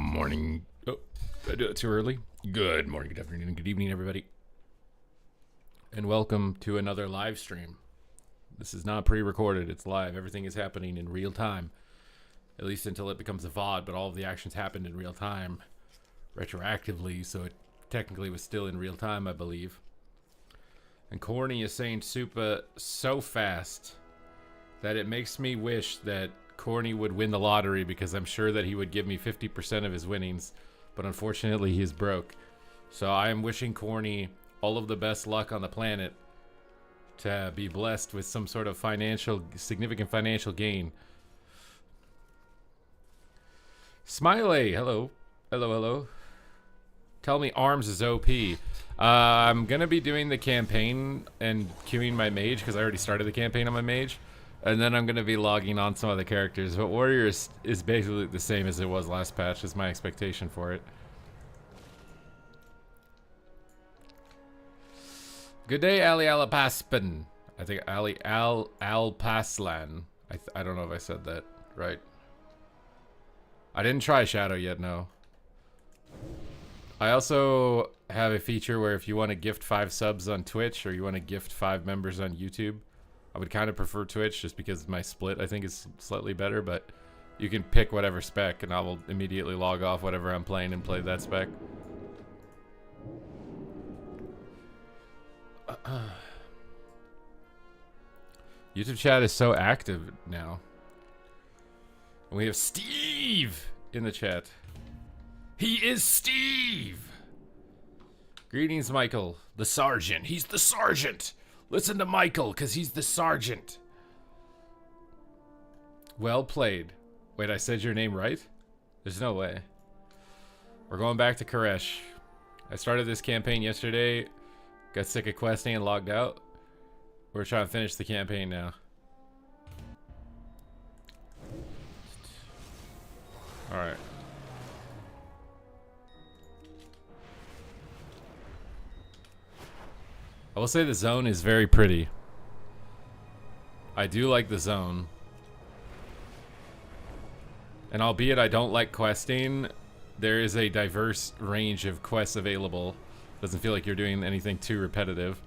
morning. Oh, did I do it too early? Good morning, good afternoon, good evening, everybody. And welcome to another live stream. This is not pre-recorded, it's live. Everything is happening in real time. At least until it becomes a VOD, but all of the actions happened in real time. Retroactively, so it technically was still in real time, I believe. And Corny is saying Supa so fast that it makes me wish that Corny would win the lottery, because I'm sure that he would give me 50% of his winnings, but unfortunately he is broke. So I am wishing Corny all of the best luck on the planet to be blessed with some sort of significant financial gain. Smiley, hello. Hello. Tell me Arms is OP. I'm gonna be doing the campaign and queuing my mage, because I already started the campaign on my mage. And then I'm going to be logging on some other characters. But Warrior is basically the same as it was last patch, is my expectation for it. Good day, Ali Alapaspan. I think Ali Alpaslan. I don't know if I said that right. I didn't try Shadow yet, no. I also have a feature where if you want to gift 5 subs on Twitch, or you want to gift 5 members on YouTube, I would kind of prefer Twitch just because my split I think is slightly better, but you can pick whatever spec and I will immediately log off whatever I'm playing and play that spec. YouTube chat is so active now. And we have Steve in the chat. He is Steve! Greetings, Michael. The Sergeant. He's the Sergeant! Listen to Michael, because he's the sergeant. Well played. Wait, I said your name right? There's no way. We're going back to Koresh. I started this campaign yesterday, got sick of questing and logged out. We're trying to finish the campaign now. Alright. I will say the zone is very pretty. I do like the zone. And albeit I don't like questing, there is a diverse range of quests available. Doesn't feel like you're doing anything too repetitive.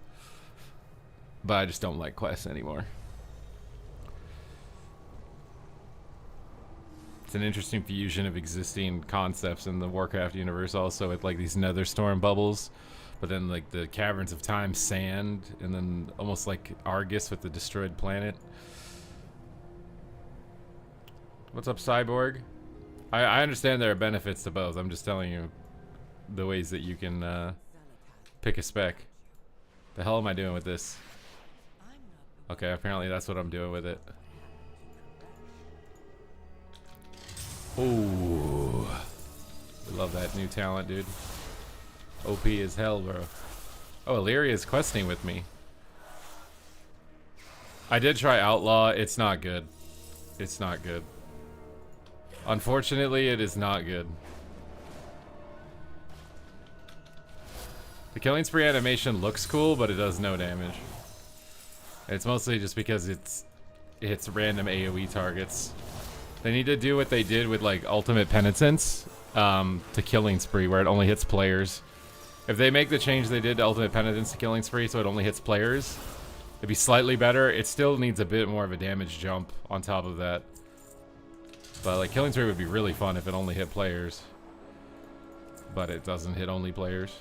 But I just don't like quests anymore. It's an interesting fusion of existing concepts in the Warcraft universe also, with like these nether storm bubbles. But then like the Caverns of Time sand, and then almost like Argus with the destroyed planet. What's up, Cyborg? I understand there are benefits to both. I'm just telling you the ways that you can pick a spec. The hell am I doing with this? Okay, apparently that's what I'm doing with it. Ooh. I love that new talent, dude. OP as hell, bro. Oh, Illyria is questing with me. I did try Outlaw. It's not good. It's not good. Unfortunately, it is not good. The killing spree animation looks cool, but it does no damage. It's mostly just because it hits random AoE targets. They need to do what they did with like Ultimate Penitence to killing spree, where it only hits players. If they make the change they did to Ultimate Penitence to Killing Spree so it only hits players, it'd be slightly better. It still needs a bit more of a damage jump on top of that. But like Killing Spree would be really fun if it only hit players. But it doesn't hit only players.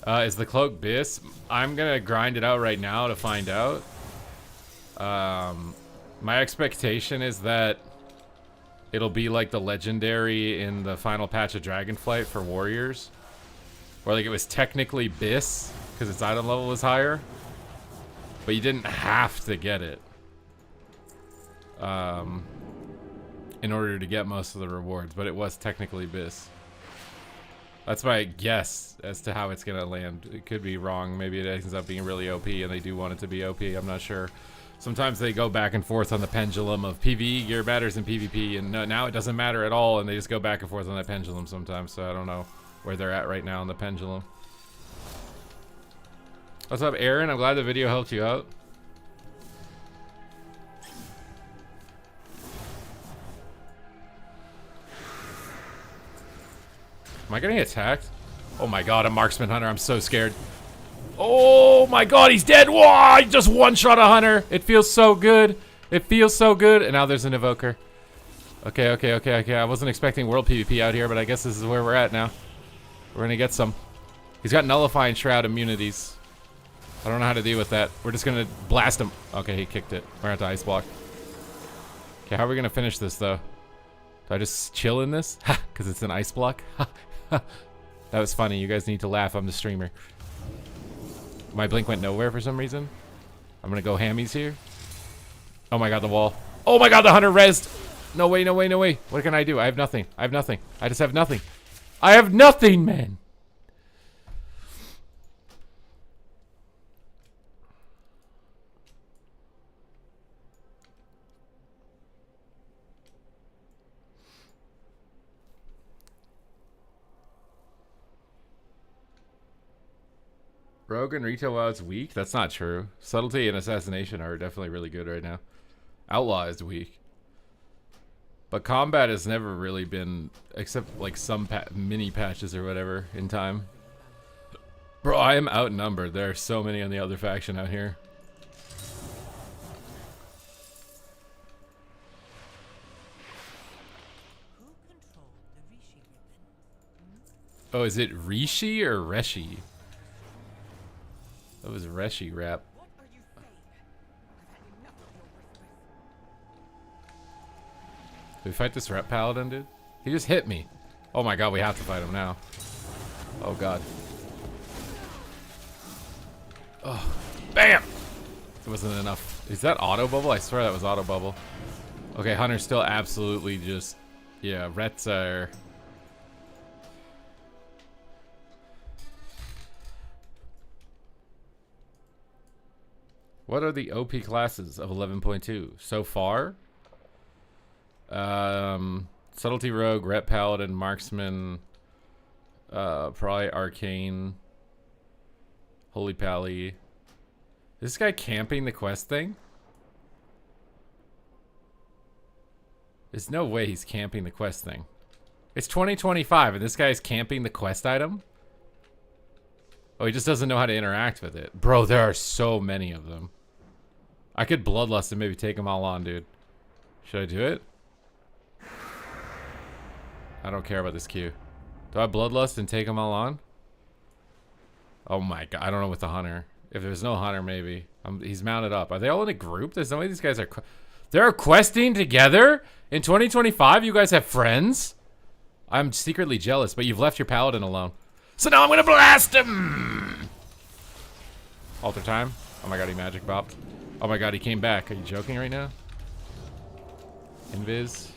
Is the cloak Biss? I'm gonna grind it out right now to find out. My expectation is that it'll be like the legendary in the final patch of Dragonflight for warriors, where like it was technically Biss because its item level was higher, but you didn't have to get it in order to get most of the rewards, but it was technically Biss. That's my guess as to how it's gonna land. It could be wrong. Maybe it ends up being really OP and they do want it to be OP. I'm not sure. Sometimes they go back and forth on the pendulum of PvE gear matters and PvP, and now it doesn't matter at all, and they just go back and forth on that pendulum sometimes, so I don't know where they're at right now on the pendulum. What's up, Aaron? I'm glad the video helped you out. Am I getting attacked? Oh my god, a marksman hunter. I'm so scared. Oh my god, he's dead. Whoa, I just one-shot a hunter. It feels so good. It feels so good. And now there's an evoker. Okay. I wasn't expecting world PvP out here, but I guess this is where we're at now. We're gonna get some. He's got nullifying shroud immunities. I don't know how to deal with that. We're just gonna blast him. Okay, he kicked it. We're gonna have to ice block. Okay, how are we gonna finish this though? Do I just chill in this? Ha! Because it's an ice block? Ha! That was funny. You guys need to laugh. I'm the streamer. My blink went nowhere for some reason. I'm gonna go hammies here. Oh my god, the wall. Oh my god, the hunter rezzed. No way. What can I do? I have nothing. I just have nothing. I have nothing, man. Rogue and retail WoW is weak? That's not true. Subtlety and assassination are definitely really good right now. Outlaw is weak. But combat has never really been, except like some mini patches or whatever in time. Bro, I am outnumbered. There are so many on the other faction out here. Oh, is it Rishi or Reshi? That was Reshi rap. Did we fight this rep paladin, dude? He just hit me. Oh my god, we have to fight him now. Oh god. Oh, bam! It wasn't enough. Is that auto bubble? I swear that was auto bubble. Okay, Hunter's still absolutely just, yeah, Rets are. What are the OP classes of 11.2 so far? Subtlety Rogue, Rep Paladin, Marksman, probably Arcane, Holy Pally. Is this guy camping the quest thing? There's no way he's camping the quest thing. It's 2025 and this guy's camping the quest item? Oh, he just doesn't know how to interact with it. Bro, there are so many of them. I could Bloodlust and maybe take them all on, dude. Should I do it? I don't care about this queue. Do I Bloodlust and take them all on? Oh my god, I don't know with the Hunter. If there's no Hunter, maybe. He's mounted up. Are they all in a group? There's no way these guys are... They're questing together? In 2025, you guys have friends? I'm secretly jealous, but you've left your Paladin alone. So now I'm gonna blast him! Alter time. Oh my god, he magic bopped. Oh my god, he came back. Are you joking right now? Invis.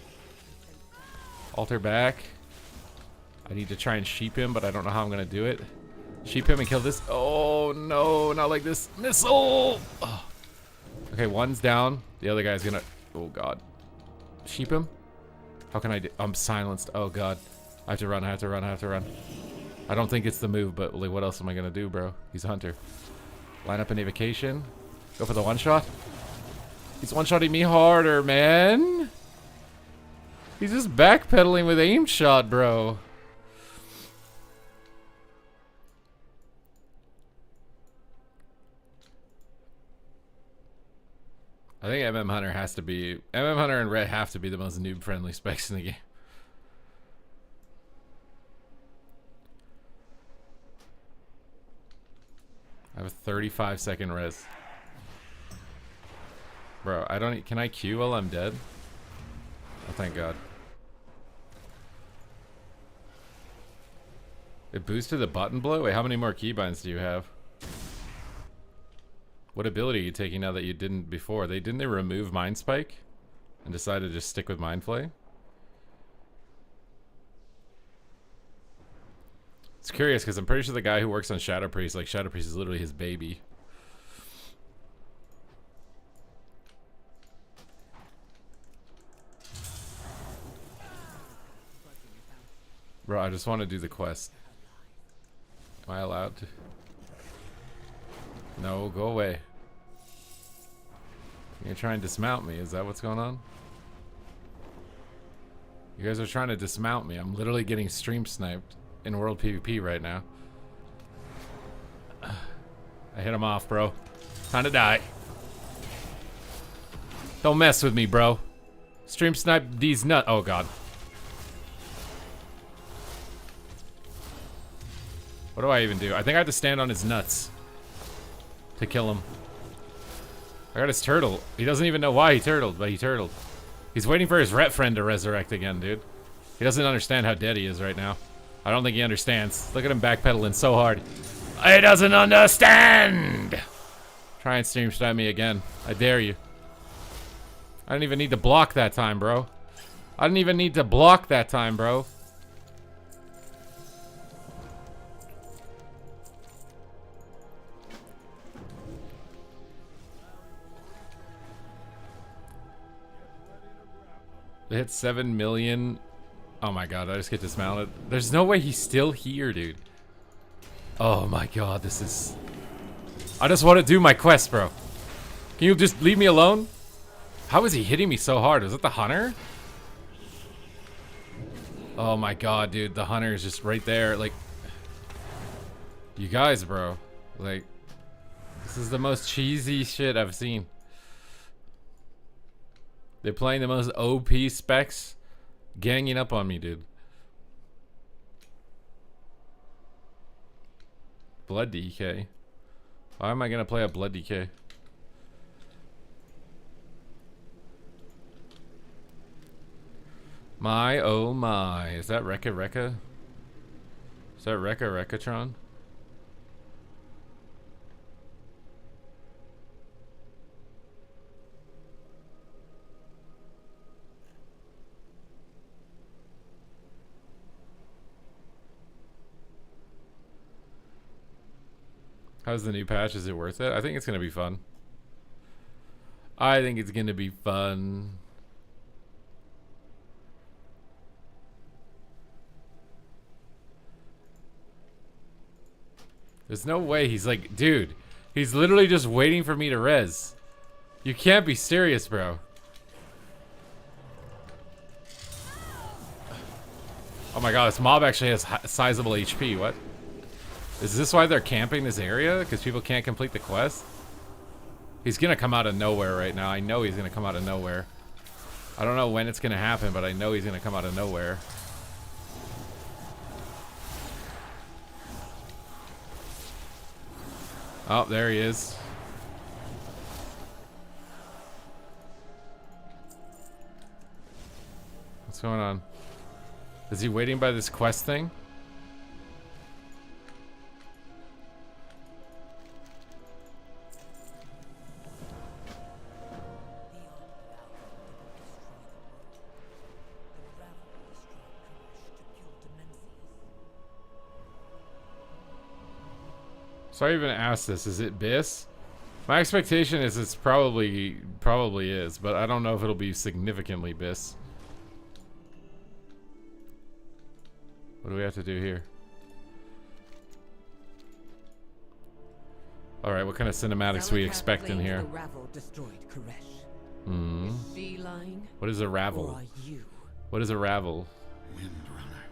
Alter back. I need to try and sheep him, but I don't know how I'm gonna do it. Sheep him and kill this. Oh no, not like this. Missile! Oh. Okay, one's down. The other guy's gonna... Oh god. Sheep him? How can I do... I'm silenced. Oh god. I have to run, I have to run. I don't think it's the move, but like, what else am I gonna do, bro? He's a hunter. Line up an evocation. Go for the one shot. He's one-shotting me harder, man. He's just backpedaling with aim shot, bro. I think MM Hunter has to be... MM Hunter and Red have to be the most noob-friendly specs in the game. I have a 35-second res. Bro, I don't... Can I Q while I'm dead? Oh, thank God. It boosted the button blow? Wait, how many more keybinds do you have? What ability are you taking now that you didn't before? Didn't they remove Mind Spike? And decided to just stick with Mind Flay? It's curious because I'm pretty sure the guy who works on Shadow Priest, like Shadow Priest is literally his baby. Bro, I just want to do the quest. Am I allowed to? No, go away. You're trying to dismount me. Is that what's going on? You guys are trying to dismount me. I'm literally getting stream sniped. in World PvP right now. I hit him off, bro. Time to die. Don't mess with me, bro. Stream snipe these nut. Oh, God. What do I even do? I think I have to stand on his nuts to kill him. I got his turtle. He doesn't even know why he turtled, but he turtled. He's waiting for his ret friend to resurrect again, dude. He doesn't understand how dead he is right now. I don't think he understands. Look at him backpedaling so hard. He doesn't understand! Try and stream snipe me again. I dare you. I didn't even need to block that time, bro. I didn't even need to block that time, bro. They hit 7 million. Oh my god, I just get dismounted. There's no way he's still here, dude. Oh my god, this is... I just want to do my quest, bro. Can you just leave me alone? How is he hitting me so hard? Is it the hunter? Oh my god, dude. The hunter is just right there. Like... You guys, bro. Like... This is the most cheesy shit I've seen. They're playing the most OP specs, ganging up on me, dude. Blood DK. Why am I gonna play a blood DK? My oh my. Is that Rekka Rekka? Is that Rekka Rekkatron? How's the new patch? Is it worth it? I think it's gonna be fun. I think it's gonna be fun. There's no way he's like, dude, he's literally just waiting for me to res. You can't be serious, bro. Oh my god, this mob actually has sizable HP. What? Is this why they're camping this area? Because people can't complete the quest? He's gonna come out of nowhere right now. I know he's gonna come out of nowhere. I don't know when it's gonna happen, but I know he's gonna come out of nowhere. Oh, there he is. What's going on? Is he waiting by this quest thing? So I even asked this, is it BIS? My expectation is it's probably is, but I don't know if it'll be significantly BIS. What do we have to do here? Alright, what kind of cinematics we expect in here? Hmm. What is a ravel? What is a ravel? Windrunner.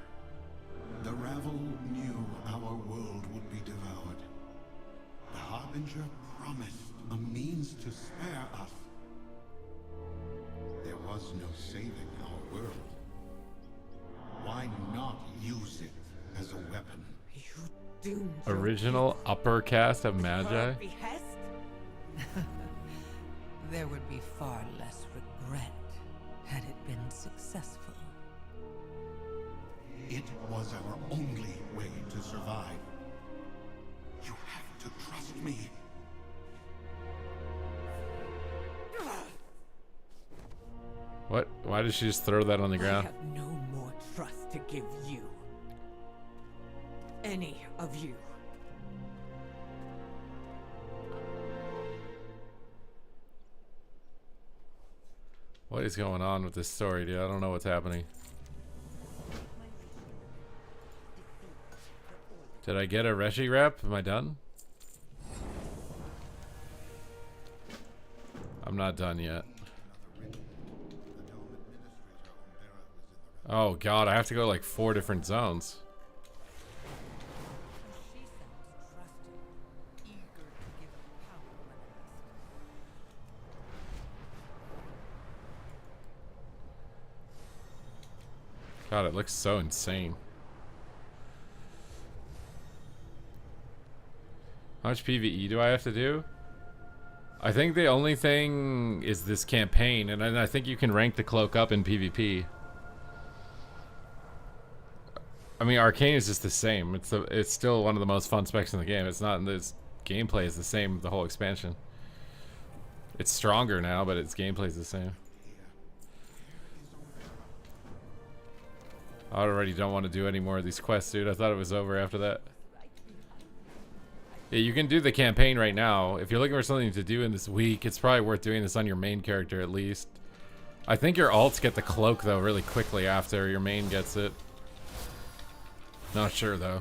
The ravel knew our world would be devoured. The Harbinger promised a means to spare us. There was no saving our world. Why not use it as a weapon? You doomed Original upper cast of Magi? There would be far less regret had it been successful. It was our only way to survive. You have to trust me. What? Why did she just throw that on the ground? I have no more trust to give you. Any of you. What is going on with this story, dude? I don't know what's happening. Did I get a Reshi rep? Am I done? I'm not done yet. Oh god, I have to go like 4 different zones. God, it looks so insane. How much PvE do I have to do? I think the only thing is this campaign, and I think you can rank the cloak up in PvP. I mean, Arcane is just the same. It's still one of the most fun specs in the game. It's not in this gameplay is the same the whole expansion. It's stronger now, but its gameplay is the same. I already don't want to do any more of these quests, dude. I thought it was over after that. Yeah, you can do the campaign right now. If you're looking for something to do in this week, it's probably worth doing this on your main character at least. I think your alts get the cloak though really quickly after your main gets it. Not sure though.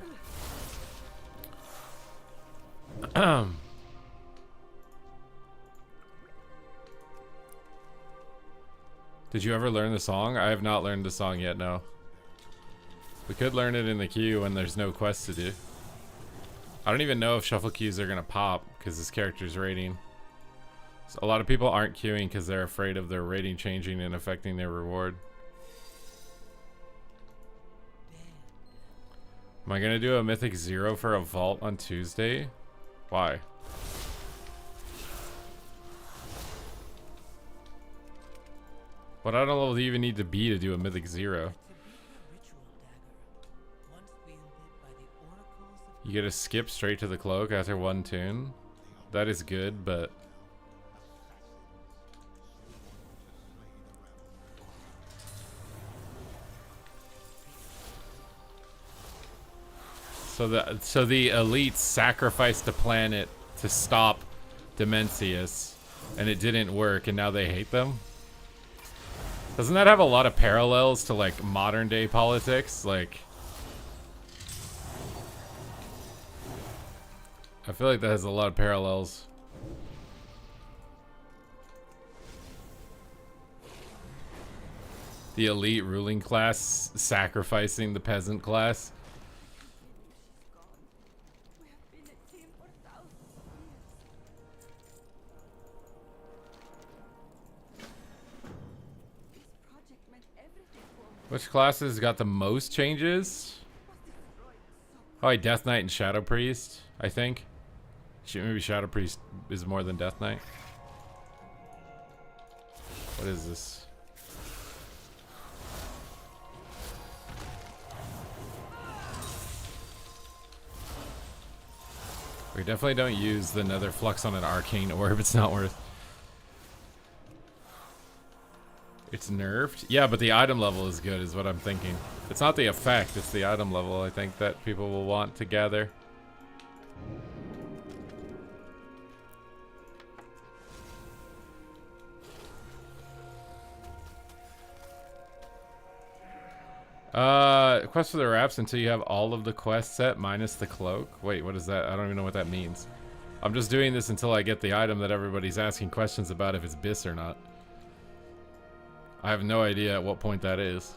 Did you ever learn the song? I have not learned the song yet, no. We could learn it in the queue when there's no quest to do. I don't even know if shuffle queues are gonna pop because this character's rating. So a lot of people aren't queuing because they're afraid of their rating changing and affecting their reward. Am I gonna do a mythic 0 for a vault on Tuesday? Why? What item level do you even need to be to do a mythic 0? You get to skip straight to the cloak after one tune. That is good, but so the elites sacrificed the planet to stop Demencius, and it didn't work, and now they hate them. Doesn't that have a lot of parallels to like modern day politics? Like, I feel like that has a lot of parallels. The elite ruling class sacrificing the peasant class. Which classes got the most changes? Oh, Death Knight and Shadow Priest, I think. Maybe Shadow Priest is more than Death Knight. What is this? We definitely don't use the Nether Flux on an arcane orb. It's not worth. It's nerfed? Yeah, but the item level is good is what I'm thinking. It's not the effect, it's the item level I think that people will want to gather. Quest for the wraps until you have all of the quest set minus the cloak. Wait, what is that? I don't even know what that means. I'm just doing this until I get the item that everybody's asking questions about if it's BIS or not. I have no idea at what point that is.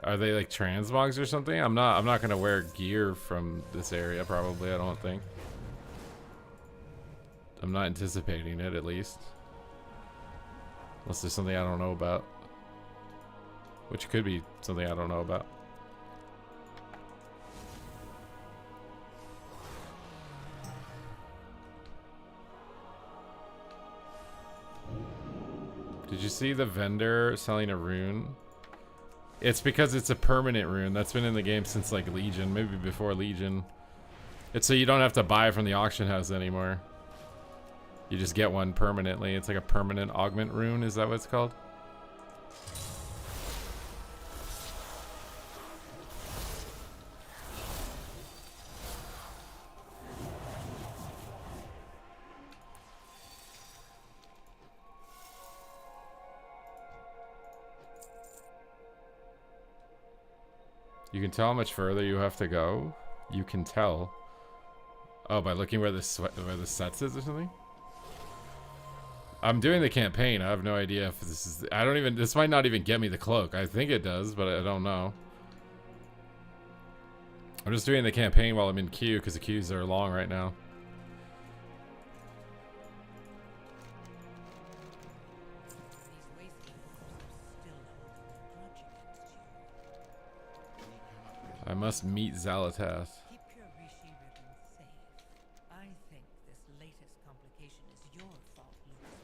Are they like transmogs or something? I'm not gonna wear gear from this area probably, I don't think. I'm not anticipating it at least. Unless there's something I don't know about. Which could be something I don't know about. Did you see the vendor selling a rune? It's because it's a permanent rune. That's been in the game since like Legion, maybe before Legion. It's so you don't have to buy from the auction house anymore. You just get one permanently. It's like a permanent augment rune, is that what it's called? You can tell how much further you have to go. You can tell. Oh, by looking where the sets is or something? I'm doing the campaign. I have no idea if this is... I don't even... This might not even get me the cloak. I think it does, but I don't know. I'm just doing the campaign while I'm in queue because the queues are long right now. I must meet Zalatath. Keep your Rishi ribbon safe. I think this latest complication is your fault, Lucas.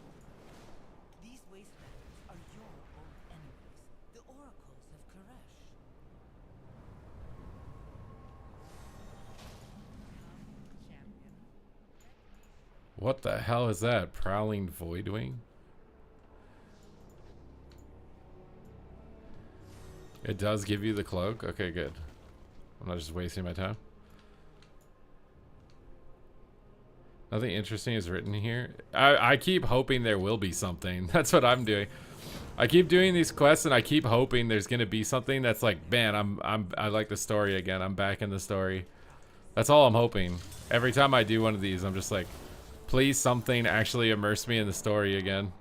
These wastelanders are your old enemies, the oracles of Koresh. Come, champion. What the hell is that? Prowling Voidwing? It does give you the cloak? Okay, good. I'm not just wasting my time. Nothing interesting is written here. I keep hoping there will be something. That's what I'm doing. I keep doing these quests and I keep hoping there's gonna be something that's like, man, I like the story again. I'm back in the story. That's all I'm hoping. Every time I do one of these, I'm just like, please something actually immerse me in the story again.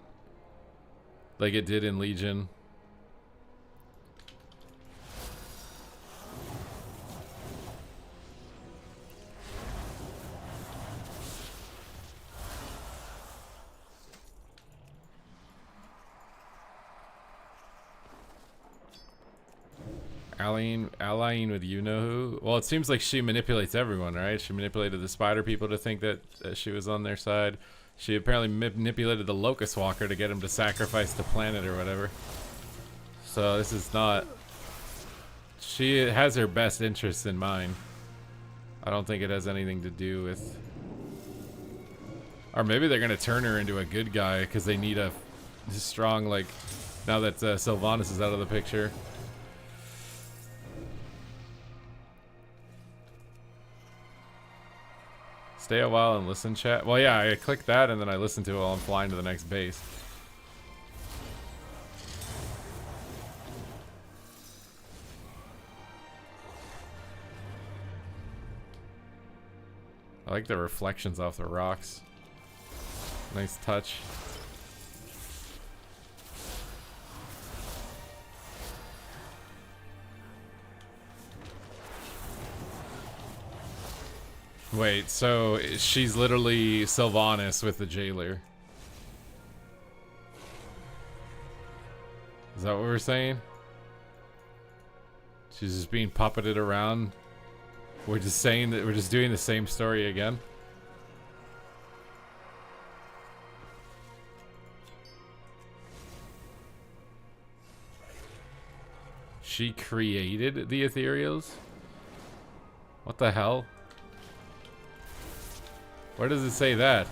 Like it did in Legion. Allying with you-know-who? Well, it seems like she manipulates everyone, right? She manipulated the spider people to think that she was on their side. She apparently manipulated the locust walker to get him to sacrifice the planet or whatever. So this is not... She has her best interests in mind. I don't think it has anything to do with... Or maybe they're going to turn her into a good guy because they need a strong, like... Now that Sylvanas is out of the picture. Stay a while and listen, chat. Well, yeah, I clicked that and then I listened to it while I'm flying to the next base. I like the reflections off the rocks. Nice touch. Wait, so she's literally Sylvanas with the jailer. Is that what we're saying? She's just being puppeted around. We're just saying that we're just doing the same story again. She created the ethereals? What the hell? Where does it say that?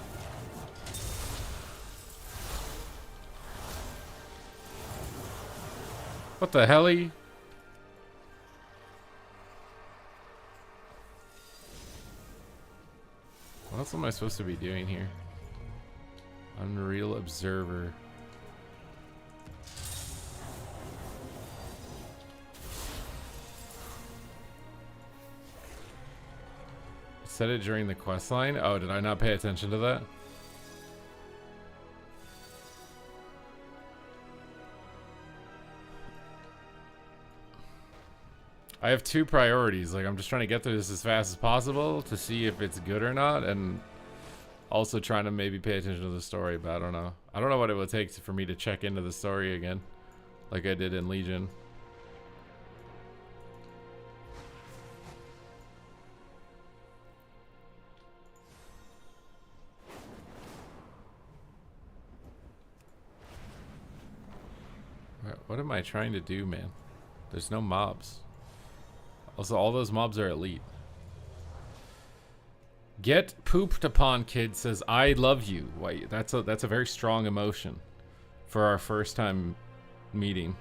What the hell-y? What else am I supposed to be doing here? Unreal Observer. Said it during the quest line. Oh, did I not pay attention to that? I have two priorities. Like, I'm just trying to get through this as fast as possible to see if it's good or not, and also trying to maybe pay attention to the story, but I don't know. I don't know what it would take for me to check into the story again, like I did in Legion. What am I trying to do, man? There's no mobs. Also, all those mobs are elite. Get pooped upon, kid says, I love you. Wait, that's a very strong emotion for our first time meeting.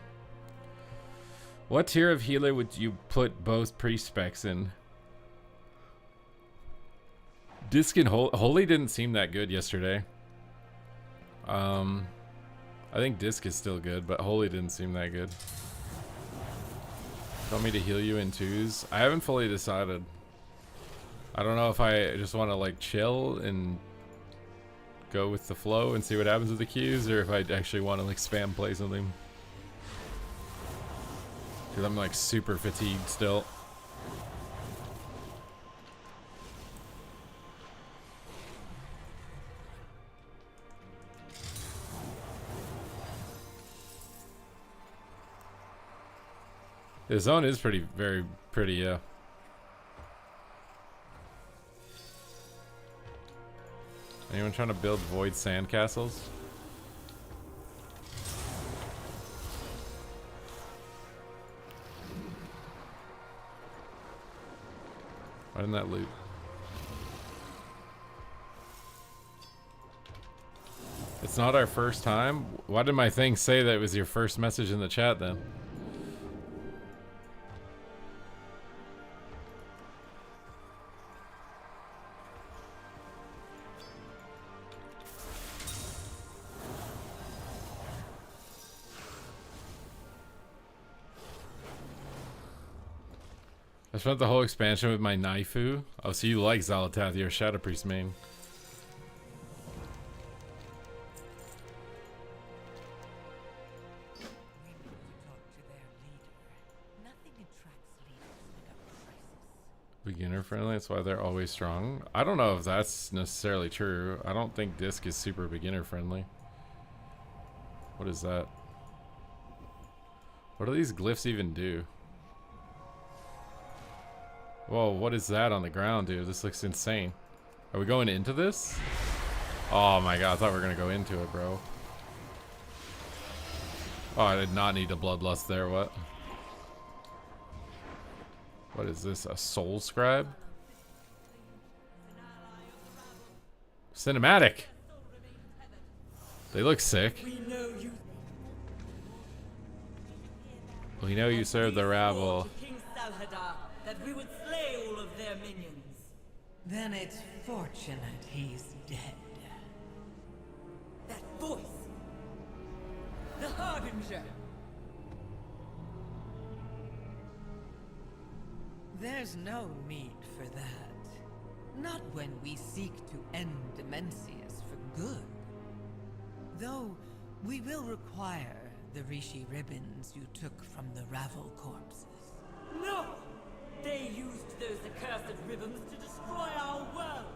What tier of healer would you put both pre-specs in? Disc and Holy didn't seem that good yesterday. I think Disc is still good, but Holy didn't seem that good. Want me to heal you in twos? I haven't fully decided. I don't know if I just want to like chill and go with the flow and see what happens with the Qs, or if I actually want to like spam play something. Because I'm like super fatigued still. The zone is very pretty, yeah. Anyone trying to build void sandcastles? Why didn't that loot? It's not our first time? Why did my thing say that it was your first message in the chat then? I spent the whole expansion with my Naifu. Oh, so you like Xalatath, you're a Shadow Priest main. We need to talk to their leader. Nothing attracts leaders like a crisis. Beginner friendly, that's why they're always strong. I don't know if that's necessarily true. I don't think Disc is super beginner friendly. What is that? What do these glyphs even do? Whoa, what is that on the ground, dude? This looks insane. Are we going into this? Oh my god, I thought we were gonna go into it, bro. Oh, I did not need a bloodlust there, what? What is this, a soul scribe? Cinematic! They look sick. We know you serve the rabble. That we would slay all of their minions. Then it's fortunate he's dead. That voice! The Harbinger! There's no need for that. Not when we seek to end Demencius for good. Though, we will require the Rishi ribbons you took from the Ravel corpses. No! They used those accursed ribbons to destroy our world!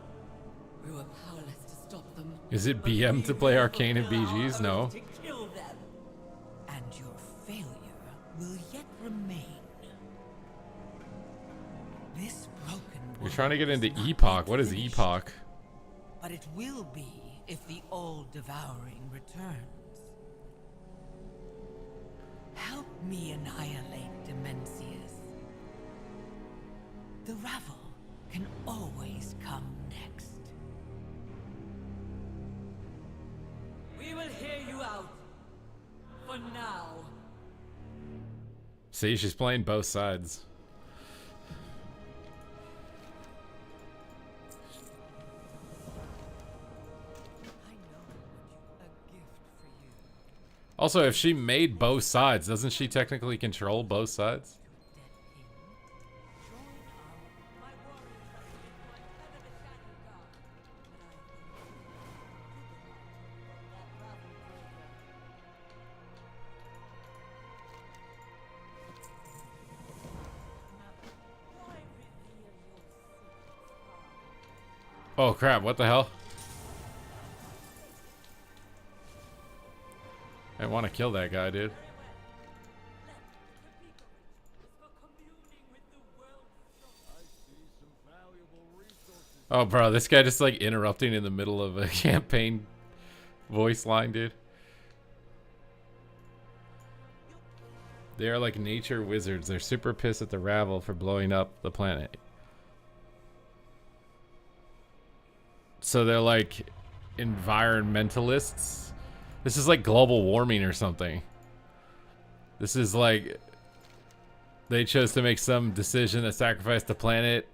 We were powerless to stop them. Is it but BM we to play will Arcane and fulfill our BGs? No. oath to kill them. And your failure will yet remain. This broken You're world trying to get into is not Epoch. yet What is finished, Epoch? But it will be if the old devouring returns. Help me annihilate Demencius. The Ravel can always come next. We will hear you out. For now. See, she's playing both sides. I know a gift for you. Also, if she made both sides, doesn't she technically control both sides? Oh crap, what the hell? I want to kill that guy, dude. Oh bro, this guy just like interrupting in the middle of a campaign voice line, dude. They are like nature wizards. They're super pissed at the Ravel for blowing up the planet. So they're like environmentalists. This is like global warming or something. This is like they chose to make some decision that sacrificed the planet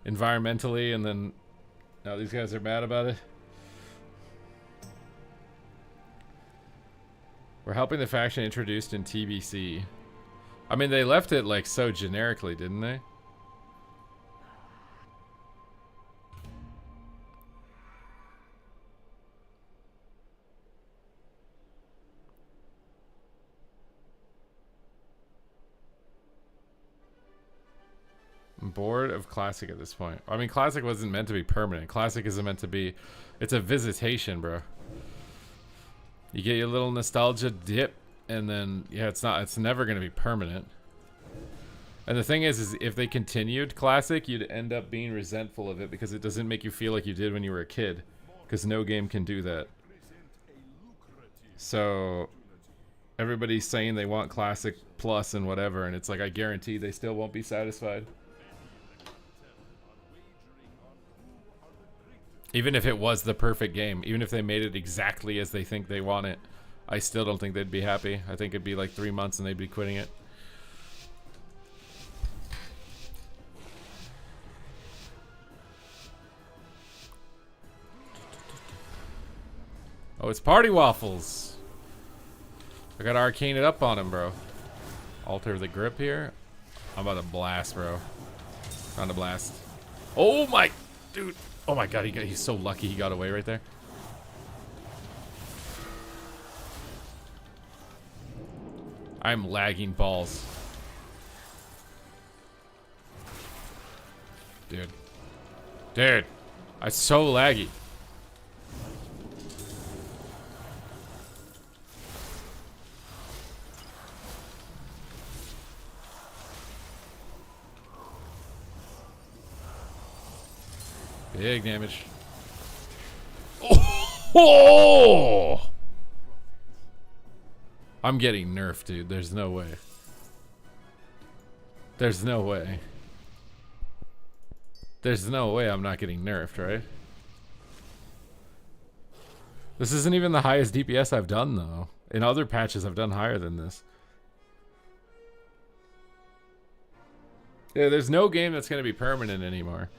environmentally, and then now these guys are mad about it. We're helping the faction introduced in TBC. I mean, they left it like so generically, didn't they? I'm bored of Classic at this point. I mean, Classic wasn't meant to be permanent. Classic isn't meant to be... It's a visitation, bro. You get your little nostalgia dip, and then... Yeah, it's never going to be permanent. And the thing is if they continued Classic, you'd end up being resentful of it because it doesn't make you feel like you did when you were a kid. Because no game can do that. So everybody's saying they want Classic Plus and whatever, and it's like I guarantee they still won't be satisfied. Even if it was the perfect game, even if they made it exactly as they think they want it, I still don't think they'd be happy. I think it'd be like 3 months and they'd be quitting it. Oh, it's Party Waffles. I gotta arcane it up on him, bro. Alter the grip here. I'm about to blast, bro. Trying to blast. Oh my, dude. Oh my god, he's so lucky he got away right there. I'm lagging balls. Dude. Dude. I'm so laggy. Big damage. Oh! I'm getting nerfed, dude. There's no way. There's no way. There's no way I'm not getting nerfed, right? This isn't even the highest DPS I've done, though. In other patches, I've done higher than this. Yeah, there's no game that's going to be permanent anymore.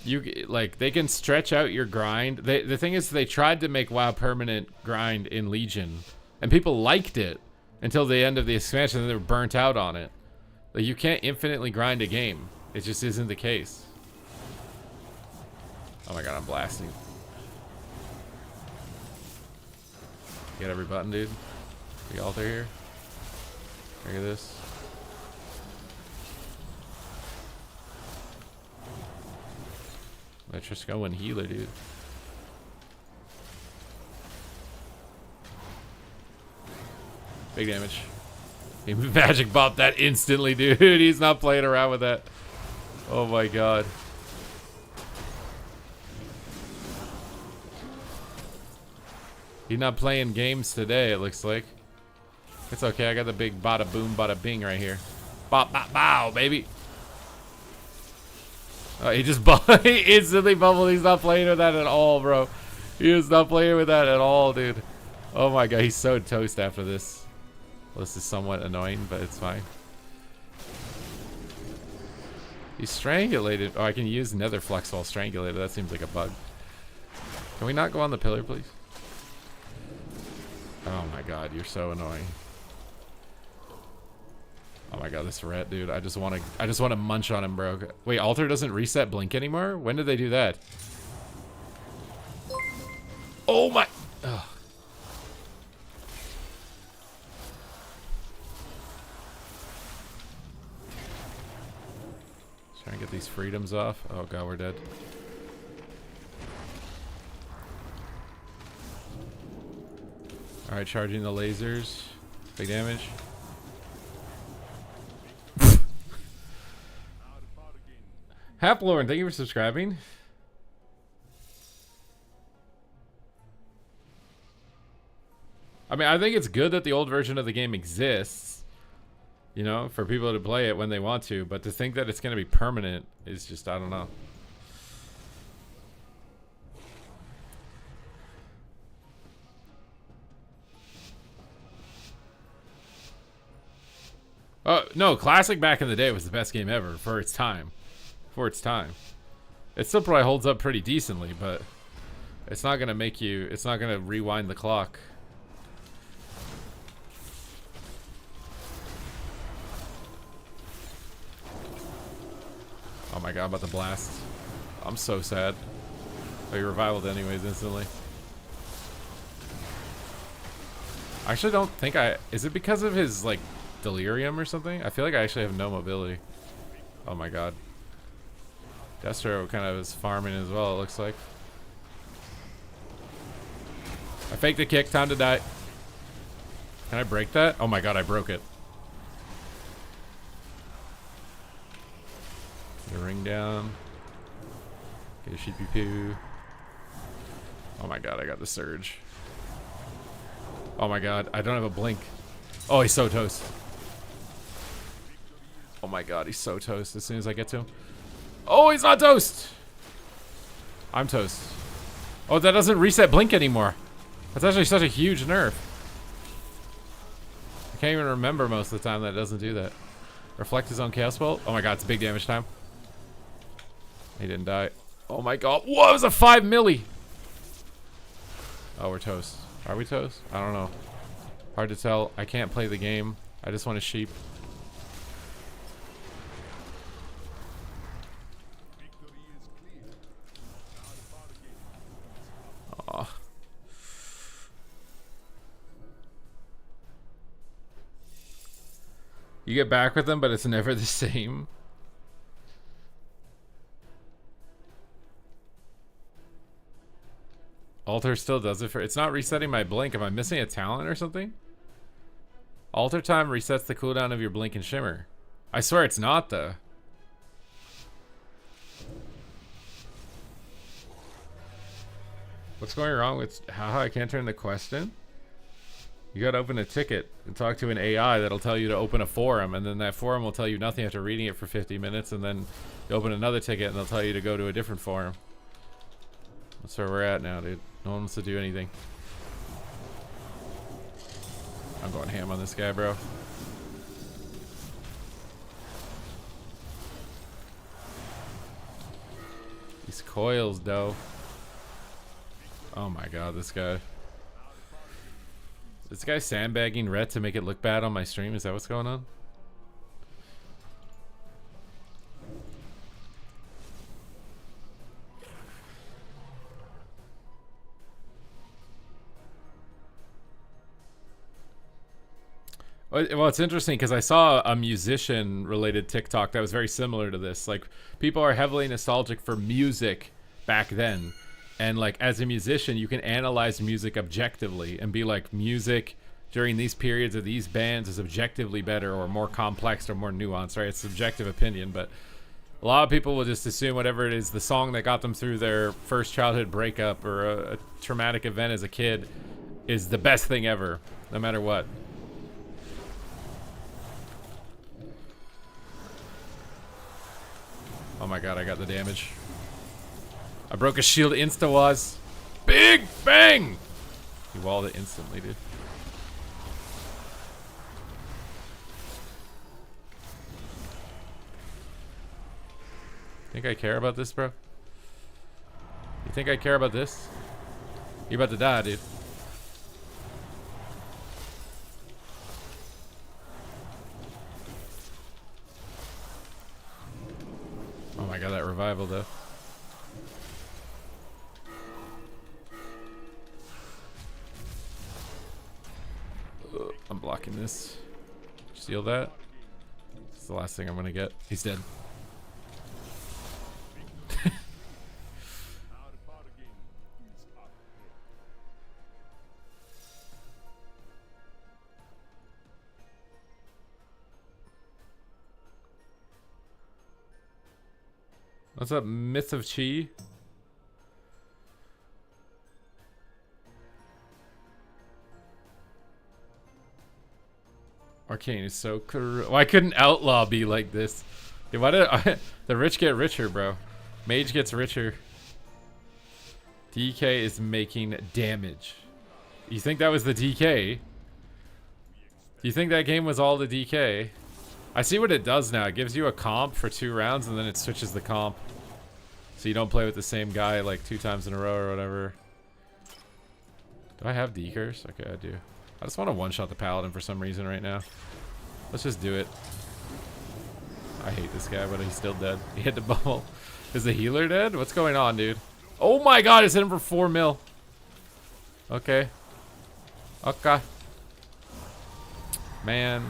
You like they can stretch out your grind. The thing is, they tried to make WoW permanent grind in Legion, and people liked it until the end of the expansion, and they were burnt out on it. Like, you can't infinitely grind a game. It just isn't the case. Oh my god, I'm blasting. Get every button, dude. The altar here. Look at this. Let's just go and healer, dude. Big damage. He magic bopped that instantly, dude. He's not playing around with that. Oh my god. He's not playing games today, it looks like. It's okay, I got the big bada boom, bada bing right here. Bop, bop, bow, baby. Oh, he just he instantly bubbled. He's not playing with that at all, bro. He is not playing with that at all, dude. Oh my god, he's so toast after this. Well, this is somewhat annoying, but it's fine. He's strangulated. Oh, I can use Nether Flux while strangulated. That seems like a bug. Can we not go on the pillar, please? Oh my god, you're so annoying. Oh my god, this rat, dude. I just want to munch on him, bro. Wait, altar doesn't reset blink anymore? When did they do that? Oh my. Ugh. Trying to get these freedoms off. Oh god, we're dead. All right, charging the lasers. Big damage. Haplorn, thank you for subscribing. I mean, I think it's good that the old version of the game exists, you know, for people to play it when they want to, but to think that it's going to be permanent is just, I don't know. Oh, no, Classic back in the day was the best game ever for its time. For its time. It still probably holds up pretty decently, but it's not gonna make you, it's not gonna rewind the clock. Oh my god, I'm about to blast. I'm so sad. Oh, you revivaled anyways instantly. I actually don't think is it because of his like delirium or something? I feel like I actually have no mobility. Oh my god. Destro kind of is farming as well, it looks like. I faked the kick, time to die. Can I break that? Oh my god, I broke it. The ring down. Get a sheepy poo. Oh my god, I got the surge. Oh my god, I don't have a blink. Oh, he's so toast. Oh my god, he's so toast as soon as I get to him. Oh, he's not toast! I'm toast. Oh, that doesn't reset blink anymore. That's actually such a huge nerf. I can't even remember most of the time that it doesn't do that. Reflect his own chaos bolt. Oh my god, it's big damage time. He didn't die. Oh my god. Whoa, it was a 5 milli. Oh, we're toast. Are we toast? I don't know. Hard to tell. I can't play the game. I just want a sheep. Aw. You get back with them, but it's never the same. Alter still does it for... It's not resetting my blink. Am I missing a talent or something? Alter time resets the cooldown of your blink and shimmer. I swear it's not, though. What's going wrong with... How I can't turn the quest in? You gotta open a ticket and talk to an AI that'll tell you to open a forum, and then that forum will tell you nothing after reading it for 50 minutes, and then you open another ticket and they'll tell you to go to a different forum. That's where we're at now, dude. No one wants to do anything. I'm going ham on this guy, bro. These coils, though. Oh my god, this guy. Is this guy sandbagging Rhett to make it look bad on my stream? Is that what's going on? Well, it's interesting because I saw a musician-related TikTok that was very similar to this. Like, people are heavily nostalgic for music back then. And, like, as a musician, you can analyze music objectively and be like, music during these periods of these bands is objectively better or more complex or more nuanced, right? It's subjective opinion, but a lot of people will just assume whatever it is, the song that got them through their first childhood breakup or a traumatic event as a kid is the best thing ever, no matter what. Oh my god, I got the damage. I broke a shield insta-waz. Big bang! He walled it instantly, dude. Think I care about this, bro? You think I care about this? You about to die, dude. Oh my god, that revival though. I'm blocking this. Steal that. It's the last thing I'm gonna get. He's dead. What's up, Myth of Chi? Arcane is so cool. Why couldn't Outlaw be like this? Okay, why did the rich get richer, bro? Mage gets richer. DK is making damage. You think that was the DK? You think that game was all the DK? I see what it does now. It gives you a comp for 2 rounds and then it switches the comp. So you don't play with the same guy like 2 times in a row or whatever. Do I have decurs? Okay, I do. I just want to one-shot the paladin for some reason right now. Let's just do it. I hate this guy, but he's still dead. He hit the bubble. Is the healer dead? What's going on, dude? Oh my god, it's hit him for 4 mil. Okay. Okay. Man.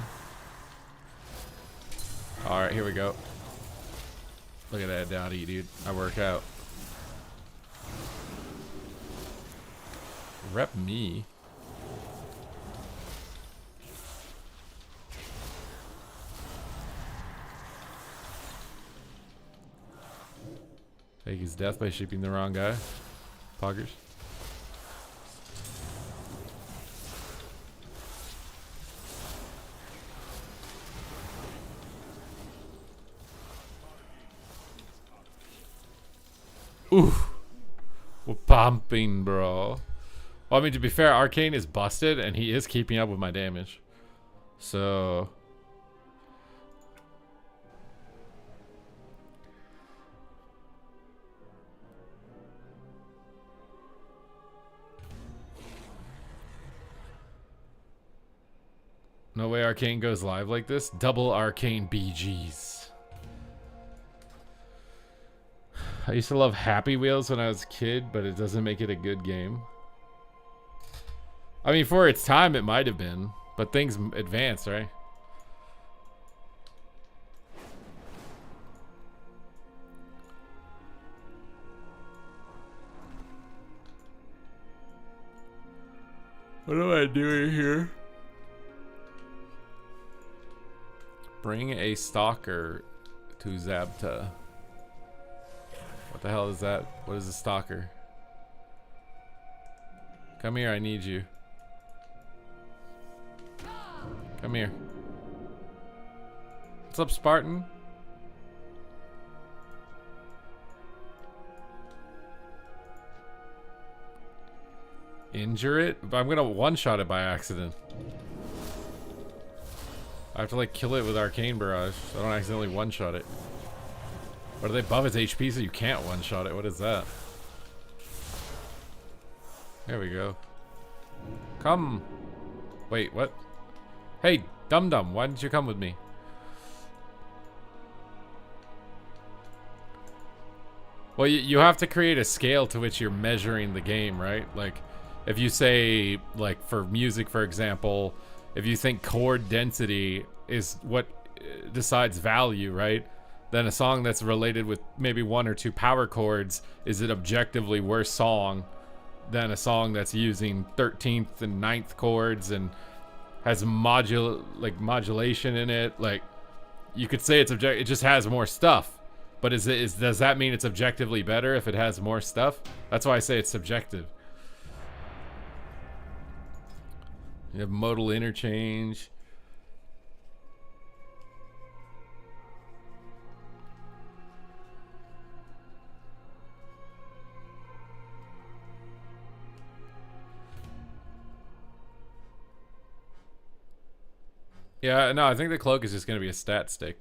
Alright, here we go. Look at that dowdy, dude. I work out. Rep me. Fake his death by shipping the wrong guy. Poggers. Ooh. We're pumping, bro. Well, I mean, to be fair, Arcane is busted, and he is keeping up with my damage. So... no way Arcane goes live like this. Double Arcane BGs. I used to love Happy Wheels when I was a kid, but it doesn't make it a good game. I mean, for its time, it might have been, but things advance, right? What am I doing here? Bring a stalker to Zabta. What the hell is that? What is a stalker? Come here, I need you. Come here. What's up, Spartan? Injure it? But I'm gonna one-shot it by accident. I have to like kill it with Arcane Barrage so I don't accidentally one-shot it. Or do they buff its HP so you can't one-shot it? What is that? There we go. Come. Wait, what? Hey, dum-dum, why didn't you come with me? Well, you have to create a scale to which you're measuring the game, right? Like, if you say, like, for music, for example, if you think chord density is what decides value, right? Then a song that's related with maybe 1 or 2 power chords is an objectively worse song than a song that's using 13th and 9th chords and has modulation in it. Like, you could say it just has more stuff. But does that mean it's objectively better if it has more stuff? That's why I say it's subjective. You have modal interchange. Yeah, no, I think the cloak is just going to be a stat stick.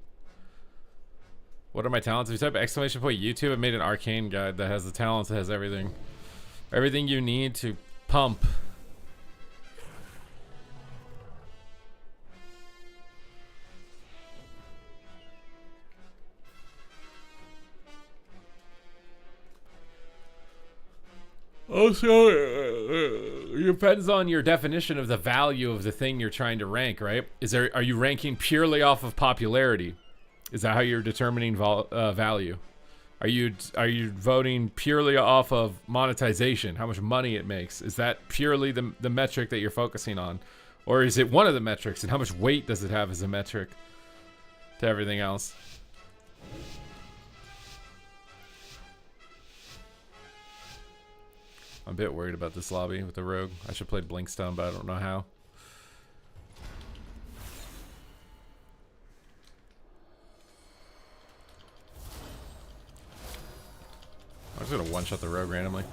What are my talents? If you type exclamation point YouTube, I made an arcane guide that has the talents, that has everything. Everything you need to pump. Also, it depends on your definition of the value of the thing you're trying to rank, right? Are you ranking purely off of popularity? Is that how you're determining value? Are you voting purely off of monetization, how much money it makes? Is that purely the metric that you're focusing on? Or is it one of the metrics, and how much weight does it have as a metric to everything else? I'm a bit worried about this lobby with the rogue. I should play Blinkstone, but I don't know how. I'm just gonna one-shot the rogue randomly.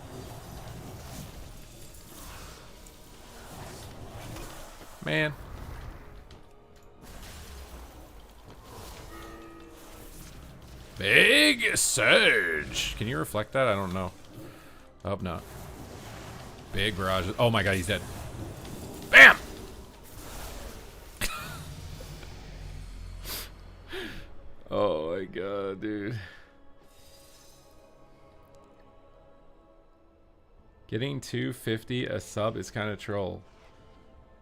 Man. Big surge. Can you reflect that? I don't know. I hope not. Big barrage. Oh my god, he's dead. Bam! Oh my god, dude. Getting 250 a sub is kind of troll.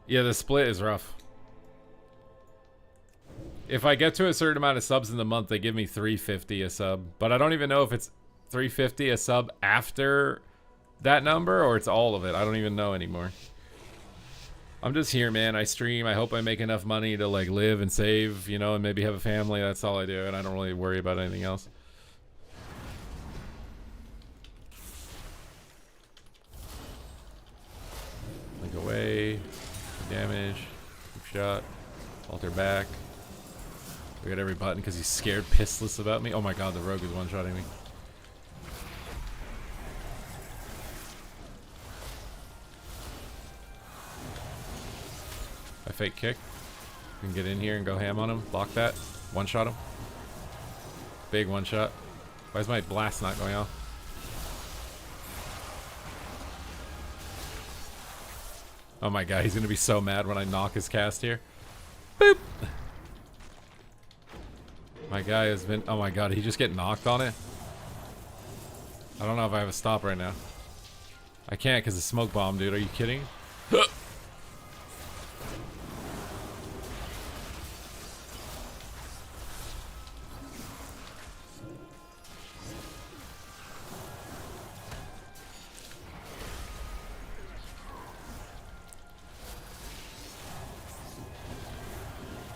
Yeah, the split is rough. If I get to a certain amount of subs in the month, they give me 350 a sub. But I don't even know if it's 350 a sub after that number or it's all of it. I don't even know anymore. I'm just here, man. I stream. I hope I make enough money to like live and save, you know, and maybe have a family. That's all I do, and I don't really worry about anything else. damage. Keep shot. Alter back. We got every button because he's scared pissless about me. Oh my god, the rogue is one-shotting me. I fake kick. We can get in here and go ham on him. Block that. One-shot him. Big one-shot. Why is my blast not going off? Oh my god, he's gonna be so mad when I knock his cast here. Boop! My guy has been... Oh my god, did he just get knocked on it? I don't know if I have a stop right now. I can't because of smoke bomb, dude. Are you kidding?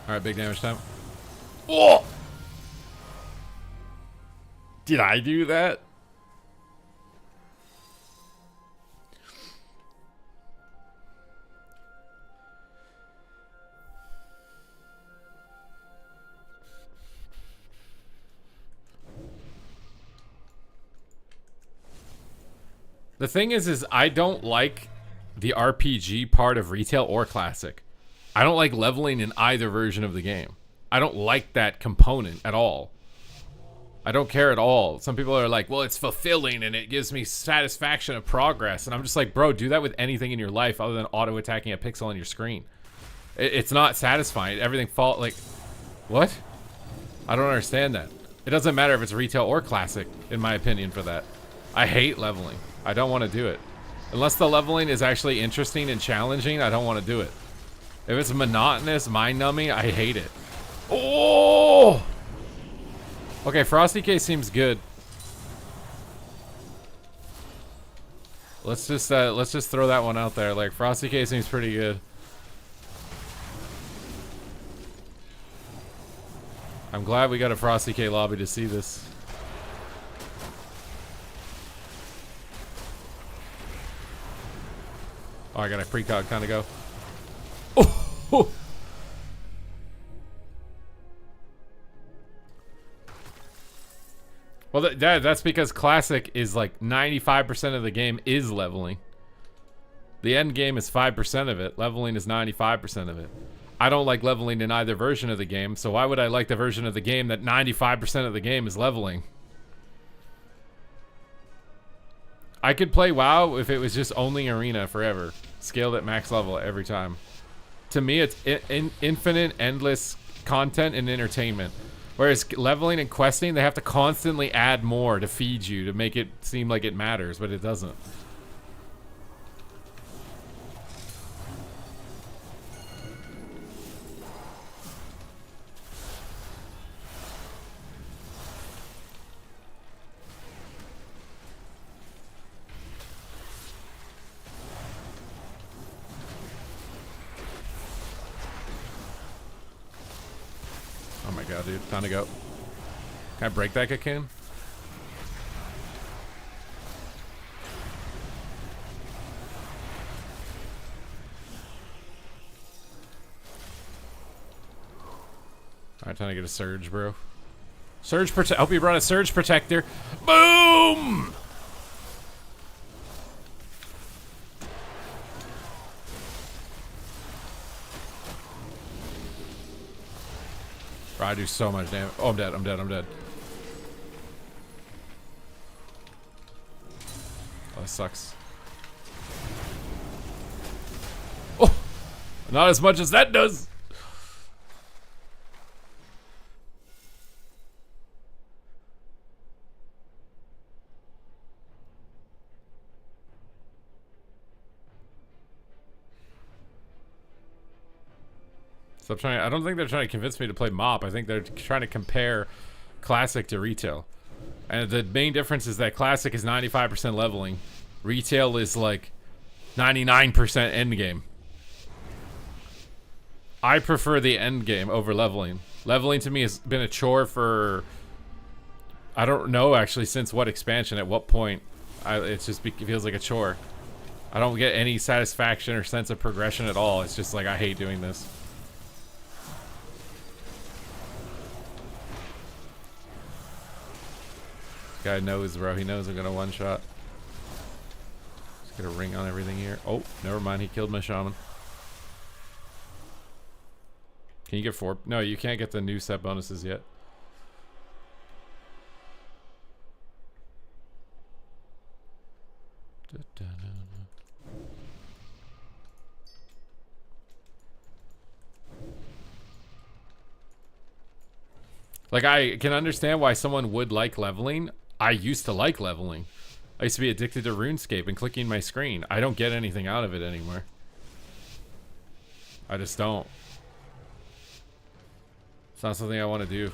Alright, big damage time. Oh! Did I do that? The thing is I don't like the RPG part of retail or classic. I don't like leveling in either version of the game. I don't like that component at all. I don't care at all. Some people are like, well, it's fulfilling and it gives me satisfaction of progress. And I'm just like, bro, do that with anything in your life other than auto-attacking a pixel on your screen. It's not satisfying. Everything like, what? I don't understand that. It doesn't matter if it's retail or classic, in my opinion, for that. I hate leveling. I don't want to do it. Unless the leveling is actually interesting and challenging, I don't want to do it. If it's monotonous, mind-numbing, I hate it. Oh! Okay, Frosty K seems good. Let's just throw that one out there. Like, Frosty K seems pretty good. I'm glad we got a Frosty K lobby to see this. Oh, I got a precog kind of go. Oh! Well, that's because classic is like 95% of the game is leveling. The end game is 5% of it. Leveling is 95% of it. I don't like leveling in either version of the game, so why would I like the version of the game that 95% of the game is leveling? I could play WoW if it was just only arena forever. Scaled at max level every time. To me, it's infinite, endless content and entertainment. Whereas leveling and questing, they have to constantly add more to feed you to make it seem like it matters, but it doesn't. Oh my god, dude. Time to go. Can I break that cocoon? Alright, time to get a surge, bro. Surge protect. Hope you brought a surge protector. Boom! I do so much damage. Oh, I'm dead. I'm dead. I'm dead. Oh, that sucks. Oh! Not as much as that does! Stop trying. I don't think they're trying to convince me to play MOP. I think they're trying to compare classic to retail. And the main difference is that classic is 95% leveling. Retail is like 99% end game. I prefer the end game over leveling. Leveling to me has been a chore for, I don't know actually since what expansion, at what point. It feels like a chore. I don't get any satisfaction or sense of progression at all. It's just like, I hate doing this. Guy knows, bro. He knows I'm gonna one-shot. Just get a ring on everything here. Oh, never mind. He killed my shaman. Can you get 4? No, you can't get the new set bonuses yet. Like, I can understand why someone would like leveling. I used to like leveling. I used to be addicted to RuneScape and clicking my screen. I don't get anything out of it anymore. I just don't. It's not something I want to do.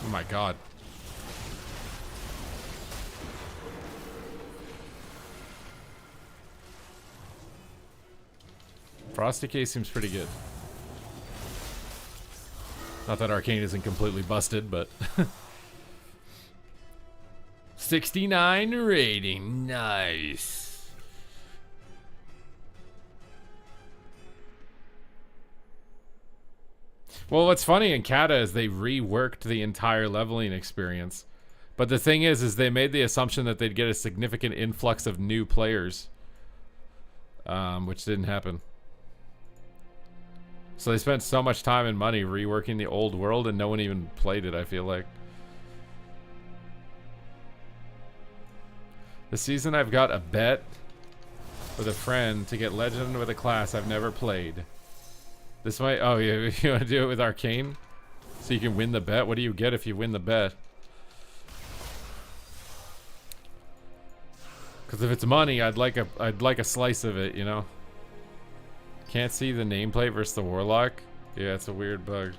Oh my god. Supatease seems pretty good. Not that Arcane isn't completely busted, but 69 rating. Nice. Well, what's funny in Kata is they reworked the entire leveling experience. But the thing is they made the assumption that they'd get a significant influx of new players. Which didn't happen. So they spent so much time and money reworking the old world and no one even played it, I feel like. This season I've got a bet with a friend to get Legend with a class I've never played. This might... Oh, yeah, you want to do it with Arcane? So you can win the bet? What do you get if you win the bet? Because if it's money, I'd like a slice of it, you know? Can't see the nameplate versus the warlock? Yeah, it's a weird bug.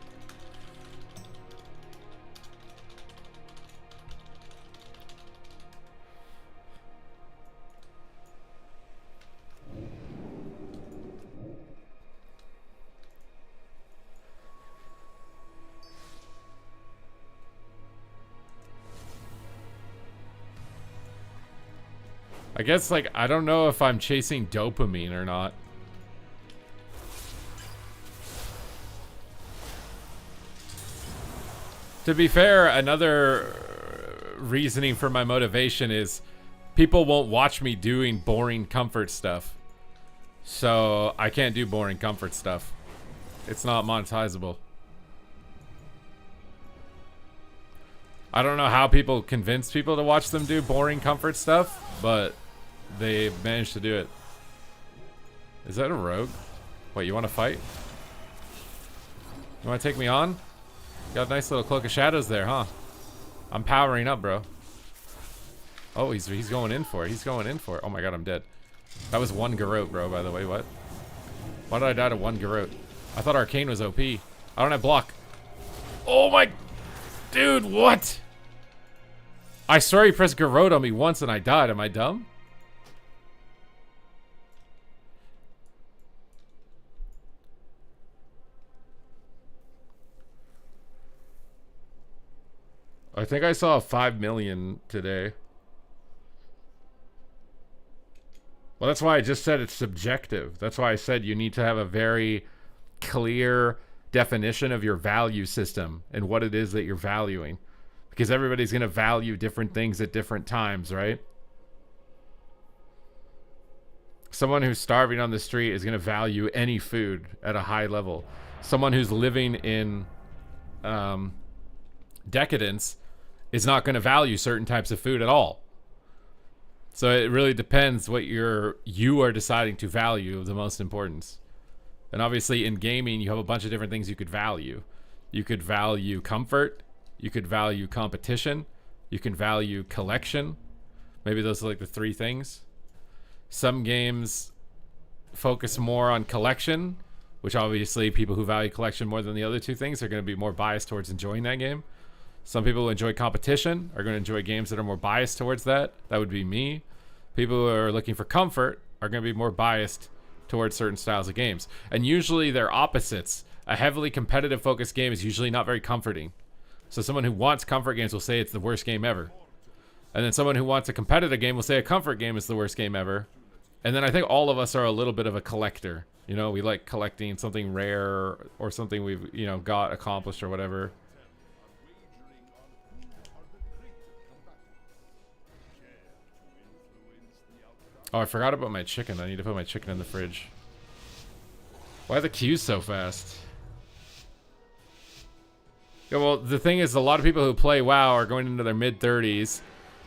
I guess, like, I don't know if I'm chasing dopamine or not. To be fair, another reasoning for my motivation is people won't watch me doing boring comfort stuff. So I can't do boring comfort stuff. It's not monetizable. I don't know how people convince people to watch them do boring comfort stuff, but they managed to do it. Is that a rogue? Wait, you want to fight? You want to take me on? Got a nice little cloak of shadows there, huh? I'm powering up, bro. Oh, he's going in for it. He's going in for it. Oh my god, I'm dead. That was one garrote, bro, by the way. What? Why did I die to one garrote? I thought Arcane was OP. I don't have block. Oh my... Dude, what? I swear he pressed garrote on me once and I died. Am I dumb? I think I saw 5 million today. Well, that's why I just said it's subjective. That's why I said you need to have a very clear definition of your value system and what it is that you're valuing. Because everybody's going to value different things at different times, right? Someone who's starving on the street is going to value any food at a high level. Someone who's living in decadence is not going to value certain types of food at all. So it really depends what you are deciding to value of the most importance. And obviously in gaming, you have a bunch of different things you could value. You could value comfort. You could value competition. You can value collection. Maybe those are like the 3 things. Some games focus more on collection, which obviously people who value collection more than the other 2 things are going to be more biased towards enjoying that game. Some people who enjoy competition are going to enjoy games that are more biased towards that. That would be me. People who are looking for comfort are going to be more biased towards certain styles of games. And usually they're opposites. A heavily competitive focused game is usually not very comforting. So someone who wants comfort games will say it's the worst game ever. And then someone who wants a competitive game will say a comfort game is the worst game ever. And then I think all of us are a little bit of a collector. You know, we like collecting something rare or something we've, you know, got accomplished or whatever. Oh, I forgot about my chicken. I need to put my chicken in the fridge. Why are the queues so fast? Yeah, well, the thing is, a lot of people who play WoW are going into their mid-30s.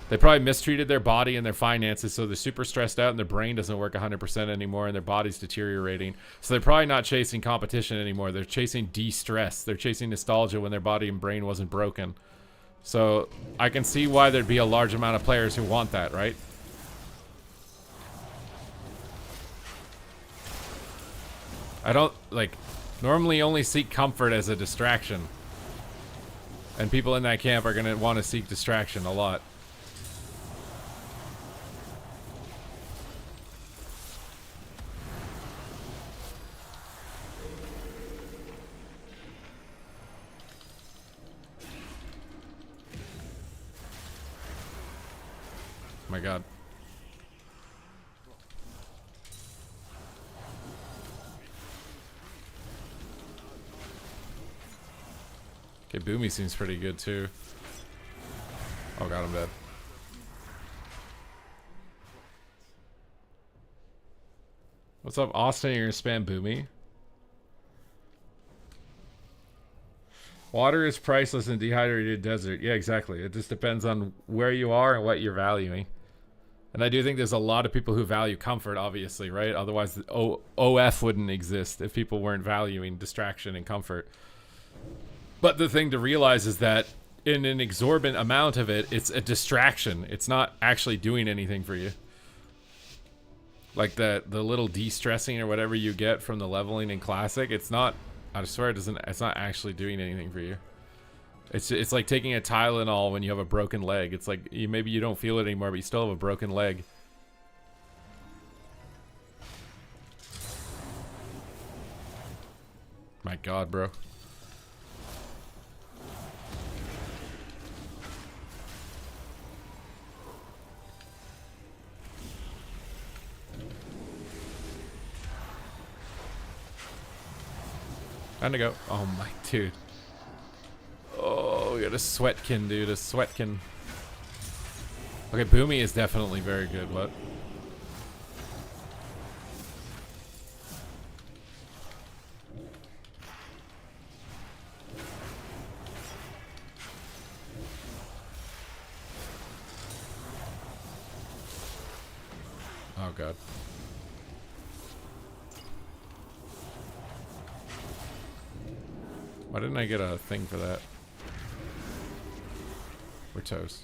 They probably mistreated their body and their finances, so they're super stressed out and their brain doesn't work 100% anymore and their body's deteriorating. So they're probably not chasing competition anymore. They're chasing de-stress. They're chasing nostalgia when their body and brain wasn't broken. So I can see why there'd be a large amount of players who want that, right? I don't, like, normally only seek comfort as a distraction. And people in that camp are going to want to seek distraction a lot. Oh my god. Okay, Boomy seems pretty good too. Oh god, I'm dead. What's up, Austin? You're gonna spam Boomy? Water is priceless in dehydrated desert. Yeah, exactly. It just depends on where you are and what you're valuing. And I do think there's a lot of people who value comfort, obviously, right? Otherwise, OF wouldn't exist if people weren't valuing distraction and comfort. But the thing to realize is that in an exorbitant amount of it, it's a distraction. It's not actually doing anything for you. Like the little de-stressing or whatever you get from the leveling in Classic, it's not, I swear it's not actually doing anything for you. It's like taking a Tylenol when you have a broken leg. It's like maybe you don't feel it anymore, but you still have a broken leg. My god, bro. Time to go. Oh my dude. Oh, we got a sweatkin, dude. A sweatkin. Okay, Boomy is definitely very good. What? Oh god. Why didn't I get a thing for that? We're toast.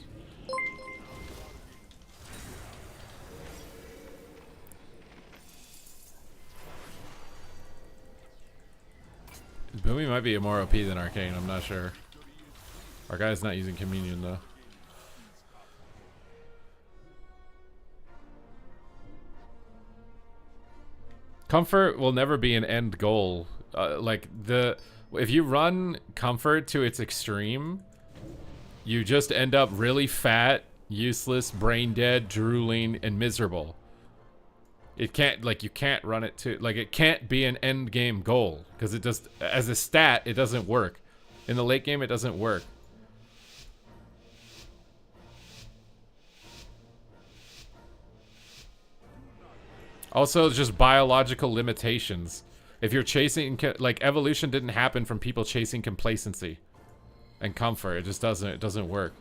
Boomy might be more OP than Arcane, I'm not sure. Our guy's not using Communion though. Comfort will never be an end goal. If you run comfort to its extreme, you just end up really fat, useless, brain dead, drooling, and miserable. It can't, like, you can't run it to, like, it can't be an end game goal because it just, as a stat, it doesn't work. In the late game, it doesn't work. Also, just biological limitations. If you're chasing, like, evolution didn't happen from people chasing complacency and comfort. It just doesn't work.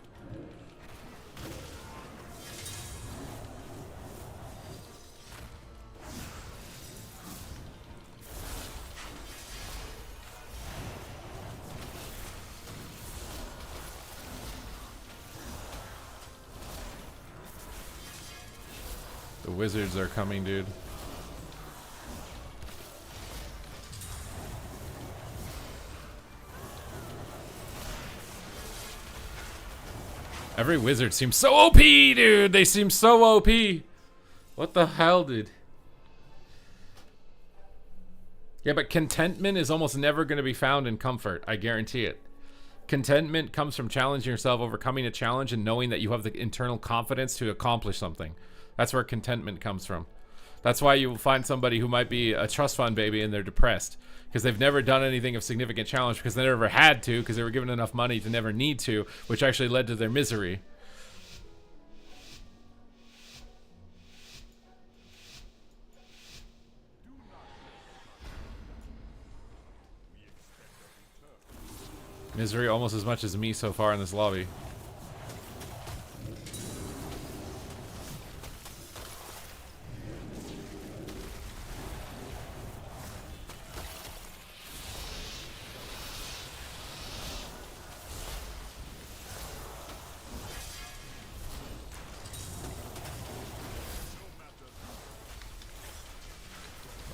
The wizards are coming, dude. Every wizard seems so OP, dude. They seem so OP. What the hell, dude? Yeah, but contentment is almost never going to be found in comfort. I guarantee it. Contentment comes from challenging yourself, overcoming a challenge, and knowing that you have the internal confidence to accomplish something. That's where contentment comes from. That's why you will find somebody who might be a trust fund baby and they're depressed. Because they've never done anything of significant challenge because they never had to, because they were given enough money to never need to, which actually led to their misery. Misery almost as much as me so far in this lobby.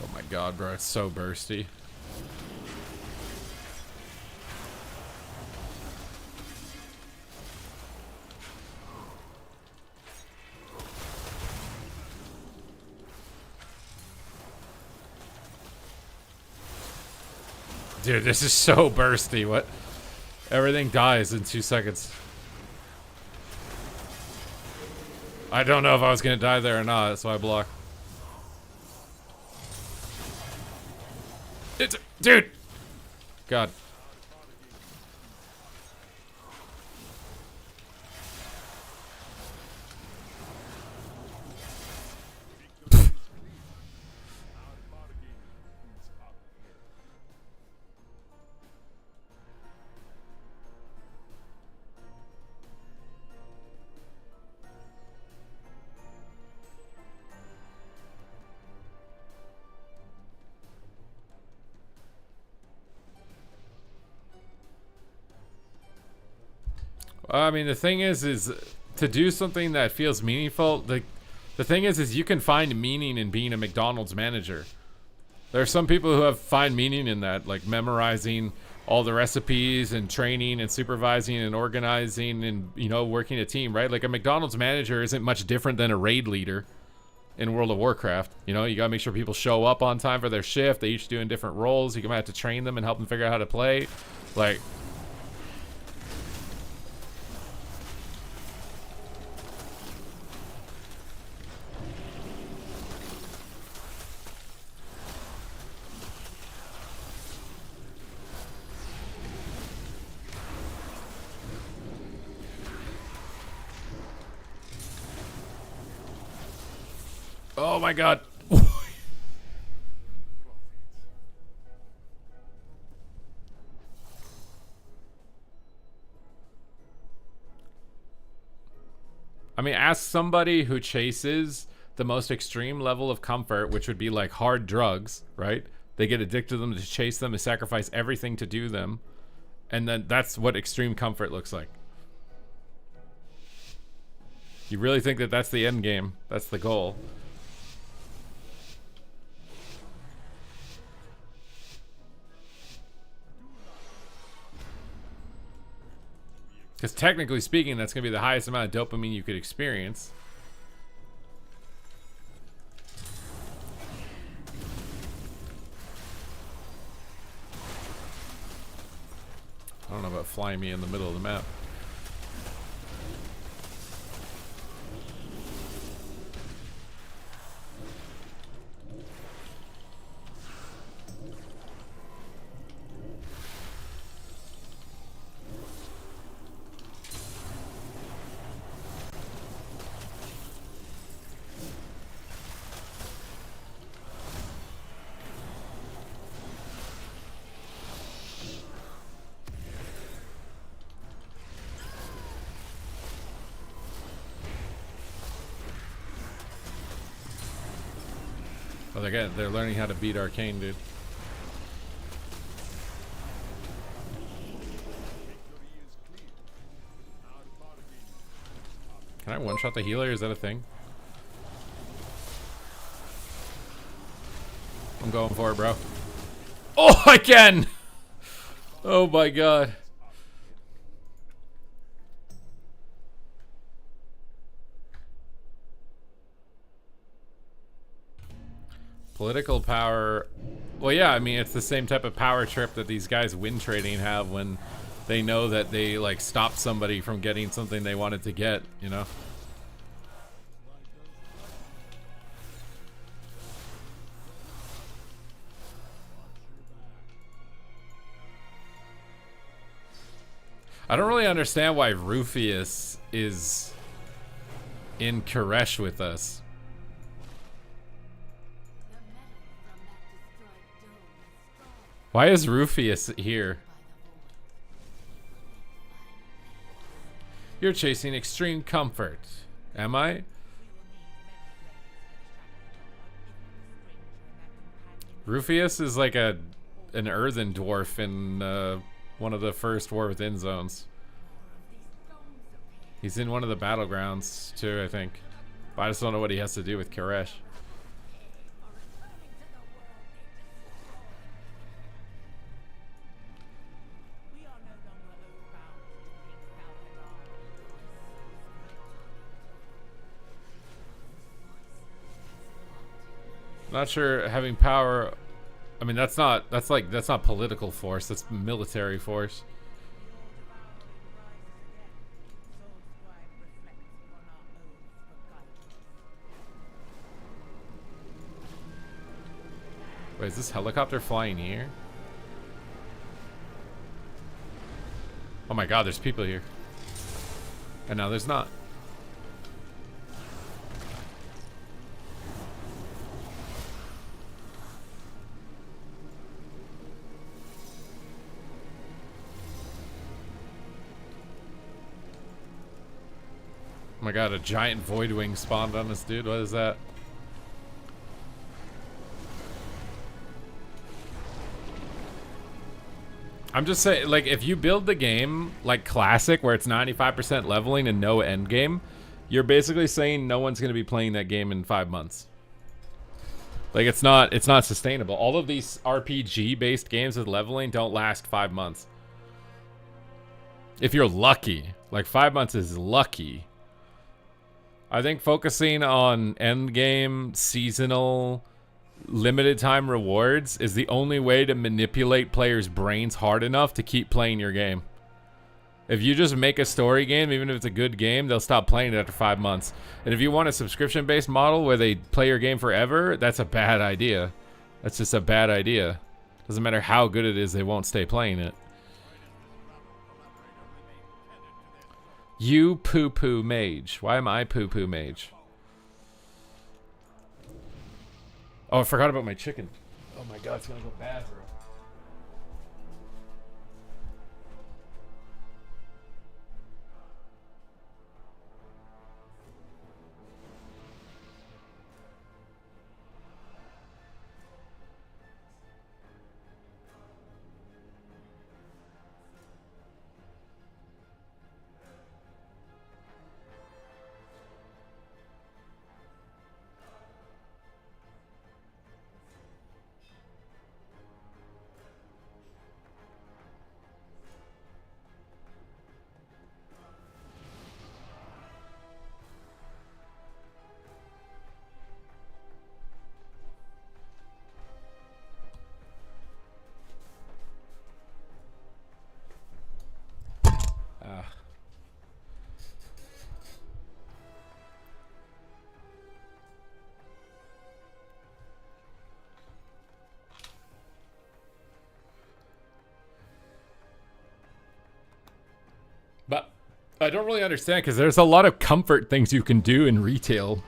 Oh my god, bro, it's so bursty. Dude, this is so bursty. What? Everything dies in 2 seconds. I don't know if I was gonna die there or not, so I block. Dude! God. I mean, the thing is to do something that feels meaningful. The thing is you can find meaning in being a McDonald's manager. There are some people who find meaning in that, like memorizing all the recipes and training and supervising and organizing and, you know, working a team, right? Like a McDonald's manager isn't much different than a raid leader in World of Warcraft. You know, you gotta make sure people show up on time for their shift. They each doing different roles. You might have to train them and help them figure out how to play. Like, oh my god. I mean, ask somebody who chases the most extreme level of comfort, which would be like hard drugs, right? They get addicted to them to chase them and sacrifice everything to do them. And then that's what extreme comfort looks like. You really think that that's the end game? That's the goal? Because technically speaking, that's going to be the highest amount of dopamine you could experience. I don't know about flying me in the middle of the map. Oh, they're learning how to beat Arcane, dude. Can I one-shot the healer? Is that a thing? I'm going for it, bro. Oh, I can! Oh my god. Political power. Well, yeah, I mean, it's the same type of power trip that these guys win trading have when they know that they, like, stopped somebody from getting something they wanted to get, you know? I don't really understand why Rufius is in Koresh with us. Why is Rufius here? You're chasing extreme comfort. Am I? Rufius is like an earthen dwarf in one of the first War Within zones. He's in one of the Battlegrounds too, I think. But I just don't know what he has to do with Koresh. Not sure having power. I mean, that's not political force. That's military force. Wait, is this helicopter flying here? Oh my god, there's people here. And now there's not. Oh my god, a giant void wing spawned on this dude. What is that? I'm just saying, like, if you build the game like classic, where it's 95% leveling and no end game, you're basically saying no one's going to be playing that game in 5 months. Like, it's not sustainable. All of these RPG based games with leveling don't last 5 months. If you're lucky, like 5 months is lucky. I think focusing on end game, seasonal, limited time rewards is the only way to manipulate players' brains hard enough to keep playing your game. If you just make a story game, even if it's a good game, they'll stop playing it after 5 months. And if you want a subscription-based model where they play your game forever, that's a bad idea. That's just a bad idea. Doesn't matter how good it is, they won't stay playing it. You poo-poo mage. Why am I poo-poo mage? Oh, I forgot about my chicken. Oh my god, it's gonna go bad, bro. But I don't really understand, because there's a lot of comfort things you can do in retail.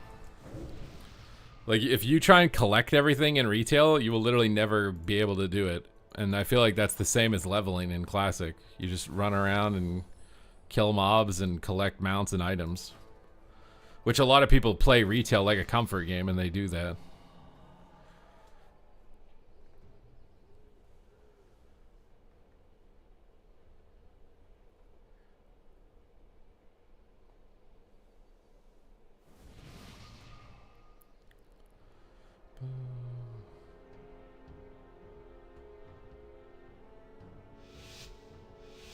Like, if you try and collect everything in retail, you will literally never be able to do it. And I feel like that's the same as leveling in Classic. You just run around and kill mobs and collect mounts and items. Which a lot of people play retail like a comfort game, and they do that.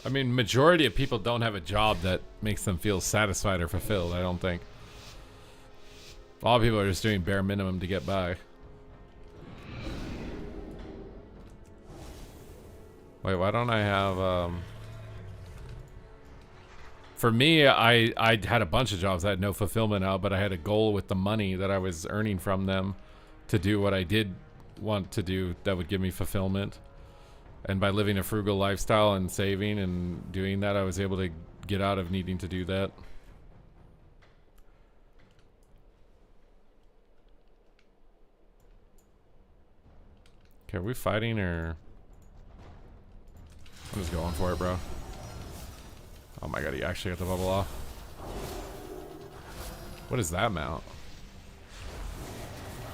I mean, majority of people don't have a job that makes them feel satisfied or fulfilled, I don't think. A lot of people are just doing bare minimum to get by. Wait, why don't I have, For me, I had a bunch of jobs. I had no fulfillment out, but I had a goal with the money that I was earning from them to do what I did want to do that would give me fulfillment. And by living a frugal lifestyle and saving and doing that, I was able to get out of needing to do that. Okay, are we fighting or... I'm just going for it, bro. Oh my god, he actually got the bubble off. What is that mount?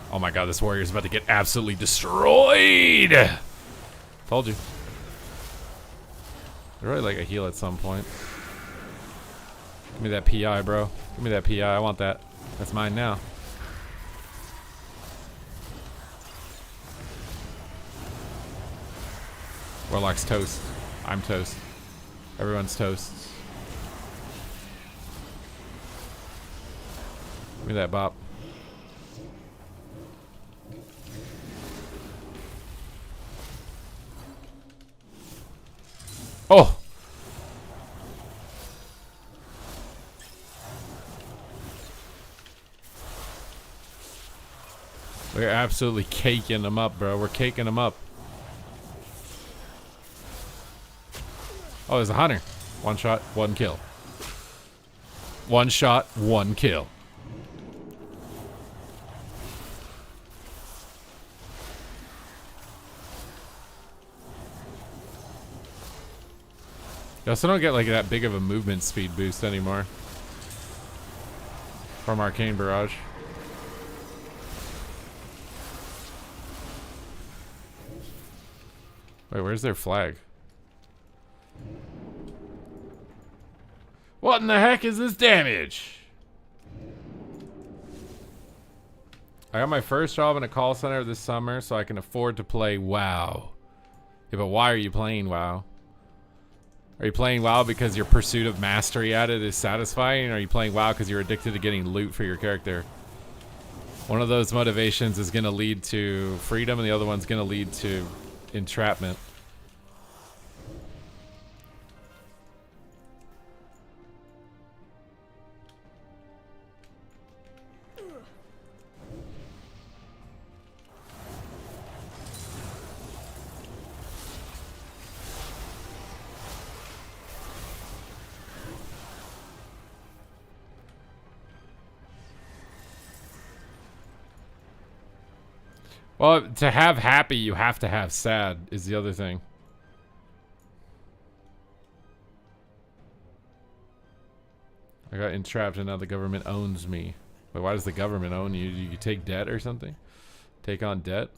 Oh my god, this warrior's about to get absolutely destroyed! Told you. I'd really like a heal at some point. Give me that PI, bro. Give me that PI, I want that. That's mine now. Warlock's toast. I'm toast. Everyone's toast. Give me that bop. Oh! We're absolutely caking them up, bro. We're caking them up. Oh, there's a hunter. One shot, one kill. One shot, one kill. You also don't get like that big of a movement speed boost anymore from Arcane Barrage. Wait, where's their flag? What in the heck is this damage? I got my first job in a call center this summer so I can afford to play WoW. Yeah, but why are you playing WoW? Are you playing WoW because your pursuit of mastery at it is satisfying? Or are you playing WoW because you're addicted to getting loot for your character? One of those motivations is going to lead to freedom and the other one's going to lead to entrapment. Well, to have happy, you have to have sad, is the other thing. I got entrapped and now the government owns me. Wait, why does the government own you? Do you take debt or something? Take on debt?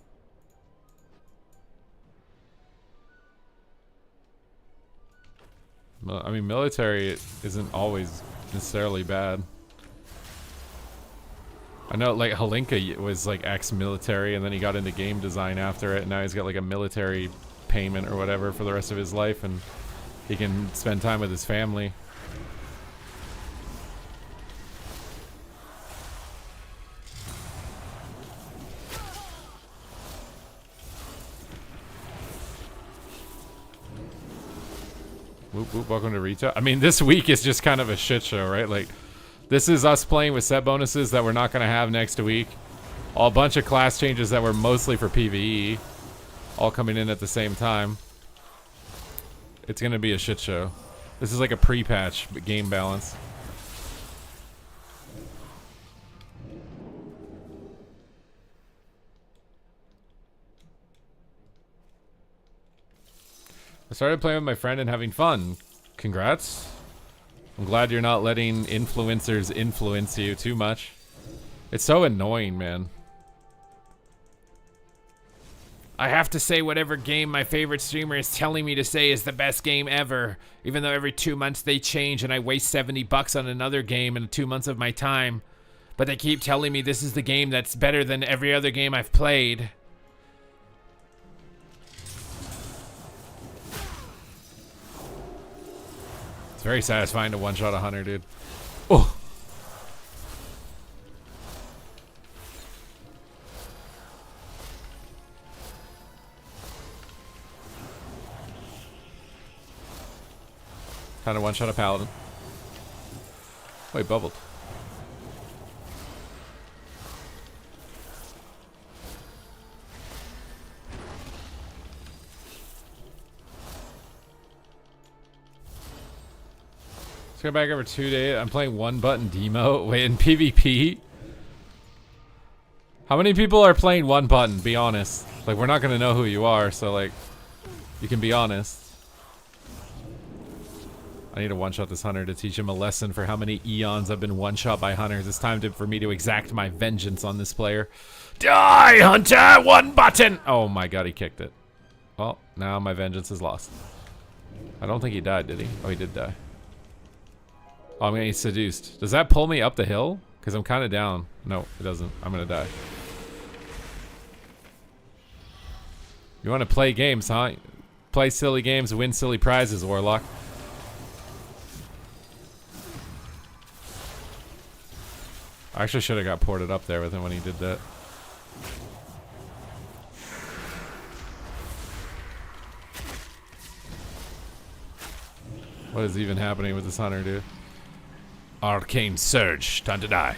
I mean, military isn't always necessarily bad. I know, like, Halinka was, like, ex-military, and then he got into game design after it, and now he's got, like, a military payment or whatever for the rest of his life, and he can spend time with his family. Whoop, whoop, welcome to retail. I mean, this week is just kind of a shit show, right? Like, this is us playing with set bonuses that we're not going to have next week. A bunch of class changes that were mostly for PvE. All coming in at the same time. It's going to be a shit show. This is like a pre-patch game balance. I started playing with my friend and having fun. Congrats. I'm glad you're not letting influencers influence you too much. It's so annoying, man. I have to say whatever game my favorite streamer is telling me to say is the best game ever. Even though every 2 months they change and I waste $70 on another game in 2 months of my time. But they keep telling me this is the game that's better than every other game I've played. It's very satisfying to one-shot a hunter, dude. Oh. Trying to one-shot a paladin. Wait, bubbled. Let's go back over 2 days. I'm playing one button demo. Wait, in PvP? How many people are playing one button? Be honest. Like, we're not gonna know who you are, so like, you can be honest. I need to one-shot this hunter to teach him a lesson for how many eons I've been one-shot by hunters. It's time for me to exact my vengeance on this player. Die, hunter! One button! Oh my god, he kicked it. Well, now my vengeance is lost. I don't think he died, did he? Oh, he did die. Oh, I'm gonna get seduced. Does that pull me up the hill? Because I'm kind of down. No, it doesn't. I'm gonna die. You want to play games, huh? Play silly games, win silly prizes, Warlock. I actually should have got ported up there with him when he did that. What is even happening with this hunter, dude? Arcane Surge. Time to die.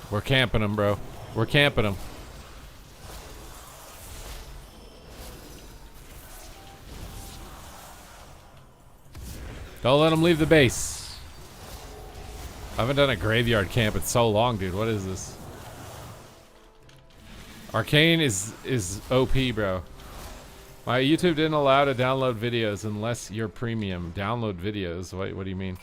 We're camping him, bro. We're camping him. Don't let him leave the base. I haven't done a graveyard camp in so long, dude. What is this? Arcane is OP, bro. My YouTube didn't allow to download videos unless you're premium. Download videos? What do you mean?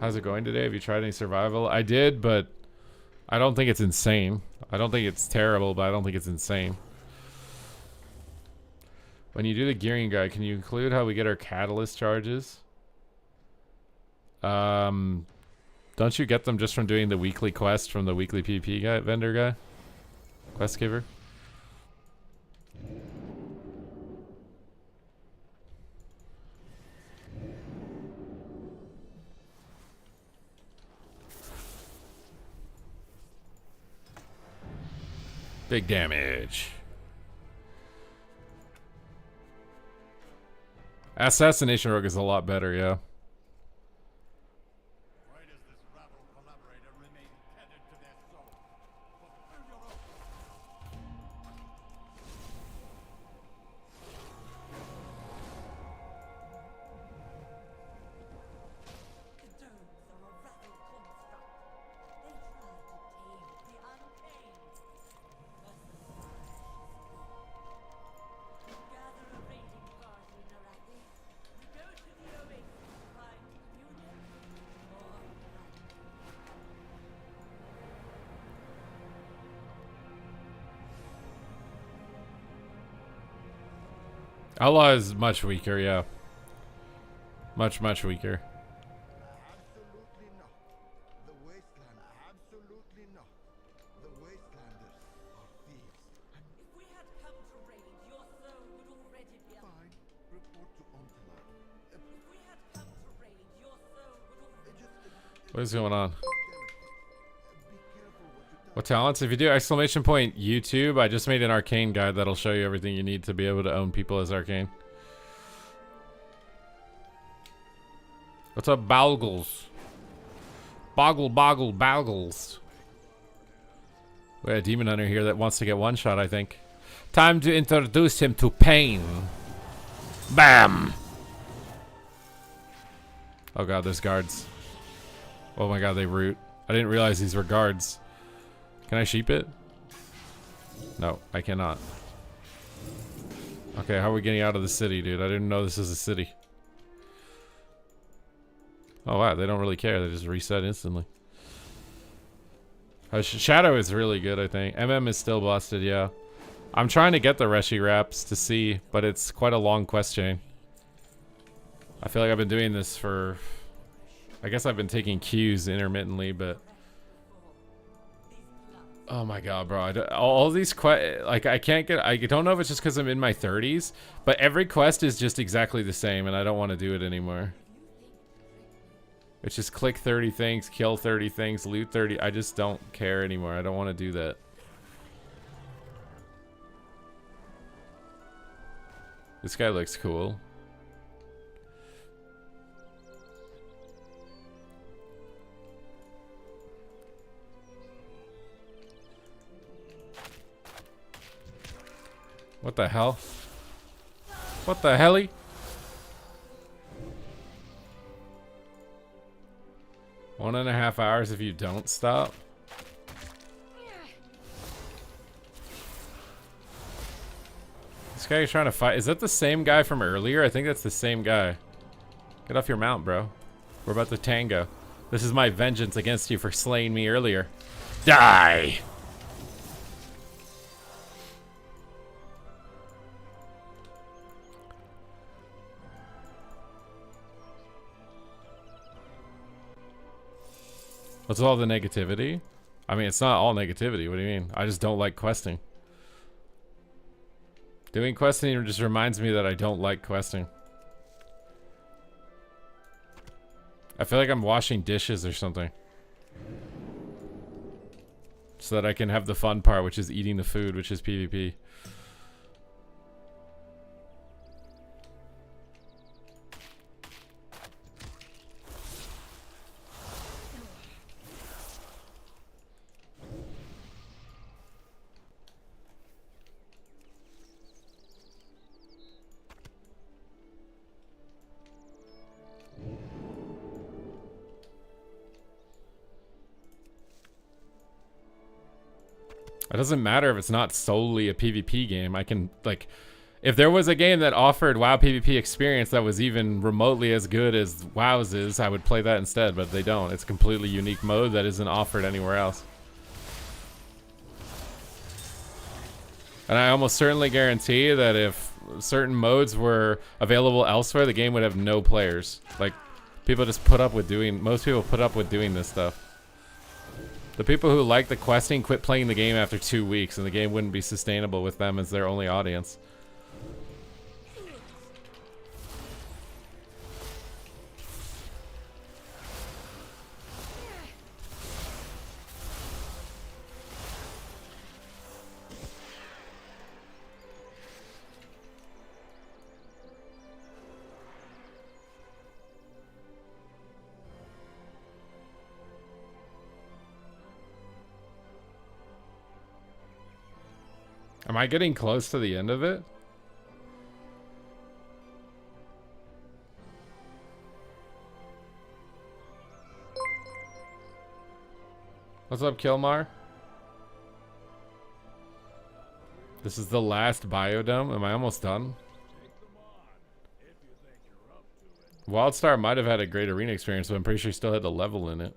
How's it going today? Have you tried any survival? I did, but I don't think it's insane. I don't think it's terrible, but I don't think it's insane. When you do the gearing guide, can you include how we get our catalyst charges? Don't you get them just from doing the weekly quest from the weekly PP guy, vendor guy? Quest giver? Big damage. Assassination Rogue is a lot better, yeah. Outlaw is much weaker, yeah. Much weaker. Absolutely not. The wasteland, absolutely not. The wastelanders are thieves. If we had come to raid, your soul would already be up. Fine. Report to Ontalat. If we had come to raid, your soul would already What is going on? Be careful what you What talents? If you do exclamation point YouTube, I just made an arcane guide that'll show you everything you need to be able to own people as arcane. What's up, Balgles? Balgles. We got a demon hunter here that wants to get one shot, I think. Time to introduce him to pain. Bam! Oh god, there's guards. Oh my god, they root. I didn't realize these were guards. Can I sheep it? No, I cannot. Okay, how are we getting out of the city, dude? I didn't know this is a city. Oh wow, they don't really care. They just reset instantly. Shadow is really good, I think. MM is still busted, yeah. I'm trying to get the Reshi wraps to see, but it's quite a long quest chain. I feel like I've been doing this for... I guess I've been taking cues intermittently, but... Oh my god, bro. All these quests... Like, I can't get... I don't know if it's just because I'm in my 30s, but every quest is just exactly the same, and I don't want to do it anymore. It's just click 30 things, kill 30 things, loot 30. I just don't care anymore. I don't want to do that. This guy looks cool. What the hell? What the helly? One and a half hours if you don't stop. This guy is trying to fight. Is that the same guy from earlier? I think that's the same guy. Get off your mount, bro. We're about to tango. This is my vengeance against you for slaying me earlier. Die! What's all the negativity? I mean, it's not all negativity. What do you mean? I just don't like questing. Doing questing just reminds me that I don't like questing. I feel like I'm washing dishes or something. So that I can have the fun part, which is eating the food, which is PvP. It doesn't matter if it's not solely a PvP game. I can, like, if there was a game that offered WoW PvP experience that was even remotely as good as WoW's is, I would play that instead, but they don't. It's a completely unique mode that isn't offered anywhere else. And I almost certainly guarantee that if certain modes were available elsewhere, the game would have no players. Like, people just put up with doing, most people put up with doing this stuff. The people who like the questing quit playing the game after 2 weeks, and the game wouldn't be sustainable with them as their only audience. Am I getting close to the end of it? What's up, Kilmar? This is the last biodome. Am I almost done? Wildstar might have had a great arena experience, but I'm pretty sure he still had the level in it.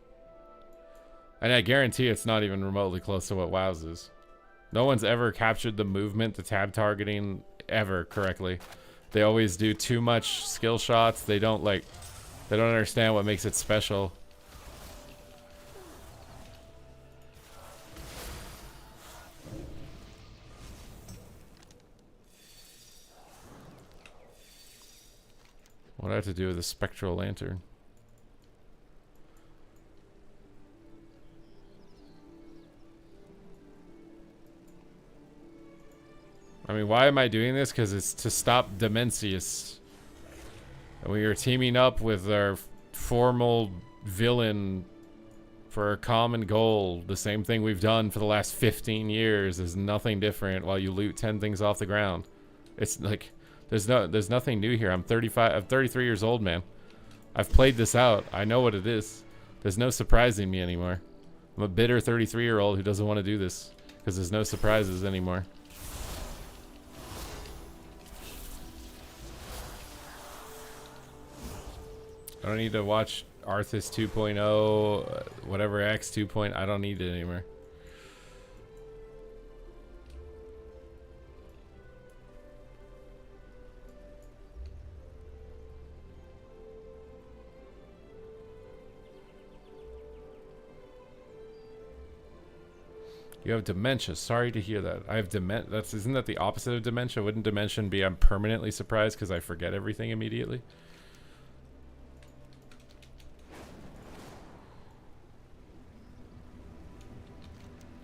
And I guarantee it's not even remotely close to what WoW's is. No one's ever captured the movement, the tab targeting, ever correctly. They always do too much skill shots. They don't understand what makes it special. What do I have to do with a spectral lantern? I mean, why am I doing this? Because it's to stop Demencius. And we are teaming up with our formal villain for a common goal. The same thing we've done for the last 15 years. There's nothing different while you loot 10 things off the ground. It's like, there's nothing new here. I'm 33 years old, man. I've played this out. I know what it is. There's no surprising me anymore. I'm a bitter 33-year-old who doesn't want to do this because there's no surprises anymore. I don't need to watch Arthas 2.0, whatever X 2.0. I don't need it anymore. You have dementia. Sorry to hear that. I have dementia. Isn't that the opposite of dementia? Wouldn't dementia be I'm permanently surprised because I forget everything immediately?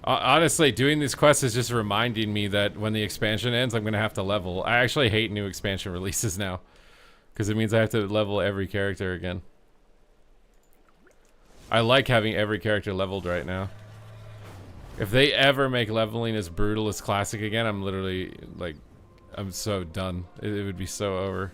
Honestly, doing these quests is just reminding me that when the expansion ends, I'm going to have to level. I actually hate new expansion releases now, because it means I have to level every character again. I like having every character leveled right now. If they ever make leveling as brutal as Classic again, I'm literally, like, I'm so done. It would be so over.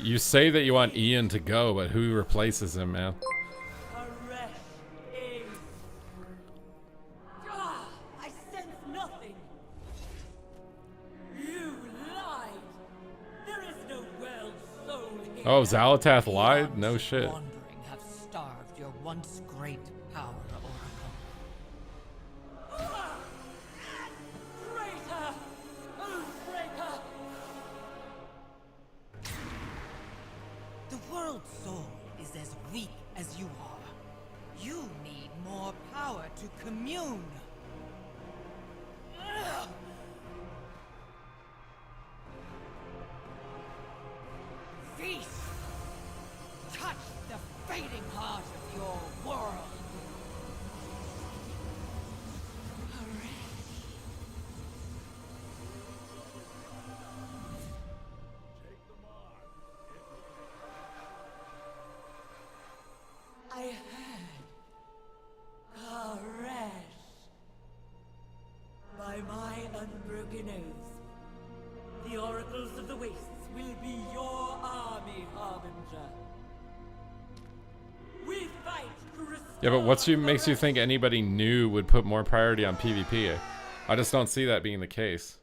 You say that you want Ian to go, but who replaces him, man? I sense nothing. You lied. There is no world soul here. Oh, Zalatath lied? No shit. Wandering have starved your once great power, Oracle. Traitor! Oathbreaker! The world soul is as weak as you are. You need more power to commune. Feast! Touch the fading heart of your world. I heard. Koresh. By my unbroken oath, the oracles of the wastes will be your army, Harbinger. We fight to restore. Yeah, but what makes you think anybody new would put more priority on PvP? I just don't see that being the case.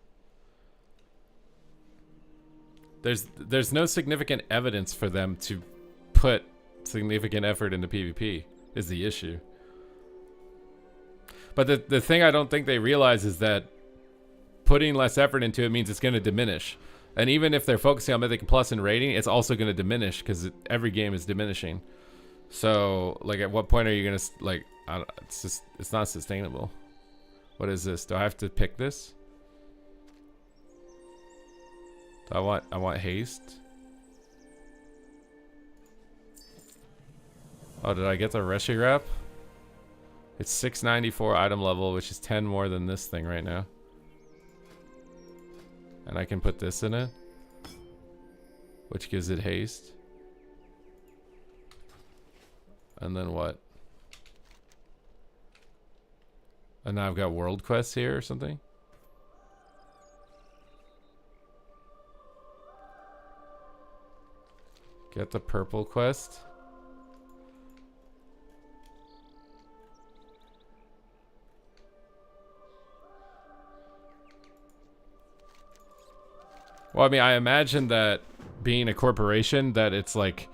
There's no significant evidence for them to put significant effort into PvP is the issue. But the thing I don't think they realize is that putting less effort into it means it's going to diminish. And even if they're focusing on Mythic Plus and rating, it's also going to diminish because every game is diminishing. So, like, at what point are you going to, like, it's not sustainable. What is this? Do I have to pick this? I want haste. Oh, did I get the Reshi wrap? It's 694 item level, which is 10 more than this thing right now. And I can put this in it, which gives it haste. And then what? And now I've got world quests here or something? Get the purple quest. Well, I mean, I imagine that being a corporation, that it's like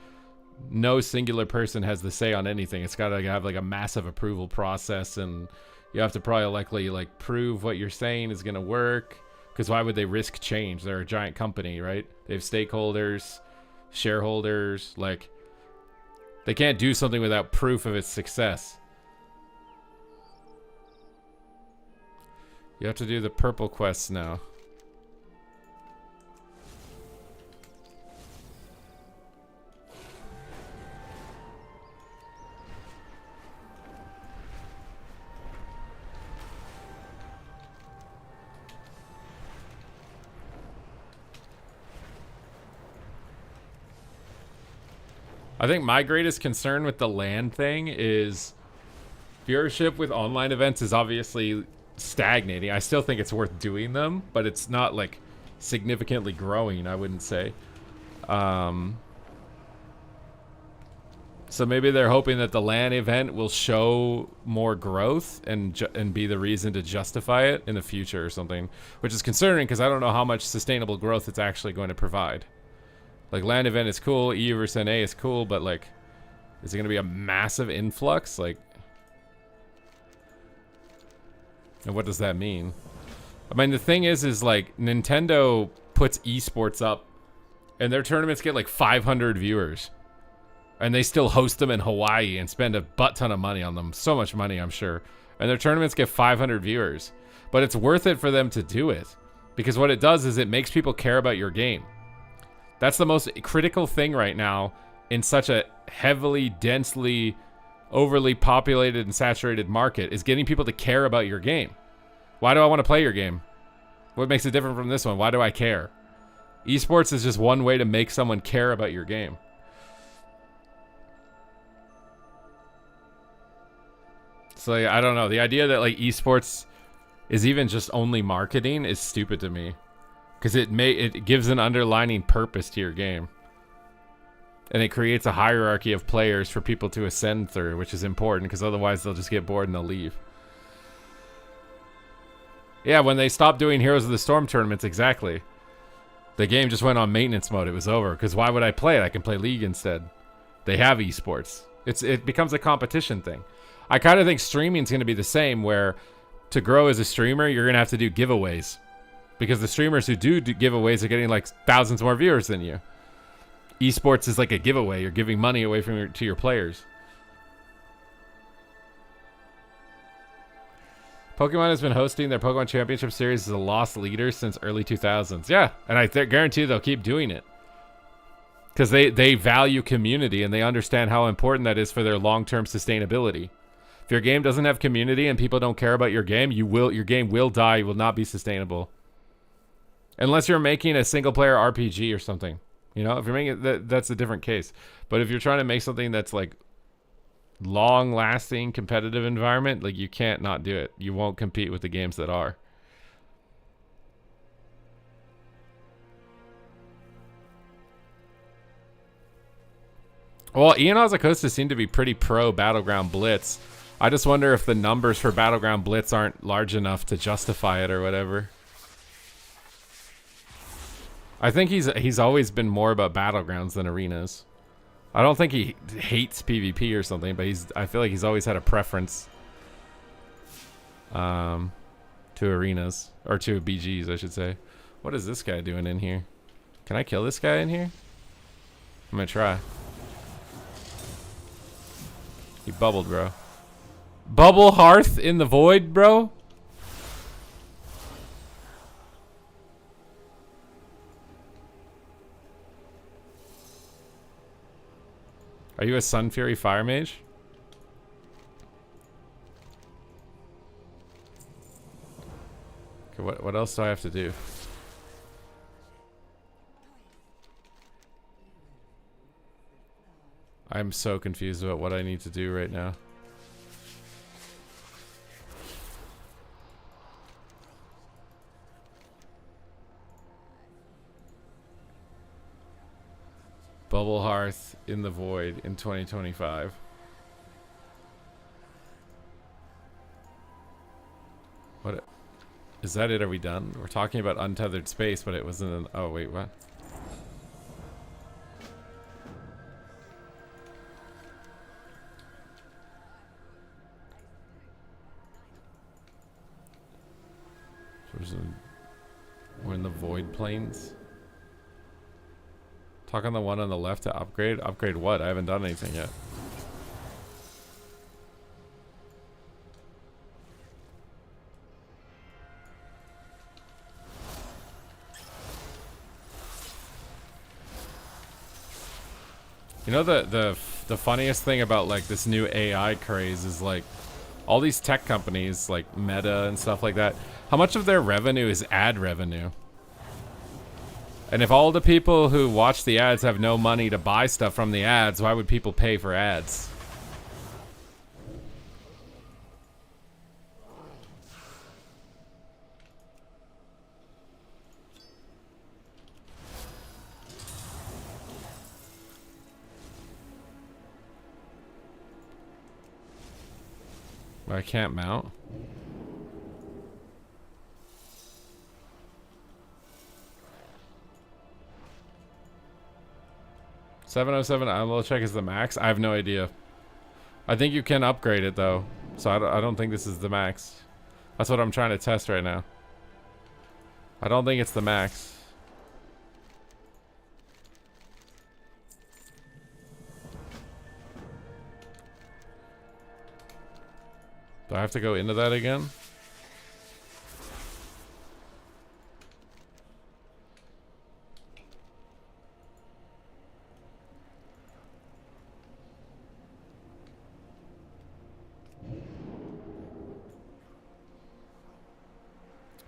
no singular person has the say on anything. It's got to have like a massive approval process, and you have to probably likely like prove what you're saying is going to work. Because why would they risk change? They're a giant company, right? They have stakeholders, shareholders. Like, they can't do something without proof of its success. You have to do the purple quests now. I think my greatest concern with the land thing is viewership with online events is obviously stagnating. I still think it's worth doing them, but it's not like significantly growing, I wouldn't say. So maybe they're hoping that the LAN event will show more growth and be the reason to justify it in the future or something, which is concerning because I don't know how much sustainable growth it's actually going to provide. Like, LAN event is cool, EU versus NA is cool, but like, is it going to be a massive influx? Like, and what does that mean? I mean, the thing is like, Nintendo puts esports up and their tournaments get like 500 viewers. And they still host them in Hawaii and spend a butt ton of money on them. So much money, I'm sure. And their tournaments get 500 viewers. But it's worth it for them to do it. Because what it does is it makes people care about your game. That's the most critical thing right now in such a heavily, densely, overly populated and saturated market, is getting people to care about your game. Why do I want to play your game? What makes it different from this one? Why do I care? Esports is just one way to make someone care about your game. So like, I don't know. The idea that like esports is even just only marketing is stupid to me, because it gives an underlining purpose to your game, and it creates a hierarchy of players for people to ascend through, which is important because otherwise they'll just get bored and they'll leave. Yeah, when they stopped doing Heroes of the Storm tournaments, exactly. The game just went on maintenance mode. It was over. Because why would I play it? I can play League instead. They have esports. It becomes a competition thing. I kind of think streaming is going to be the same, where to grow as a streamer, you're going to have to do giveaways. Because the streamers who do giveaways are getting like thousands more viewers than you. Esports is like a giveaway. You're giving money away from to your players. Pokemon has been hosting their Pokemon Championship Series as a lost leader since early 2000s. Yeah, and I guarantee they'll keep doing it. Because they value community and they understand how important that is for their long-term sustainability. If your game doesn't have community and people don't care about your game, your game will die. You will not be sustainable. Unless you're making a single-player RPG or something. You know, if you're making it, that's a different case. But if you're trying to make something that's like long-lasting competitive environment, like, you can't not do it. You won't compete with the games that are. Well, Ian Ozacosta seemed to be pretty pro Battleground Blitz. I just wonder if the numbers for Battleground Blitz aren't large enough to justify it or whatever. I think he's always been more about Battlegrounds than arenas. I don't think he hates PvP or something, but I feel like he's always had a preference to arenas, or to BGs, I should say. What is this guy doing in here? Can I kill this guy in here? I'm gonna try. He bubbled, bro. Bubble Hearth in the void, bro? Are you a Sun Fury Fire Mage? Okay, what else do I have to do? I'm so confused about what I need to do right now. Bubble Hearth in the void in 2025. What? Is that it? Are we done? We're talking about untethered space, but it wasn't an... Oh, wait, what? We're in the void plains. Talk on the one on the left to upgrade. Upgrade what? I haven't done anything yet. You know, the funniest thing about like this new AI craze is like all these tech companies like Meta and stuff like that, how much of their revenue is ad revenue? And if all the people who watch the ads have no money to buy stuff from the ads, why would people pay for ads? I can't mount. $707 ammo check is the max. I have no idea. I think you can upgrade it though, so I don't think this is the max. That's what I'm trying to test right now. I don't think it's the max. Do I have to go into that again?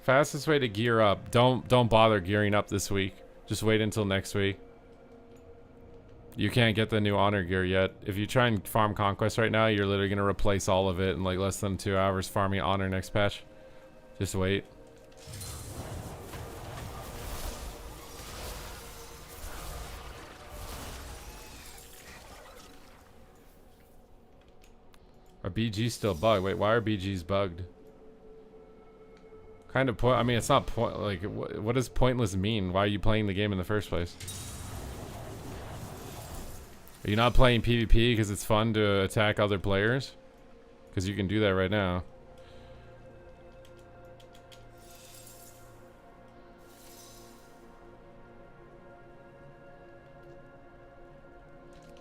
Fastest way to gear up. Don't bother gearing up this week. Just wait until next week. You can't get the new honor gear yet. If you try and farm conquest right now, you're literally gonna replace all of it in like less than 2 hours farming honor next patch. Just wait. Are BGs still bugged? Wait, why are BGs bugged? Kind of point. I mean, it's not point. Like, what does pointless mean? Why are you playing the game in the first place? Are you not playing PvP because it's fun to attack other players? Because you can do that right now.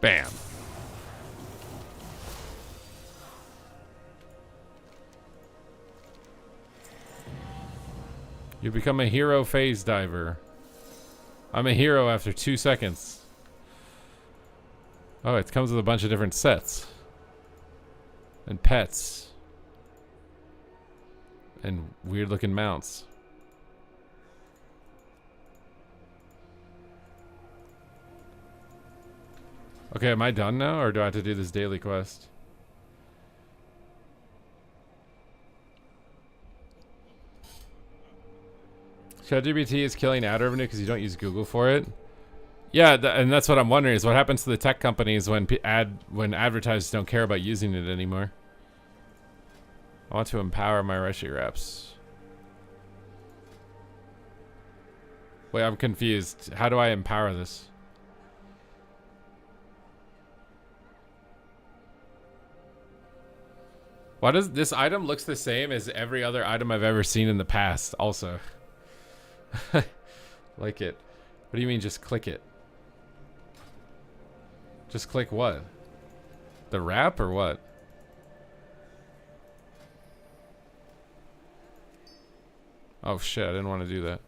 Bam. You become a hero phase diver. I'm a hero after 2 seconds. Oh, it comes with a bunch of different sets. And pets. And weird looking mounts. Okay, am I done now, or do I have to do this daily quest? ChatGPT is killing ad revenue because you don't use Google for it. Yeah, and that's what I'm wondering is what happens to the tech companies when advertisers don't care about using it anymore. I want to empower my Rushy reps. Wait, I'm confused. How do I empower this? Why does this item looks the same as every other item I've ever seen in the past also? Like it. What do you mean just click it? Just click what? The wrap or what? Oh shit, I didn't want to do that.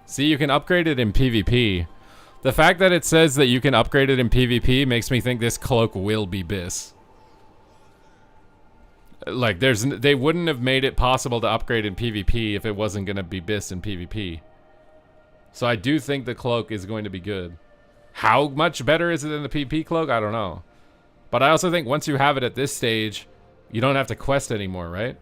See, you can upgrade it in PvP. The fact that it says that you can upgrade it in PvP makes me think this cloak will be BIS. Like, they wouldn't have made it possible to upgrade in PvP if it wasn't going to be BIS in PvP. So I do think the cloak is going to be good. How much better is it than the PvP cloak? I don't know. But I also think once you have it at this stage, you don't have to quest anymore, right?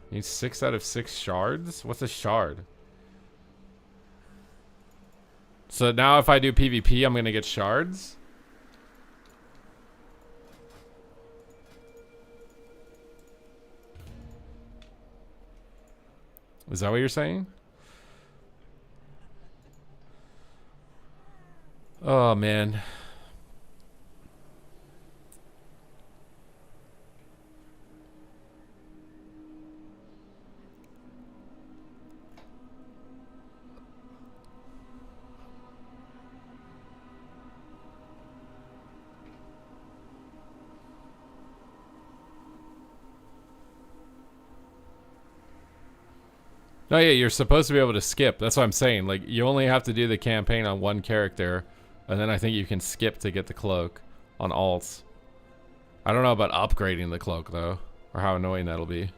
Need 6 out of 6 shards? What's a shard? So now if I do PvP, I'm gonna get shards? Is that what you're saying? Oh, man. No, yeah, you're supposed to be able to skip. That's what I'm saying. Like, you only have to do the campaign on one character, and then I think you can skip to get the cloak on alts. I don't know about upgrading the cloak, though, or how annoying that'll be.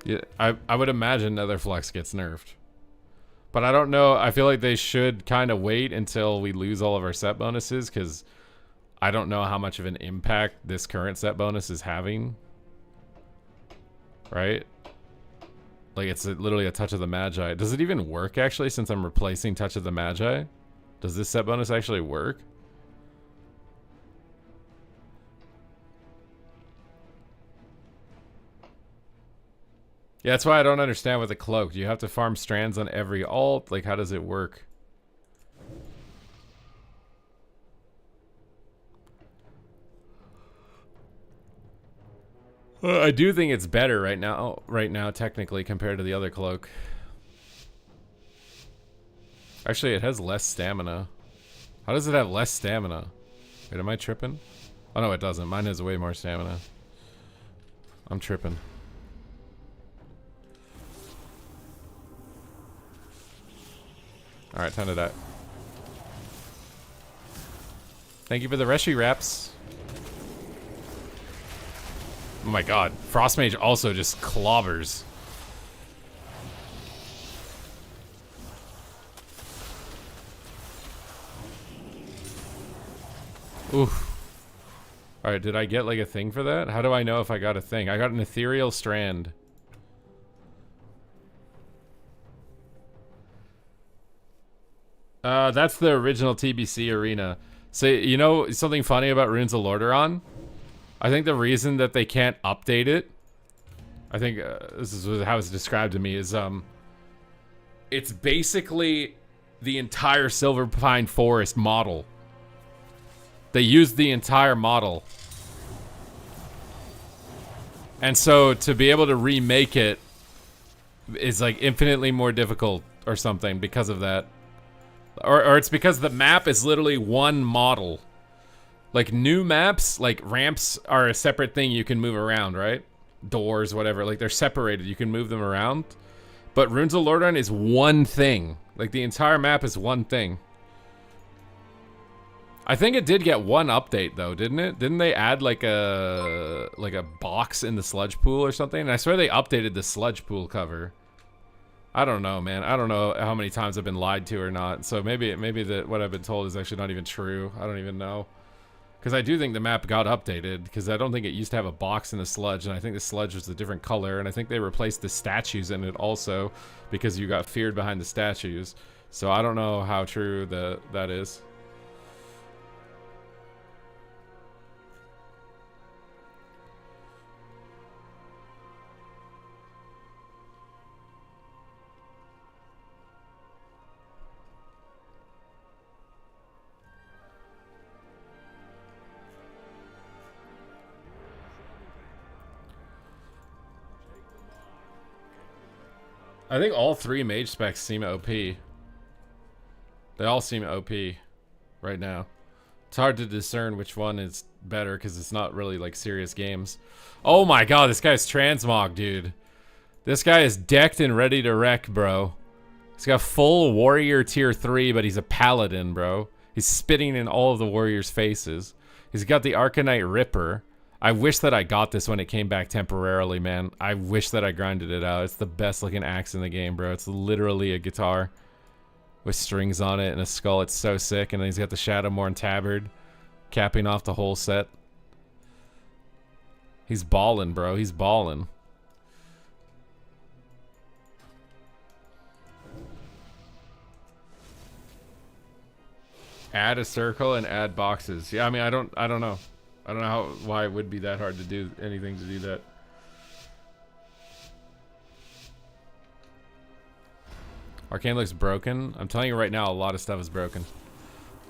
Yeah, I would imagine Netherflux gets nerfed. But I don't know. I feel like they should kind of wait until we lose all of our set bonuses, because I don't know how much of an impact this current set bonus is having. Right? Like, it's literally a Touch of the Magi. Does it even work, actually, since I'm replacing Touch of the Magi? Does this set bonus actually work? Yeah, that's why I don't understand with the cloak. Do you have to farm strands on every alt? Like, how does it work? I do think it's better right now, technically, compared to the other cloak. Actually, it has less stamina. How does it have less stamina? Wait, am I tripping? Oh, no, it doesn't. Mine has way more stamina. I'm tripping. Alright, time to die. Thank you for the Reshi wraps. Oh my god. Frost Mage also just clobbers. Oof. Alright, did I get like a thing for that? How do I know if I got a thing? I got an ethereal strand. That's the original TBC arena. So, you know something funny about Runes of Lordaeron? I think the reason that they can't update it, I think this is how it's described to me, is it's basically the entire Silver Pine Forest model. They used the entire model. And so to be able to remake it is like infinitely more difficult or something because of that. Or it's because the map is literally one model. Like new maps, like ramps are a separate thing you can move around, right? Doors, whatever, like they're separated, you can move them around. But Runes of Lordaeron is one thing. Like the entire map is one thing. I think it did get one update though, didn't it? Didn't they add like a box in the sludge pool or something? And I swear they updated the sludge pool cover. I don't know, man. I don't know how many times I've been lied to or not. So maybe that what I've been told is actually not even true. I don't even know. Because I do think the map got updated, because I don't think it used to have a box in the sludge, and I think the sludge was a different color, and I think they replaced the statues in it also, because you got feared behind the statues. So I don't know how true that is. I think all three mage specs seem OP. They all seem OP right now. It's hard to discern which one is better because it's not really like serious games. Oh my god, this guy's transmog, dude. This guy is decked and ready to wreck, bro. He's got full warrior tier 3, but he's a paladin, bro. He's spitting in all of the warriors' faces. He's got the Arcanite Ripper. I wish that I got this when it came back temporarily, man. I wish that I grinded it out. It's the best looking axe in the game, bro. It's literally a guitar with strings on it and a skull. It's so sick. And then he's got the Shadowmourne Tabard capping off the whole set. He's ballin', bro. He's ballin'. Add a circle and add boxes. Yeah, I mean, I don't know. I don't know why it would be that hard to do anything to do that. Arcane looks broken. I'm telling you right now, a lot of stuff is broken.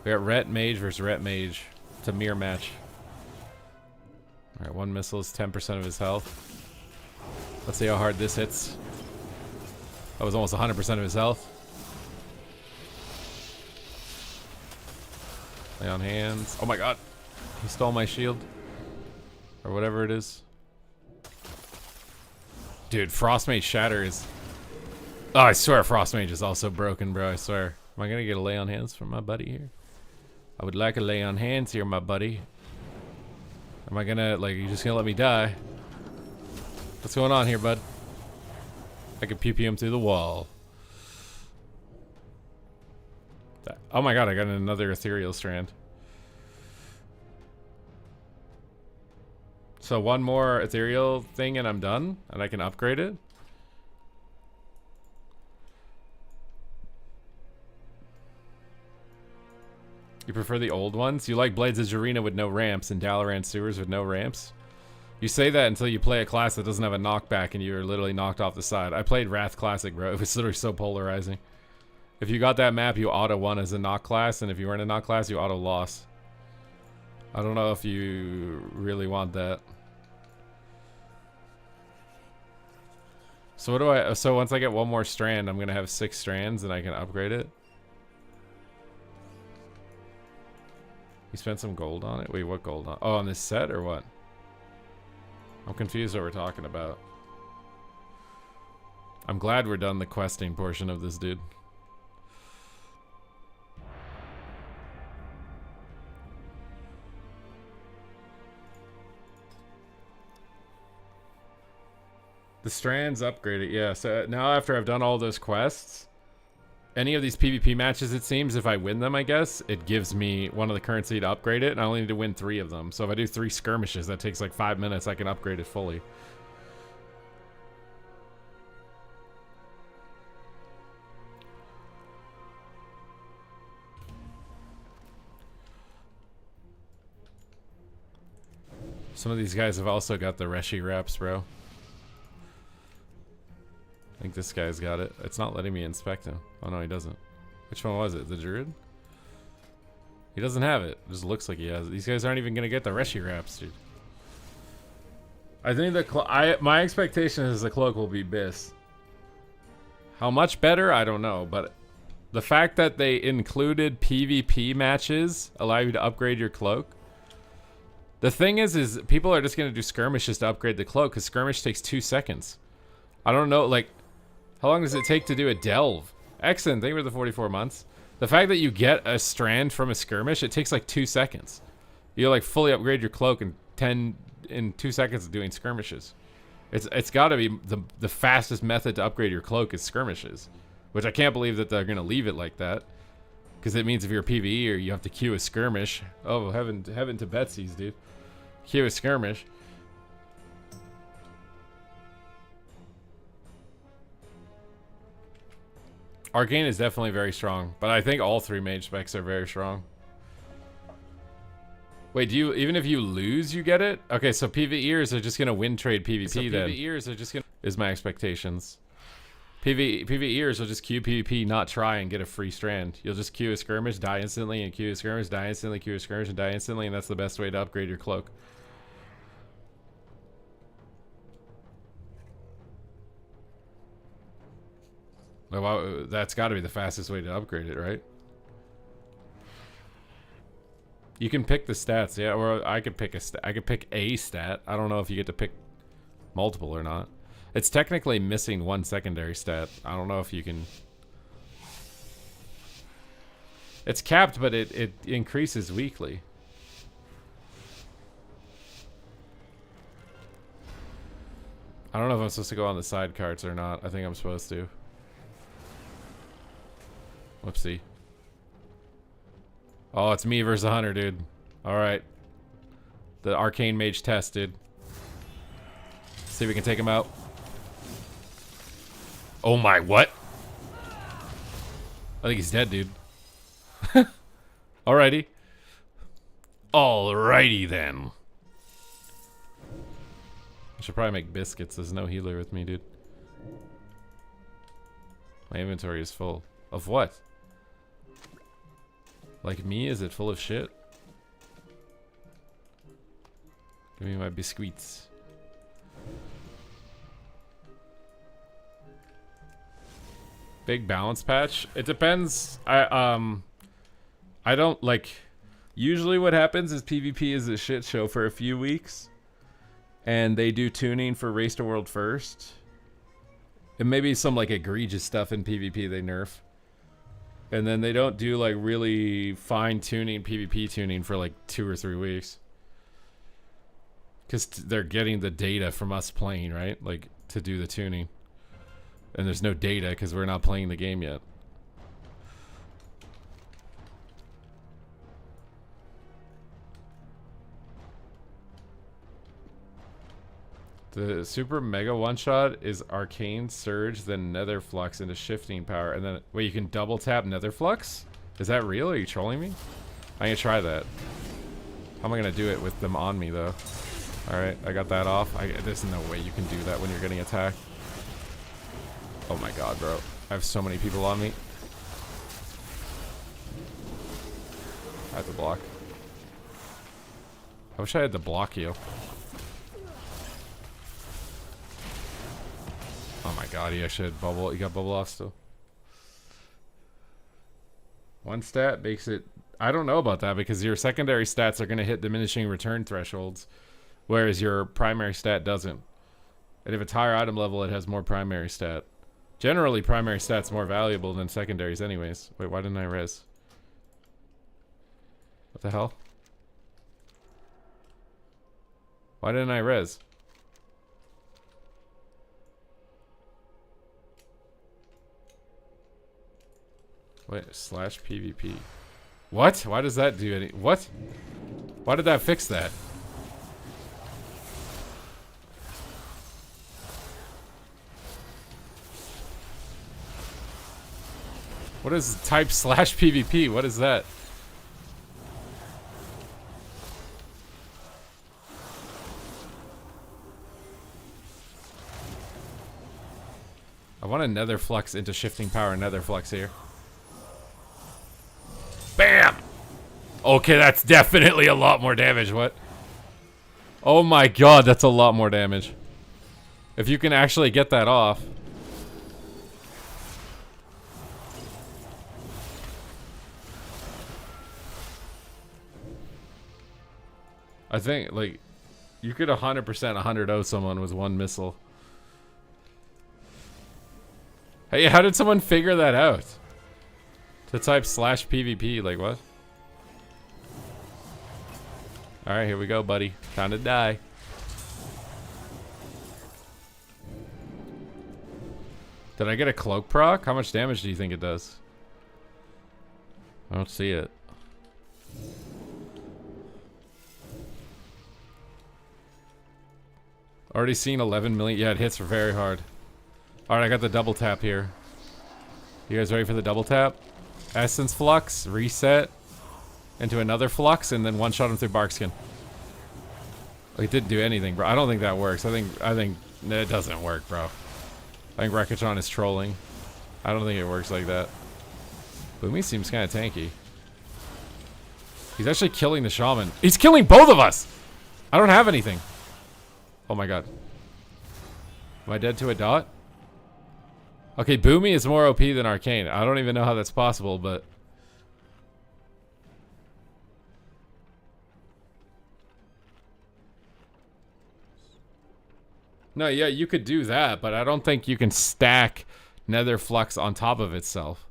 We got Ret Mage versus Ret Mage. It's a mirror match. Alright, one missile is 10% of his health. Let's see how hard this hits. That was almost 100% of his health. Lay on hands. Oh my god. He stole my shield. Or whatever it is. Dude, Frostmage Shatter is... Oh, I swear Frostmage is also broken, bro. I swear. Am I gonna get a lay on hands from my buddy here? I would like a lay on hands here, my buddy. Am I gonna, like, you just gonna let me die? What's going on here, bud? I could pew him through the wall. Oh my god, I got another ethereal strand. So one more ethereal thing and I'm done, and I can upgrade it. You prefer the old ones? You like Blades of Jarena with no ramps and Dalaran Sewers with no ramps? You say that until you play a class that doesn't have a knockback and you're literally knocked off the side. I played Wrath Classic, bro. It was literally so polarizing. If you got that map, you auto won as a knock class, and if you weren't a knock class, you auto lost. I don't know if you really want that. So what do I... So once I get one more strand, I'm going to have 6 strands and I can upgrade it. You spent some gold on it? Wait, what gold on? Oh, on this set or what? I'm confused what we're talking about. I'm glad we're done the questing portion of this, dude. The strands upgraded, yeah. So now after I've done all those quests, any of these PvP matches, it seems, if I win them, I guess, it gives me one of the currency to upgrade it, and I only need to win 3 of them. So if I do 3 skirmishes, that takes like 5 minutes, I can upgrade it fully. Some of these guys have also got the Reshi wraps, bro. I think this guy's got it. It's not letting me inspect him. Oh no, he doesn't. Which one was it? The Druid? He doesn't have it. It just looks like he has it. These guys aren't even gonna get the Reshi wraps, dude. I think my expectation is the cloak will be Biss. How much better? I don't know, but the fact that they included PvP matches allow you to upgrade your cloak. The thing is people are just gonna do skirmishes to upgrade the cloak because skirmish takes 2 seconds. I don't know, like, how long does it take to do a delve? Excellent, thank you for the 44 months. The fact that you get a strand from a skirmish, it takes like 2 seconds. You like fully upgrade your cloak in 2 seconds of doing skirmishes. It's got to be the fastest method to upgrade your cloak is skirmishes, which I can't believe that they're gonna leave it like that, because it means if you're a PvE or you have to queue a skirmish. Oh, heaven to Betsy's, dude. Queue a skirmish. Arcane is definitely very strong, but I think all 3 mage specs are very strong. Wait, do you, even if you lose, you get it? Okay, so PvEers are just gonna win trade PvP so then. PvEers are just gonna, is my expectations. PvEers will just queue PvP, not try and get a free strand. You'll just queue a skirmish, die instantly, and queue a skirmish, die instantly, queue a skirmish, and die instantly, and that's the best way to upgrade your cloak. Well, that's got to be the fastest way to upgrade it, right? You can pick the stats, yeah, or I could pick a stat. I don't know if you get to pick multiple or not. It's technically missing 1 secondary stat. I don't know if you can. It's capped, but it increases weekly. I don't know if I'm supposed to go on the side carts or not. I think I'm supposed to. Whoopsie. Oh, it's me versus 100, dude. Alright. The arcane mage test, dude. See if we can take him out. Oh my, what? I think he's dead, dude. Alrighty. Alrighty then. I should probably make biscuits. There's no healer with me, dude. My inventory is full. Of what? Like me? Is it full of shit? Give me my biscuits. Big balance patch? It depends. I don't like. Usually what happens is PvP is a shit show for a few weeks. And they do tuning for Race to World first. And maybe some like egregious stuff in PvP they nerf. And then they don't do like really fine tuning PvP tuning for like 2 or 3 weeks. Because they're getting the data from us playing, right? Like to do the tuning. And there's no data because we're not playing the game yet. The super mega one shot is arcane surge, then nether flux into shifting power, and then wait, you can double tap nether flux? Is that real? Are you trolling me? I'm gonna try that. How am I gonna do it with them on me though? All right, I got that off. There's no way you can do that when you're getting attacked. Oh my god, bro! I have so many people on me. I have to block. I wish I had to block you. Oh my god, he actually had bubble. He got bubble off still. One stat makes it... I don't know about that because your secondary stats are going to hit diminishing return thresholds, whereas your primary stat doesn't. And if it's higher item level, it has more primary stat. Generally, primary stat's more valuable than secondaries anyways. Wait, why didn't I res? What the hell? Why didn't I res? Wait, slash PvP. What? Why does that do any... What? Why did that fix that? What is type slash PvP? What is that? I want a nether flux into shifting power nether flux here. Bam! Okay, that's definitely a lot more damage. What? Oh my god, that's a lot more damage. If you can actually get that off. I think, like, you could 100% 100-0 someone with one missile. Hey, how did someone figure that out? To type slash PvP, like what? Alright, here we go, buddy. Time to die. Did I get a cloak proc? How much damage do you think it does? I don't see it. Already seen 11 million. Yeah, it hits very hard. Alright, I got the double tap here. You guys ready for the double tap? Essence flux, reset into another flux, and then one shot him through barkskin. It didn't do anything, bro. I don't think that works. I think it doesn't work, bro. I think Rekachon is trolling. I don't think it works like that. Boomy seems kind of tanky. He's actually killing the shaman. He's killing both of us! I don't have anything. Oh my god. Am I dead to a dot? Okay, Boomy is more OP than Arcane. I don't even know how that's possible, but... No, yeah, you could do that, but I don't think you can stack Nether Flux on top of itself.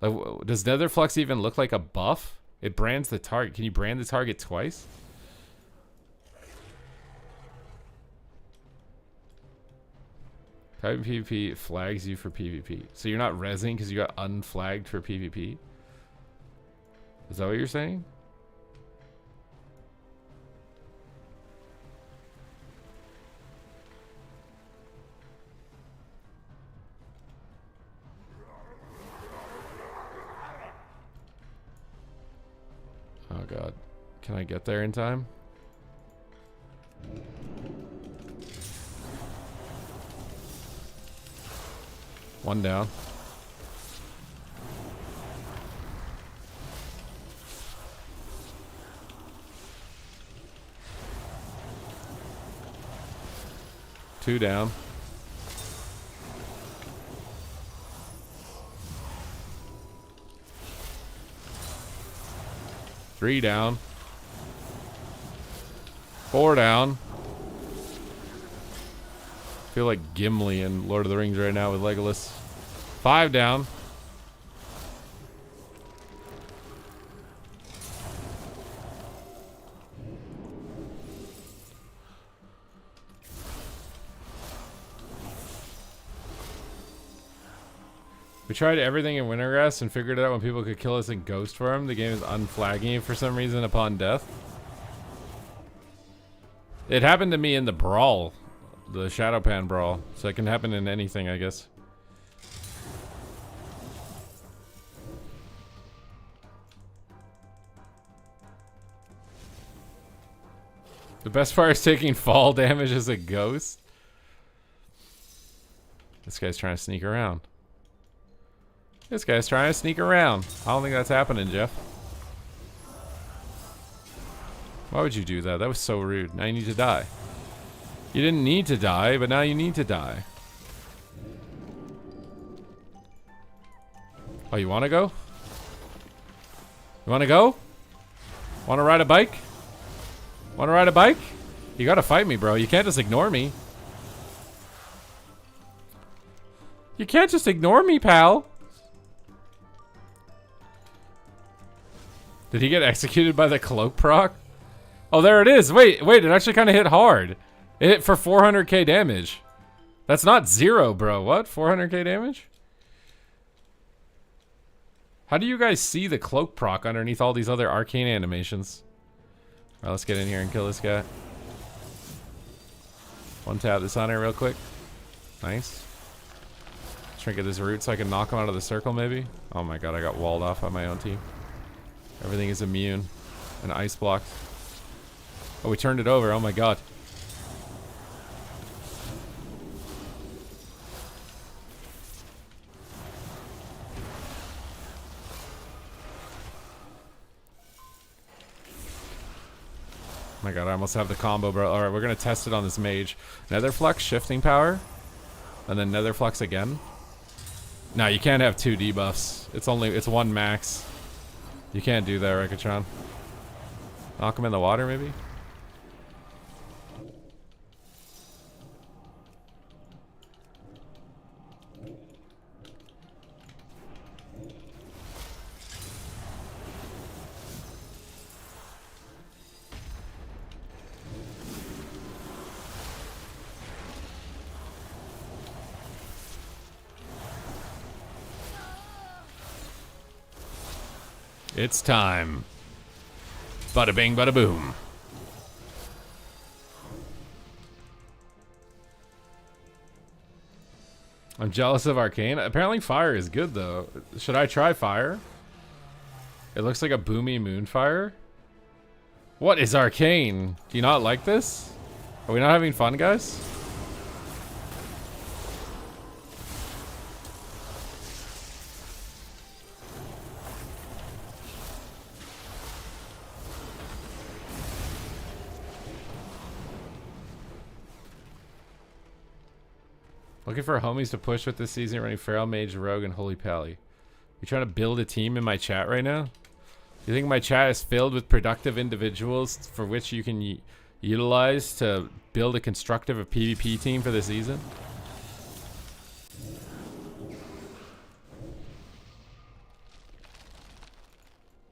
Like, does Nether Flux even look like a buff? It brands the target. Can you brand the target twice? Type PvP flags you for PvP. So you're not rezzing because you got unflagged for PvP? Is that what you're saying? Oh god. Can I get there in time? One down. Two down. Three down. Four down. I feel like Gimli in Lord of the Rings right now with Legolas. 5 down. We tried everything in Wintergrass and figured out when people could kill us in Ghost form, the game is unflagging you for some reason upon death. It happened to me in the Brawl, the Shadowpan Brawl, so it can happen in anything, I guess. The best part is taking fall damage as a ghost. This guy's trying to sneak around. This guy's trying to sneak around. I don't think that's happening, Jeff. Why would you do that? That was so rude. Now you need to die. You didn't need to die, but now you need to die. Oh, you want to go? You want to go? Want to ride a bike? Want to ride a bike? You gotta fight me, bro. You can't just ignore me. You can't just ignore me, pal. Did he get executed by the cloak proc? Oh, there it is. Wait, it actually kind of hit hard. It hit for 400k damage. That's not zero, bro. What? 400k damage? How do you guys see the cloak proc underneath all these other arcane animations? Alright, let's get in here and kill this guy. One tap this on here real quick. Nice. Trinket this root so I can knock him out of the circle, maybe. Oh my god, I got walled off by my own team. Everything is immune and ice blocked. Oh, we turned it over. Oh my god. Oh my god, I almost have the combo, bro. Alright, we're gonna test it on this mage. Netherflux, shifting power. And then Netherflux again. No, you can't have two debuffs. It's one max. You can't do that, Rekatron. Knock him in the water, maybe? It's time. Bada bing, bada boom. I'm jealous of Arcane. Apparently fire is good though. Should I try fire? It looks like a boomy moonfire. What is Arcane? Do you not like this? Are we not having fun, guys? Looking for homies to push with this season, running Feral Mage, Rogue, and Holy Pally. You trying to build a team in my chat right now? You think my chat is filled with productive individuals for which you can utilize to build a constructive PvP team for the season?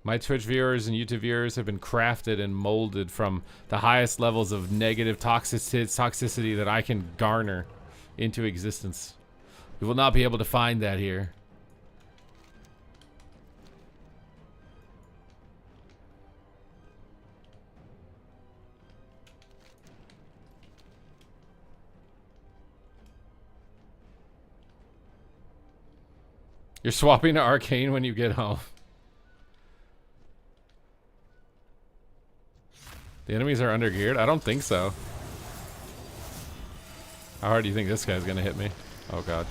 My Twitch viewers and YouTube viewers have been crafted and molded from the highest levels of negative toxicity that I can garner into existence. You will not be able to find that here. You're swapping to Arcane when you get home. The enemies are undergeared? I don't think so. How hard do you think this guy's gonna hit me? Oh god.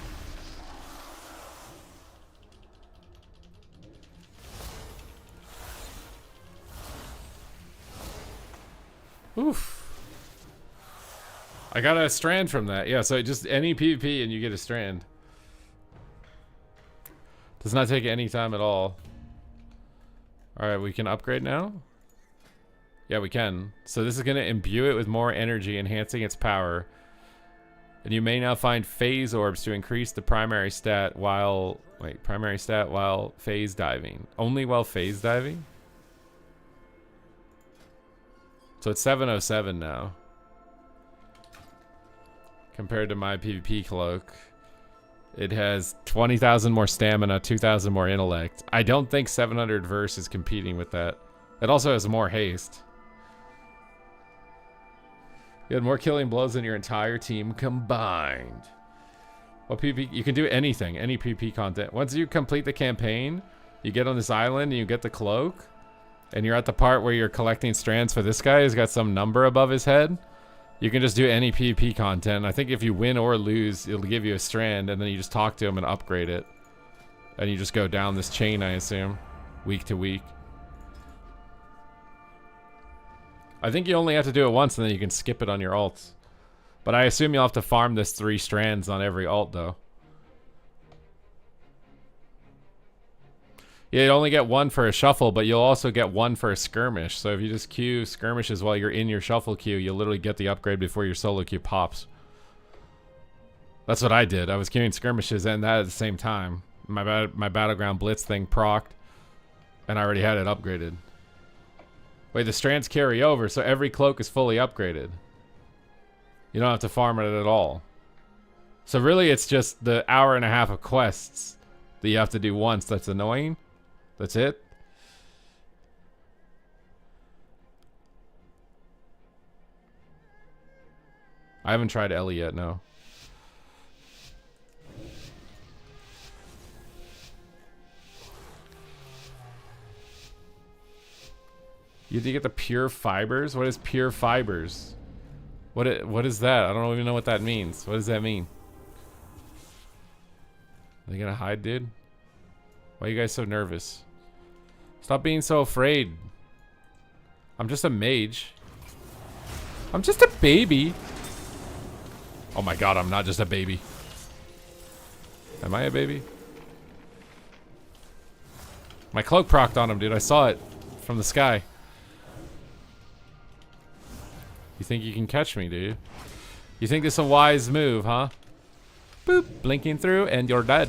Oof. I got a strand from that. Yeah, so just any PvP and you get a strand. Does not take any time at all. Alright, we can upgrade now? Yeah, we can. So this is gonna imbue it with more energy, enhancing its power. And you may now find phase orbs to increase the primary stat while phase diving. Only while phase diving? So it's 707 now. Compared to my PvP cloak. It has 20,000 more stamina, 2,000 more intellect. I don't think 700 verse is competing with that. It also has more haste. You had more killing blows than your entire team combined. Well, PvP, you can do anything, any PvP content. Once you complete the campaign, you get on this island and you get the cloak. And you're at the part where you're collecting strands for this guy who's got some number above his head. You can just do any PvP content. I think if you win or lose, it'll give you a strand, and then you just talk to him and upgrade it. And you just go down this chain, I assume, week to week. I think you only have to do it once, and then you can skip it on your ults. But I assume you'll have to farm this 3 strands on every ult, though. Yeah, you only get 1 for a shuffle, but you'll also get 1 for a skirmish. So if you just queue skirmishes while you're in your shuffle queue, you'll literally get the upgrade before your solo queue pops. That's what I did. I was queuing skirmishes and that at the same time. My Battleground blitz thing procced, and I already had it upgraded. Wait, the strands carry over, so every cloak is fully upgraded. You don't have to farm it at all. So really, it's just the hour and a half of quests that you have to do once that's annoying. That's it. I haven't tried Ellie yet, no. You have to get the pure fibers? What is pure fibers? What is that? I don't even know what that means. What does that mean? Are they gonna hide, dude? Why are you guys so nervous? Stop being so afraid. I'm just a mage. I'm just a baby. Oh my god, I'm not just a baby. Am I a baby? My cloak procced on him, dude. I saw it from the sky. You think you can catch me, do you? You think this is a wise move, huh? Boop, blinking through, and you're dead.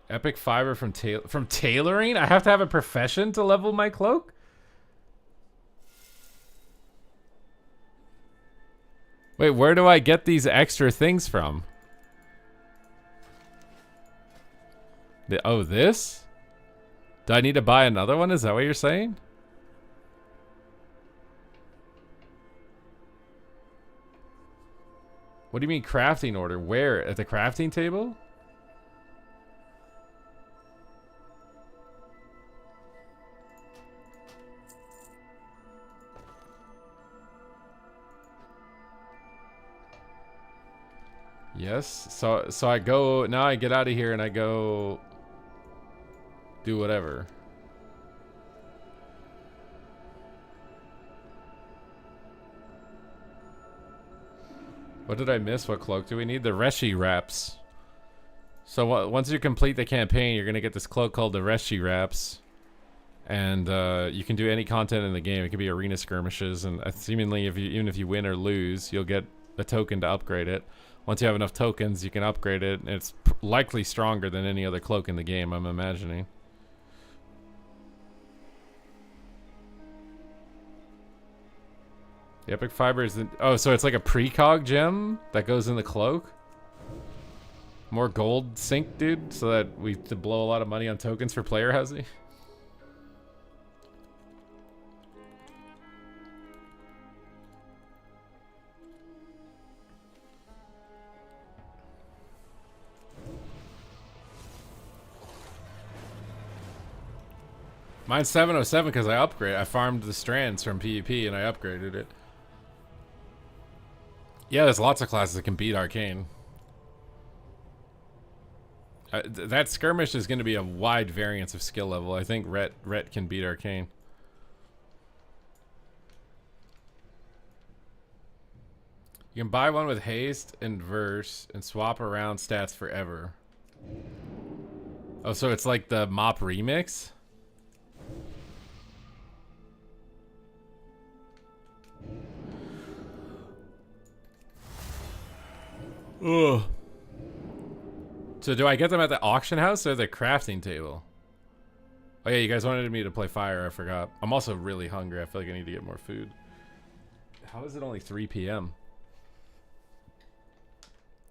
Epic fiber from tailoring? I have to have a profession to level my cloak? Wait, where do I get these extra things from? Oh, this? Do I need to buy another one? Is that what you're saying? What do you mean crafting order? Where? At the crafting table? Yes. So I go now. I get out of here and I go do whatever. What did I miss? What cloak do we need? The Reshi wraps. So once you complete the campaign, you're gonna get this cloak called the Reshi wraps, and you can do any content in the game. It could be arena skirmishes, and seemingly, even if you win or lose, you'll get a token to upgrade it. Once you have enough tokens, you can upgrade it, and it's likely stronger than any other cloak in the game, I'm imagining. The epic fiber is oh, so it's like a precog gem that goes in the cloak? More gold sink, dude, so that we to blow a lot of money on tokens for player housing. Mine's 707 because I farmed the strands from PvP and I upgraded it. Yeah, there's lots of classes that can beat Arcane. That skirmish is going to be a wide variance of skill level. I think Ret can beat Arcane. You can buy one with haste and verse and swap around stats forever. Oh, so it's like the mop remix? Ugh. So do I get them at the auction house or the crafting table? Oh yeah, you guys wanted me to play fire. I forgot. I'm also really hungry. I feel like I need to get more food. How is it only 3 p.m.?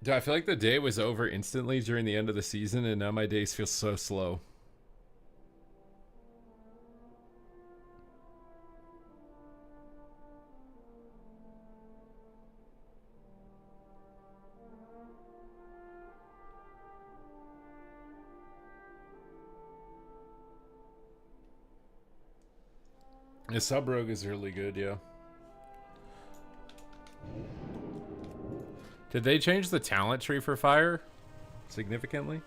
Dude, I feel like the day was over instantly during the end of the season, and now my days feel so slow. The sub rogue is really good, yeah. Did they change the talent tree for fire significantly?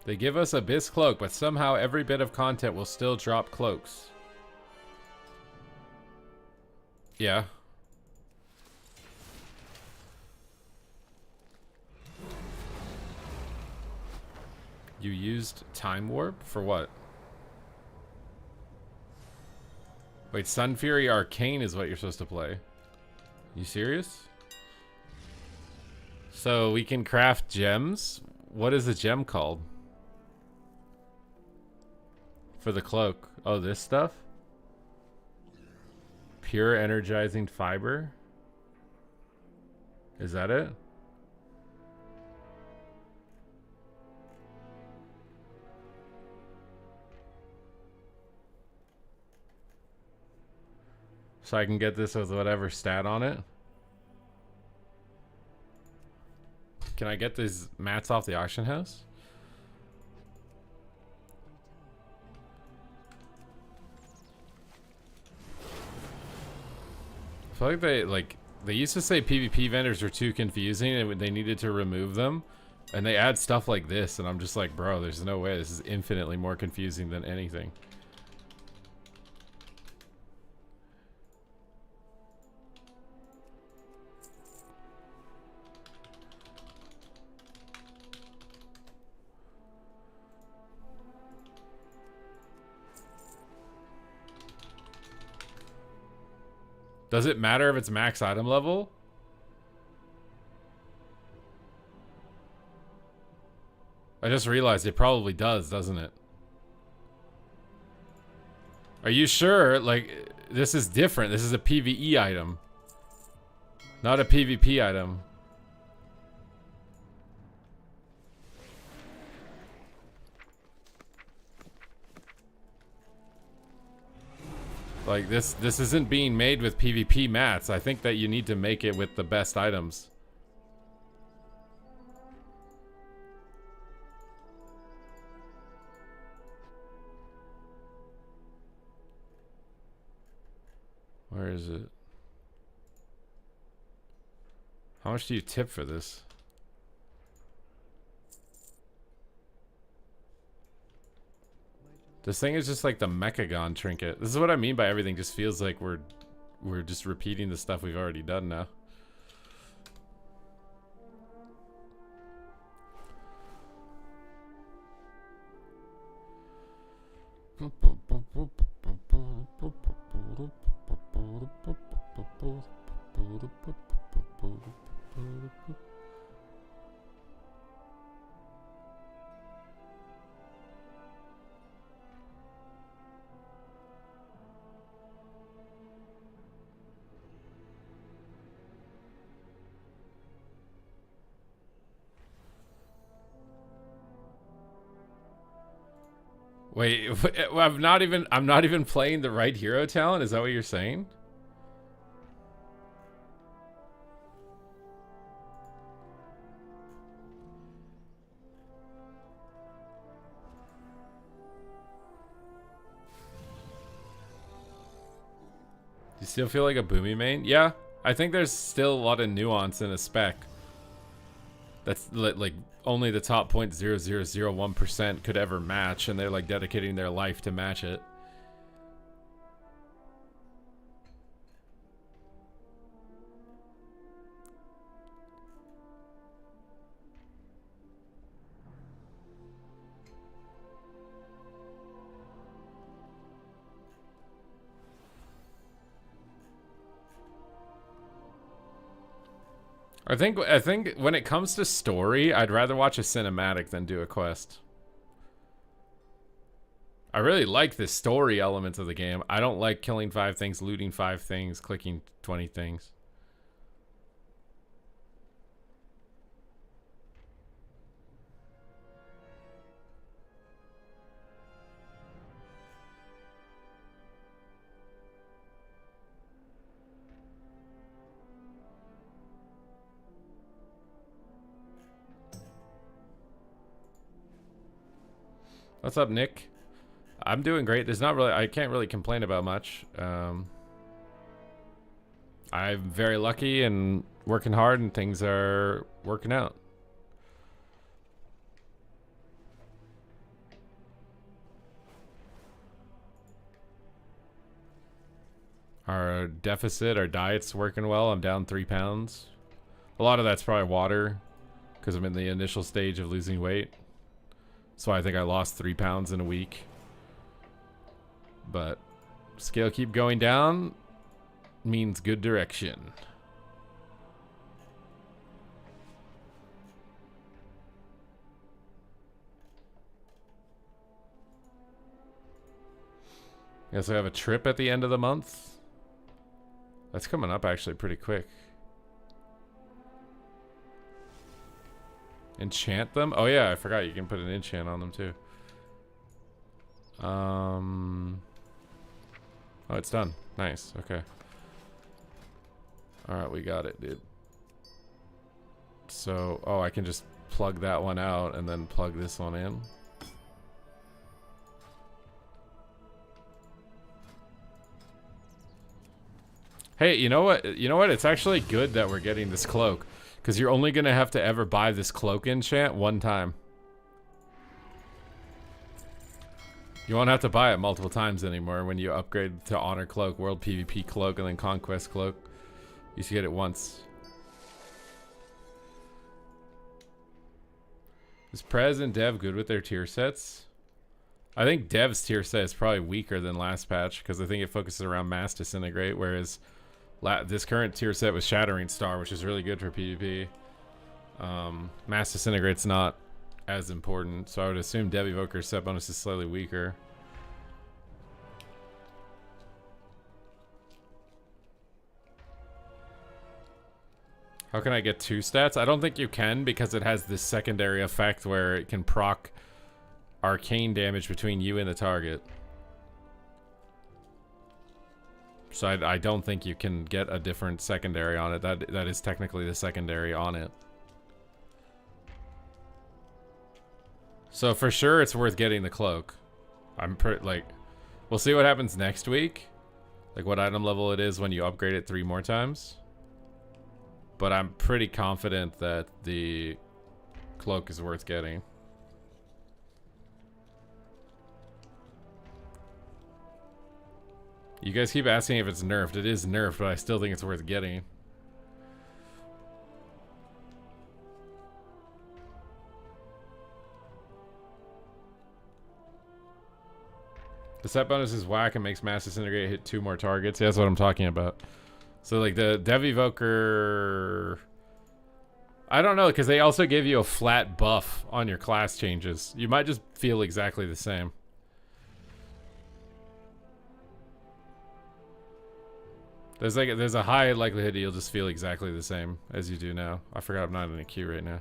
They give us Abyss Cloak, but somehow every bit of content will still drop cloaks. Yeah. You used Time Warp? For what? Wait, Sun Fury Arcane is what you're supposed to play. You serious? So we can craft gems? What is the gem called? For the cloak. Oh, this stuff? Pure energizing fiber? Is that it? So I can get this with whatever stat on it. Can I get these mats off the auction house? I feel like they used to say PvP vendors were too confusing and they needed to remove them. And they add stuff like this and I'm just like, bro, there's no way. This is infinitely more confusing than anything. Does it matter if it's max item level? I just realized it probably does, doesn't it? Are you sure? Like, this is different. This is a PvE item, not a PvP item. Like, this isn't being made with PvP mats. I think that you need to make it with the best items. Where is it? How much do you tip for this? This thing is just like the Mechagon trinket. This is what I mean by everything just feels like we're just repeating the stuff we've already done now. Wait, I'm not even playing the right hero talent? Is that what you're saying? Do you still feel like a Boomy main? Yeah, I think there's still a lot of nuance in a spec. That's like only the top 0.0001% could ever match, and they're like dedicating their life to match it. I think when it comes to story, I'd rather watch a cinematic than do a quest. I really like the story elements of the game. I don't like killing 5 things, looting 5 things, clicking 20 things. What's up, Nick? I'm doing great. There's not really, I can't really complain about much. I'm very lucky and working hard, and things are working out. Our deficit, our diet's working well. I'm down 3 pounds. A lot of that's probably water, because I'm in the initial stage of losing weight. So I think I lost 3 pounds in a week. But scale keep going down means good direction. Guess I have a trip at the end of the month. That's coming up actually pretty quick. Enchant them? Oh yeah, I forgot you can put an enchant on them too. Oh, it's done. Nice. Okay. Alright, we got it, dude. So, oh, I can just plug that one out and then plug this one in. Hey, you know what? You know what? It's actually good that we're getting this cloak, because you're only going to have to ever buy this cloak enchant one time. You won't have to buy it multiple times anymore when you upgrade to Honor Cloak, World PvP Cloak, and then Conquest Cloak. You should get it once. Is Prez and Dev good with their tier sets? I think Dev's tier set is probably weaker than last patch, because I think it focuses around Mass Disintegrate, whereas this current tier set was Shattering Star, which is really good for PvP. Mass Disintegrate's not as important, so I would assume Dev Evoker's set bonus is slightly weaker. How can I get 2 stats? I don't think you can, because it has this secondary effect where it can proc arcane damage between you and the target. So I don't think you can get a different secondary on it. That is technically the secondary on it. So for sure it's worth getting the cloak. I'm like, we'll see what happens next week. Like what item level it is when you upgrade it 3 more times. But I'm pretty confident that the cloak is worth getting. You guys keep asking if it's nerfed. It is nerfed, but I still think it's worth getting. The set bonus is whack and makes Mass Disintegrate hit 2 more targets. Yeah, that's what I'm talking about. So like the Dev Evoker, I don't know, because they also give you a flat buff on your class changes. You might just feel exactly the same. There's a high likelihood you'll just feel exactly the same as you do now. I forgot I'm not in a queue right now.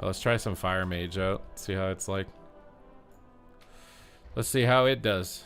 Let's try some Fire Mage out. See how it's like. Let's see how it does.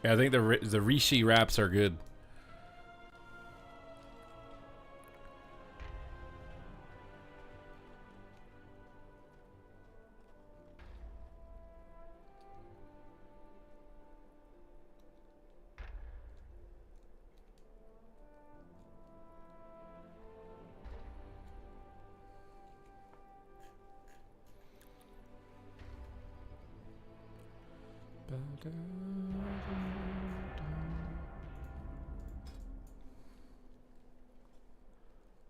Yeah, I think the Rishi wraps are good.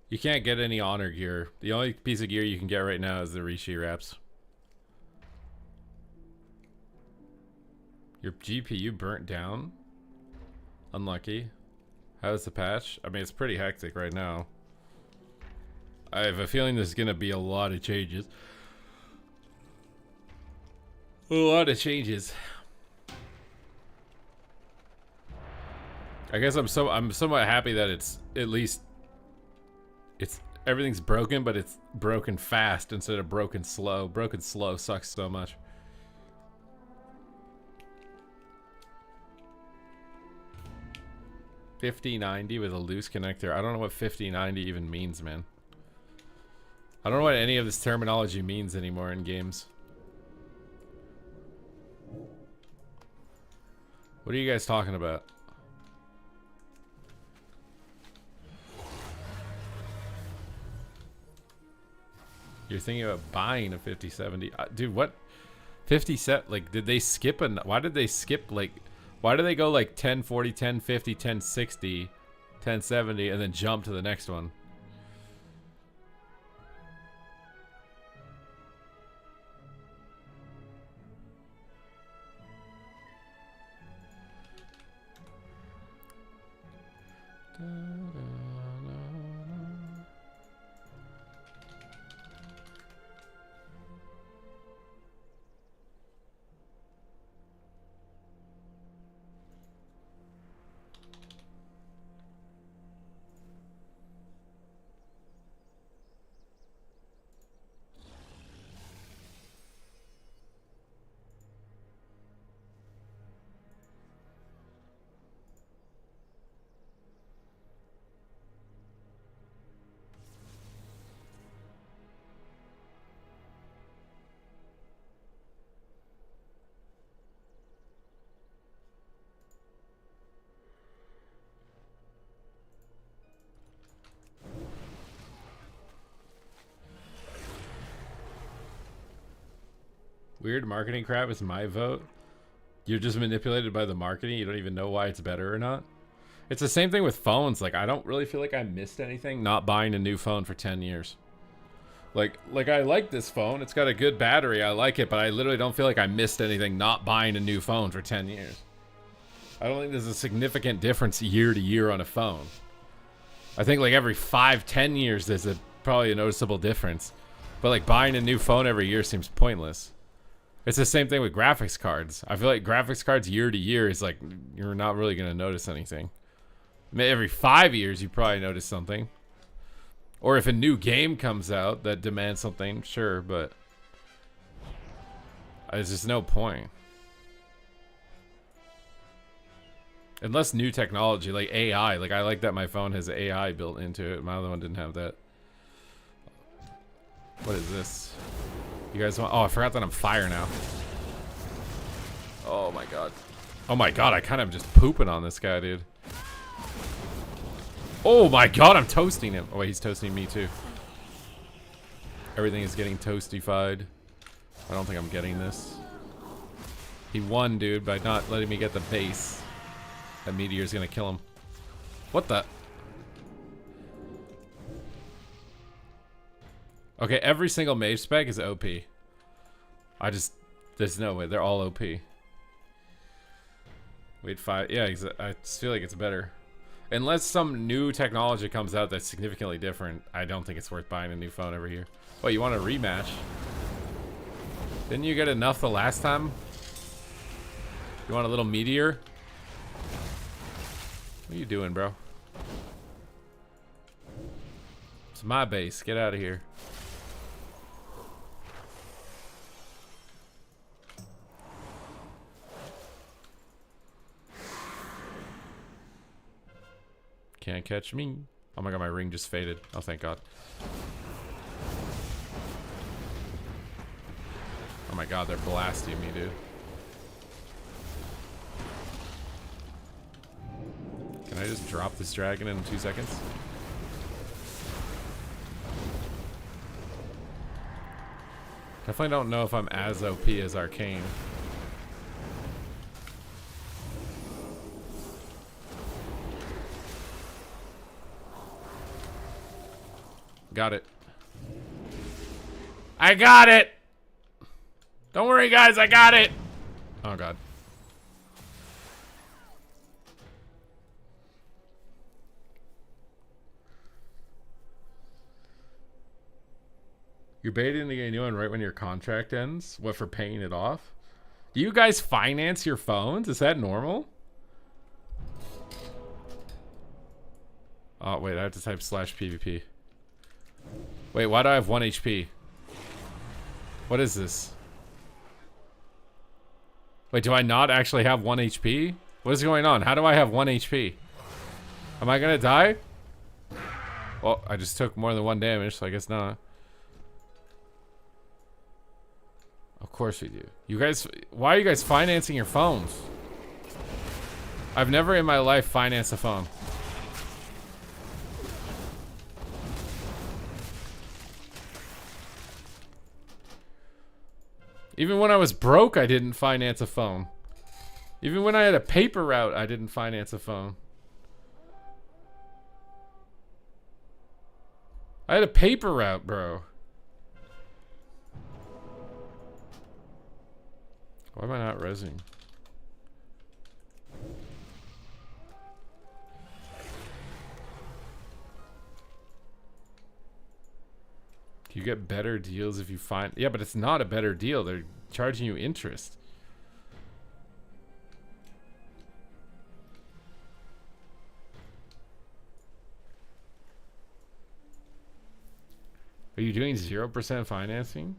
You can't get any honor gear. The only piece of gear you can get right now is the Rishi wraps. Your GPU burnt down? Unlucky. How's the patch? I mean, it's pretty hectic right now. I have a feeling there's gonna be a lot of changes. A lot of changes. I guess I'm somewhat happy that it's at least everything's broken, but it's broken fast instead of broken slow. Broken slow sucks so much. $5090 with a loose connector. I don't know what $5090 even means, man. I don't know what any of this terminology means anymore in games. What are you guys talking about? You're thinking about buying a 5070. Dude, what? 50 set? Like, did they skip? Why did they skip, like, why do they go like 1040, 1050, 1060, 1070, and then jump to the next one? Weird marketing crap is my vote. You're just manipulated by the marketing. You don't even know why it's better or not. It's the same thing with phones. Like, I don't really feel like I missed anything not buying a new phone for 10 years. Like I like this phone. It's got a good battery. I like it, but I literally don't feel like I missed anything not buying a new phone for 10 years. I don't think there's a significant difference year to year on a phone. I think like every 5-10 years there's probably a noticeable difference. But like buying a new phone every year seems pointless. It's the same thing with graphics cards. I feel like graphics cards year to year is like, you're not really going to notice anything. I mean, every 5 years, you probably notice something. Or if a new game comes out that demands something, sure, but there's just no point. Unless new technology, like AI. Like, I like that my phone has AI built into it. My other one didn't have that. What is this? You guys want... Oh, I forgot that I'm fire now. Oh my god. Oh my god, I kind of just pooping on this guy, dude. Oh my god, I'm toasting him. Oh wait, he's toasting me too. Everything is getting toastified. I don't think I'm getting this. He won, dude, by not letting me get the base. That meteor's gonna kill him. What the... Okay, every single mage spec is OP. There's no way. They're all OP. Wait, 5. Yeah, I just feel like it's better. Unless some new technology comes out that's significantly different, I don't think it's worth buying a new phone every year. What, you want a rematch? Didn't you get enough the last time? You want a little meteor? What are you doing, bro? It's my base. Get out of here. Can't catch me. Oh my god, my ring just faded. Oh, thank god. Oh my god, they're blasting me, dude. Can I just drop this dragon in 2 seconds? Definitely don't know if I'm as OP as Arcane. got it. I got it! Don't worry, guys, I got it! Oh, God. You're baiting to get a new one right when your contract ends? What, for paying it off? Do you guys finance your phones? Is that normal? Oh, wait, I have to type /PvP. Wait, why do I have 1 HP? What is this? Wait, do I not actually have 1 HP? What is going on? How do I have 1 HP? Am I gonna die? Well, I just took more than 1 damage, so I guess not. Of course we do. You guys, why are you guys financing your phones? I've never in my life financed a phone. Even when I was broke, I didn't finance a phone. Even when I had a paper route, I didn't finance a phone. I had a paper route, bro. Why am I not rezzing? You get better deals if you find... Yeah, but it's not a better deal. They're charging you interest. Are you doing 0% financing?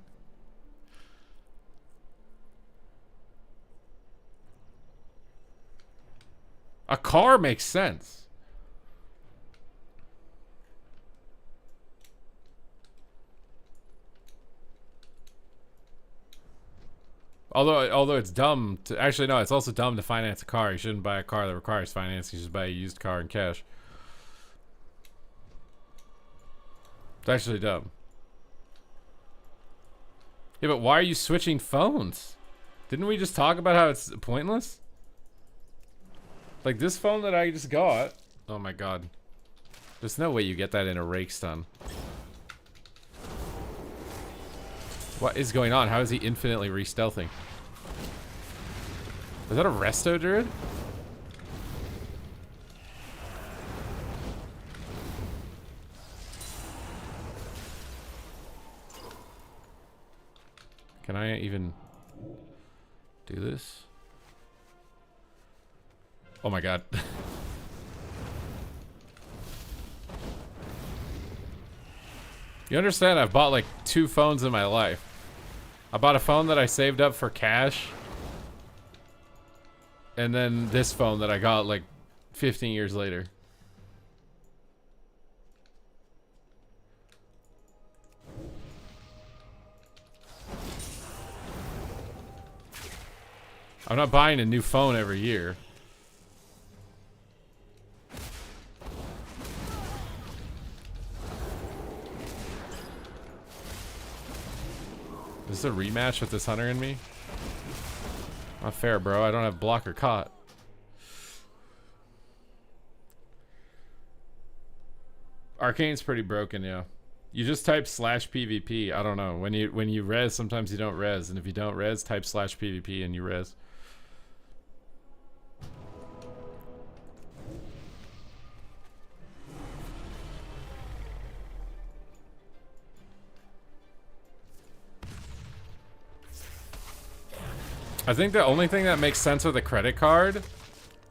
A car makes sense. Although it's dumb to... Actually, no, it's also dumb to finance a car. You shouldn't buy a car that requires finance. You should buy a used car in cash. It's actually dumb. Yeah, but why are you switching phones? Didn't we just talk about how it's pointless? Like this phone that I just got. Oh my god. There's no way you get that in a rake stun. What is going on? How is he infinitely re-stealthing? Is that a resto druid? Can I even do this? Oh my god. You understand, I've bought like 2 phones in my life. I bought a phone that I saved up for cash. And then this phone that I got like 15 years later. I'm not buying a new phone every year. Is this a rematch with this hunter in me? Not fair, bro. I don't have block or caught. Arcane's pretty broken, yeah. You just type /PvP. I don't know. When you res, sometimes you don't res, and if you don't res, type /PvP and you res. I think the only thing that makes sense with a credit card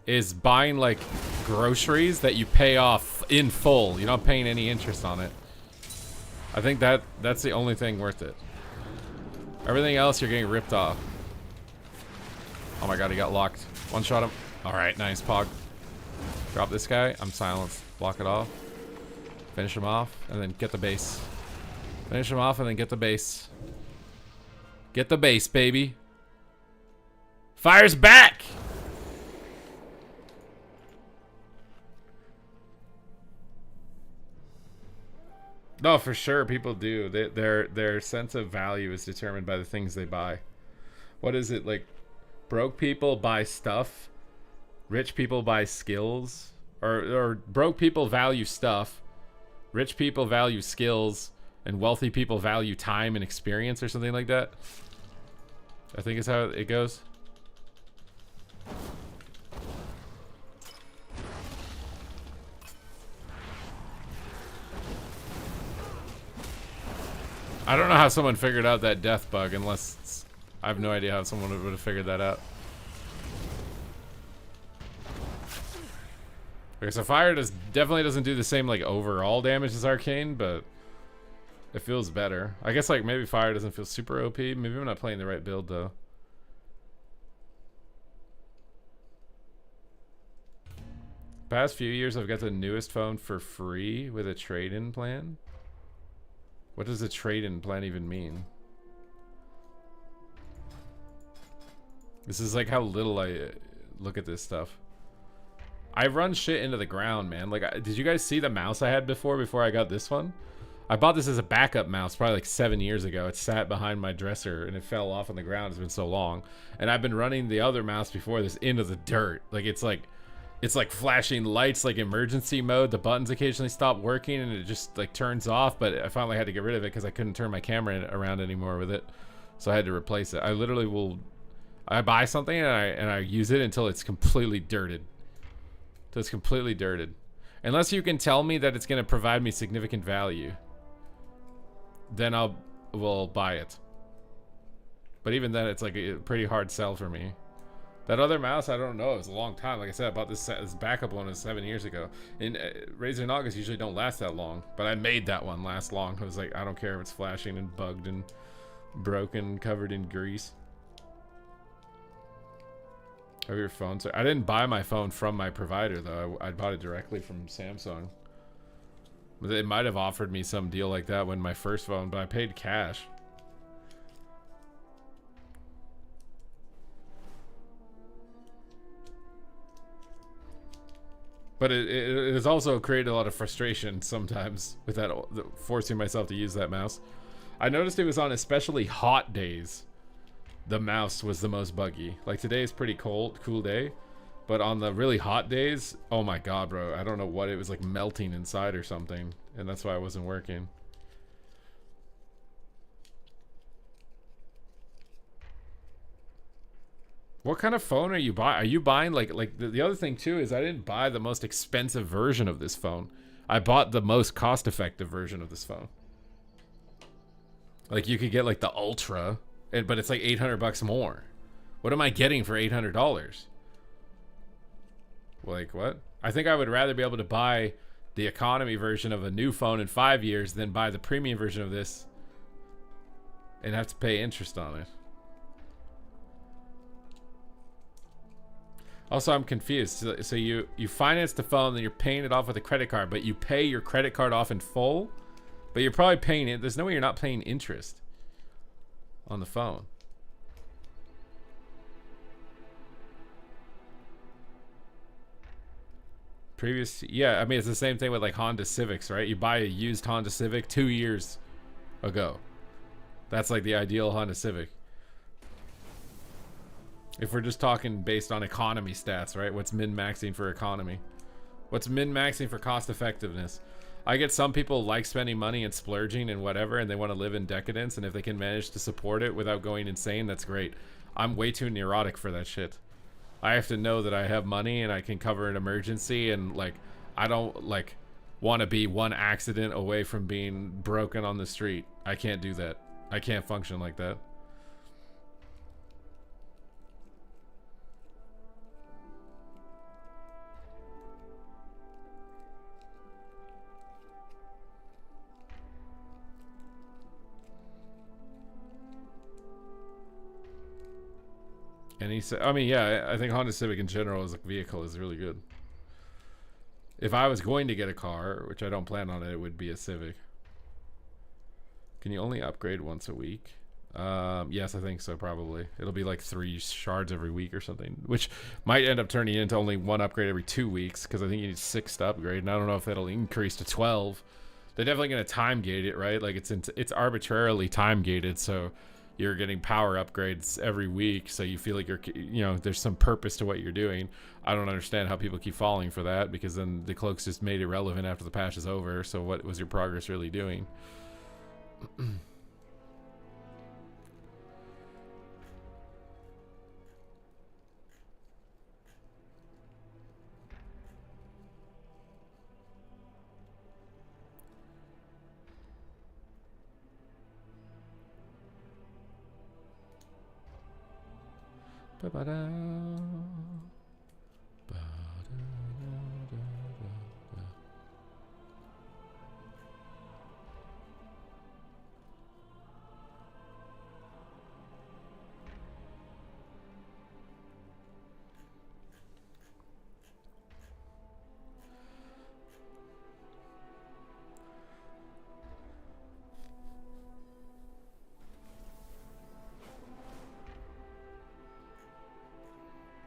is buying like groceries that you pay off in full. You're not paying any interest on it. I think that's the only thing worth it. Everything else you're getting ripped off. Oh my god, he got locked. One shot him. Alright, nice pog. Drop this guy. I'm silenced. Block it off. Finish him off and then get the base. Finish him off and then get the base. Get the base, baby. Fire's back! No, for sure, people do. Their sense of value is determined by the things they buy. What is it, like, broke people buy stuff, rich people buy skills, or broke people value stuff, Rich people value skills, and wealthy people value time and experience, or something like that. I think is how it goes. I don't know how someone figured out that death bug, unless I have no idea how someone would have figured that out. Okay, so fire definitely doesn't do the same like overall damage as arcane, but it feels better. I guess like maybe fire doesn't feel super OP. Maybe I'm not playing the right build though. Past few years I've got the newest phone for free with a trade-in plan. What does a trade-in plan even mean? This is like how little I look at this stuff. I run shit into the ground, man. Like, did you guys see the mouse I had before I got this one? I bought this as a backup mouse probably like 7 years ago. It sat behind my dresser and it fell off on the ground. It's been so long. And I've been running the other mouse before this into the dirt. Like, it's like flashing lights, like emergency mode. The buttons occasionally stop working and it just like turns off. But I finally had to get rid of it because I couldn't turn my camera around anymore with it. So I had to replace it. I literally I buy something and I use it until it's completely dirted. So it's completely dirted. Unless you can tell me that it's going to provide me significant value, then will buy it. But even then, it's like a pretty hard sell for me. That other mouse, I don't know. It was a long time. Like I said, I bought this backup one 7 years ago. And Razer Nagas usually don't last that long. But I made that one last long. I was like, I don't care if it's flashing and bugged and broken, covered in grease. Have your phone? So I didn't buy my phone from my provider though. I bought it directly from Samsung. But they might have offered me some deal like that when my first phone, but I paid cash. But it has also created a lot of frustration sometimes with that, forcing myself to use that mouse. I noticed it was on especially hot days. The mouse was the most buggy. Like today is pretty cool day, but on the really hot days, oh my god, bro, I don't know what, it was like melting inside or something, and that's why it wasn't working. What kind of phone are you buying? Are you buying like the other thing too is I didn't buy the most expensive version of this phone. I bought the most cost-effective version of this phone. Like you could get like the Ultra, but it's like $800 more. What am I getting for $800? Like what? I think I would rather be able to buy the economy version of a new phone in 5 years than buy the premium version of this and have to pay interest on it. Also, I'm confused. So you finance the phone, then you're paying it off with a credit card, but you pay your credit card off in full, but you're probably paying it. There's no way you're not paying interest on the phone. Yeah, I mean, it's the same thing with like Honda Civics, right? You buy a used Honda Civic 2 years ago. That's like the ideal Honda Civic. If we're just talking based on economy stats, right? What's min-maxing for economy? What's min-maxing for cost effectiveness? I get some people like spending money and splurging and whatever, and they want to live in decadence, and if they can manage to support it without going insane, that's great. I'm way too neurotic for that shit. I have to know that I have money and I can cover an emergency, and like I don't like want to be one accident away from being broken on the street. I can't do that. I can't function like that. And he said, I mean, yeah, I think Honda Civic in general as a vehicle is really good. If I was going to get a car, which I don't plan on it would be a Civic. Can you only upgrade once a week? Yes, I think so, probably. It'll be like 3 shards every week or something, which might end up turning into only 1 upgrade every 2 weeks, because I think you need 6 to upgrade, and I don't know if that'll increase to 12. They're definitely going to time gate it, right? Like it's arbitrarily time gated, so you're getting power upgrades every week, so you feel like you're, you know, there's some purpose to what you're doing. I don't understand how people keep falling for that, because then the cloaks just made irrelevant after the patch is over. So what was your progress really doing? Ba-ba-da. Ba-da-da-da-da-da.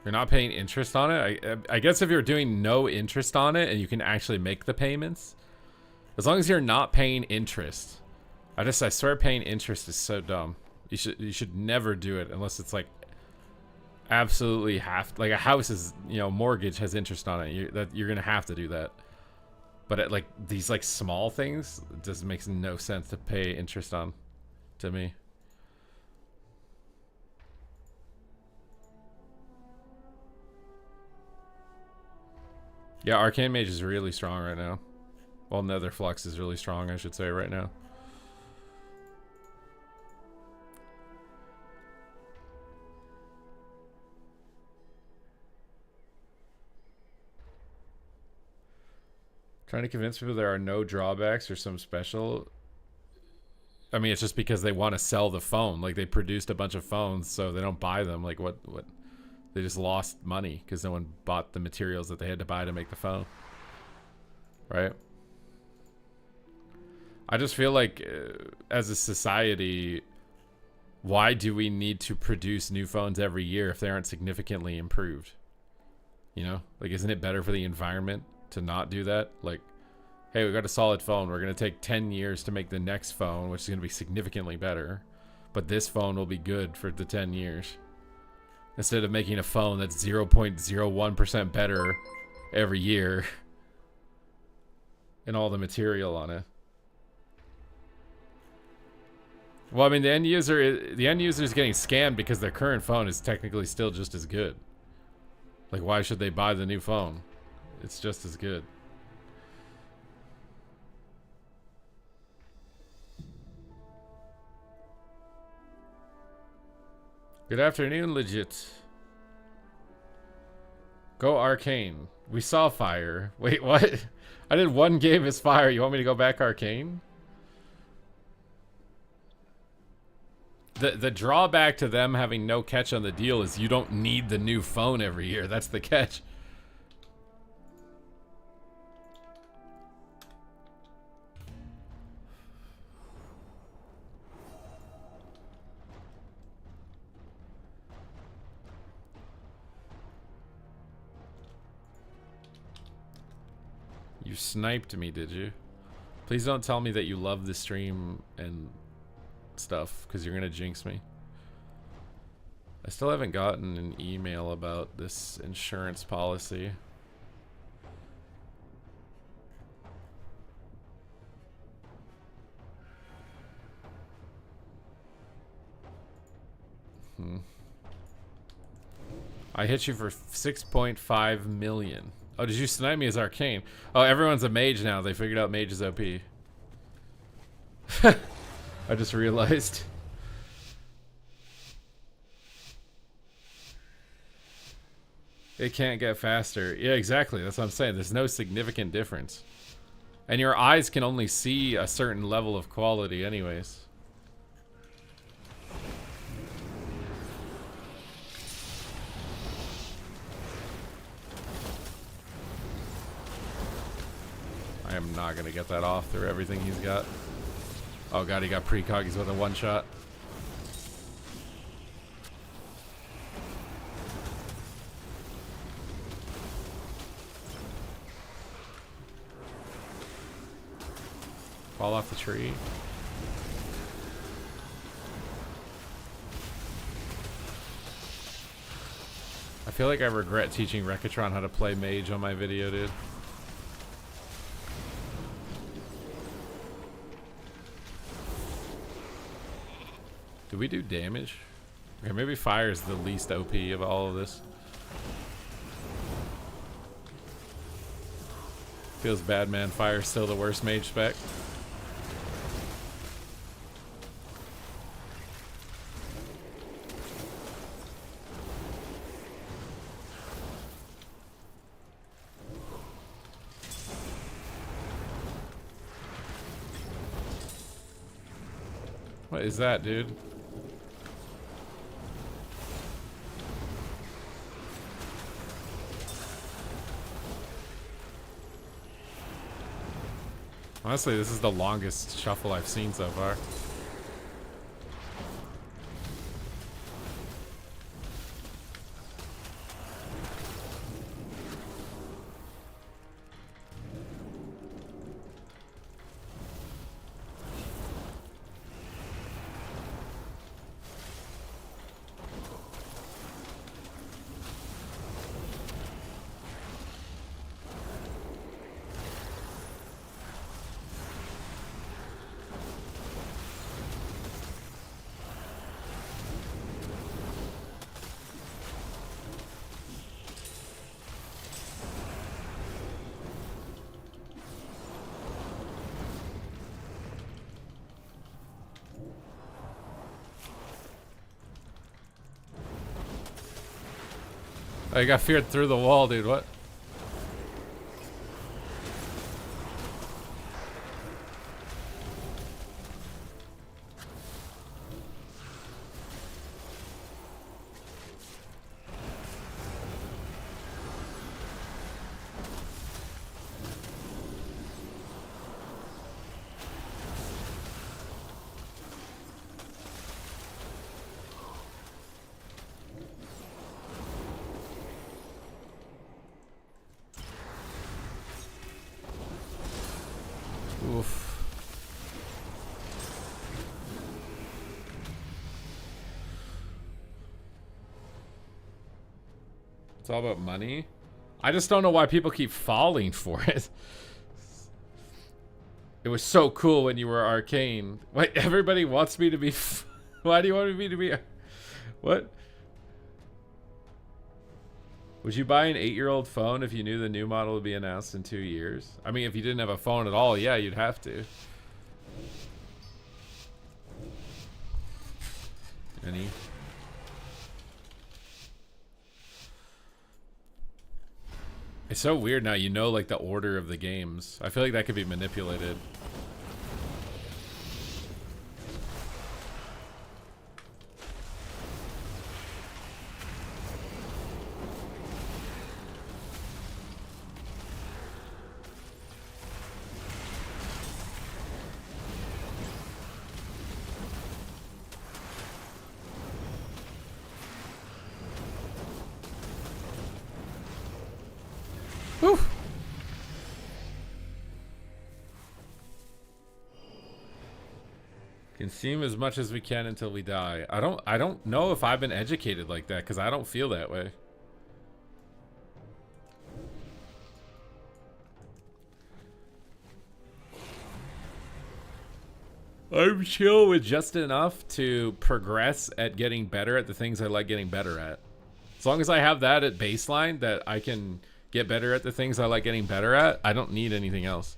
You're not paying interest on it? I guess if you're doing no interest on it and you can actually make the payments, as long as you're not paying interest. I swear paying interest is so dumb. You should never do it unless it's like absolutely like a house is, you know, mortgage has interest on it. You're gonna have to do that. But at like these like small things, it just makes no sense to pay interest on, to me. Yeah, Arcane Mage is really strong right now. Well, Nether Flux is really strong, I should say, right now. Trying to convince people there are no drawbacks or some special. I mean, it's just because they want to sell the phone. Like, they produced a bunch of phones, so they don't buy them. Like, what? They just lost money because no one bought the materials that they had to buy to make the phone. Right? I just feel like as a society, why do we need to produce new phones every year if they aren't significantly improved? You know? Like, isn't it better for the environment to not do that? Like, hey, we got a solid phone. We're going to take 10 years to make the next phone, which is going to be significantly better. But this phone will be good for the 10 years. Instead of making a phone that's 0.01% better every year. And all the material on it. Well, I mean, the end user is getting scammed because their current phone is technically still just as good. Like, why should they buy the new phone? It's just as good. Good afternoon, legit. Go Arcane. We saw fire. Wait, what? I did one game as fire. You want me to go back Arcane? The drawback to them having no catch on the deal is you don't need the new phone every year. That's the catch. You sniped me, did you? Please don't tell me that you love the stream and stuff, because you're gonna jinx me. I still haven't gotten an email about this insurance policy. I hit you for 6.5 million. Oh, did you snipe me as Arcane? Oh, everyone's a mage now. They figured out mage is OP. I just realized. It can't get faster. Yeah, exactly. That's what I'm saying. There's no significant difference. And your eyes can only see a certain level of quality anyways. I am not going to get that off through everything he's got. Oh god, he got precog. He's with a one-shot. Fall off the tree. feel like I regret teaching Rekatron how to play mage on my video, dude. Do we do damage? Okay, maybe fire is the least OP of all of this. Feels bad, man. Fire's still the worst mage spec. What is that, dude? Honestly, this is the longest shuffle I've seen so far. I got feared through the wall, dude. What? Oof. It's all about money. I just don't know why people keep falling for it. It was so cool when you were arcane. Wait, everybody wants me to be. Why do you want me to be? What? Would you buy an 8-year-old phone if you knew the new model would be announced in 2 years? I mean, if you didn't have a phone at all, yeah, you'd have to. Any? It's so weird now, you know, like the order of the games. I feel like that could be manipulated. Whew. Consume as much as we can until we die. I don't know if I've been educated like that, because I don't feel that way. I'm chill with just enough to progress at getting better at the things I like getting better at. As long as I have that at baseline, that I can get better at the things I like getting better at, I don't need anything else.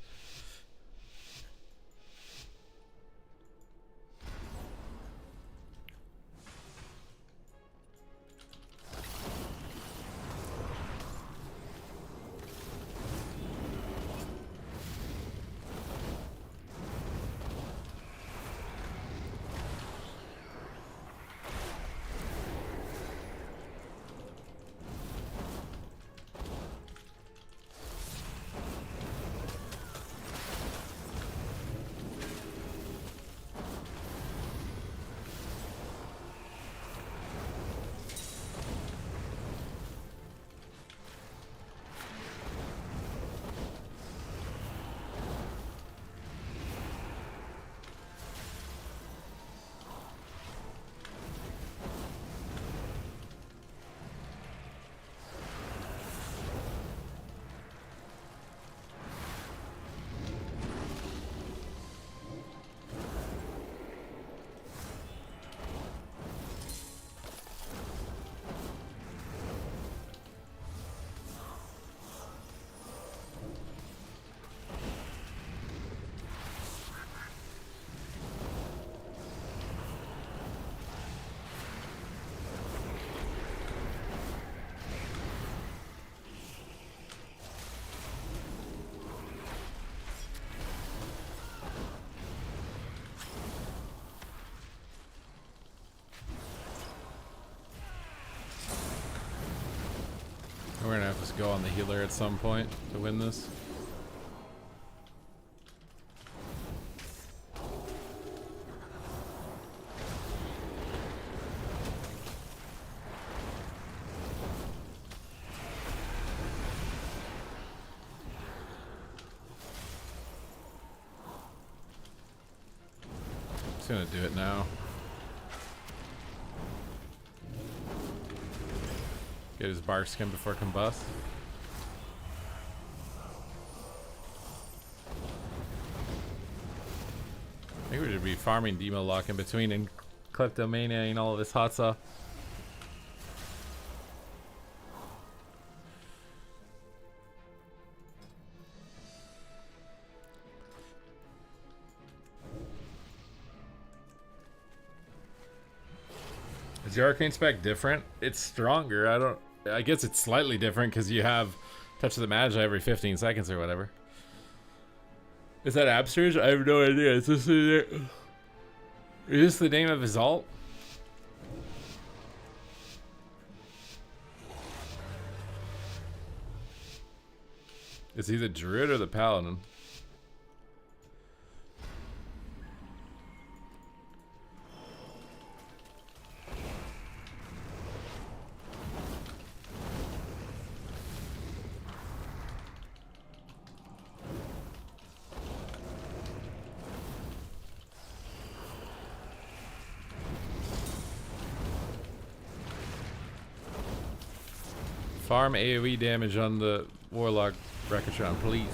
go on the healer at some point to win this. Just gonna do it now. Get his bark skin before combust. I think we should be farming Demo Lock in between and Kleptomania and all of this hot stuff. Is your arcane spec different? It's stronger. I guess it's slightly different because you have Touch of the Magi every 15 seconds or whatever. Is that Absurge? I have no idea. Is this the name of his ult? Is he the Druid or the Paladin? Farm AoE damage on the Warlock Recatron, please.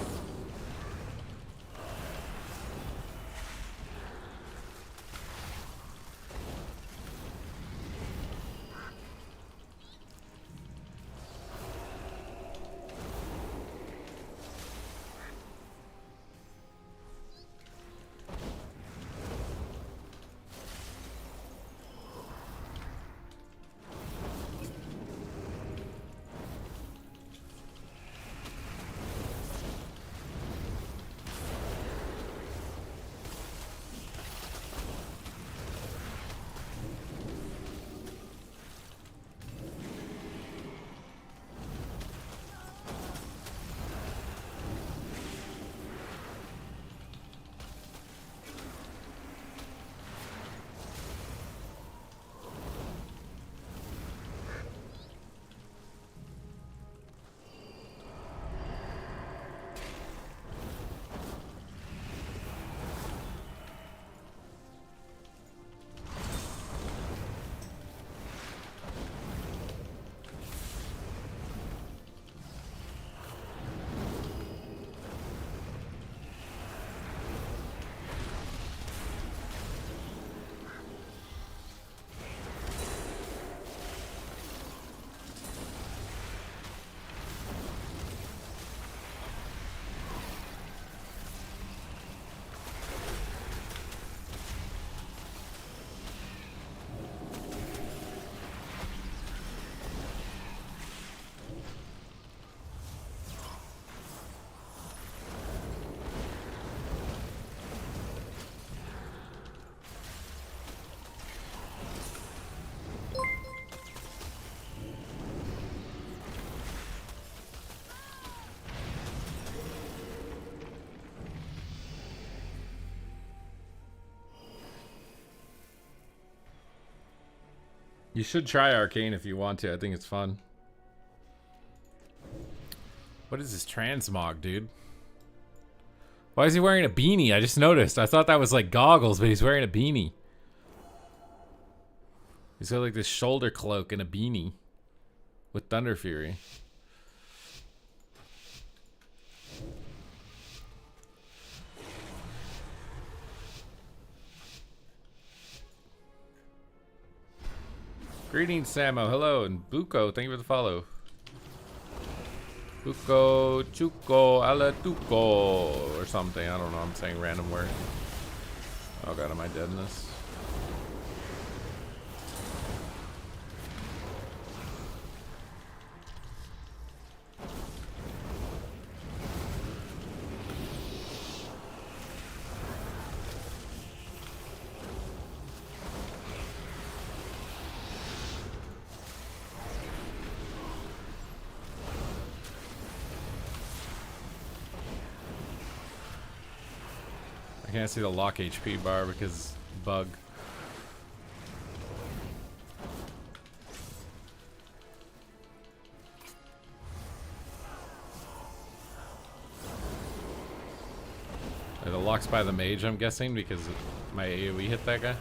You should try Arcane if you want to. I think it's fun. What is this transmog, dude? Why is he wearing a beanie? I just noticed. I thought that was like goggles, but he's wearing a beanie. He's got like this shoulder cloak and a beanie with Thunder Fury. Greetings, Samo. Hello. And Buko, thank you for the follow. Buko, Chuko, Ala Tuko, or something. I don't know. I'm saying random words. Oh god, am I dead in this? I can't see the lock HP bar because bug. The lock's by the mage, I'm guessing, because my AoE hit that guy.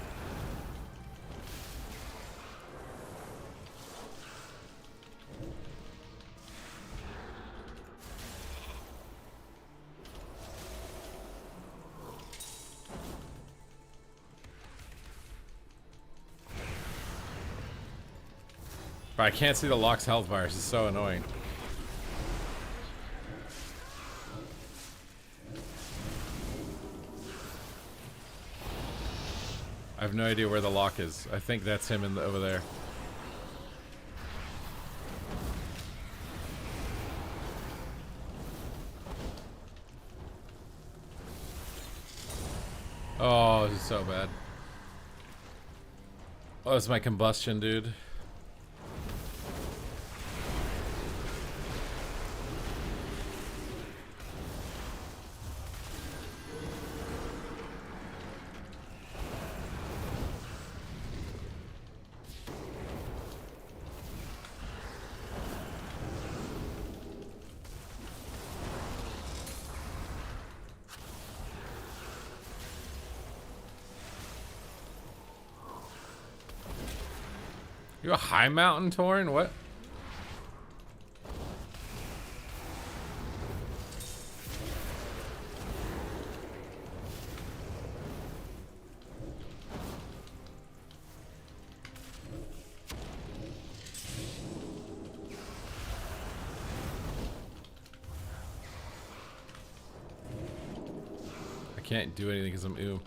But I can't see the lock's health bars. It's so annoying. I have no idea where the lock is. I think that's him over there. Oh, this is so bad. Oh, it's my combustion, dude. You a high mountain Torn? What? I can't do anything because I'm ooh.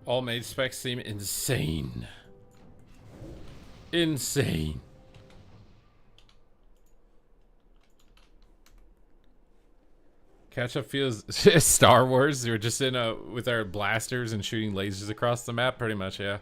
All mage specs seem insane. Insane. Catch up feels Star Wars. We're just in with our blasters and shooting lasers across the map, pretty much, yeah.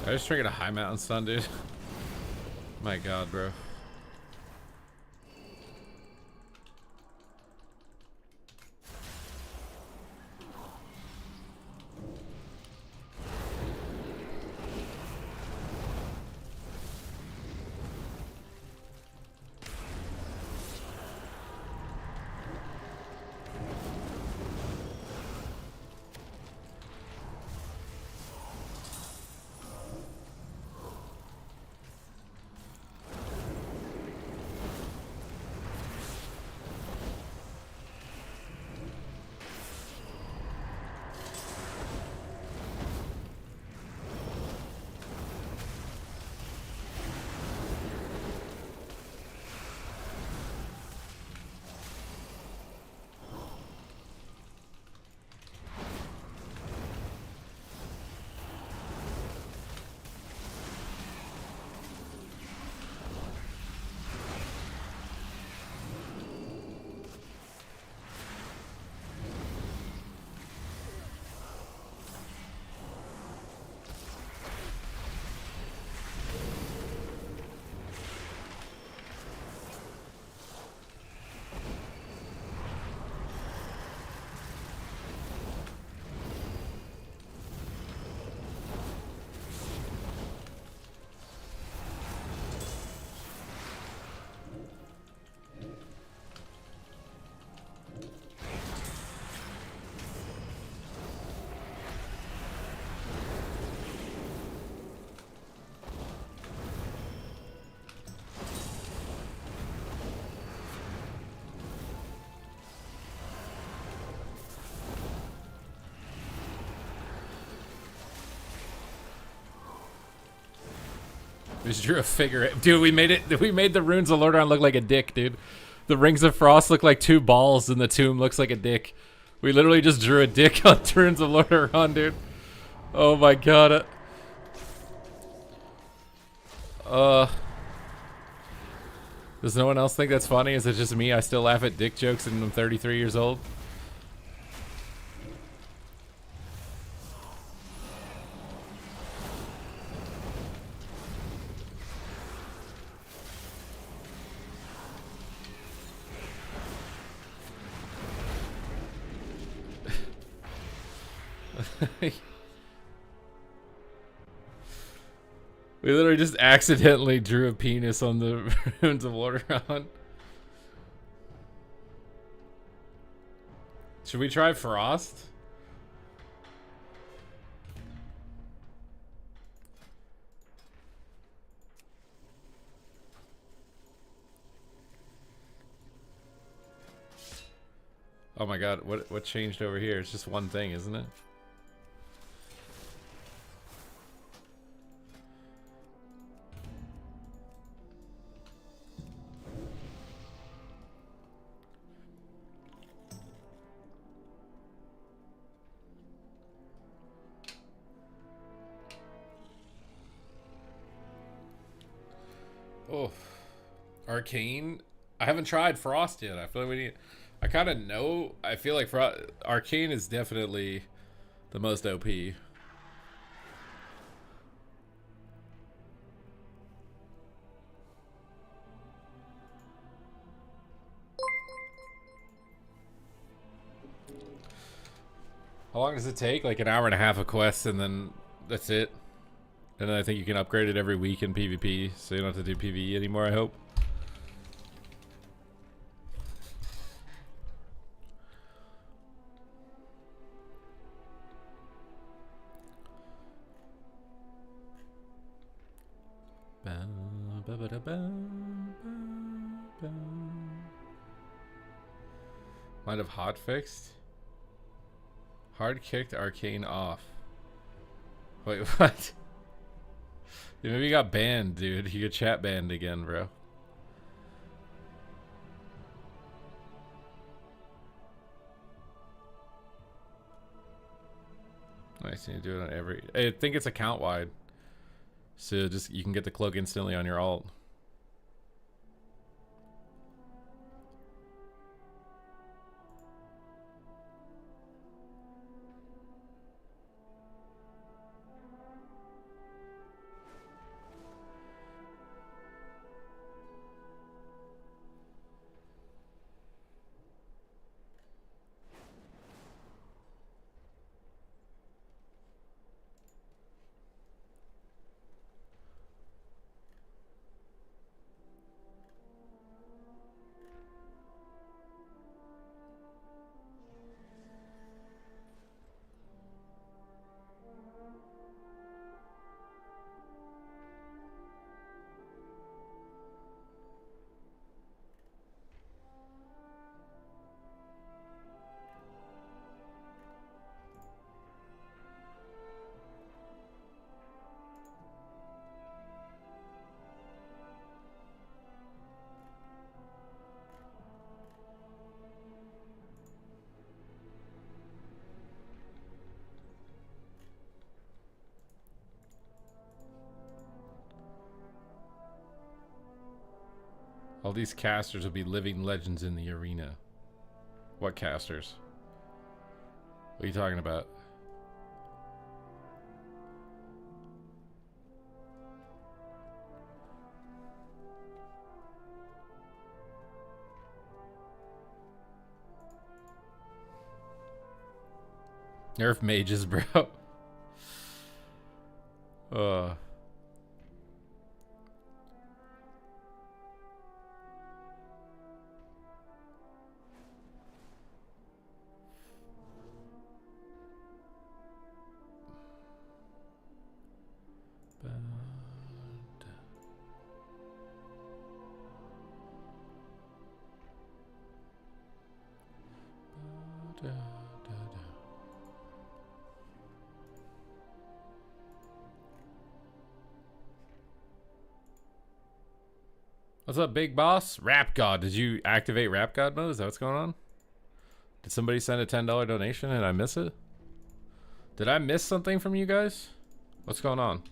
I just triggered a high mountain stun, dude. My god, bro. We just drew a figure. Dude, we made it. We made the runes of Lordaeron look like a dick, dude. The rings of frost look like 2 balls, and the tomb looks like a dick. We literally just drew a dick on runes of Lordaeron, dude. Oh my god. Does no one else think that's funny? Is it just me? I still laugh at dick jokes and I'm 33 years old. We literally just accidentally drew a penis on the runes of Lordaeron. Should we try Frost? Oh my god, what changed over here? It's just one thing, isn't it? Oh, Arcane. I haven't tried Frost yet. I feel like we need. I kind of know. I feel like Arcane is definitely the most OP. How long does it take? Like an hour and a half of quests, and then that's it. And then I think you can upgrade it every week in PvP, so you don't have to do PvE anymore, I hope. Might have hot fixed. Hard kicked Arcane off. Wait, what? Yeah, maybe you got banned, dude. You got chat banned again, bro. Nice, you do it on every. I think it's account wide, so just you can get the cloak instantly on your alt. All these casters will be living legends in the arena. What casters? What are you talking about? Nerf mages, bro. What's up, big boss? Rap God. Did you activate Rap God mode? Is that what's going on? Did somebody send a $10 donation and I miss it? Did I miss something from you guys? What's going on?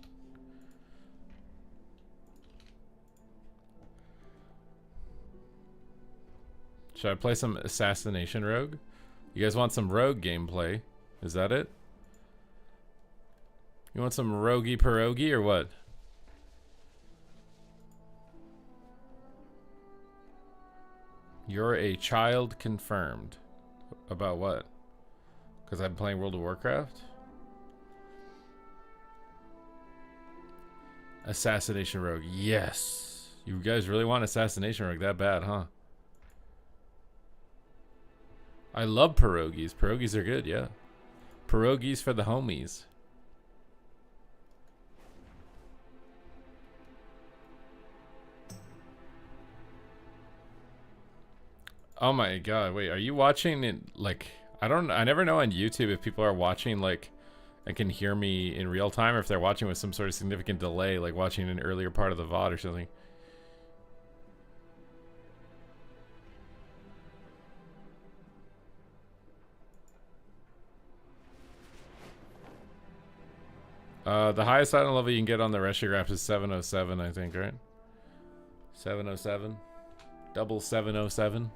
Should I play some Assassination Rogue? You guys want some Rogue gameplay? Is that it? You want some roguey pierogi or what? You're a child confirmed. About what? Because I'm playing World of Warcraft? Assassination Rogue. Yes. You guys really want Assassination Rogue that bad, huh? I love pierogies. Pierogies are good, yeah. Pierogies for the homies. Oh my god, wait, are you watching it like I never know on YouTube if people are watching like and can hear me in real time or if they're watching with some sort of significant delay, like watching an earlier part of the VOD or something. The highest item level you can get on the Reshi Wraps is 707, I think, right? 707. Double 707.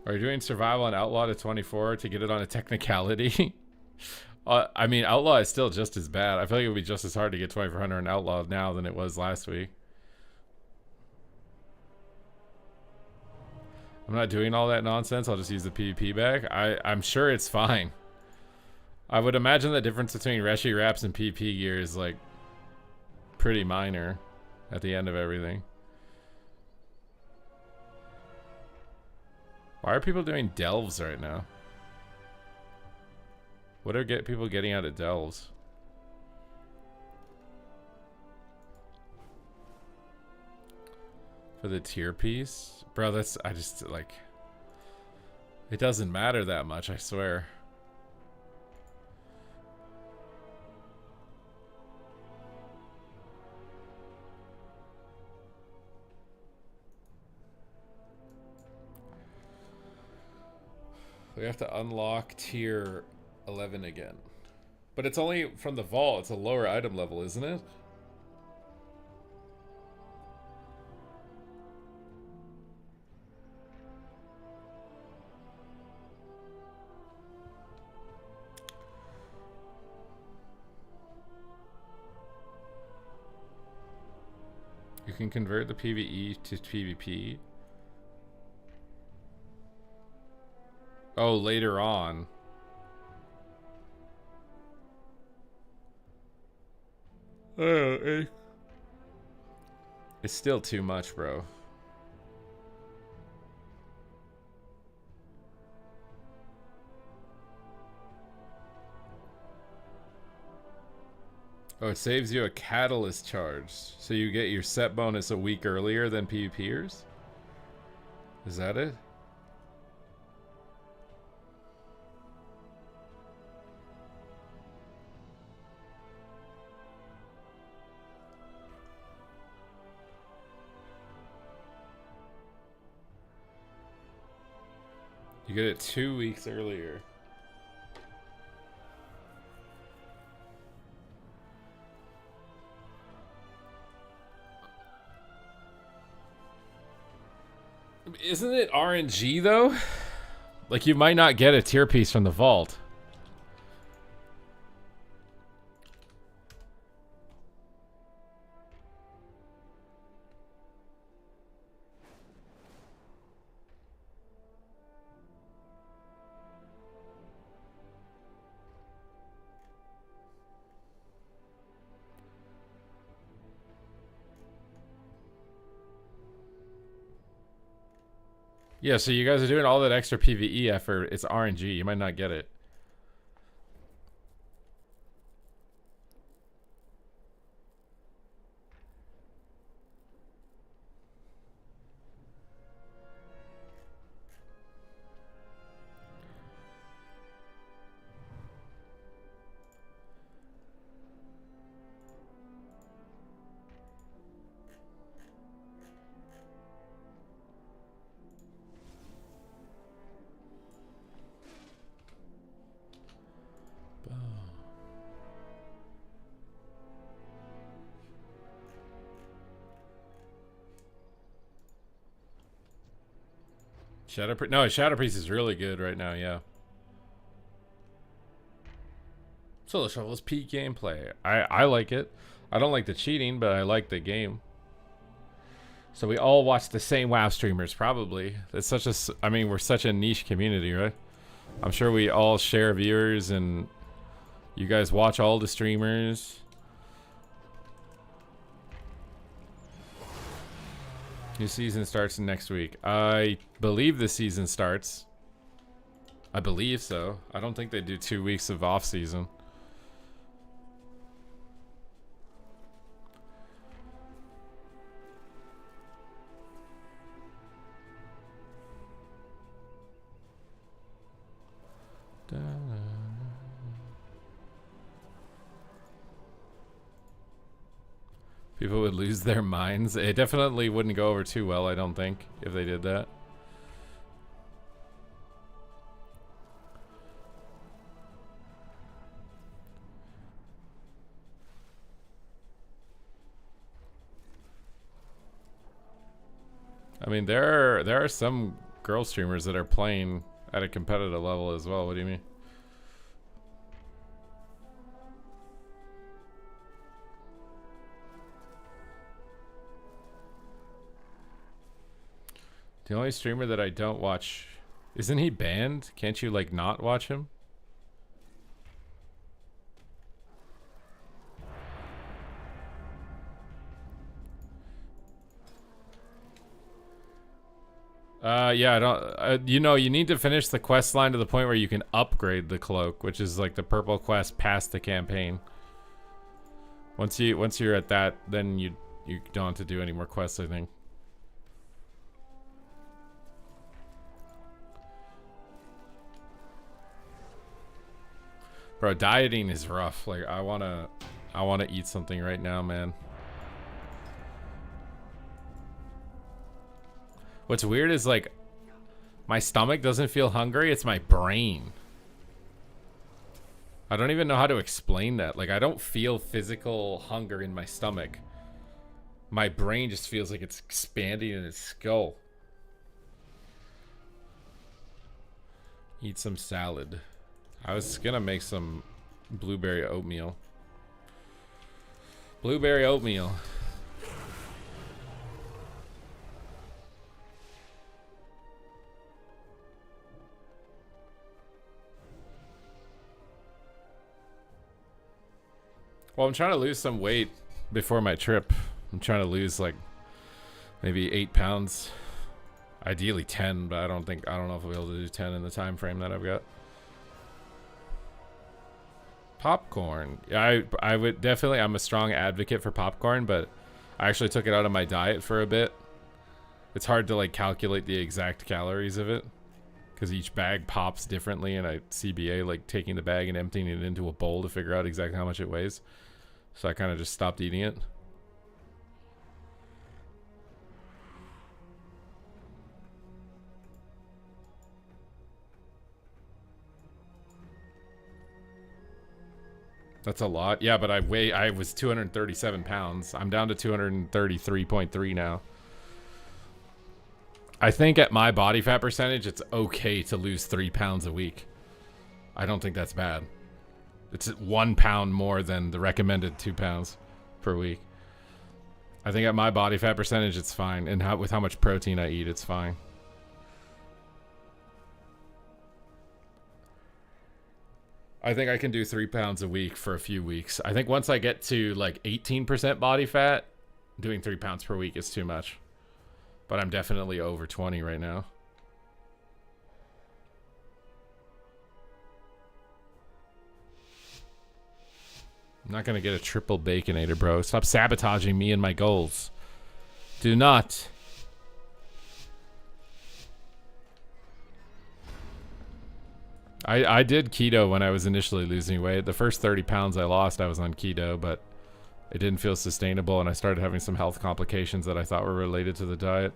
Are you doing survival on Outlaw to 24 to get it on a technicality? I mean, Outlaw is still just as bad. I feel like it would be just as hard to get 2400 on Outlaw now than it was last week. I'm not doing all that nonsense. I'll just use the PvP bag. I'm sure it's fine. I would imagine the difference between Reshi Wraps and PvP gear is like pretty minor at the end of everything. Why are people doing delves right now? What are people getting out of delves? For the tier piece? Bro, that's, I just like, it doesn't matter that much, I swear. We have to unlock tier 11 again. But it's only from the vault. It's a lower item level, isn't it? You can convert the PvE to PvP. Oh, later on. It's still too much, bro. Oh, it saves you a catalyst charge. So you get your set bonus a week earlier than PvPers? Is that it? You get it 2 weeks earlier. Isn't it RNG though? Like you might not get a tier piece from the vault. Yeah, so you guys are doing all that extra PvE effort. It's RNG. You might not get it. No, Shadow Priest is really good right now, yeah. Solo Shovel's peak gameplay. I like it. I don't like the cheating, but I like the game. So we all watch the same WoW streamers, probably. It's such a, I mean, we're such a niche community, right? I'm sure we all share viewers, and you guys watch all the streamers. New season starts next week. I believe the season starts. I believe so. I don't think they do 2 weeks of off season. People would lose their minds. It definitely wouldn't go over too well, I don't think, if they did that. I mean, there are some girl streamers that are playing at a competitive level as well. What do you mean? The only streamer that I don't watch, isn't he banned? Can't you like not watch him? Yeah, I don't, you know, you need to finish the quest line to the point where you can upgrade the cloak, which is like the purple quest past the campaign. Once you're at that, then you don't have to do any more quests, I think. Bro, dieting is rough. Like, I wanna eat something right now, man. What's weird is, like, my stomach doesn't feel hungry. It's my brain. I don't even know how to explain that. Like, I don't feel physical hunger in my stomach. My brain just feels like it's expanding in its skull. Eat some salad. I was gonna make some blueberry oatmeal. Blueberry oatmeal. Well, I'm trying to lose some weight before my trip. I'm trying to lose like maybe 8 pounds. Ideally 10, but I don't know if I'll be able to do 10 in the time frame that I've got. Popcorn. Yeah, I would definitely, I'm a strong advocate for popcorn, but I actually took it out of my diet for a bit. It's hard to like calculate the exact calories of it because each bag pops differently, and I CBA like taking the bag and emptying it into a bowl to figure out exactly how much it weighs. So I kind of just stopped eating it. That's a lot. Yeah, but I was 237 pounds. I'm down to 233.3 now. I think at my body fat percentage, it's okay to lose 3 pounds a week. I don't think that's bad. It's 1 pound more than the recommended 2 pounds per week. I think at my body fat percentage, it's fine. And with how much protein I eat, it's fine. I think I can do 3 pounds a week for a few weeks. I think once I get to like 18% body fat, doing 3 pounds per week is too much. But I'm definitely over 20 right now. I'm not gonna get a triple baconator, bro. Stop sabotaging me and my goals. Do not. I did keto when I was initially losing weight. The first 30 pounds I lost, I was on keto, but it didn't feel sustainable, and I started having some health complications that I thought were related to the diet.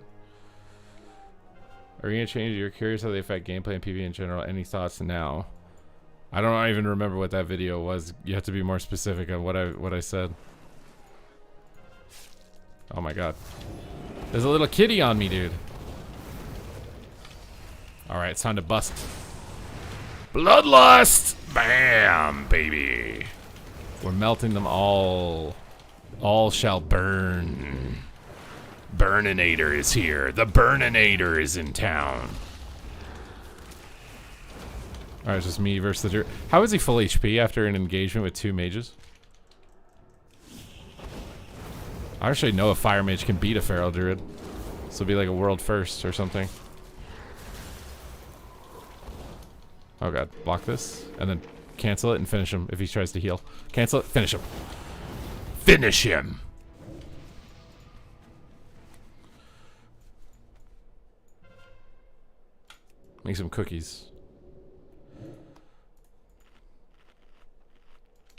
Are you gonna change? You're curious how they affect gameplay and PvE in general. Any thoughts now? I don't even remember what that video was. You have to be more specific on what I said. Oh my god. There's a little kitty on me, dude. Alright, it's time to bust. Bloodlust! Bam, baby. We're melting them all. All shall burn. Burninator is here. The Burninator is in town. Alright, it's just me versus the druid. How is he full HP after an engagement with 2 mages? I actually know a fire mage can beat a feral druid. This will be like a world first or something. Oh god, block this, and then cancel it and finish him if he tries to heal. Cancel it, finish him. Finish him! Make some cookies.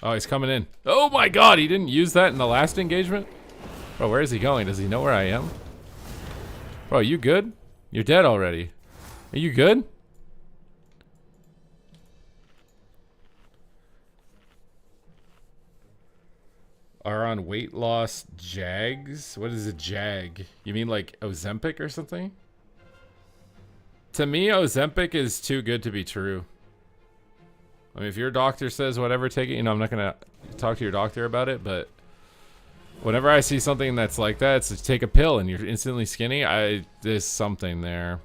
Oh, he's coming in. Oh my god, he didn't use that in the last engagement? Bro, where is he going? Does he know where I am? Bro, you good? You're dead already. Are you good? Are on weight loss jags? What is a jag? You mean like Ozempic or something? To me, Ozempic is too good to be true. I mean, if your doctor says whatever, take it. You know, I'm not gonna talk to your doctor about it, but whenever I see something that's like that, it's just take a pill and you're instantly skinny. There's something there.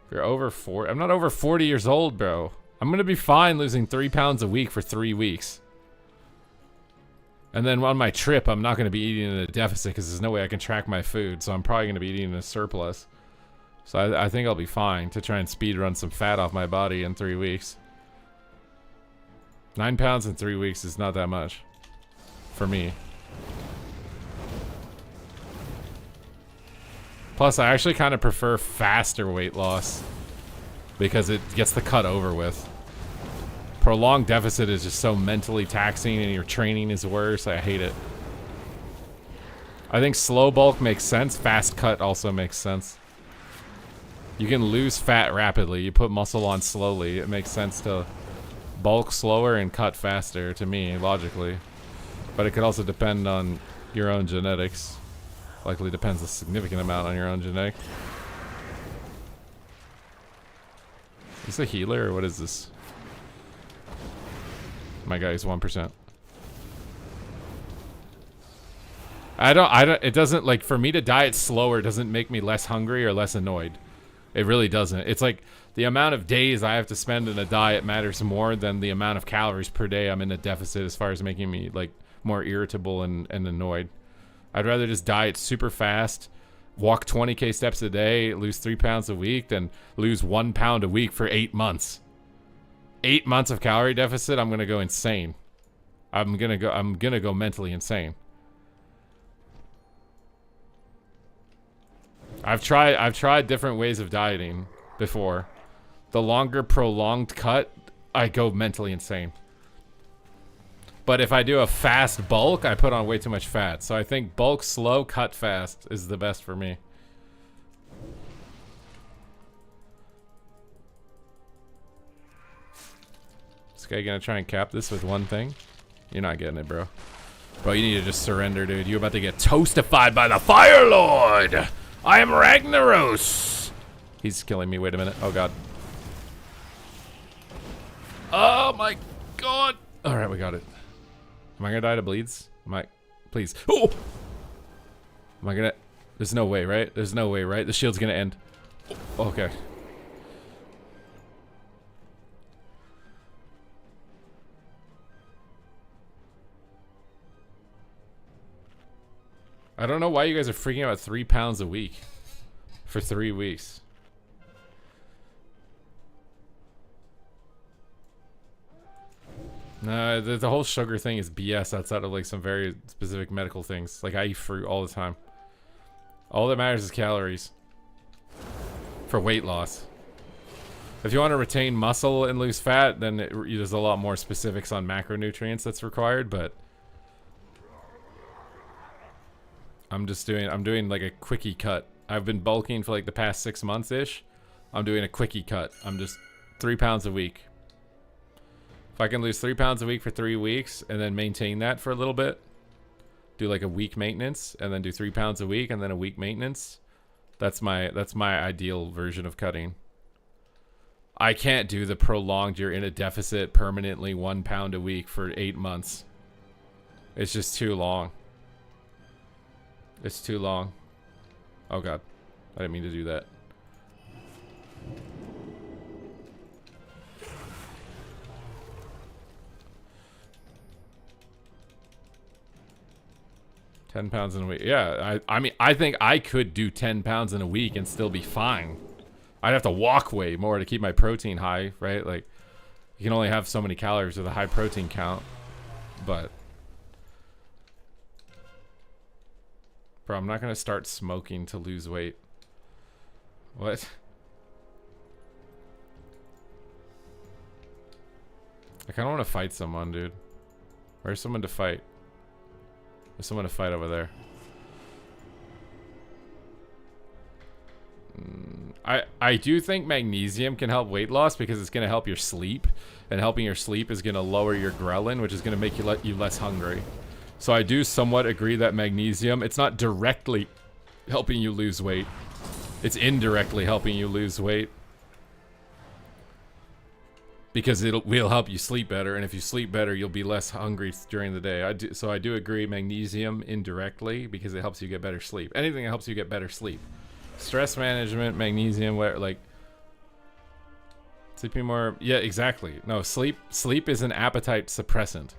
If you're over 40, I'm not over 40 years old, bro. I'm gonna be fine losing 3 pounds a week for 3 weeks. And then on my trip, I'm not gonna be eating in a deficit because there's no way I can track my food. So I'm probably gonna be eating in a surplus. So I think I'll be fine to try and speed run some fat off my body in 3 weeks. 9 pounds in 3 weeks is not that much for me. Plus, I actually kind of prefer faster weight loss because it gets the cut over with. Prolonged deficit is just so mentally taxing and your training is worse. I hate it. I think slow bulk makes sense. Fast cut also makes sense. You can lose fat rapidly. You put muscle on slowly. It makes sense to bulk slower and cut faster to me, logically. But it could also depend on your own genetics. Likely depends a significant amount on your own genetic. Is this a healer or what is this? My guy's 1%. I don't, it doesn't, like, for me to diet slower doesn't make me less hungry or less annoyed. It really doesn't. It's like the amount of days I have to spend in a diet matters more than the amount of calories per day I'm in a deficit as far as making me, like, more irritable and annoyed. I'd rather just diet super fast, walk 20k steps a day, lose 3 pounds a week, than lose 1 pound a week for 8 months. 8 months of calorie deficit, I'm gonna go insane. I'm gonna go mentally insane. I've tried different ways of dieting before. The longer prolonged cut, I go mentally insane. But if I do a fast bulk, I put on way too much fat. So I think bulk slow, cut fast is the best for me. This guy gonna try and cap this with one thing? You're not getting it, bro. Bro, you need to just surrender, dude. You're about to get toastified by the Fire Lord! I am Ragnaros! He's killing me. Wait a minute. Oh, God. Oh, my God. All right, we got it. Am I gonna die to bleeds? Am I? Please. Oh! Am I gonna? There's no way, right? There's no way, right? The shield's gonna end. Oh, okay. I don't know why you guys are freaking out 3 pounds a week for 3 weeks. No, the whole sugar thing is BS outside of like some very specific medical things. Like I eat fruit all the time. All that matters is calories for weight loss. If you want to retain muscle and lose fat, then there's a lot more specifics on macronutrients that's required, but I'm doing like a quickie cut. I've been bulking for like the past 6 months-ish. I'm doing a quickie cut. I'm just 3 pounds a week. If I can lose 3 pounds a week for 3 weeks and then maintain that for a little bit, Do like a week maintenance and then do 3 pounds a week and then a week maintenance. That's my ideal version of cutting. I can't do the prolonged, you're in a deficit permanently 1 pound a week for 8 months. It's just too long. It's too long. Oh god. I didn't mean to do that. £10 in a week. Yeah, I mean, I think I could do 10 pounds in a week and still be fine. I'd have to walk way more to keep my protein high, right? Like, you can only have so many calories with a high protein count. But, bro, I'm not going to start smoking to lose weight. What? I kind of want to fight someone, dude. Where's someone to fight? There's someone to fight over there. I do think magnesium can help weight loss because it's going to help your sleep. And helping your sleep is going to lower your ghrelin, which is going to make you less hungry. So I do somewhat agree that magnesium, it's not directly helping you lose weight. It's indirectly helping you lose weight. Because will help you sleep better, and if you sleep better, you'll be less hungry during the day. So I do agree magnesium indirectly because it helps you get better sleep. Anything that helps you get better sleep. Stress management, magnesium, like sleeping more. Yeah, exactly. No, sleep is an appetite suppressant.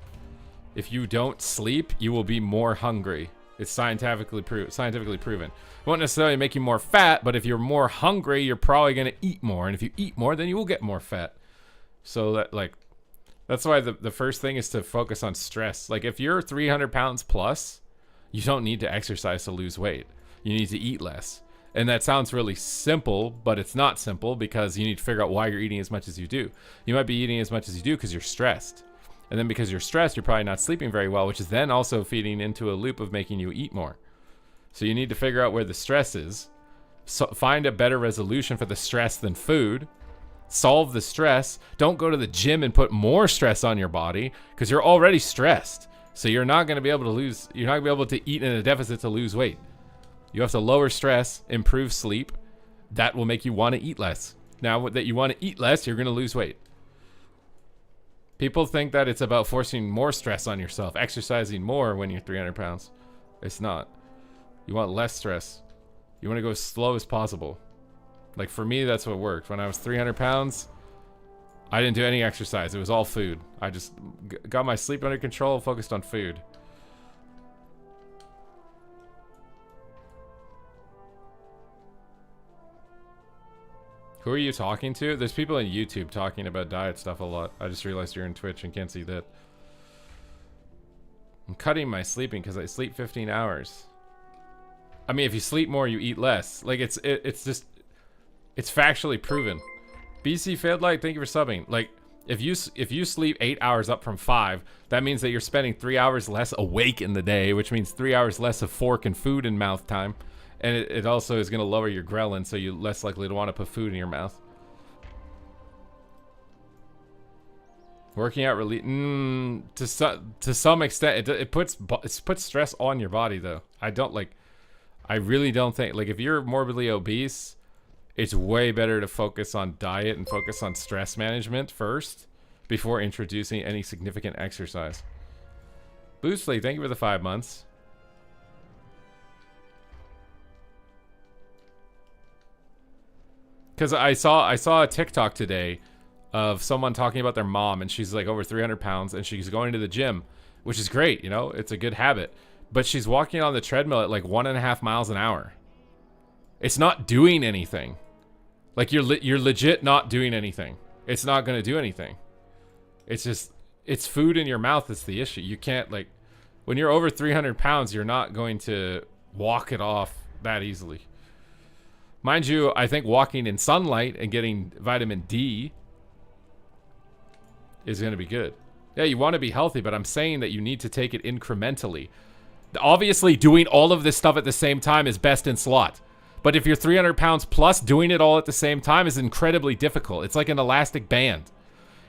If you don't sleep, you will be more hungry. It's scientifically proven. It won't necessarily make you more fat, but if you're more hungry, you're probably going to eat more, and if you eat more, then you will get more fat. So that, like, that's why the first thing is to focus on stress. Like, if you're 300 pounds plus, you don't need to exercise to lose weight. You need to eat less. And that sounds really simple, but it's not simple because you need to figure out why you're eating as much as you do. You might be eating as much as you do because you're stressed. And then because you're stressed, you're probably not sleeping very well, which is then also feeding into a loop of making you eat more. So you need to figure out where the stress is. So find a better resolution for the stress than food. Solve the stress. Don't go to the gym and put more stress on your body because you're already stressed. So you're not going to be able to you're not going to be able to eat in a deficit to lose weight. You have to lower stress, improve sleep. That will make you want to eat less. Now that you want to eat less, you're going to lose weight. People think that it's about forcing more stress on yourself, exercising more when you're 300 pounds. It's not. You want less stress. You want to go as slow as possible. Like, for me, that's what worked. When I was 300 pounds, I didn't do any exercise. It was all food. I just got my sleep under control, focused on food. Who are you talking to? There's people on YouTube talking about diet stuff a lot. I just realized you're in Twitch and can't see that. I'm cutting my sleeping because I sleep 15 hours. I mean, if you sleep more, you eat less. Like, it's just... It's factually proven. BC Failed Light, thank you for subbing. Like, if you sleep 8 hours up from 5, that means that you're spending 3 hours less awake in the day, which means 3 hours less of fork and food in mouth time. And it also is going to lower your ghrelin, so you're less likely to want to put food in your mouth. Working out really... to some extent, it puts stress on your body, though. I really don't think... Like, if you're morbidly obese... It's way better to focus on diet and focus on stress management first before introducing any significant exercise. Boostly, thank you for the 5 months. Because I saw a TikTok today of someone talking about their mom, and she's like over 300 pounds, and she's going to the gym, which is great, you know, it's a good habit. But she's walking on the treadmill at like 1.5 miles an hour. It's not doing anything. Like, you're legit not doing anything. It's not going to do anything. It's just, it's food in your mouth that's the issue. You can't, like, when you're over 300 pounds, you're not going to walk it off that easily. Mind you, I think walking in sunlight and getting vitamin D is going to be good. Yeah, you want to be healthy, but I'm saying that you need to take it incrementally. Obviously, doing all of this stuff at the same time is best in slot. But if you're 300 pounds plus, doing it all at the same time is incredibly difficult. It's like an elastic band.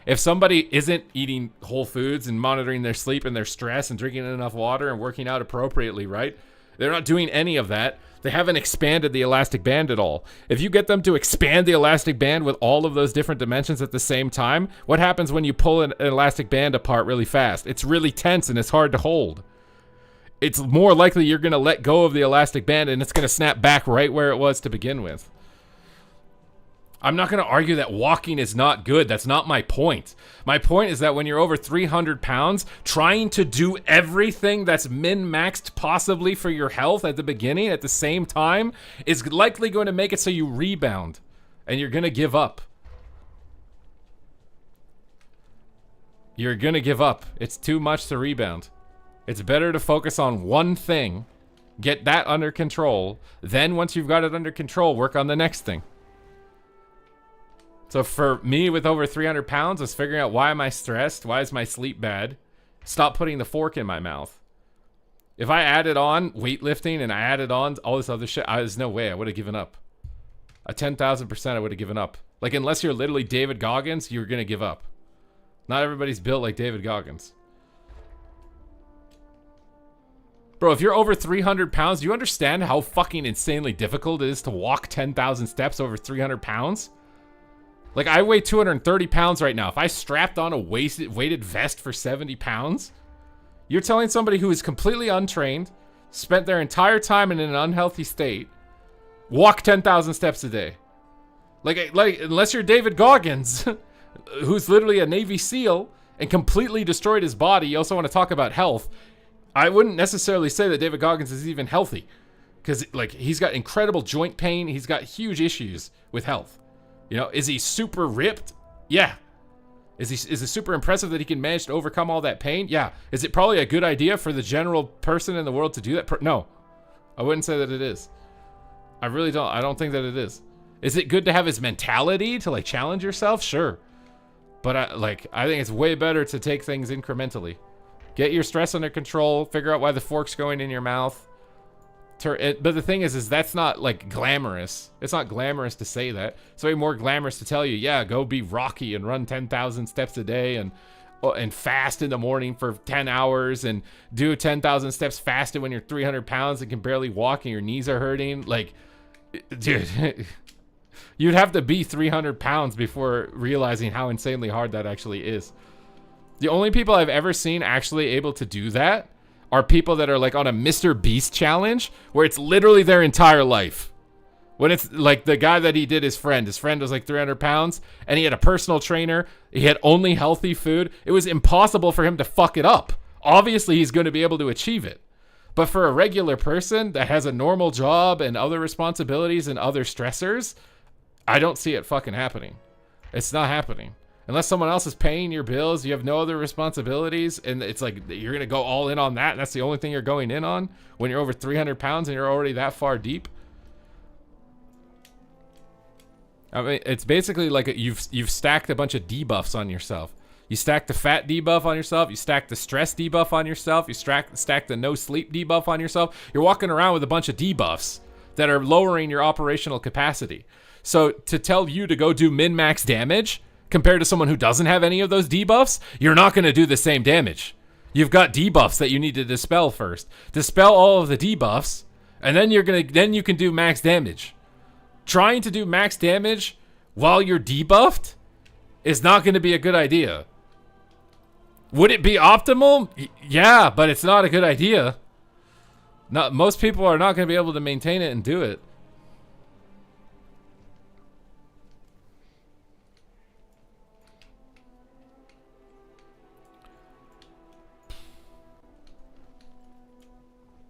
If somebody isn't eating whole foods and monitoring their sleep and their stress and drinking enough water and working out appropriately, right? They're not doing any of that. They haven't expanded the elastic band at all. If you get them to expand the elastic band with all of those different dimensions at the same time, what happens when you pull an elastic band apart really fast? It's really tense and it's hard to hold. It's more likely you're going to let go of the elastic band and it's going to snap back right where it was to begin with. I'm not going to argue that walking is not good. That's not my point. My point is that when you're over 300 pounds, trying to do everything that's min-maxed possibly for your health at the beginning at the same time is likely going to make it so you rebound and you're going to give up. You're going to give up. It's too much to rebound. It's better to focus on one thing, get that under control, then once you've got it under control, work on the next thing. So for me with over 300 pounds, I was figuring out, why am I stressed? Why is my sleep bad? Stop putting the fork in my mouth. If I added on weightlifting and I added on all this other shit, there's no way I would have given up. 10,000% I would have given up. Like, unless you're literally David Goggins, you're going to give up. Not everybody's built like David Goggins. Bro, if you're over 300 pounds, do you understand how fucking insanely difficult it is to walk 10,000 steps over 300 pounds? Like, I weigh 230 pounds right now. If I strapped on a weighted vest for 70 pounds, you're telling somebody who is completely untrained, spent their entire time in an unhealthy state, walk 10,000 steps a day. Like unless you're David Goggins, who's literally a Navy SEAL and completely destroyed his body, you also want to talk about health. I wouldn't necessarily say that David Goggins is even healthy, because like, he's got incredible joint pain. He's got huge issues with health. You know, is he super ripped? Yeah. Is it super impressive that he can manage to overcome all that pain? Yeah. Is it probably a good idea for the general person in the world to do that? No. I wouldn't say that it is. I really don't. I don't think that it is. Is it good to have his mentality to like challenge yourself? Sure. But I think it's way better to take things incrementally. Get your stress under control, figure out why the fork's going in your mouth. But the thing is that's not like glamorous. It's not glamorous to say that. It's way more glamorous to tell you, yeah, go be Rocky and run 10,000 steps a day and fast in the morning for 10 hours and do 10,000 steps fasted when you're 300 pounds and can barely walk and your knees are hurting. Like, dude, you'd have to be 300 pounds before realizing how insanely hard that actually is. The only people I've ever seen actually able to do that are people that are like on a Mr. Beast challenge where it's literally their entire life. When it's like the guy that he did, his friend was like 300 pounds and he had a personal trainer. He had only healthy food. It was impossible for him to fuck it up. Obviously he's going to be able to achieve it. But for a regular person that has a normal job and other responsibilities and other stressors, I don't see it fucking happening. It's not happening. Unless someone else is paying your bills, you have no other responsibilities, and it's like you're going to go all in on that, and that's the only thing you're going in on when you're over 300 pounds and you're already that far deep. I mean, it's basically like you've stacked a bunch of debuffs on yourself. You stack the fat debuff on yourself, you stack the stress debuff on yourself, you stack the no sleep debuff on yourself. You're walking around with a bunch of debuffs that are lowering your operational capacity. So to tell you to go do min-max damage compared to someone who doesn't have any of those debuffs, you're not going to do the same damage. You've got debuffs that you need to dispel first. Dispel all of the debuffs, and then you can do max damage. Trying to do max damage while you're debuffed is not going to be a good idea. Would it be optimal? Yeah, but it's not a good idea. Most people are not going to be able to maintain it and do it.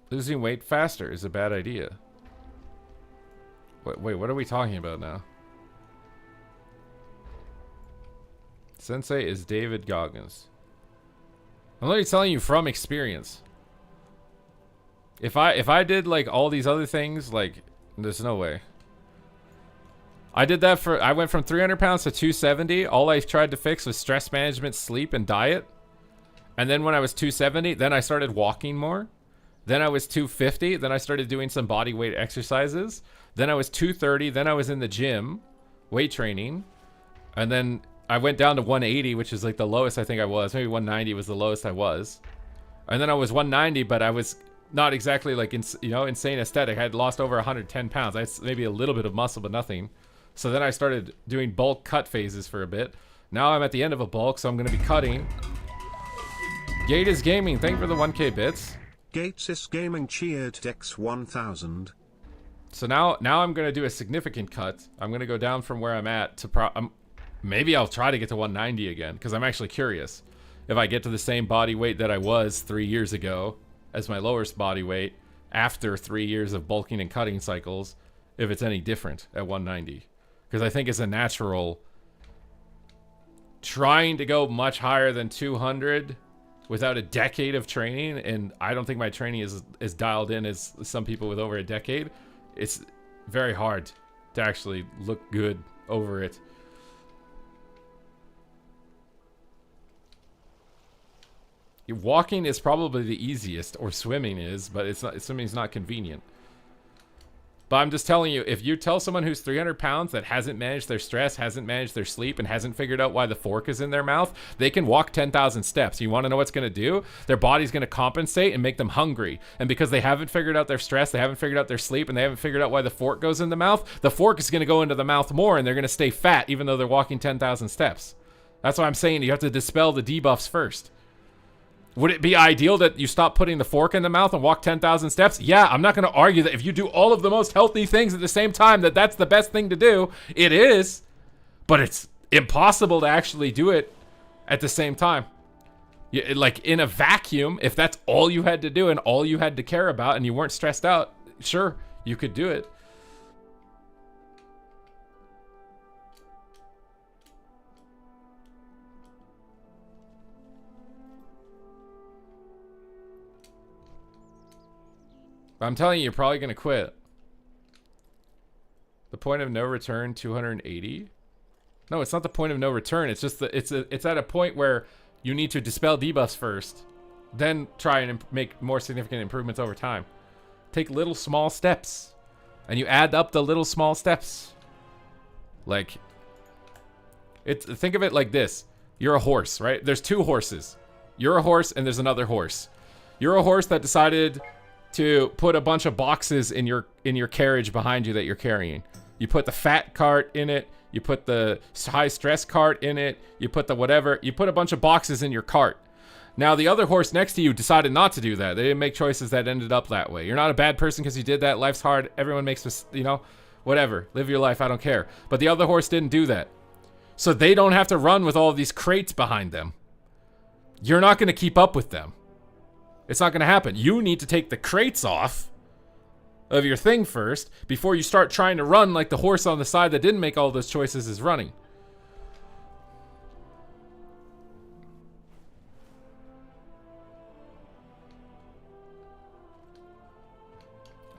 Losing weight faster is a bad idea. Wait, what are we talking about now? Sensei is David Goggins. I'm literally telling you from experience. If I did like all these other things, like, there's no way. I did that I went from 300 pounds to 270. All I tried to fix was stress management, sleep, and diet. And then when I was 270, then I started walking more. Then I was 250. Then I started doing some body weight exercises. Then I was 230. Then I was in the gym, weight training. And then I went down to 180, which is like the lowest I think I was. Maybe 190 was the lowest I was. And then I was 190, but I was not exactly like, insane aesthetic. I had lost over 110 pounds. I had maybe a little bit of muscle, but nothing. So then I started doing bulk cut phases for a bit. Now I'm at the end of a bulk, so I'm going to be cutting. Gate is Gaming, thank you for the 1K bits. Gates is Gaming cheered Dex 1000. So now I'm going to do a significant cut. I'm going to go down from where I'm at to maybe I'll try to get to 190 again, because I'm actually curious. If I get to the same body weight that I was 3 years ago as my lowest body weight after 3 years of bulking and cutting cycles, if it's any different at 190. Because I think it's a natural trying to go much higher than 200 without a decade of training, and I don't think my training is as dialed in as some people with over a decade. It's very hard to actually look good over it. Walking is probably the easiest, or swimming is, but it's not. Swimming's not convenient. But I'm just telling you, if you tell someone who's 300 pounds that hasn't managed their stress, hasn't managed their sleep, and hasn't figured out why the fork is in their mouth, they can walk 10,000 steps. You want to know what's going to do? Their body's going to compensate and make them hungry. And because they haven't figured out their stress, they haven't figured out their sleep, and they haven't figured out why the fork goes in the mouth, the fork is going to go into the mouth more, and they're going to stay fat even though they're walking 10,000 steps. That's why I'm saying you have to dispel the debuffs first. Would it be ideal that you stop putting the fork in the mouth and walk 10,000 steps? Yeah, I'm not going to argue that if you do all of the most healthy things at the same time, that's the best thing to do. It is, but it's impossible to actually do it at the same time. Like in a vacuum, if that's all you had to do and all you had to care about and you weren't stressed out, sure, you could do it. I'm telling you, you're probably going to quit. The point of no return, 280? No, it's not the point of no return. It's just that it's at a point where you need to dispel debuffs first, then try and make more significant improvements over time. Take little small steps, and you add up the little small steps. Like, think of it like this. You're a horse, right? There's two horses. You're a horse, and there's another horse. You're a horse that decided to put a bunch of boxes in your carriage behind you that you're carrying. You put the fat cart in it, you put the high stress cart in it, you put the whatever, you put a bunch of boxes in your cart. Now the other horse next to you decided not to do that. They didn't make choices that ended up that way. You're not a bad person because you did that. Life's hard. Everyone makes, whatever. Live your life. I don't care. But the other horse didn't do that. So they don't have to run with all of these crates behind them. You're not going to keep up with them. It's not going to happen. You need to take the crates off of your thing first before you start trying to run like the horse on the side that didn't make all those choices is running.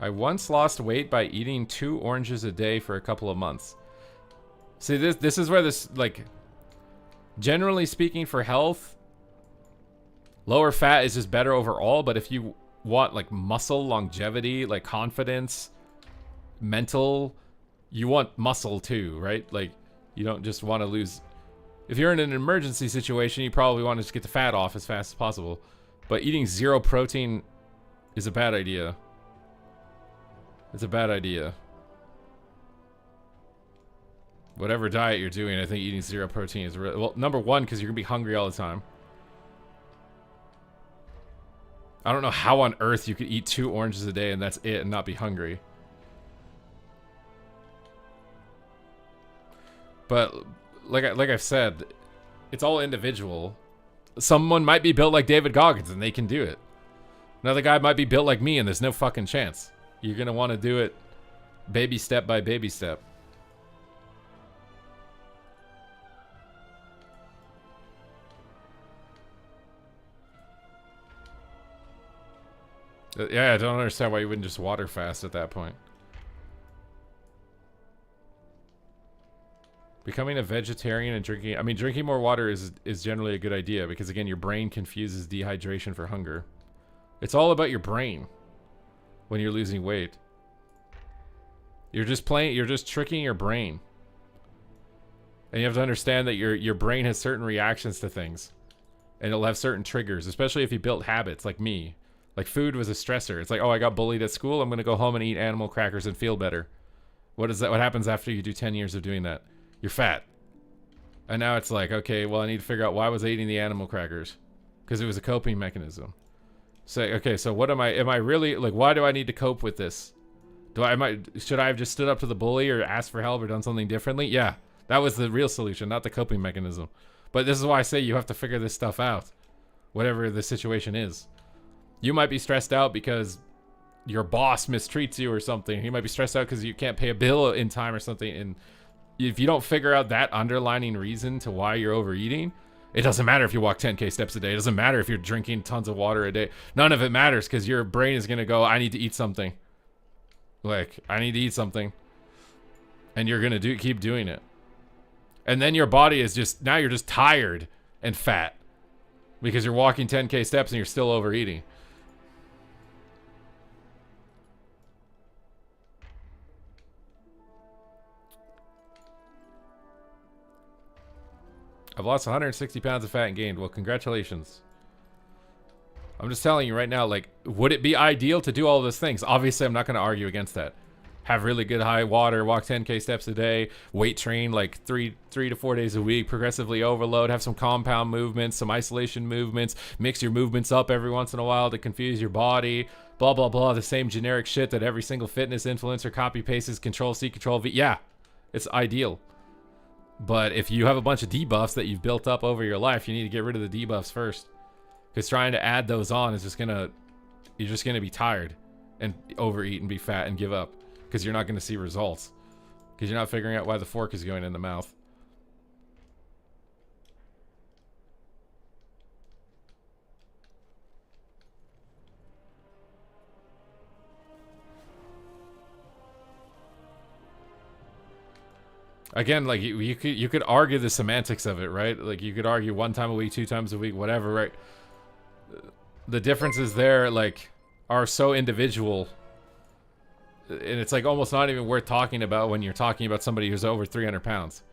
I once lost weight by eating 2 oranges a day for a couple of months. See, this is where this, like, generally speaking for health, lower fat is just better overall, but if you want like muscle, longevity, like confidence, mental, you want muscle too, right? Like you don't just want to lose. If you're in an emergency situation, you probably want to just get the fat off as fast as possible. But eating 0 protein is a bad idea. It's a bad idea. Whatever diet you're doing, I think eating 0 protein is well, number one, because you're gonna be hungry all the time. I don't know how on earth you could eat 2 oranges a day and that's it and not be hungry. But like I've said, it's all individual. Someone might be built like David Goggins and they can do it. Another guy might be built like me and there's no fucking chance. You're gonna want to do it baby step by baby step. Yeah, I don't understand why you wouldn't just water fast at that point. Becoming a vegetarian and drinking... I mean, drinking more water is generally a good idea because, again, your brain confuses dehydration for hunger. It's all about your brain when you're losing weight. You're just tricking your brain. And you have to understand that your brain has certain reactions to things. And it'll have certain triggers, especially if you built habits like me. Like food was a stressor. It's like, oh, I got bullied at school. I'm going to go home and eat animal crackers and feel better. What is that? What happens after you do 10 years of doing that? You're fat. And now it's like, okay, well, I need to figure out why was I eating the animal crackers? Because it was a coping mechanism. Say, okay, so what am I really, like, why do I need to cope with this? Should I have just stood up to the bully or asked for help or done something differently? Yeah, that was the real solution, not the coping mechanism. But this is why I say you have to figure this stuff out, whatever the situation is. You might be stressed out because your boss mistreats you or something. You might be stressed out because you can't pay a bill in time or something. And if you don't figure out that underlining reason to why you're overeating, it doesn't matter if you walk 10K steps a day. It doesn't matter if you're drinking tons of water a day. None of it matters because your brain is going to go, I need to eat something. Like, I need to eat something. And you're going to keep doing it. And then your body is just, now you're just tired and fat because you're walking 10K steps and you're still overeating. I've lost 160 pounds of fat and gained. Well, congratulations. I'm just telling you right now, like, would it be ideal to do all those things? Obviously, I'm not going to argue against that. Have really good high water, walk 10K steps a day, weight train like three to 4 days a week, progressively overload, have some compound movements, some isolation movements, mix your movements up every once in a while to confuse your body, blah, blah, blah. The same generic shit that every single fitness influencer copy pastes, Control-C, Control-V. Yeah, it's ideal. But if you have a bunch of debuffs that you've built up over your life, you need to get rid of the debuffs first. Because trying to add those on is just gonna, you're just gonna be tired and overeat and be fat and give up. Because you're not gonna see results. Because you're not figuring out why the fork is going in the mouth. Again, like you could argue the semantics of it, right? Like you could argue 1 time a week, 2 times a week, whatever, right? The differences there, like, are so individual, and it's like almost not even worth talking about when you're talking about somebody who's over 300 pounds.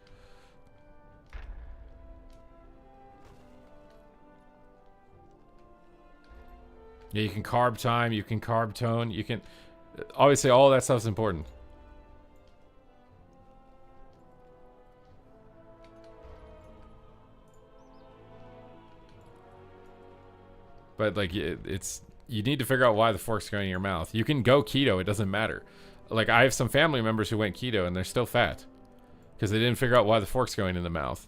Yeah, you can carb time, you can carb tone, you can, obviously all that stuff's important. But like it's, you need to figure out why the fork's going in your mouth. You can go keto, it doesn't matter. Like I have some family members who went keto and they're still fat because they didn't figure out why the fork's going in the mouth.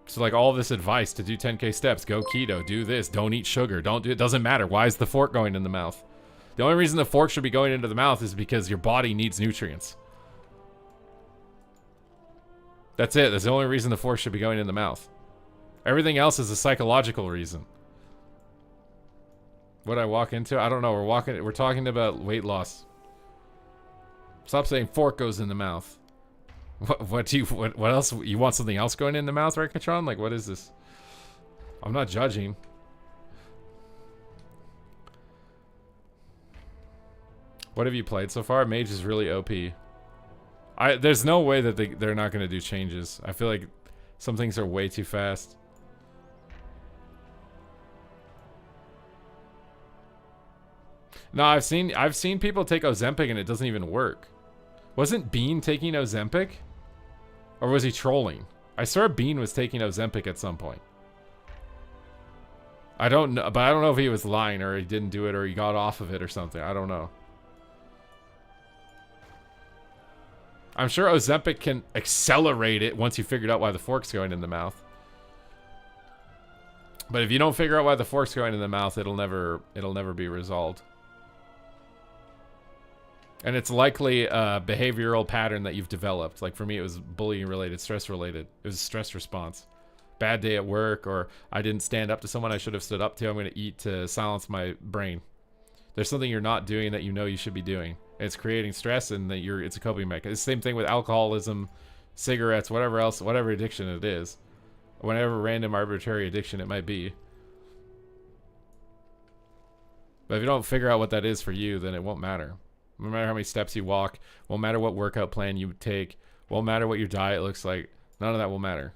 So like all this advice to do 10K steps, go keto, do this, don't eat sugar, don't do it, doesn't matter. Why is the fork going in the mouth? The only reason the fork should be going into the mouth is because your body needs nutrients. That's it. That's the only reason the fork should be going in the mouth. Everything else is a psychological reason. What I walk into? I don't know. We're talking about weight loss. Stop saying fork goes in the mouth. What else? You want something else going in the mouth, right, Katron? Like, what is this? I'm not judging. What have you played so far? Mage is really OP. There's no way that they're not going to do changes. I feel like some things are way too fast. No, I've seen people take Ozempic and it doesn't even work. Wasn't Bean taking Ozempic? Or was he trolling? I swear Bean was taking Ozempic at some point. I don't know, but I don't know if he was lying or he didn't do it or he got off of it or something. I don't know. I'm sure Ozempic can accelerate it once you figured out why the fork's going in the mouth. But if you don't figure out why the fork's going in the mouth, it'll never be resolved. And it's likely a behavioral pattern that you've developed. Like for me, it was bullying related, stress related. It was a stress response. Bad day at work, or I didn't stand up to someone I should have stood up to. I'm going to eat to silence my brain. There's something you're not doing that you know you should be doing. It's creating stress, and that it's a coping mechanism. It's the same thing with alcoholism, cigarettes, whatever else, whatever addiction it is. Whatever random arbitrary addiction it might be. But if you don't figure out what that is for you, then it won't matter. No matter how many steps you walk, won't matter what workout plan you take, won't matter what your diet looks like. None of that will matter.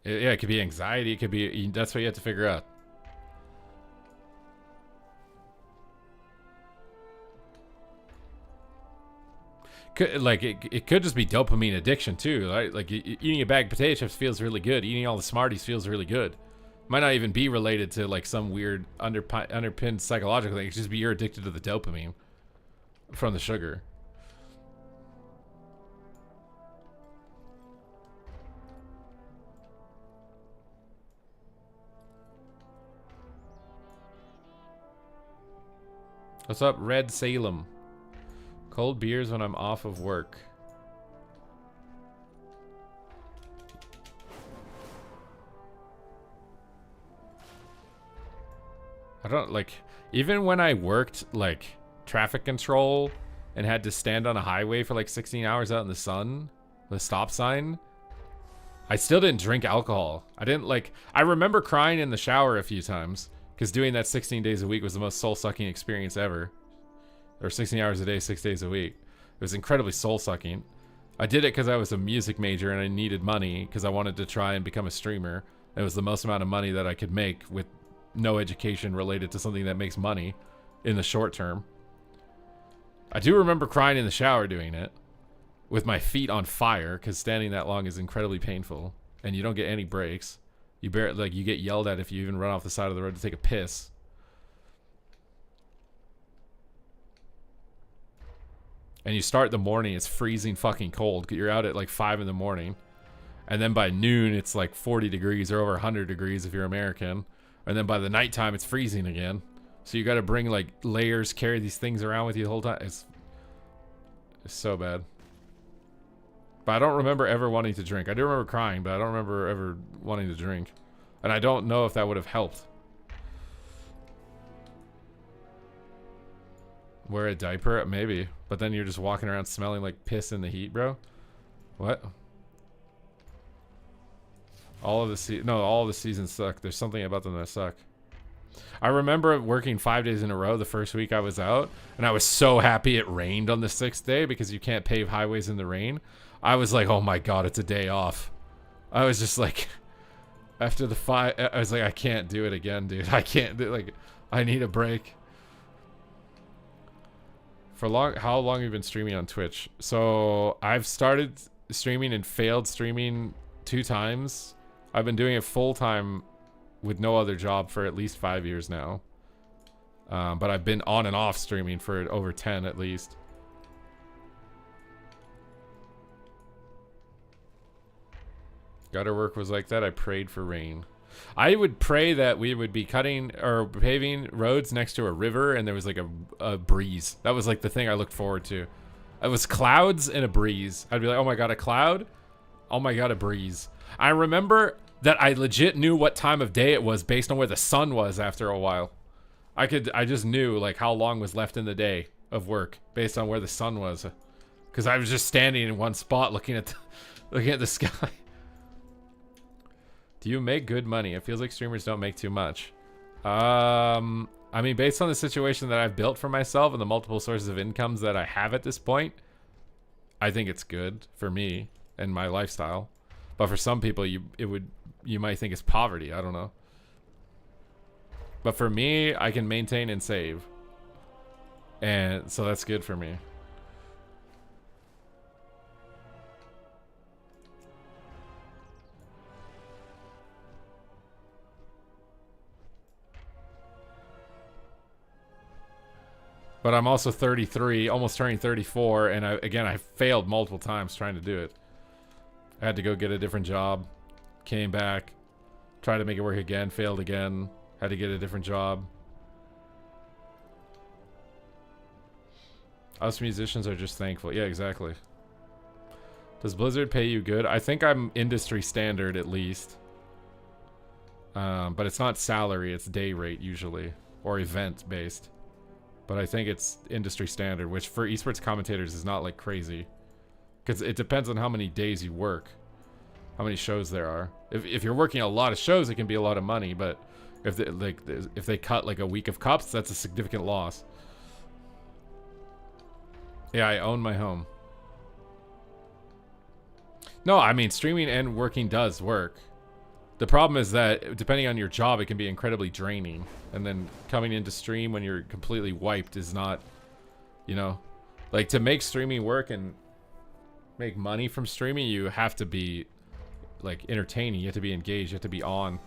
Yeah, it could be anxiety. It could be, that's what you have to figure out. It could just be dopamine addiction too, right? Like eating a bag of potato chips feels really good. Eating all the Smarties feels really good. Might not even be related to like some weird underpinned psychological thing. It's just be you're addicted to the dopamine from the sugar. What's up, Red Salem? Cold beers when I'm off of work. I don't like, even when I worked like traffic control and had to stand on a highway for like 16 hours out in the sun, the stop sign, I still didn't drink alcohol. I remember crying in the shower a few times because doing that 16 days a week was the most soul-sucking experience ever. Or 16 hours a day, 6 days a week. It was incredibly soul-sucking. I did it because I was a music major and I needed money because I wanted to try and become a streamer. It was the most amount of money that I could make with no education related to something that makes money in the short term. I do remember crying in the shower doing it with my feet on fire because standing that long is incredibly painful and you don't get any breaks. You get yelled at if you even run off the side of the road to take a piss. And you start the morning, it's freezing fucking cold. You're out at like 5 in the morning. And then by noon, it's like 40 degrees or over 100 degrees if you're American. And then by the nighttime, it's freezing again. So you got to bring like layers, carry these things around with you the whole time. It's so bad. But I don't remember ever wanting to drink. I do remember crying, but I don't remember ever wanting to drink. And I don't know if that would have helped. Wear a diaper? Maybe. But then you're just walking around smelling like piss in the heat, bro. What? All of the seasons suck. There's something about them that suck. I remember working 5 days in a row the first week I was out, and I was so happy it rained on the 6th day because you can't pave highways in the rain. I was like, oh my god, it's a day off. I was just like, after the 5, I was like, I can't do it again, dude. I can't do, like, I need a break. How long have you been streaming on Twitch? So I've started streaming and failed streaming 2 times. I've been doing it full time with no other job for at least 5 years now. But I've been on and off streaming for over 10 at least. Gutter work was like that. I prayed for rain. I would pray that we would be cutting or paving roads next to a river and there was like a breeze. That was like the thing I looked forward to. It was clouds and a breeze. I'd be like, oh my god, a cloud? Oh my god, a breeze. I remember that I legit knew what time of day it was based on where the sun was after a while. I just knew like how long was left in the day of work based on where the sun was. Because I was just standing in one spot looking at the sky. Do you make good money? It feels like streamers don't make too much. I mean, based on the situation that I've built for myself and the multiple sources of incomes that I have at this point, I think it's good for me and my lifestyle. But for some people, you might think it's poverty. I don't know. But for me, I can maintain and save. And so that's good for me. But I'm also 33, almost turning 34, and I failed multiple times trying to do it. I had to go get a different job, came back, tried to make it work again, failed again, had to get a different job. Us musicians are just thankful. Yeah, exactly. Does Blizzard pay you good? I think I'm industry standard at least. But it's not salary, it's day rate usually. or event based. But I think it's industry standard, which for esports commentators is not like crazy. Because it depends on how many days you work. How many shows there are. If you're working a lot of shows, it can be a lot of money. But if they cut like a week of cups, that's a significant loss. Yeah, I own my home. No, I mean, streaming and working does work. The problem is that, depending on your job, it can be incredibly draining. And then coming into stream when you're completely wiped is not, you know... Like, to make streaming work and make money from streaming, you have to be, like, entertaining. You have to be engaged. You have to be on.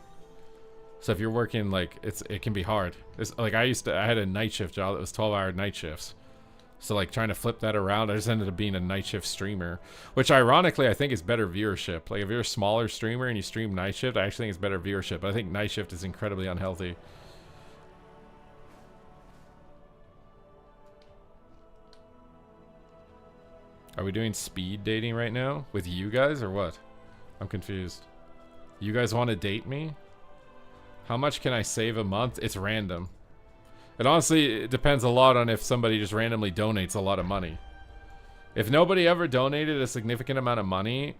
So if you're working, like, it can be hard. It's, like, I had a night shift job that was 12-hour night shifts. So, like, trying to flip that around, I just ended up being a night shift streamer. Which, ironically, I think is better viewership. Like, if you're a smaller streamer and you stream night shift, I actually think it's better viewership. But I think night shift is incredibly unhealthy. Are we doing speed dating right now? With you guys, or what? I'm confused. You guys want to date me? How much can I save a month? It's random. It honestly depends a lot on if somebody just randomly donates a lot of money. If nobody ever donated a significant amount of money,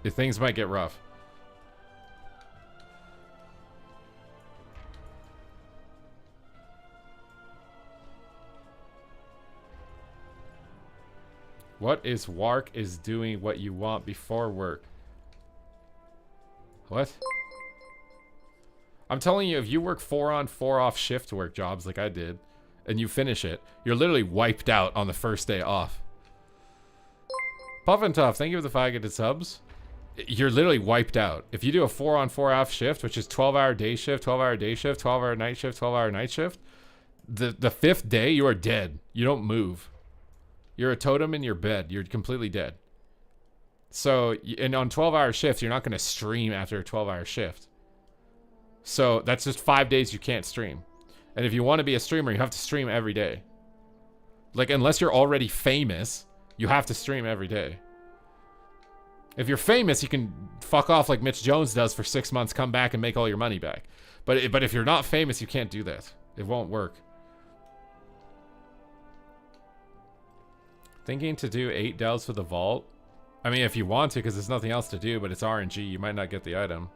things might get rough. What is Wark is doing what you want before work? What? I'm telling you, if you work 4 on 4 off shift work jobs like I did, and you finish it, you're literally wiped out on the first day off. Puff and Tough, thank you for the 5 gifted subs. You're literally wiped out. If you do a 4 on 4 off shift, which is 12-hour day shift, 12-hour day shift, 12-hour night shift, 12-hour night shift, the 5th day, you are dead. You don't move. You're a totem in your bed. You're completely dead. So, and on 12-hour shifts, you're not going to stream after a 12-hour shift. So, that's just 5 days you can't stream. And if you want to be a streamer, you have to stream every day. Like, unless you're already famous, you have to stream every day. If you're famous, you can fuck off like Mitch Jones does for 6 months, come back and make all your money back. But if you're not famous, you can't do that. It won't work. Thinking to do 8 delves for the vault? I mean, if you want to, because there's nothing else to do, but it's RNG. You might not get the item.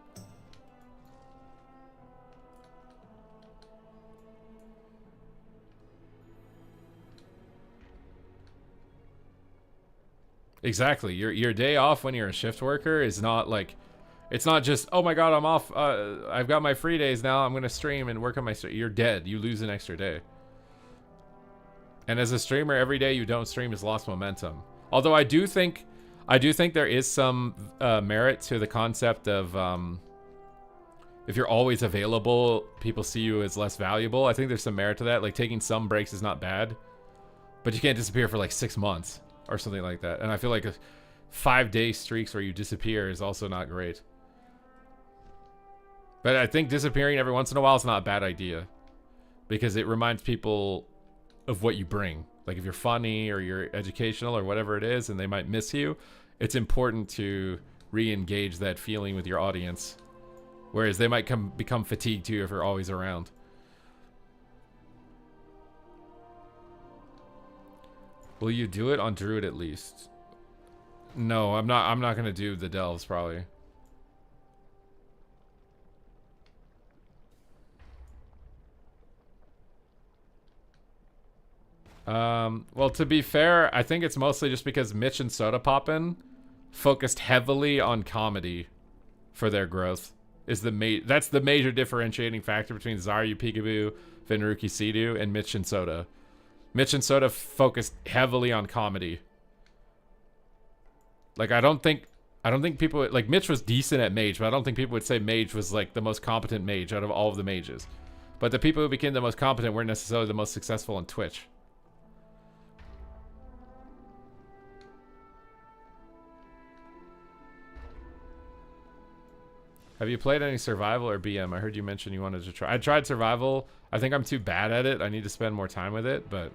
Exactly. Your day off when you're a shift worker is not like... It's not just, oh my god, I'm off. I've got my free days now. I'm going to stream and work on my... You're dead. You lose an extra day. And as a streamer, every day you don't stream is lost momentum. Although I do think there is some merit to the concept of if you're always available, people see you as less valuable. I think there's some merit to that. Like, taking some breaks is not bad, but you can't disappear for like 6 months or something like that. And I feel like a 5-day streaks where you disappear is also not great. But I think disappearing every once in a while is not a bad idea, because it reminds people of what you bring. Like, if you're funny or you're educational or whatever it is and they might miss you, it's important to re-engage that feeling with your audience, whereas they might become fatigued too if you're always around. Will you do it on Druid at least? No, I'm not gonna do the delves probably. Well, to be fair, I think it's mostly just because Mitch and Soda Poppin' focused heavily on comedy for their growth. That's the major differentiating factor between Zaryu, Peekaboo, Finruki, Sidu, and Mitch and Soda. Mitch and Soda focused heavily on comedy. Like, I don't think people like Mitch was decent at mage, but I don't think people would say mage was like the most competent mage out of all of the mages. But the people who became the most competent weren't necessarily the most successful on Twitch. Have you played any survival or BM? I heard you mention you wanted to try. I tried survival. I think I'm too bad at it. I need to spend more time with it, but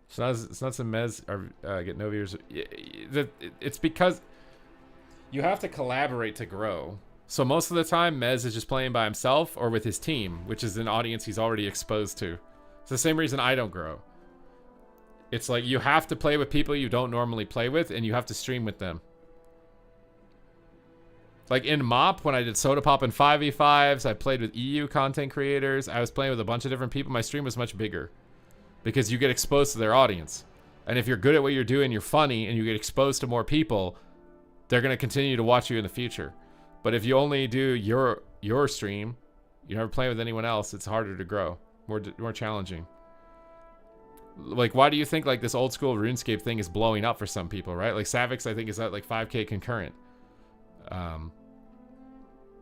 it's not some mez or get no viewers. It's because you have to collaborate to grow. So most of the time, Mez is just playing by himself or with his team, which is an audience he's already exposed to. It's the same reason I don't grow. It's like you have to play with people you don't normally play with, and you have to stream with them. Like in MOP, when I did Soda Pop and 5v5s, I played with EU content creators. I was playing with a bunch of different people. My stream was much bigger because you get exposed to their audience. And if you're good at what you're doing, you're funny, and you get exposed to more people, they're going to continue to watch you in the future. But if you only do your stream, you're never playing with anyone else, it's harder to grow, more challenging. Like, why do you think like this old school RuneScape thing is blowing up for some people, right? Like Savix, I think, is at like 5K concurrent.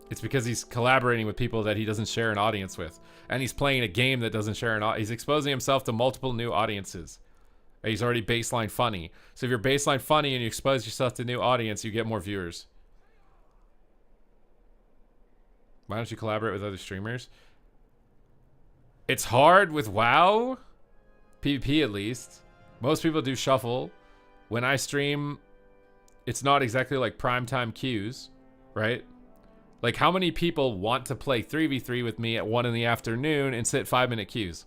It's because he's collaborating with people that he doesn't share an audience with, and he's playing a game that doesn't share an audience. He's exposing himself to multiple new audiences. And he's already baseline funny. So if you're baseline funny and you expose yourself to a new audience, you get more viewers. Why don't you collaborate with other streamers? It's hard with WoW. PvP at least. Most people do shuffle. When I stream, it's not exactly like primetime queues, right? Like how many people want to play 3v3 with me at 1 in the afternoon and sit 5-minute queues?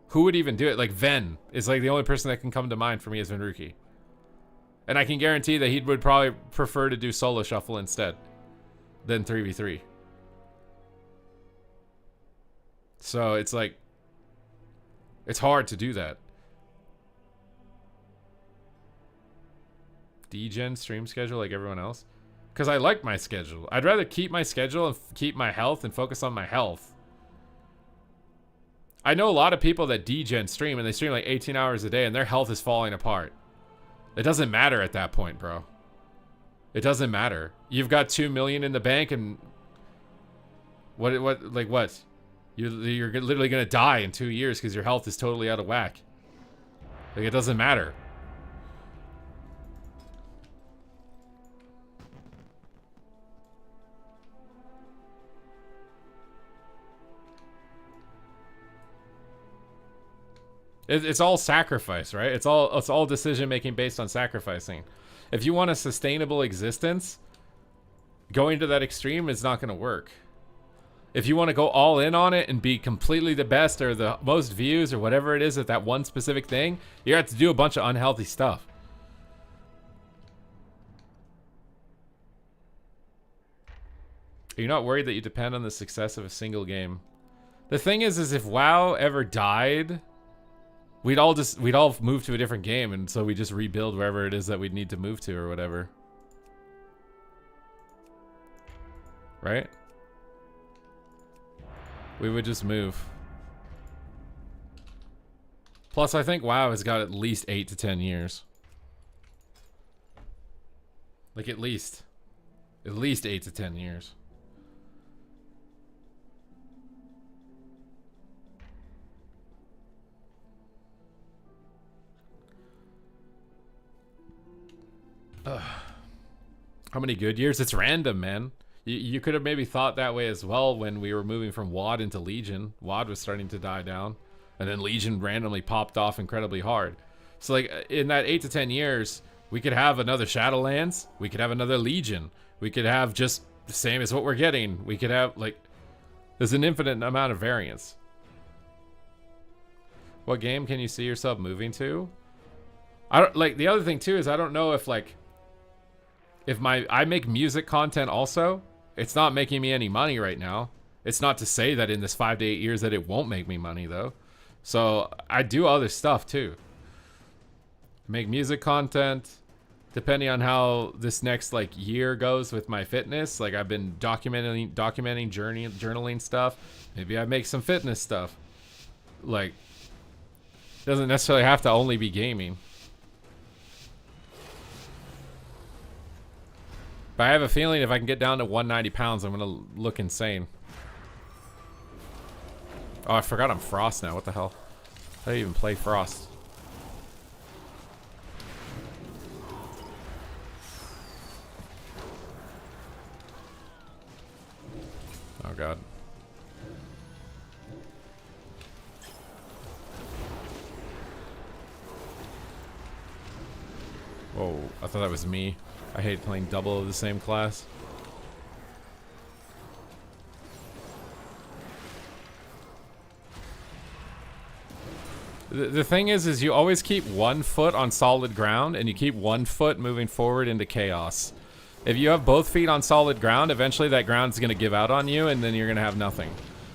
Who would even do it? Like Ven is like the only person that can come to mind for me as Venruki. And I can guarantee that he would probably prefer to do solo shuffle instead than 3v3. So it's like, it's hard to do that. Degen stream schedule like everyone else? Because I like my schedule. I'd rather keep my schedule and keep my health and focus on my health. I know a lot of people that degen stream and they stream like 18 hours a day and their health is falling apart. It doesn't matter at that point, bro. It doesn't matter. You've got 2 million in the bank and what? You're literally gonna die in 2 years because your health is totally out of whack. Like it doesn't matter. It's all sacrifice, right? It's all decision making based on sacrificing. If you want a sustainable existence, going to that extreme is not going to work. If you want to go all in on it and be completely the best or the most views or whatever it is at that one specific thing, you have to do a bunch of unhealthy stuff. Are you not worried that you depend on the success of a single game? The thing is if WoW ever died, we'd all move to a different game, and so we just rebuild wherever it is that we'd need to move to or whatever. Right? We would just move. Plus, I think WoW has got at least 8 to 10 years. Like, at least 8 to 10 years. How many good years? It's random, man. You could have maybe thought that way as well when we were moving from WoD into Legion. WoD was starting to die down, and then Legion randomly popped off incredibly hard. So like in that 8 to 10 years, we could have another Shadowlands, we could have another Legion, we could have just the same as what we're getting. We could have like, there's an infinite amount of variance. What game can you see yourself moving to? I don't like, the other thing too is I don't know if like, if I make music content also, it's not making me any money right now. It's not to say that in this 5 to 8 years that it won't make me money though. So I do other stuff too. Make music content, depending on how this next like year goes with my fitness. Like I've been documenting journaling stuff. Maybe I make some fitness stuff. Like, doesn't necessarily have to only be gaming. But I have a feeling if I can get down to 190 pounds, I'm gonna look insane. Oh, I forgot I'm Frost now. What the hell? How do you even play Frost? Oh god. Whoa, I thought that was me. I hate playing double of the same class. The thing is you always keep 1 foot on solid ground and you keep 1 foot moving forward into chaos. If you have both feet on solid ground, eventually that ground's going to give out on you and then you're going to have nothing.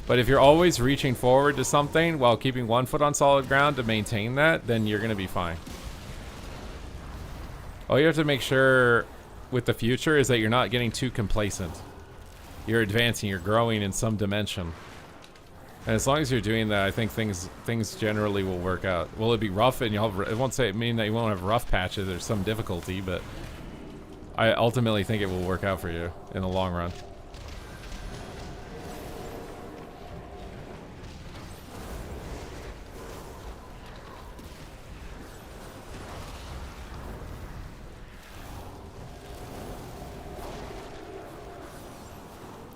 But if you're always reaching forward to something while keeping 1 foot on solid ground to maintain that, then you're going to be fine. All you have to make sure with the future is that you're not getting too complacent. You're advancing, you're growing in some dimension. And as long as you're doing that, I think things generally will work out. Will it be rough and you'll have, it won't mean that you won't have rough patches or some difficulty, but I ultimately think it will work out for you in the long run.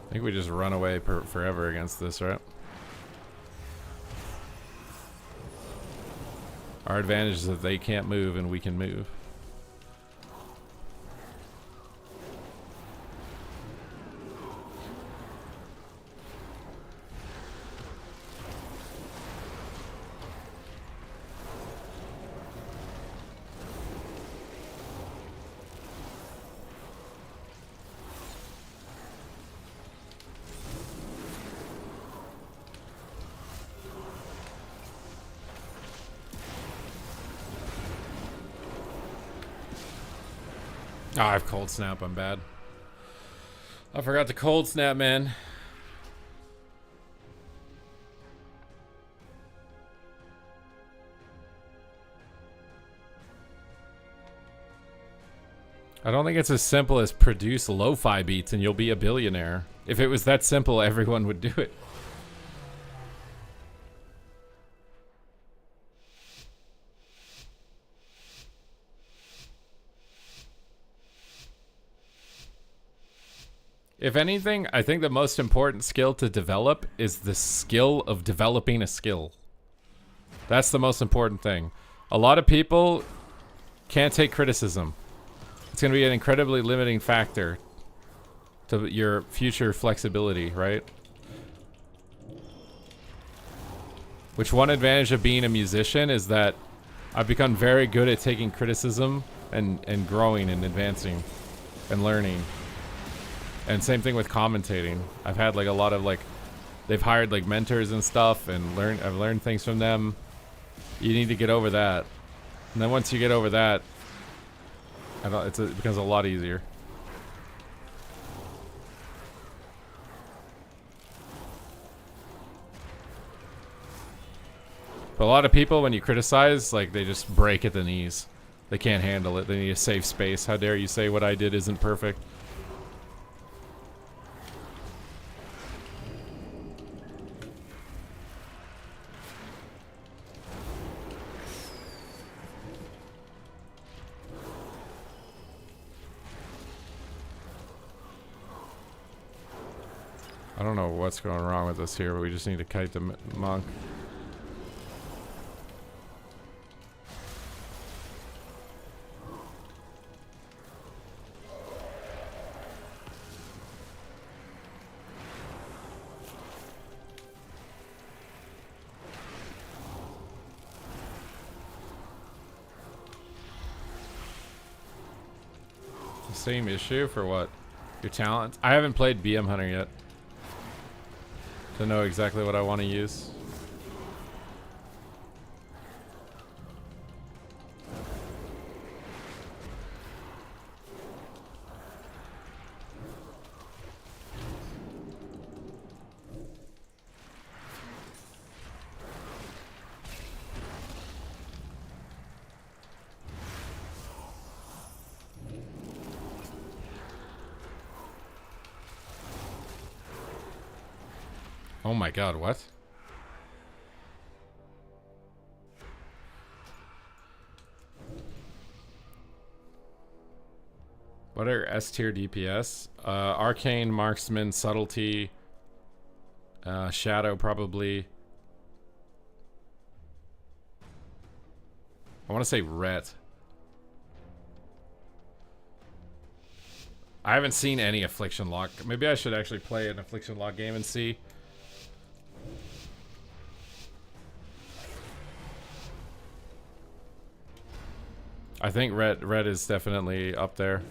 I think we just run away forever against this, right? Our advantage is that they can't move and we can move. Oh, I have cold snap. I'm bad. I forgot to cold snap, man. I don't think it's as simple as produce lo-fi beats and you'll be a billionaire. If it was that simple, everyone would do it. If anything, I think the most important skill to develop is the skill of developing a skill. That's the most important thing. A lot of people can't take criticism. It's going to be an incredibly limiting factor to your future flexibility, right? Which one advantage of being a musician is that I've become very good at taking criticism and growing and advancing and learning. And same thing with commentating. I've had like a lot of like, they've hired like mentors and stuff and I've learned things from them. You need to get over that. And then once you get over that, it becomes a lot easier. But a lot of people, when you criticize, like they just break at the knees. They can't handle it. They need a safe space. How dare you say what I did isn't perfect? I don't know what's going wrong with us here, but we just need to kite the monk. The same issue for what? Your talent? I haven't played BM Hunter yet to know exactly what I want to use. Oh my god, what? What are S tier DPS? Arcane, Marksman, Subtlety, Shadow probably. I want to say Ret. I haven't seen any Affliction Lock. Maybe I should actually play an Affliction Lock game and see. I think red is definitely up there.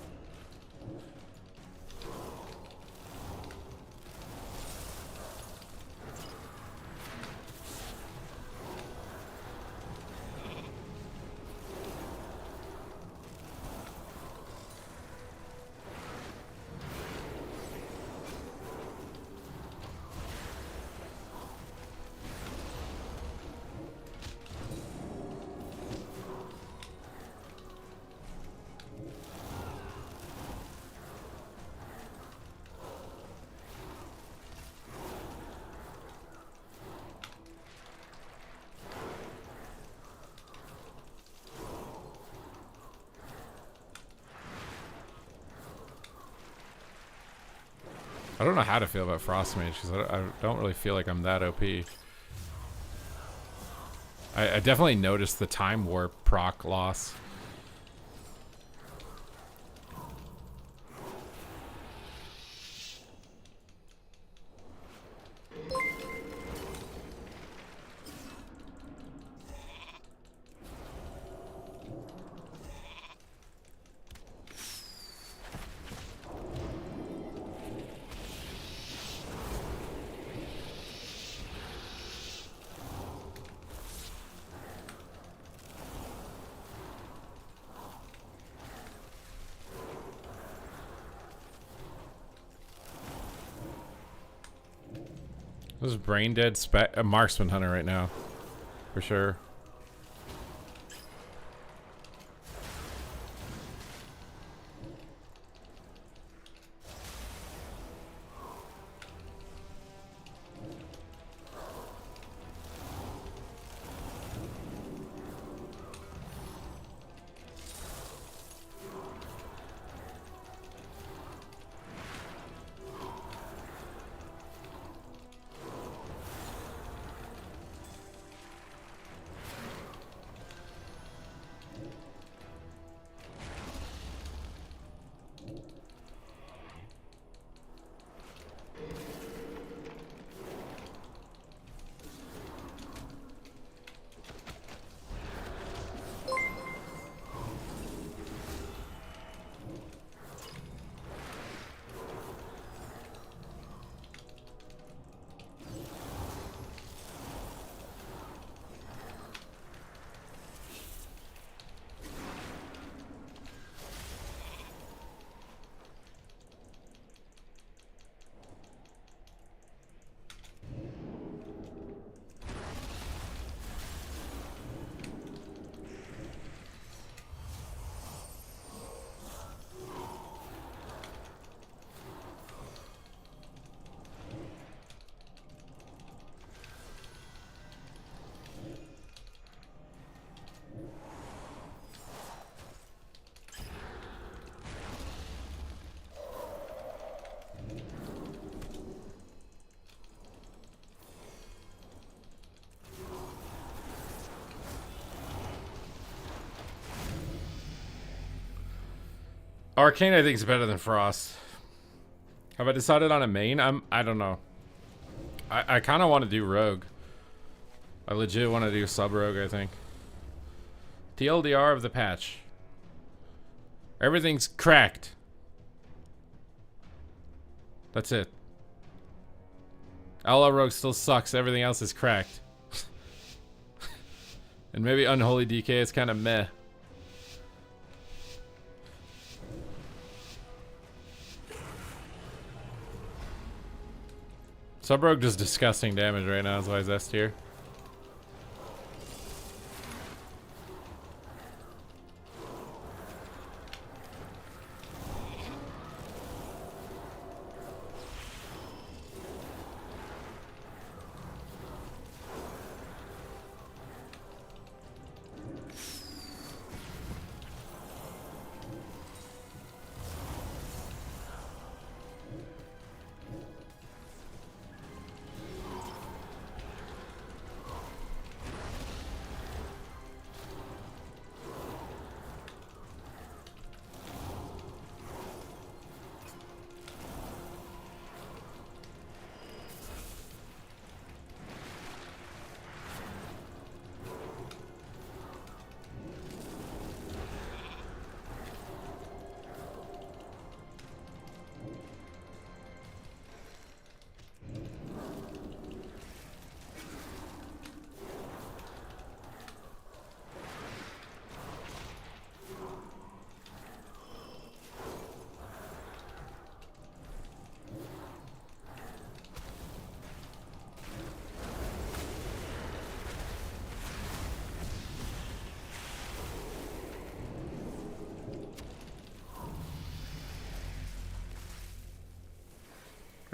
I don't know how to feel about Frost Mage because I don't really feel like I'm that OP. I definitely noticed the time warp proc loss. This is brain dead a marksman hunter right now, for sure. Arcane, I think, is better than Frost. Have I decided on a main? I don't know. I kind of want to do Rogue. I legit want to do Sub Rogue, I think. TLDR of the patch. Everything's cracked. That's it. Outlaw Rogue still sucks. Everything else is cracked. And maybe Unholy DK is kind of meh. Sub Rogue does disgusting damage right now, that's why he's S tier.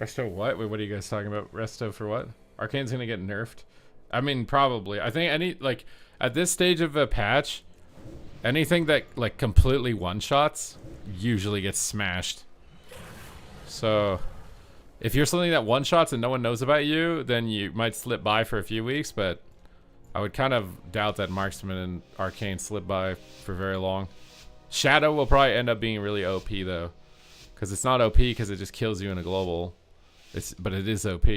Resto what? Wait, what are you guys talking about? Resto for what? Arcane's gonna get nerfed? I mean, probably. I think any, like, at this stage of a patch, anything that, like, completely one-shots usually gets smashed. So, if you're something that one-shots and no one knows about you, then you might slip by for a few weeks, but I would kind of doubt that Marksman and Arcane slip by for very long. Shadow will probably end up being really OP, though. Because it's not OP because it just kills you in a global. But it is OP.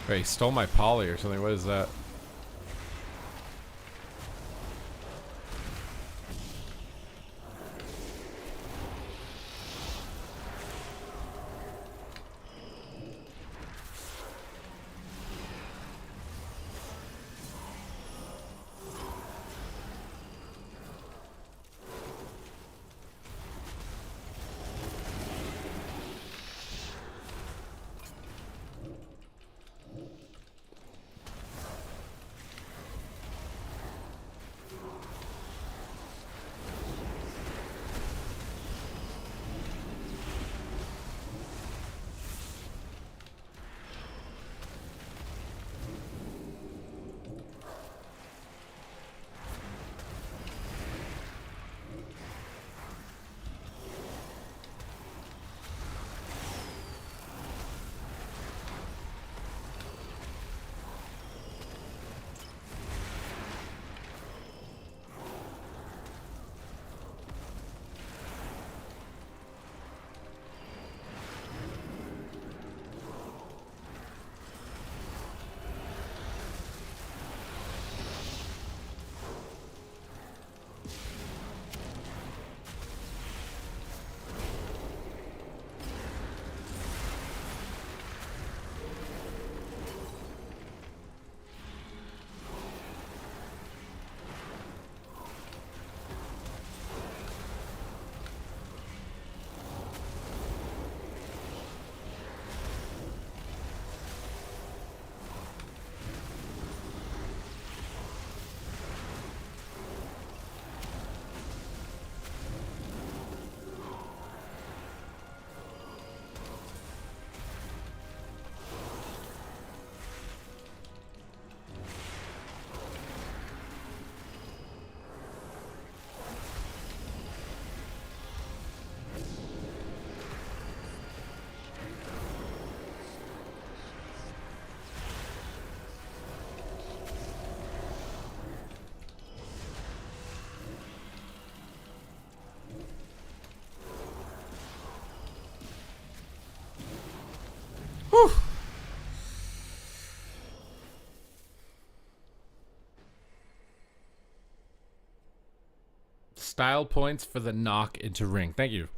Wait, he stole my poly or something. What is that? Whew. Style points for the knock into ring. Thank you.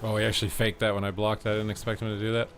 Oh, he actually faked that when I blocked that. I didn't expect him to do that.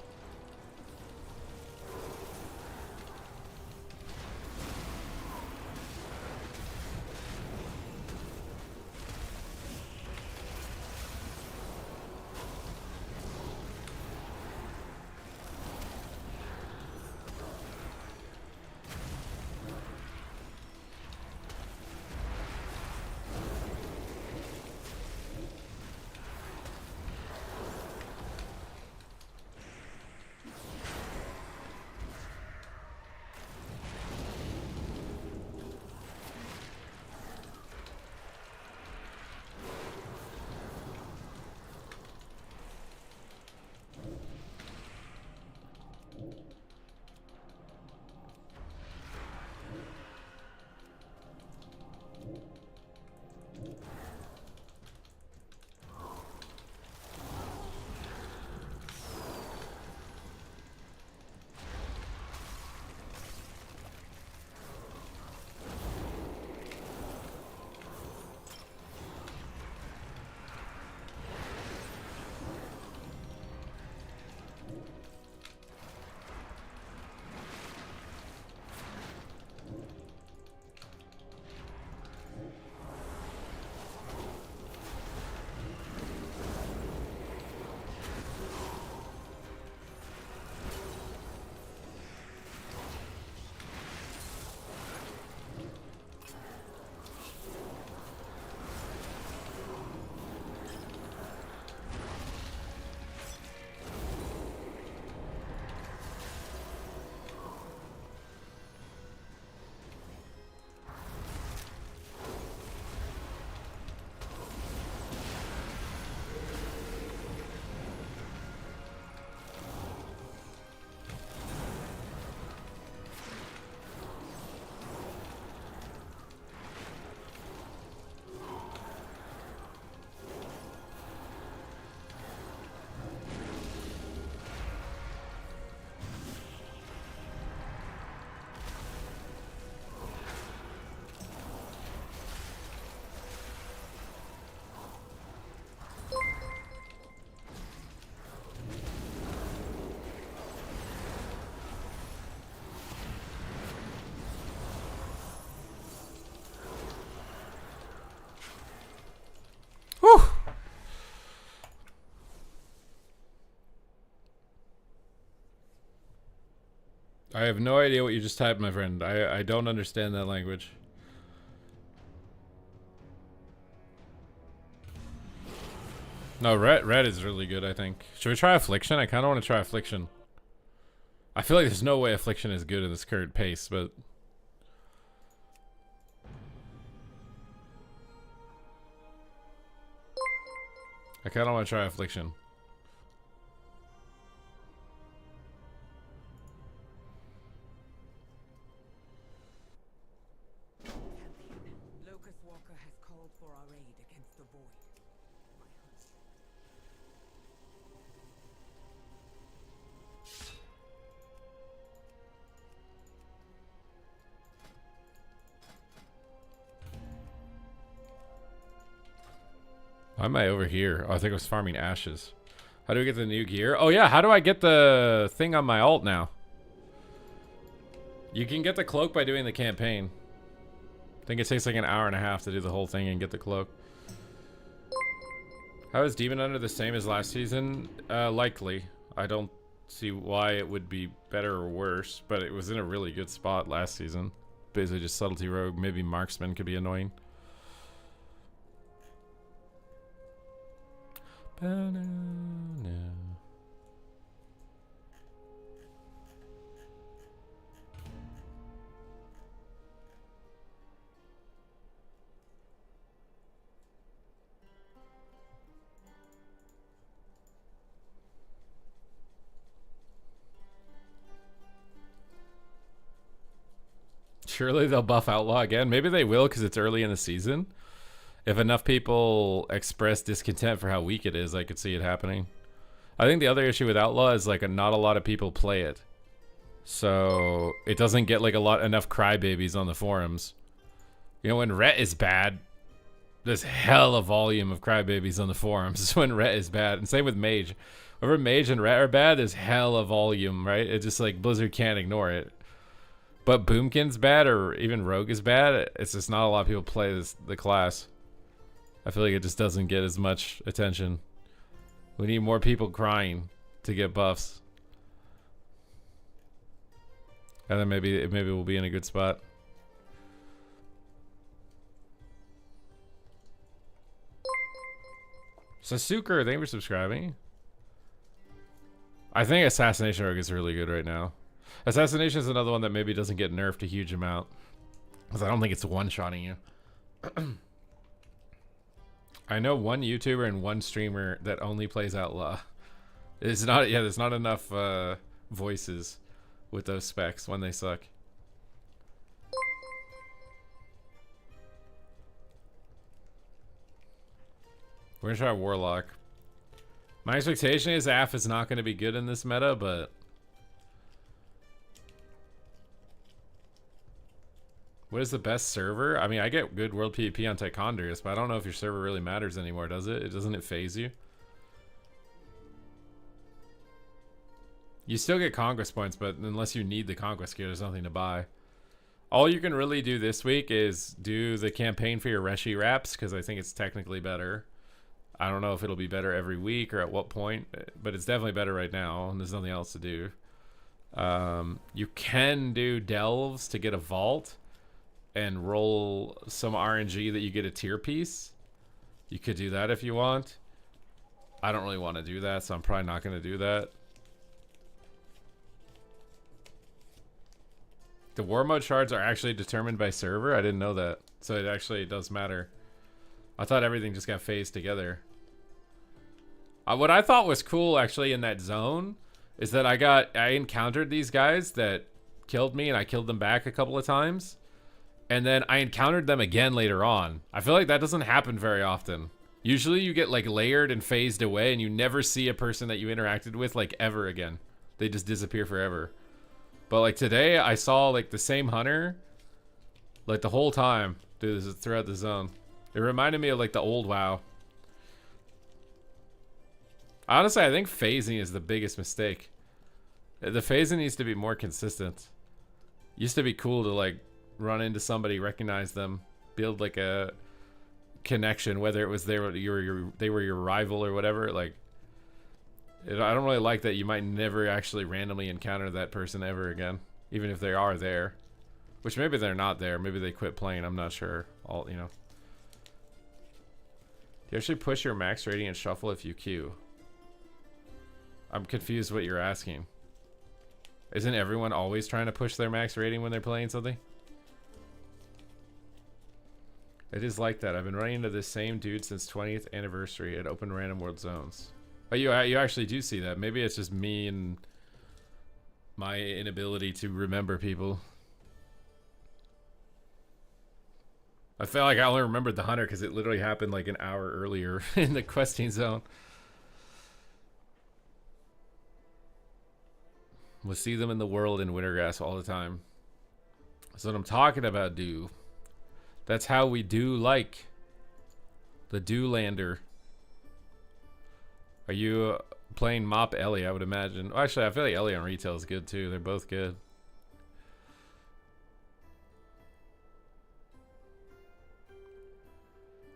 I have no idea what you just typed, my friend. I don't understand that language. No, red is really good, I think. Should we try Affliction? I kind of want to try Affliction. I feel like there's no way Affliction is good at this current pace, but... I kind of want to try Affliction. Locust Walker has called for our aid against the void. Why am I over here? Oh, I think I was farming ashes. How do we get the new gear? Oh yeah, how do I get the thing on my alt now? You can get the cloak by doing the campaign. I think it takes like an hour and a half to do the whole thing and get the cloak. How is Demon Hunter the same as last season? Likely. I don't see why it would be better or worse, but it was in a really good spot last season. Basically just subtlety rogue, maybe marksman could be annoying. Banana. Surely they'll buff Outlaw again. Maybe they will because it's early in the season. If enough people express discontent for how weak it is, I could see it happening. I think the other issue with Outlaw is like not a lot of people play it. So it doesn't get like enough crybabies on the forums. You know, when Ret is bad, there's hella volume of crybabies on the forums when Ret is bad. And same with Mage. Whenever Mage and Ret are bad, there's hella volume, right? It's just like Blizzard can't ignore it. But Boomkin's bad or even Rogue is bad. It's just not a lot of people play the class. I feel like it just doesn't get as much attention. We need more people crying to get buffs. And then maybe we'll be in a good spot. Sasuke, thank you for subscribing. I think Assassination Rogue is really good right now. Assassination is another one that maybe doesn't get nerfed a huge amount. Because I don't think it's one-shotting you. I know one YouTuber and one streamer that only plays Outlaw. There's not enough voices with those specs when they suck. We're gonna try Warlock. My expectation is AF is not gonna be good in this meta, but what is the best server? I mean, I get good world PvP on Tichondrius, but I don't know if your server really matters anymore, does it? Doesn't it phase you? You still get conquest points, but unless you need the conquest gear, there's nothing to buy. All you can really do this week is do the campaign for your Reshi wraps, because I think it's technically better. I don't know if it'll be better every week or at what point, but it's definitely better right now, and there's nothing else to do. You can do delves to get a vault and roll some RNG that you get a tier piece. You could do that if you want. I don't really want to do that, so I'm probably not going to do that. The war mode shards are actually determined by server. I didn't know that. So it actually does matter. I thought everything just got phased together. What I thought was cool actually in that zone is that I encountered these guys that killed me and I killed them back a couple of times. And then I encountered them again later on. I feel like that doesn't happen very often. Usually you get like layered and phased away and you never see a person that you interacted with like ever again. They just disappear forever. But like today I saw like the same hunter like the whole time throughout the zone. It reminded me of like the old WoW. Honestly, I think phasing is the biggest mistake. The phasing needs to be more consistent. Used to be cool to like run into somebody, recognize them, build like a connection, whether it was they were your rival or whatever. Like, I don't really like that you might never actually randomly encounter that person ever again. even if they are there. Which maybe they're not there. Maybe they quit playing. I'm not sure. All you know. Do you actually push your max rating and shuffle if you queue? I'm confused what you're asking. Isn't everyone always trying to push their max rating when they're playing something? It is like that. I've been running into this same dude since 20th anniversary at open random world zones. Oh, you actually do see that. Maybe it's just me and my inability to remember people. I feel like I only remembered the hunter because it literally happened like an hour earlier in the questing zone. We'll see them in the world in Wintergrass all the time. That's what I'm talking about, dude. That's how we do like the Dewlander. Are you playing Mop Ellie? I would imagine. Well, actually, I feel like Ellie on retail is good too. They're both good.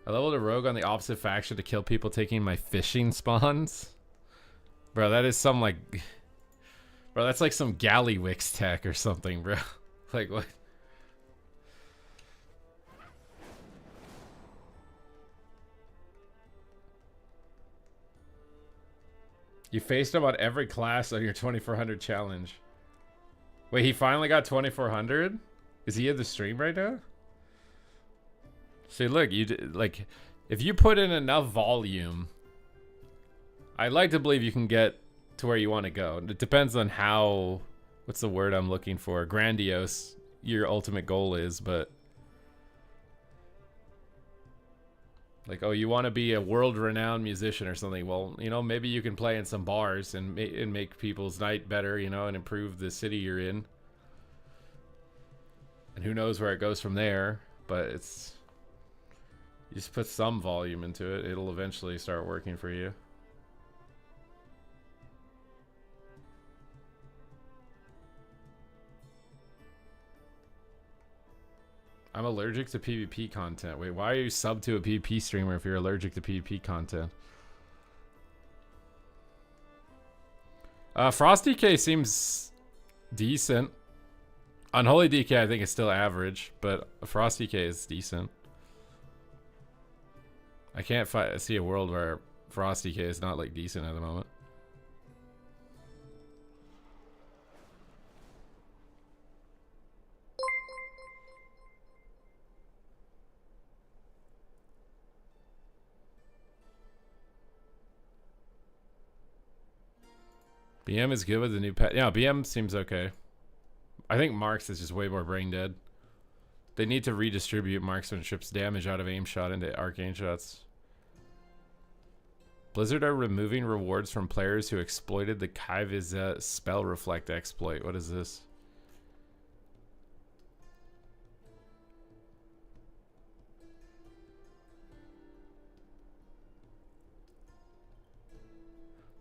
I leveled a rogue on the opposite faction to kill people taking my fishing spawns. Bro, that is some like... Bro, that's like some Gallywix tech or something, bro. Like, what? You faced him on every class on your 2400 challenge. Wait, he finally got 2400? Is he in the stream right now? See, look, like, if you put in enough volume, I'd like to believe you can get to where you want to go. It depends on how, what's the word I'm looking for? Grandiose your ultimate goal is, but like, oh, you want to be a world-renowned musician or something. Well, you know, maybe you can play in some bars and make people's night better, you know, and improve the city you're in. And who knows where it goes from there, but it's... You just put some volume into it, it'll eventually start working for you. I'm allergic to PvP content. Wait, why are you sub to a PvP streamer if you're allergic to PvP content? Frosty K seems decent. Unholy DK I think is still average, but Frosty K is decent. I can't see a world where Frosty K is not like decent at the moment. BM is good with the new pet. Yeah, BM seems okay. I think Marks is just way more brain dead. They need to redistribute marksmanship's damage out of aim shot into arcane shots. Blizzard are removing rewards from players who exploited the Kaiviz spell reflect exploit. What is this?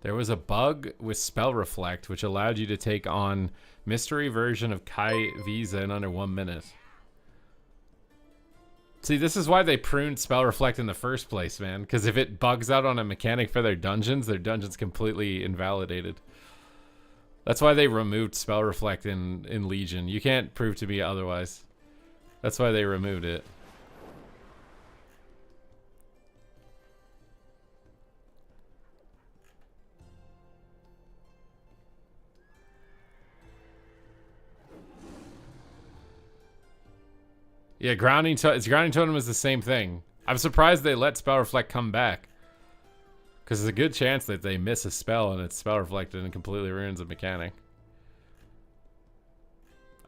There was a bug with spell reflect which allowed you to take on mystery version of Kai Visa in under 1 minute. See, this is why they pruned spell reflect in the first place, man. Because if it bugs out on a mechanic for their dungeon's completely invalidated. That's why they removed spell reflect in Legion. You can't prove to me otherwise. That's why they removed it. Yeah, grounding totem is the same thing. I'm surprised they let spell reflect come back, because there's a good chance that they miss a spell and it's spell reflected and completely ruins a mechanic.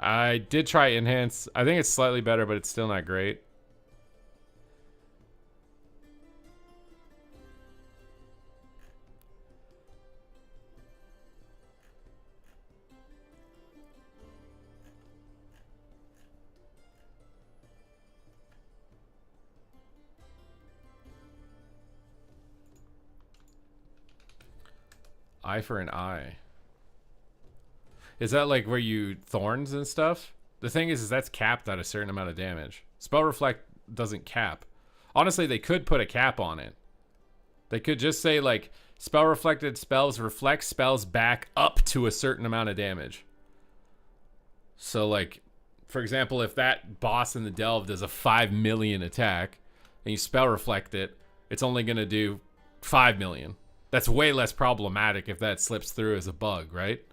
I did try enhance. I think it's slightly better, but it's still not great. Eye for an eye. Is that like where you thorns and stuff? The thing is that's capped at a certain amount of damage. Spell reflect doesn't cap. Honestly, they could put a cap on it. They could just say like spell reflected spells reflect spells back up to a certain amount of damage. So like, for example, if that boss in the delve does a 5 million attack and you spell reflect it, it's only going to do 5 million. That's way less problematic if that slips through as a bug, right?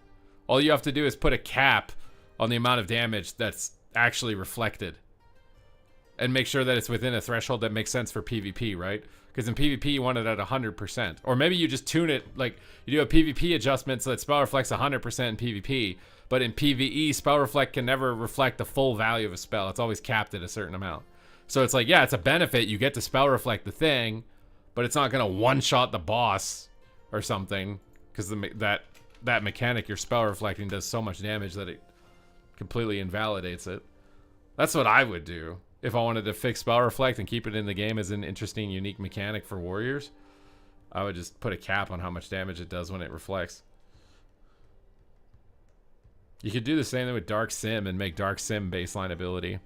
All you have to do is put a cap on the amount of damage that's actually reflected and make sure that it's within a threshold that makes sense for PvP, right? Because in PvP you want it at 100%. Or maybe you just tune it, like you do a PvP adjustment so that spell reflects 100% in PvP, but in PvE, spell reflect can never reflect the full value of a spell. It's always capped at a certain amount. So it's like, yeah, it's a benefit. You get to spell reflect the thing, but it's not going to one-shot the boss or something, because that mechanic, your spell reflecting, does so much damage that it completely invalidates it. That's what I would do if I wanted to fix spell reflect and keep it in the game as an interesting, unique mechanic for warriors. I would just put a cap on how much damage it does when it reflects. You could do the same thing with Dark Sim and make Dark Sim baseline ability.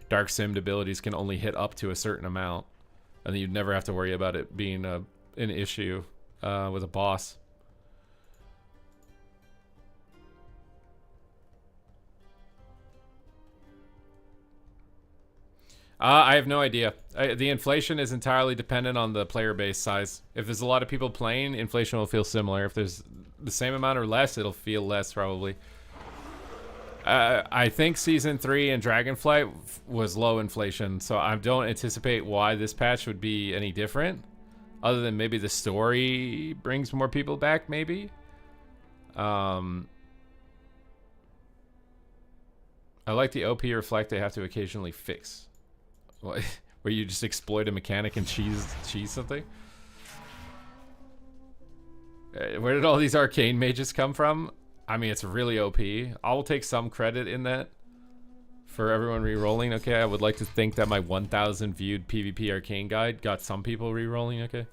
Dark Simmed abilities can only hit up to a certain amount, and then you'd never have to worry about it being an issue with a boss. I have no idea. The inflation is entirely dependent on the player base size. If there's a lot of people playing, inflation will feel similar. If there's the same amount or less, it'll feel less probably. I think Season 3 and Dragonflight was low inflation, so I don't anticipate why this patch would be any different. Other than maybe the story brings more people back, maybe. I like the OP reflect they have to occasionally fix. What, where you just exploit a mechanic and cheese something? Where did all these arcane mages come from? I mean, it's really OP. I will take some credit in that for everyone re-rolling. Okay, I would like to think that my 1,000 viewed PvP arcane guide got some people re-rolling. Okay, it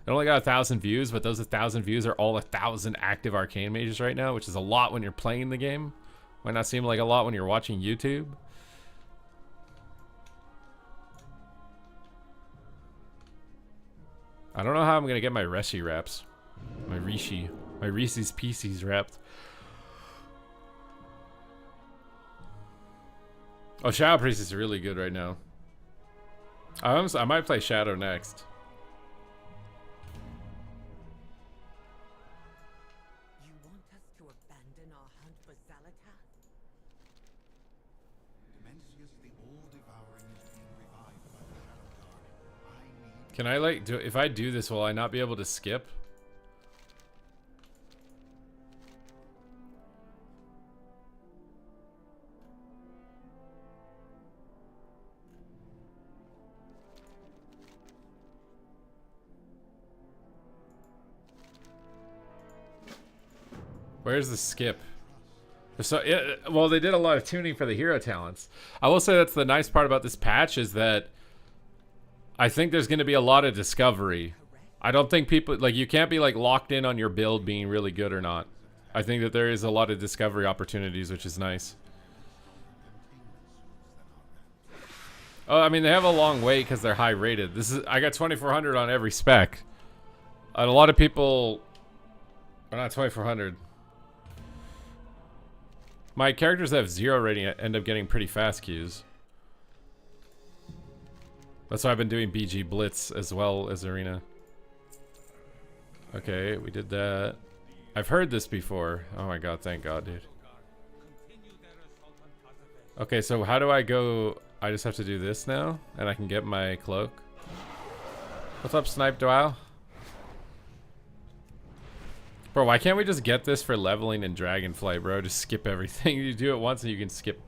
only got 1,000 views, but those 1,000 views are all 1,000 active arcane mages right now, which is a lot when you're playing the game. Might not seem like a lot when you're watching YouTube. I don't know how I'm gonna get my Reshi wraps. My Reese's Pieces wrapped. Oh, Shadow Priest is really good right now. I might play Shadow next. You want us to abandon our hunt for Zalatath? Dimensius the All-Devouring is being revived by the Shadow Guard. I need... Can I like do, if I do this, will I not be able to skip? Where's the skip? So, well, they did a lot of tuning for the hero talents. I will say that's the nice part about this patch is that I think there's going to be a lot of discovery. I don't think people, like, you can't be, like, locked in on your build being really good or not. I think that there is a lot of discovery opportunities, which is nice. Oh, I mean, they have a long wait because they're high rated. I got 2,400 on every spec. And a lot of people are not 2,400. My characters that have 0 rating end up getting pretty fast queues. That's why I've been doing BG Blitz as well as Arena. Okay, we did that. I've heard this before. Oh my god, thank god, dude. Okay, so how do I go? I just have to do this now, and I can get my cloak. What's up, Snipe Wow? Bro, why can't we just get this for leveling in Dragonflight, bro? Just skip everything. You do it once and you can skip.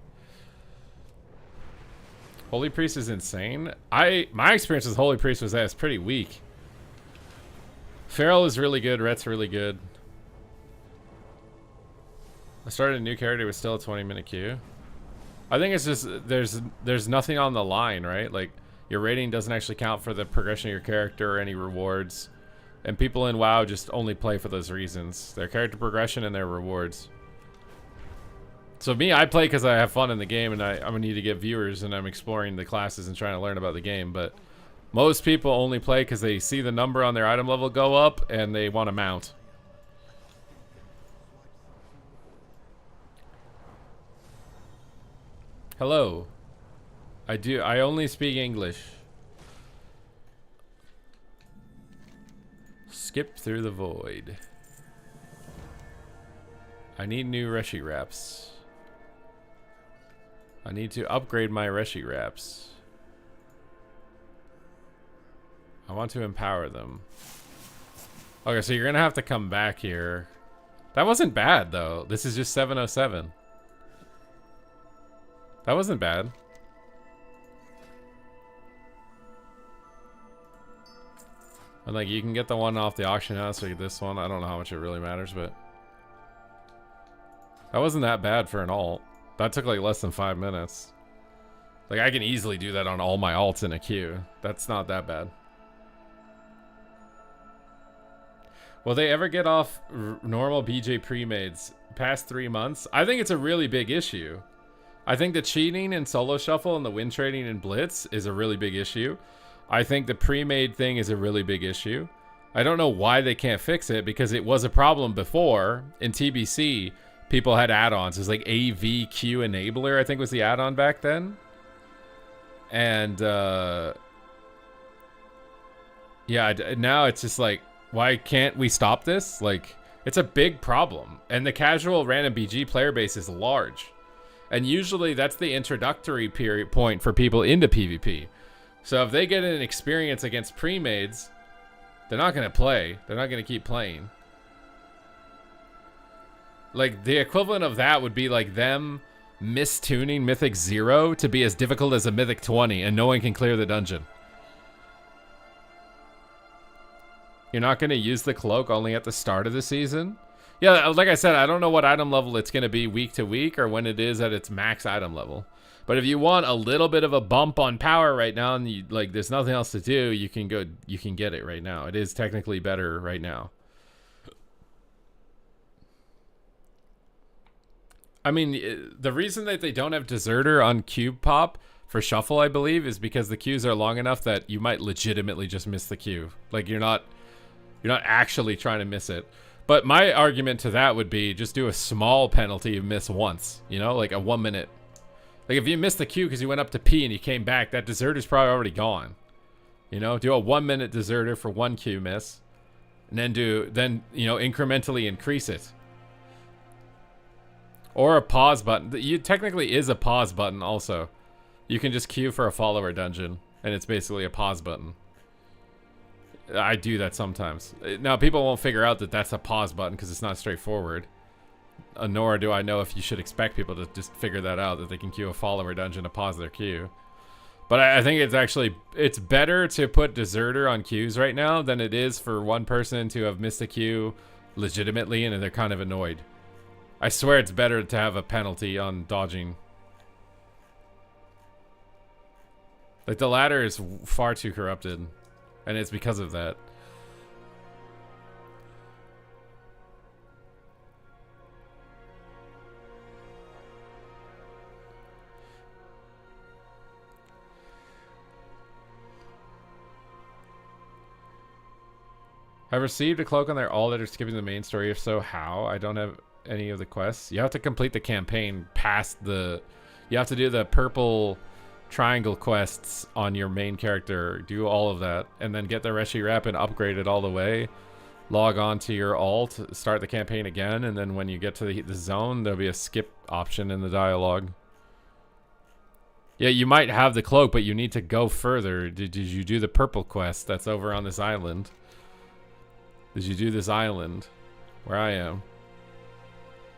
Holy Priest is insane. My experience with Holy Priest was that it's pretty weak. Feral is really good. Ret's really good. I started a new character with still a 20-minute queue. I think it's just there's nothing on the line, right? Like your rating doesn't actually count for the progression of your character or any rewards. And people in WoW just only play for those reasons. Their character progression and their rewards. So me, I play because I have fun in the game and I'm gonna need to get viewers and I'm exploring the classes and trying to learn about the game. But most people only play because they see the number on their item level go up and they want to mount. Hello. I only speak English. Skip through the void. I need new Reshi wraps. I need to upgrade my Reshi wraps. I want to empower them. Okay, so you're gonna have to come back here. That wasn't bad though. This is just 707. That wasn't bad. And like you can get the one off the auction house or this one. I don't know how much it really matters, but that wasn't that bad for an alt. That took like less than 5 minutes. Like I can easily do that on all my alts in a queue. That's not that bad. Will they ever get off normal BJ pre-mades past 3 months? I think it's a really big issue. I think the cheating in solo shuffle and the win trading in blitz is a really big issue. I think the pre-made thing is a really big issue. I don't know why they can't fix it because it was a problem before. In TBC, people had add-ons. It was like AVQ Enabler, I think was the add-on back then. And yeah, now it's just like, why can't we stop this? Like, it's a big problem. And the casual random BG player base is large. And usually that's the introductory point for people into PvP. So if they get an experience against pre-mades, they're not going to play. They're not going to keep playing. Like, the equivalent of that would be like them mistuning Mythic 0 to be as difficult as a Mythic 20 and no one can clear the dungeon. You're not going to use the cloak only at the start of the season? Yeah, like I said, I don't know what item level it's going to be week to week or when it is at its max item level. But if you want a little bit of a bump on power right now and you, like there's nothing else to do, you can get it right now. It is technically better right now. I mean, the reason that they don't have Deserter on Cube Pop for Shuffle, I believe, is because the queues are long enough that you might legitimately just miss the queue. Like you're not actually trying to miss it. But my argument to that would be just do a small penalty of miss once, you know, like a 1 minute. Like if you missed the queue because you went up to P and you came back, that deserter's probably already gone. You know, do a 1 minute deserter for one queue miss, and then you know, incrementally increase it. Or a pause button. You technically is a pause button also. You can just queue for a follower dungeon and it's basically a pause button. I do that sometimes. Now people won't figure out that that's a pause button because it's not straightforward. Nor do I know if you should expect people to just figure that out, that they can queue a follower dungeon to pause their queue. But I think it's better to put Deserter on queues right now than it is for one person to have missed a queue legitimately and they're kind of annoyed. I swear it's better to have a penalty on dodging. Like the ladder is far too corrupted, and it's because of that. I've received a cloak on their all that are skipping the main story. If so, how? I don't have any of the quests. You have to complete the campaign past the... You have to do the purple triangle quests on your main character. Do all of that. And then get the Reshi Wrap and upgrade it all the way. Log on to your alt. Start the campaign again. And then when you get to the zone, there'll be a skip option in the dialogue. Yeah, you might have the cloak, but you need to go further. Did you do the purple quest that's over on this island? Did you do this island where I am?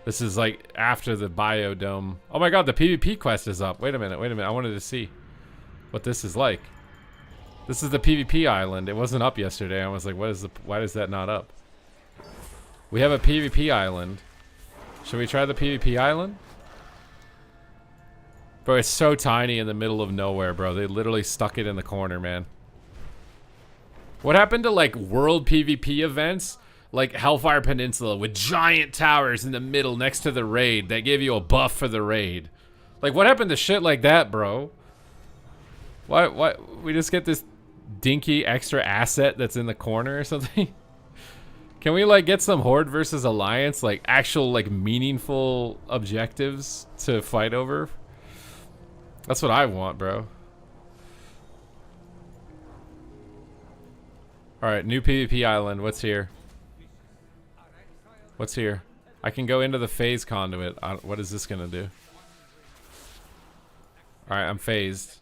This is like after the biodome. Oh my god, the PvP quest is up. Wait a minute. I wanted to see what this is like. This is the PvP island. It wasn't up yesterday. I was like, why is that not up? We have a PvP island. Should we try the PvP island? Bro, it's so tiny in the middle of nowhere, bro. They literally stuck it in the corner, man. What happened to like world PvP events like Hellfire Peninsula with giant towers in the middle next to the raid that gave you a buff for the raid? Like what happened to shit like that, bro? Why we just get this dinky extra asset that's in the corner or something? Can we like get some Horde versus Alliance, like actual like meaningful objectives to fight over? That's what I want, bro. Alright, new PvP island. What's here? What's here? I can go into the phase conduit. What is this gonna do? Alright, I'm phased.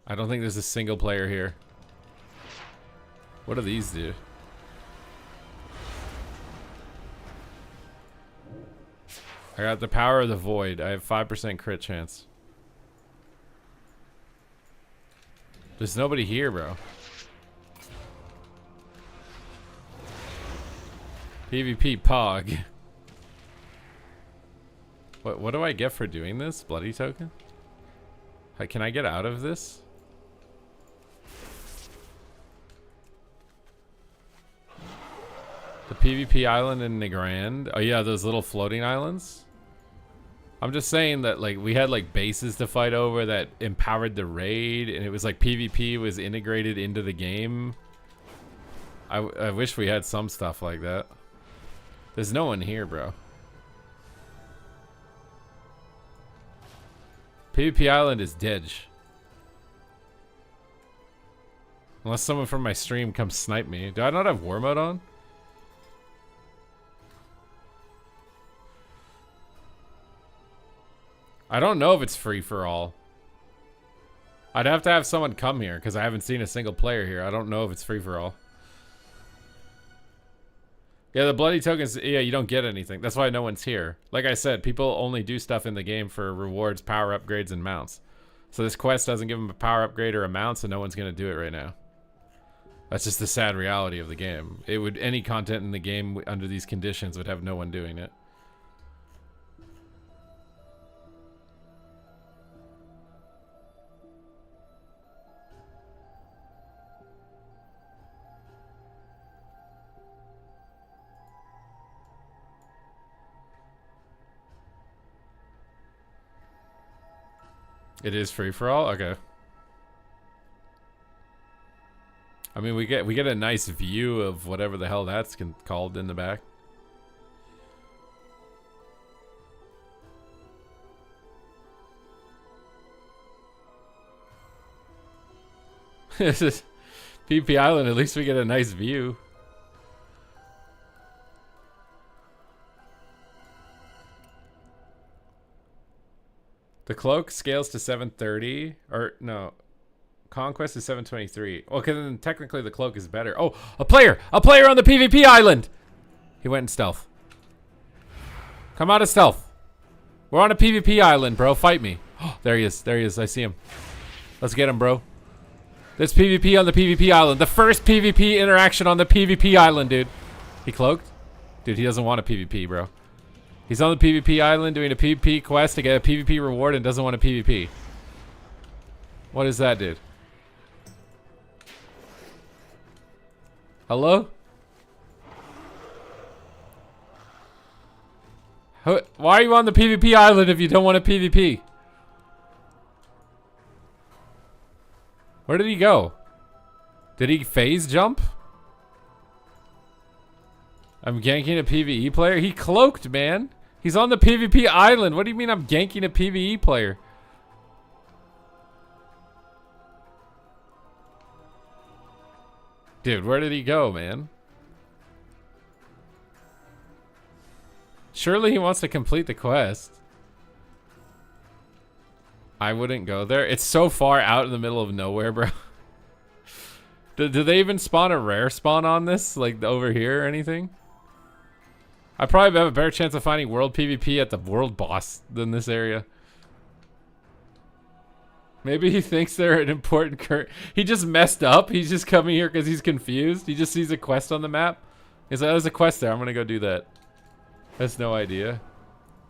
I don't think there's a single player here. What do these do? I got the power of the void. I have 5% crit chance. There's nobody here, bro. PvP Pog. What do I get for doing this? Bloody token? Can I get out of this? The PvP island in Negrand. Oh yeah, those little floating islands. I'm just saying that like we had like bases to fight over that empowered the raid, and it was like PvP was integrated into the game. I wish we had some stuff like that. There's no one here, bro. PvP Island is dead. Unless someone from my stream comes snipe me. Do I not have war mode on? I don't know if it's free for all. I'd have to have someone come here because I haven't seen a single player here. I don't know if it's free for all. Yeah, the bloody tokens, yeah, you don't get anything. That's why no one's here. Like I said, people only do stuff in the game for rewards, power upgrades, and mounts. So this quest doesn't give them a power upgrade or a mount, so no one's going to do it right now. That's just the sad reality of the game. It would, any content in the game under these conditions would have no one doing it. It is free for all? Okay. I mean, we get a nice view of whatever the hell that's called in the back. This is PvP Island. At least we get a nice view. The cloak scales to 730, or no, conquest is 723. Okay, then technically the cloak is better. Oh, a player on the PvP island. He went in stealth. Come out of stealth. We're on a PvP island, bro. Fight me. Oh, there he is. There he is. I see him. Let's get him, bro. There's PvP on the PvP island. The first PvP interaction on the PvP island, dude. He cloaked? Dude, he doesn't want a PvP, bro. He's on the PvP island doing a PvP quest to get a PvP reward and doesn't want a PvP. What is that, dude? Hello? Why are you on the PvP island if you don't want a PvP? Where did he go? Did he phase jump? I'm ganking a PvE player? He cloaked, man. He's on the PvP island. What do you mean I'm ganking a PvE player? Dude, where did he go, man? Surely he wants to complete the quest. I wouldn't go there. It's so far out in the middle of nowhere, bro. Do they even spawn a rare spawn on this? Like over here or anything? I probably have a better chance of finding world PvP at the world boss than this area. Maybe he thinks they're an important he just messed up. He's just coming here because he's confused. He just sees a quest on the map. He's like, oh, there's a quest there. I'm going to go do that. Has no idea.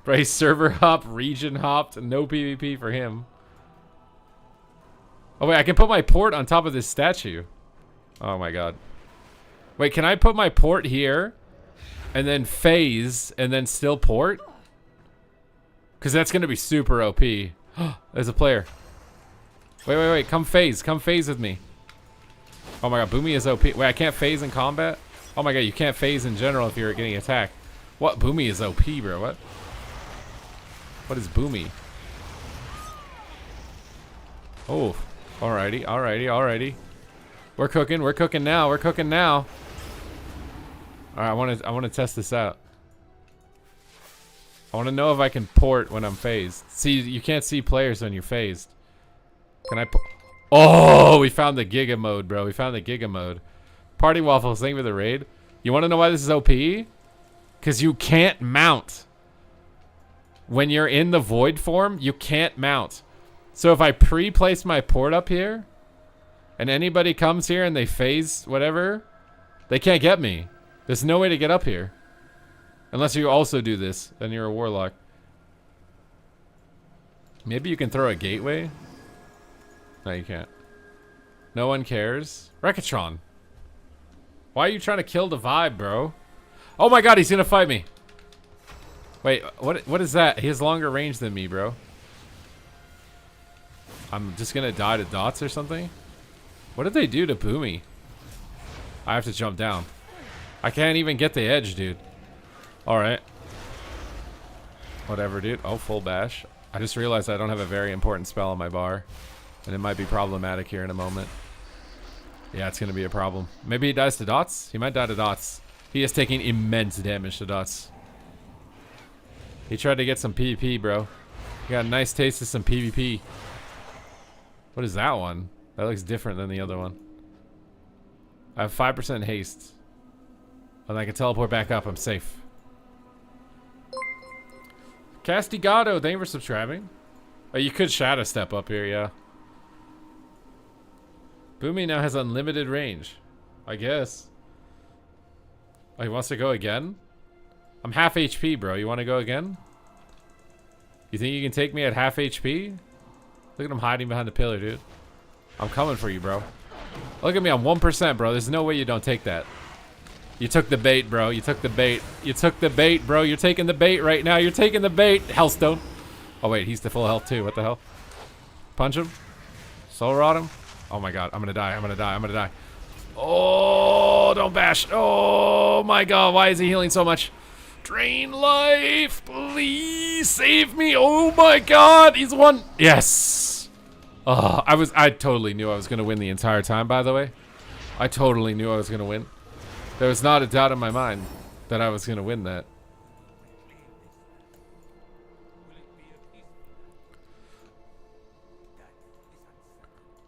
Bro, he's server hop, region hopped. No PvP for him. Oh, wait. I can put my port on top of this statue. Oh, my God. Wait, can I put my port here? And then phase, and then still port? Because that's going to be super OP. There's a player. Wait. Come phase with me. Oh my God, Boomy is OP. Wait, I can't phase in combat? Oh my God, you can't phase in general if you're getting attacked. What? Boomy is OP, bro. What? What is Boomy? Oh, alrighty, alrighty, alrighty. We're cooking now, we're cooking now. Alright, I wanna test this out. I wanna know if I can port when I'm phased. See, you can't see players when you're phased. Can I Oh, we found the Giga mode, bro. We found the Giga mode. Party Waffles, thank you for the raid. You wanna know why this is OP? Cause you can't mount. When you're in the void form, you can't mount. So if I pre-place my port up here, and anybody comes here and they phase whatever, they can't get me. There's no way to get up here. Unless you also do this, then you're a warlock. Maybe you can throw a gateway? No, you can't. No one cares. Rekatron. Why are you trying to kill the vibe, bro? Oh my god, he's gonna fight me. Wait, what is that? He has longer range than me, bro. I'm just gonna die to dots or something? What did they do to Boomy? I have to jump down. I can't even get the edge, dude. Alright. Whatever, dude. Oh, full bash. I just realized I don't have a very important spell on my bar. And it might be problematic here in a moment. Yeah, it's gonna be a problem. Maybe he dies to dots? He might die to dots. He is taking immense damage to dots. He tried to get some PvP, bro. He got a nice taste of some PvP. What is that one? That looks different than the other one. I have 5% haste. And I can teleport back up. I'm safe. Castigado, thank you for subscribing. Oh, you could shadow step up here, yeah. Boomy now has unlimited range. I guess. Oh, he wants to go again? I'm half HP, bro. You want to go again? You think you can take me at half HP? Look at him hiding behind the pillar, dude. I'm coming for you, bro. Look at me, I'm 1%, bro. There's no way you don't take that. You took the bait, bro. You took the bait. You took the bait, bro. You're taking the bait right now. You're taking the bait. Hellstone. Oh, wait. He's to full health, too. What the hell? Punch him. Soul rod him. Oh, my God. I'm going to die. I'm going to die. I'm going to die. Oh, don't bash. Oh, my God. Why is he healing so much? Drain life. Please save me. Oh, my God. He's won. Yes. Oh, I totally knew I was going to win the entire time, by the way. I totally knew I was going to win. There was not a doubt in my mind that I was going to win that.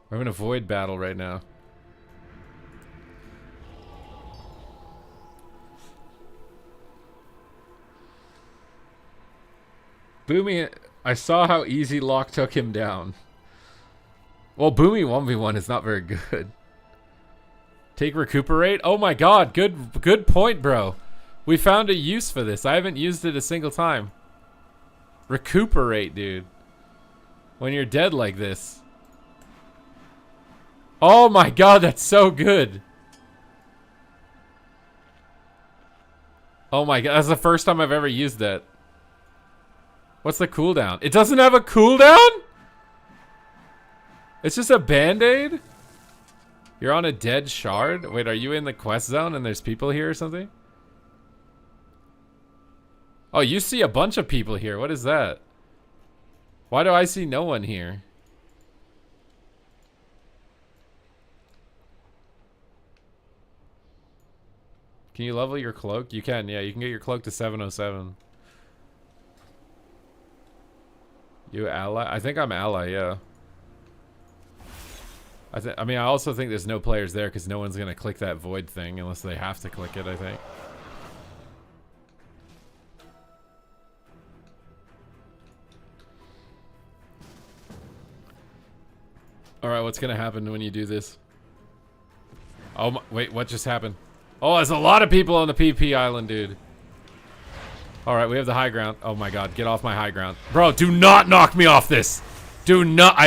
We're having a void battle right now. Boomy, I saw how easy Locke took him down. Well, Boomy 1v1 is not very good. Take recuperate? Oh my god, good point, bro. We found a use for this. I haven't used it a single time. Recuperate, dude. When you're dead like this. Oh my god, that's so good. Oh my god, that's the first time I've ever used that. What's the cooldown? It doesn't have a cooldown? It's just a band-aid? You're on a dead shard? Wait, are you in the quest zone and there's people here or something? Oh, you see a bunch of people here. What is that? Why do I see no one here? Can you level your cloak? You can, yeah. You can get your cloak to 707. You ally? I think I'm ally, yeah. I mean, I also think there's no players there because no one's going to click that void thing unless they have to click it, I think. Alright, what's going to happen when you do this? Oh, my, wait, what just happened? Oh, there's a lot of people on the PP island, dude. Alright, we have the high ground. Oh my god, get off my high ground. Bro, do not knock me off this. Do not,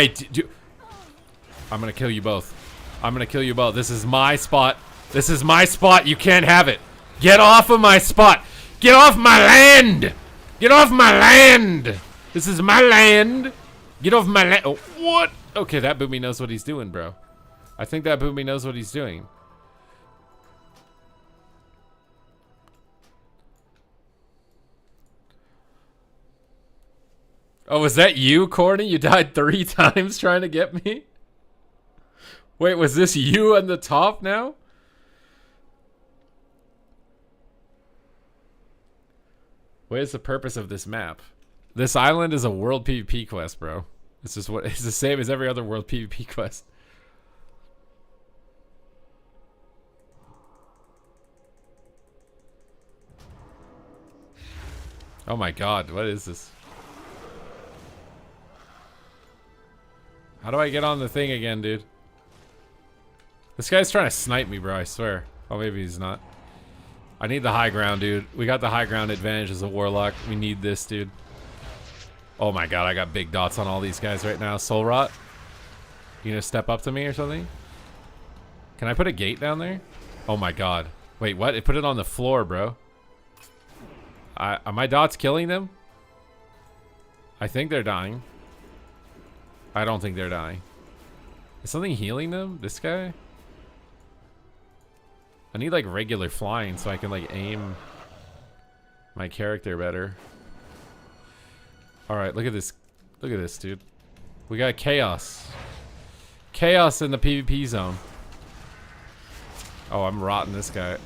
I'm gonna kill you both. I'm gonna kill you both. This is my spot. This is my spot. You can't have it. Get off of my spot. Get off my land. Get off my land. This is my land. Get off my land. Oh, what? Okay, that Boomy knows what he's doing, bro. I think that Boomy knows what he's doing. Oh, was that you, Corny? You died 3 times trying to get me? Wait, was this you on the top now? What is the purpose of this map? This island is a world PvP quest, bro. It's just what it's the same as every other world PvP quest. Oh my god, what is this? How do I get on the thing again, dude? This guy's trying to snipe me, bro, I swear. Oh, maybe he's not. I need the high ground, dude. We got the high ground advantage as a warlock. We need this, dude. Oh my god, I got big dots on all these guys right now. Soul Rot? You gonna step up to me or something? Can I put a gate down there? Oh my god. Wait, what? It put it on the floor, bro. Are my dots killing them? I think they're dying. I don't think they're dying. Is something healing them? This guy? I need like regular flying so I can like aim my character better. Alright, look at this. Look at this, dude. We got chaos. Chaos in the PvP zone. Oh, I'm rotting this guy.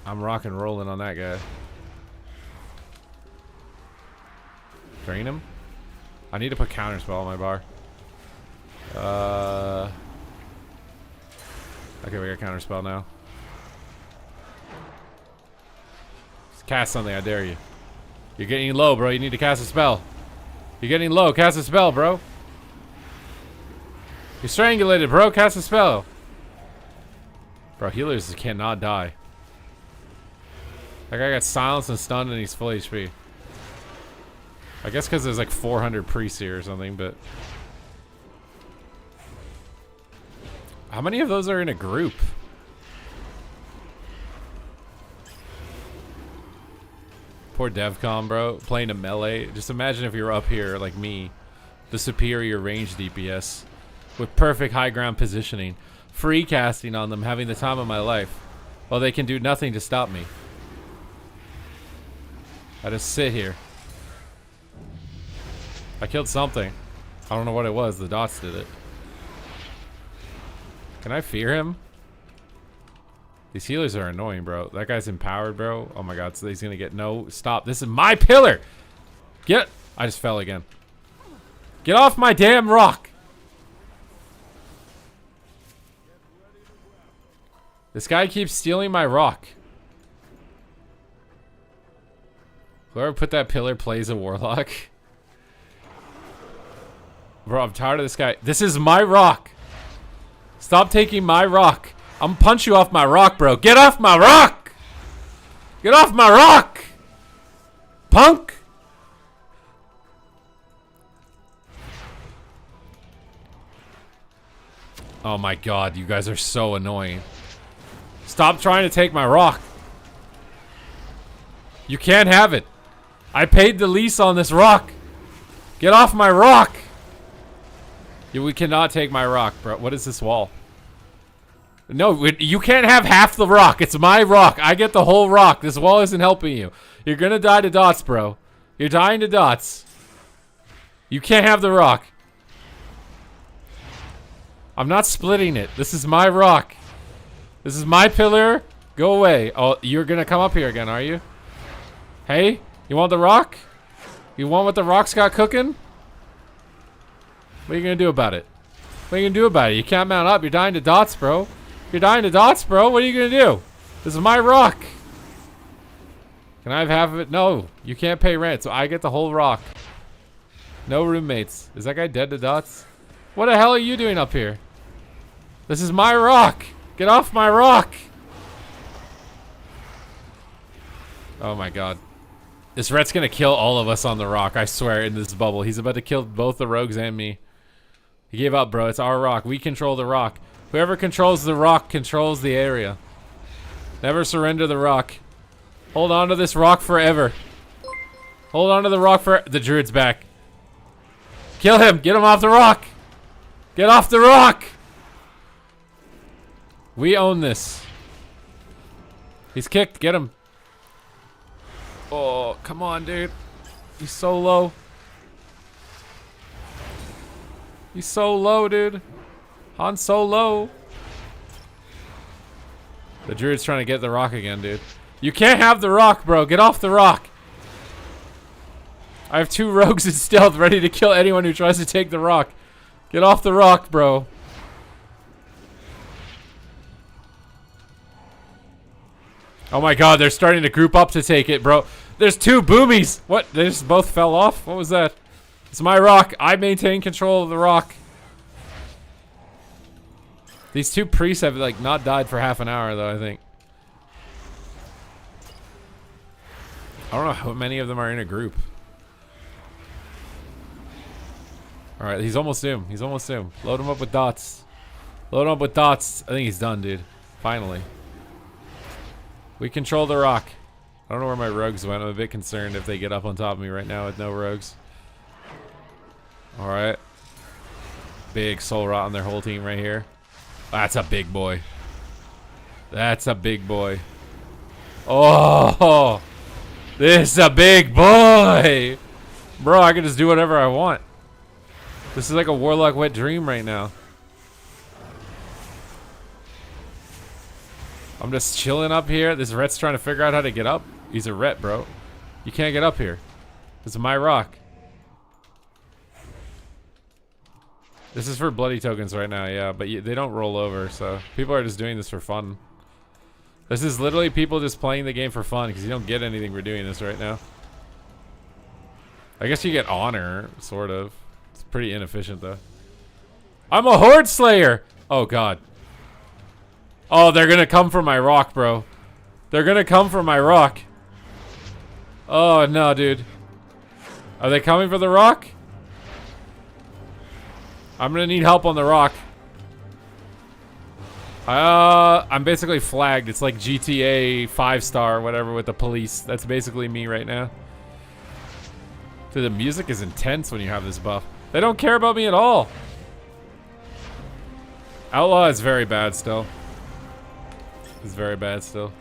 I'm rock and rolling on that guy. Drain him? I need to put counterspell on my bar. Okay, we got counterspell now. Just cast something, I dare you. You're getting low, bro. You need to cast a spell. You're getting low. Cast a spell, bro. You're strangulated, bro. Cast a spell. Bro, healers cannot die. That guy got silenced and stunned and he's full HP. I guess because there's like 400 priests here or something, but... How many of those are in a group? Poor DevCon, bro. Playing a melee. Just imagine if you were up here like me. The superior range DPS. With perfect high ground positioning. Free casting on them, having the time of my life. While they can do nothing to stop me. I just sit here. I killed something. I don't know what it was. The dots did it. Can I fear him? These healers are annoying, bro. That guy's empowered, bro. Oh my god, so he's gonna get no... Stop. This is my pillar! Get... I just fell again. Get off my damn rock! This guy keeps stealing my rock. Whoever put that pillar plays a warlock. Bro, I'm tired of this guy. This is my rock! Stop taking my rock. I'm gonna punch you off my rock, bro. Get off my rock! Get off my rock! Punk! Oh my god, you guys are so annoying. Stop trying to take my rock. You can't have it. I paid the lease on this rock. Get off my rock! We cannot take my rock, bro. What is this wall? No, you can't have half the rock. It's my rock. I get the whole rock. This wall isn't helping you. You're gonna die to dots, bro. You're dying to dots. You can't have the rock. I'm not splitting it. This is my rock. This is my pillar. Go away. Oh, you're gonna come up here again, are you? Hey, you want the rock? You want what the rock's got cooking? What are you gonna do about it? What are you gonna do about it? You can't mount up. You're dying to dots, bro. You're dying to dots, bro. What are you gonna do? This is my rock. Can I have half of it? No, you can't pay rent, so I get the whole rock. No roommates. Is that guy dead to dots? What the hell are you doing up here? This is my rock. Get off my rock. Oh my god. This ret's gonna kill all of us on the rock, I swear, in this bubble. He's about to kill both the rogues and me. He gave up, bro. It's our rock. We control the rock. Whoever controls the rock controls the area. Never surrender the rock. Hold on to this rock forever. Hold on to the rock for... The druid's back. Kill him. Get him off the rock. Get off the rock. We own this. He's kicked. Get him. Oh, come on, dude. He's so low. He's so low, dude. Han so low. The druid's trying to get the rock again, dude. You can't have the rock, bro. Get off the rock. I have 2 rogues in stealth ready to kill anyone who tries to take the rock. Get off the rock, bro. Oh my god, they're starting to group up to take it, bro. There's 2 boomies. What? They just both fell off? What was that? It's my rock. I maintain control of the rock. These 2 priests have, like, not died for half an hour, though, I think. I don't know how many of them are in a group. Alright, he's almost doomed. He's almost doomed. Load him up with dots. Load him up with dots. I think he's done, dude. Finally. We control the rock. I don't know where my rogues went. I'm a bit concerned if they get up on top of me right now with no rogues. Alright. Big soul rot on their whole team right here. That's a big boy. That's a big boy. Oh! This is a big boy! Bro, I can just do whatever I want. This is like a warlock wet dream right now. I'm just chilling up here. This ret's trying to figure out how to get up. He's a ret, bro. You can't get up here. This is my rock. This is for bloody tokens right now, yeah, but they don't roll over, so people are just doing this for fun. This is literally people just playing the game for fun because you don't get anything for doing this right now. I guess you get honor, sort of. It's pretty inefficient, though. I'm a horde slayer! Oh, God. Oh, they're gonna come for my rock, bro. They're gonna come for my rock. Oh, no, dude. Are they coming for the rock? I'm gonna need help on the rock. I'm basically flagged. It's like GTA 5-star or whatever with the police. That's basically me right now. Dude, the music is intense when you have this buff. They don't care about me at all. Outlaw is very bad still. It's very bad still.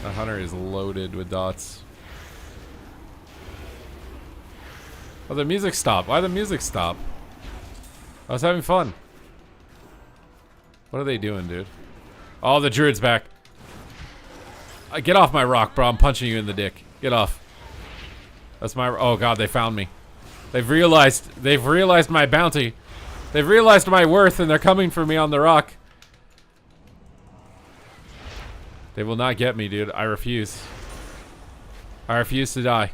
The hunter is loaded with dots. Oh, the music stopped. Why the music stop? I was having fun. What are they doing, dude? Oh, the druid's back. Get off my rock, bro. I'm punching you in the dick. Get off. That's my... Oh, God, they found me. They've realized my bounty. They've realized my worth, and they're coming for me on the rock. They will not get me, dude. I refuse. I refuse to die.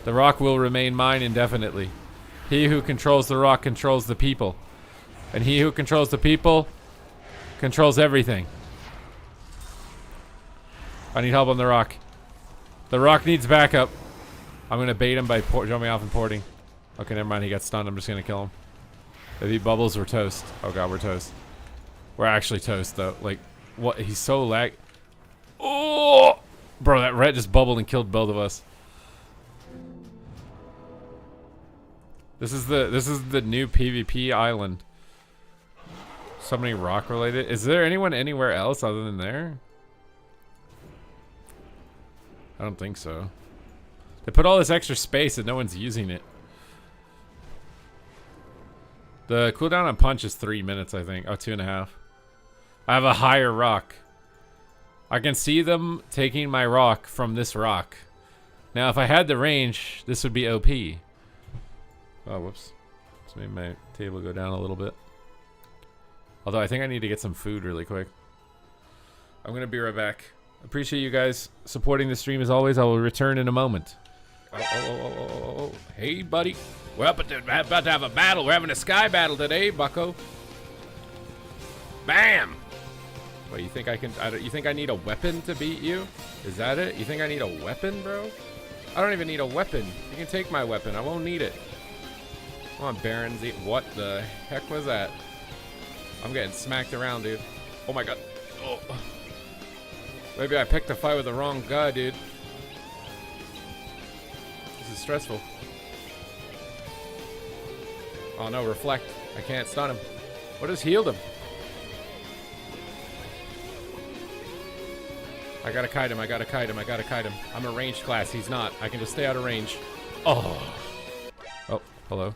The rock will remain mine indefinitely. He who controls the rock controls the people. And he who controls the people controls everything. I need help on the rock. The rock needs backup. I'm gonna bait him by jumping off and porting. Okay, never mind. He got stunned. I'm just gonna kill him. If he bubbles, we're toast. Oh god, we're toast. We're actually toast though. Like, what? He's so lag. Oh, bro, that ret just bubbled and killed both of us. This is the new PvP island. Somebody rock related. Is there anyone anywhere else other than there? I don't think so. They put all this extra space and no one's using it. The cooldown on punch is 3 minutes, I think. Oh, 2.5. I have a higher rock. I can see them taking my rock from this rock. Now, if I had the range, this would be OP. Oh, whoops. Just made my table go down a little bit. Although I think I need to get some food really quick. I'm going to be right back. Appreciate you guys supporting the stream as always. I will return in a moment. Oh. Hey, buddy. We're about to have a battle. We're having a sky battle today, bucko. Bam! What, you think I can... you think I need a weapon to beat you? Is that it? You think I need a weapon, bro? I don't even need a weapon. You can take my weapon. I won't need it. Come on, Barons. What the heck was that? I'm getting smacked around, dude. Oh my god. Oh. Maybe I picked a fight with the wrong guy, dude. This is stressful. Oh no, reflect. I can't stun him. What has healed him? I gotta kite him, I gotta kite him, I gotta kite him. I'm a ranged class, he's not. I can just stay out of range. Oh. Oh, hello.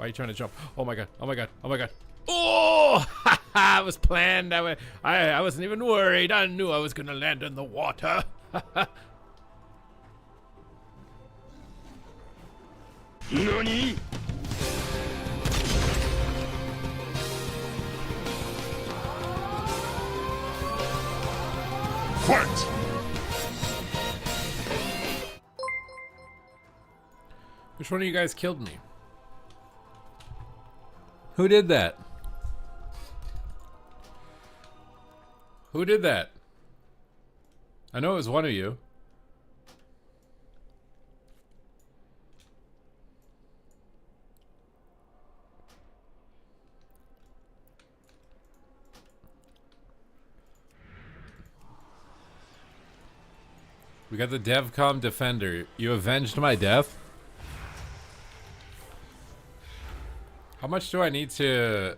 Why are you trying to jump? Oh my god. Oh my god. Oh my god. Oh! It was planned. I wasn't even worried. I knew I was gonna land in the water. NANI?! Fight! Which one of you guys killed me? Who did that? Who did that? I know it was one of you. We got the DevCom Defender. You avenged my death? How much do I need to...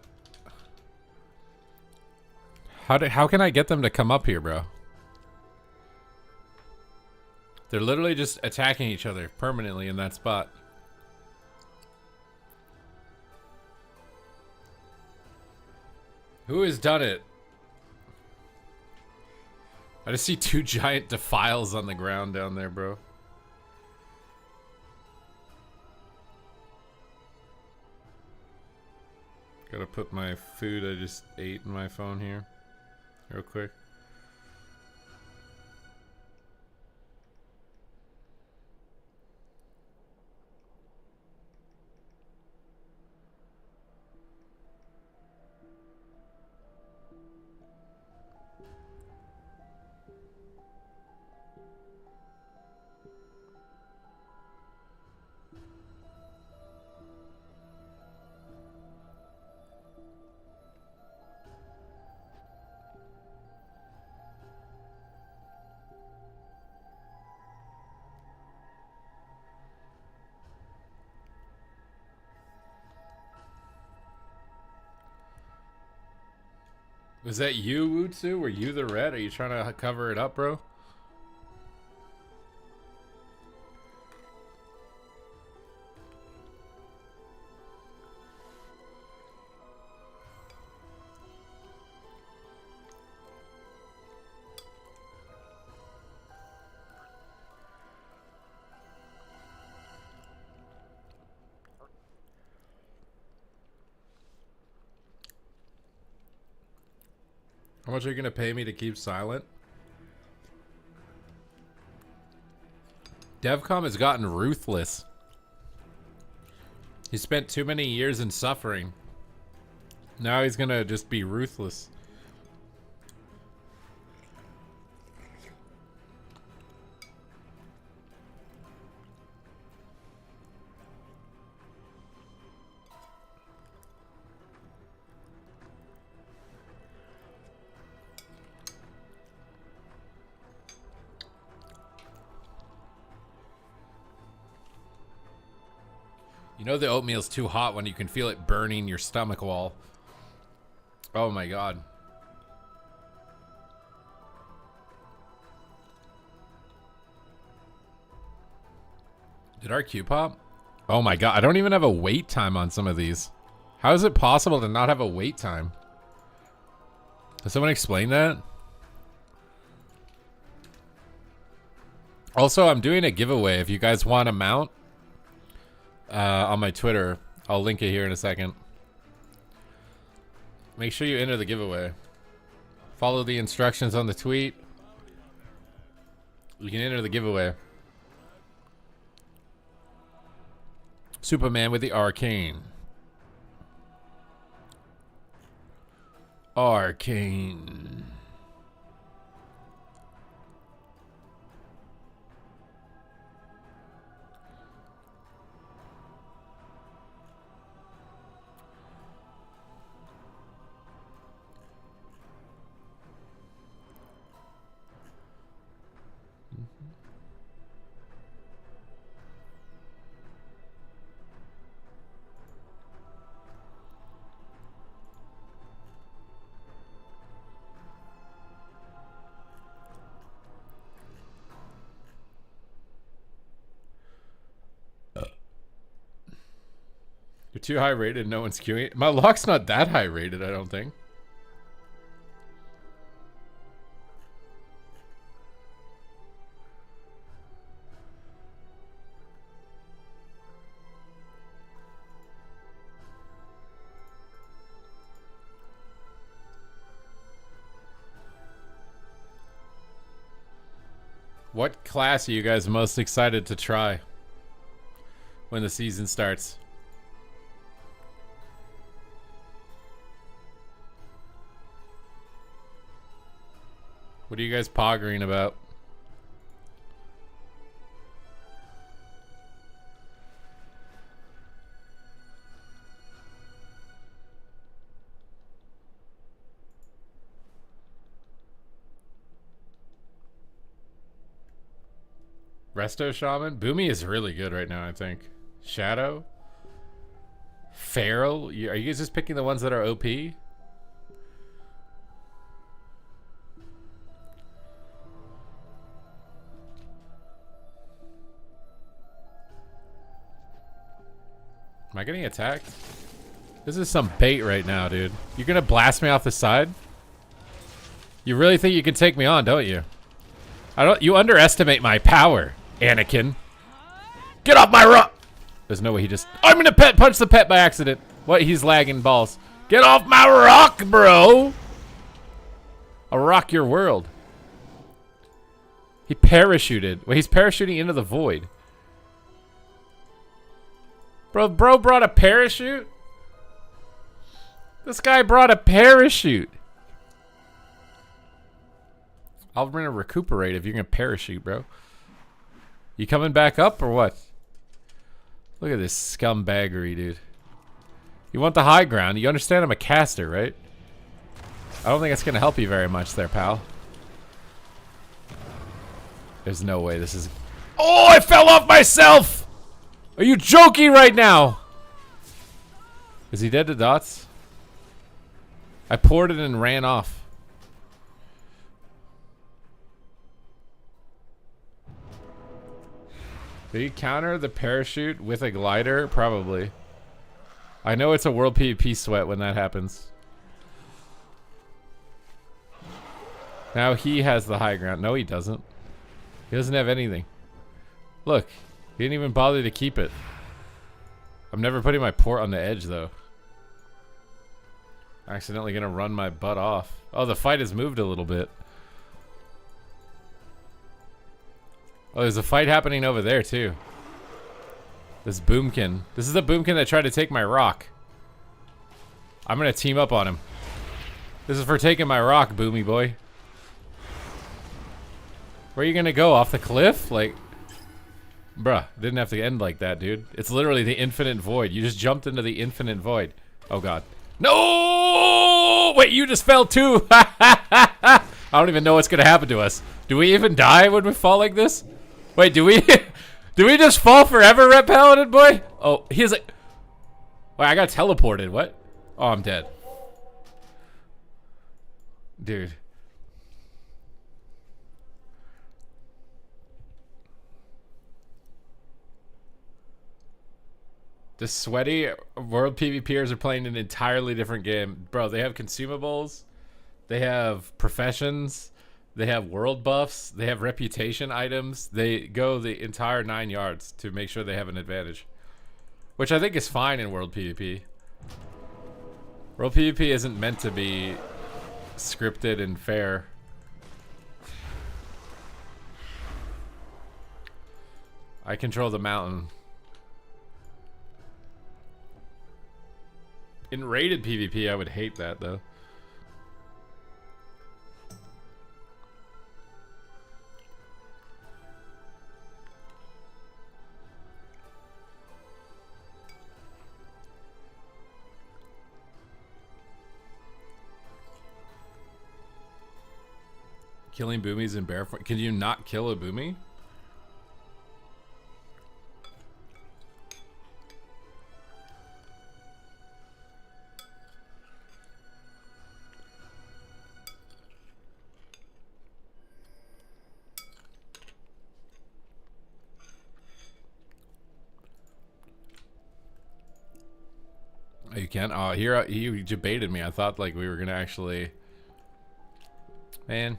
How can I get them to come up here, bro? They're literally just attacking each other permanently in that spot. Who has done it? I just see two giant defiles on the ground down there, bro. Gotta put my food I just ate in my phone here, real quick. Was that you, Wutsu? Were you the red? Are you trying to cover it up, bro? How much are you gonna pay me to keep silent? DevCom has gotten ruthless. He spent too many years in suffering. Now he's gonna just be ruthless. You know the oatmeal's too hot when you can feel it burning your stomach wall. Oh my god. Did our queue pop? Oh my god, I don't even have a wait time on some of these. How is it possible to not have a wait time? Does someone explain that? Also, I'm doing a giveaway if you guys want a mount. On my Twitter. I'll link it here in a second. Make sure you enter the giveaway. Follow the instructions on the tweet. You can enter the giveaway. Superman with the arcane. Arcane. too high rated. No one's queuing. My lock's not that high rated, I don't think. What class are you guys most excited to try when the season starts? What are you guys poggering about? Resto Shaman? Boomy is really good right now, I think. Shadow? Feral? Are you guys just picking the ones that are OP? Am I getting attacked? This is some bait right now, dude. You're gonna blast me off the side? You really think you can take me on, don't you? You underestimate my power, Anakin. Get off my rock! There's no way he just... I'm gonna punch the pet by accident. What? He's lagging balls. Get off my rock, bro! I'll rock your world. He parachuted. Well, he's parachuting into the void. Bro brought a parachute? This guy brought a parachute. I'm gonna recuperate if you're gonna parachute, bro. You coming back up or what? Look at this scumbaggery, dude. You want the high ground. You understand I'm a caster, right? I don't think it's gonna help you very much there, pal. There's no way this is... Oh, I fell off myself! Are you joking right now? Is he dead to dots? I poured it and ran off. Did he counter the parachute with a glider? Probably. I know it's a world PvP sweat when that happens. Now he has the high ground. No, he doesn't. He doesn't have anything. Look, he didn't even bother to keep it. I'm never putting my port on the edge, though. Accidentally gonna run my butt off. Oh, the fight has moved a little bit. Oh, there's a fight happening over there, too. This boomkin. This is the boomkin that tried to take my rock. I'm gonna team up on him. This is for taking my rock, boomy boy. Where are you gonna go? Off the cliff? Like... Bruh, didn't have to end like that, dude. It's literally the infinite void. You just jumped into the infinite void. Oh, God. No! Wait, you just fell, too! I don't even know what's gonna happen to us. Do we even die when we fall like this? Wait, do we... do we just fall forever, Red Paladin boy? Oh, he's like... Wait, I got teleported. What? Oh, I'm dead. Dude. The sweaty world PvPers are playing an entirely different game. Bro, they have consumables. They have professions. They have world buffs. They have reputation items. They go the entire 9 yards to make sure they have an advantage. Which I think is fine in world PvP. World PvP isn't meant to be scripted and fair. I control the mountain. In rated PvP, I would hate that, though. Killing boomies in bear form. Can you not kill a boomy? Oh, you can? Oh, here he debated me. I thought like we were gonna actually. Man.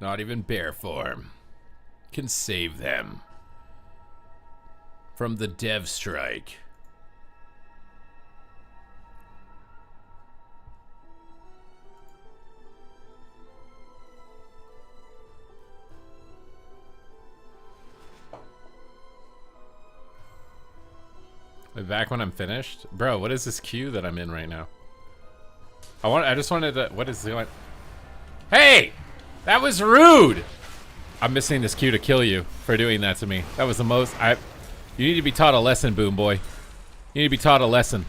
Not even bear form can save them from the dev strike. Back when I'm finished, bro. What is this queue that I'm in right now? I just wanted to. What is going? Hey, that was rude. I'm missing this queue to kill you for doing that to me. That was the most. You need to be taught a lesson, Boom Boy. You need to be taught a lesson.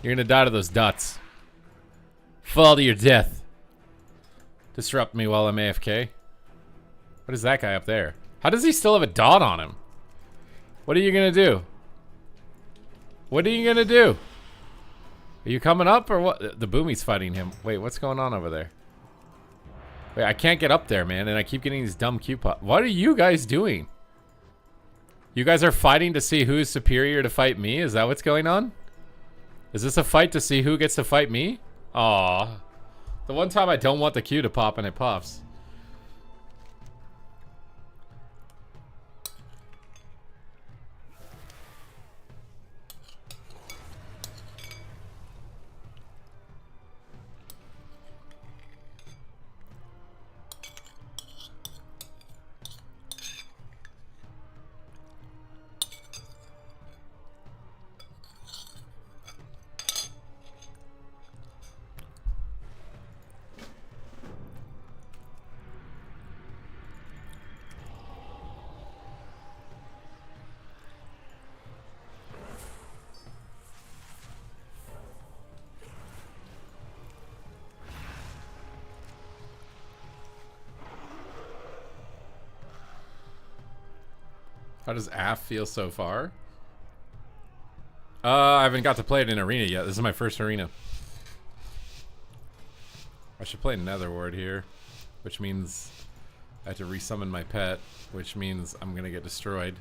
You're gonna die to those dots. Fall to your death. Disrupt me while I'm AFK. What is that guy up there? How does he still have a dot on him? What are you gonna do? What are you gonna do? Are you coming up or what? The Boomy's fighting him. Wait, what's going on over there? Wait, I can't get up there, man, and I keep getting these dumb Q pop. What are you guys doing? You guys are fighting to see who's superior to fight me? Is that what's going on? Is this a fight to see who gets to fight me? Aw. The one time I don't want the Q to pop and it pops. How does AF feel so far? I haven't got to play it in arena yet. This is my first arena. I should play Netherward here, which means I have to resummon my pet, which means I'm gonna get destroyed.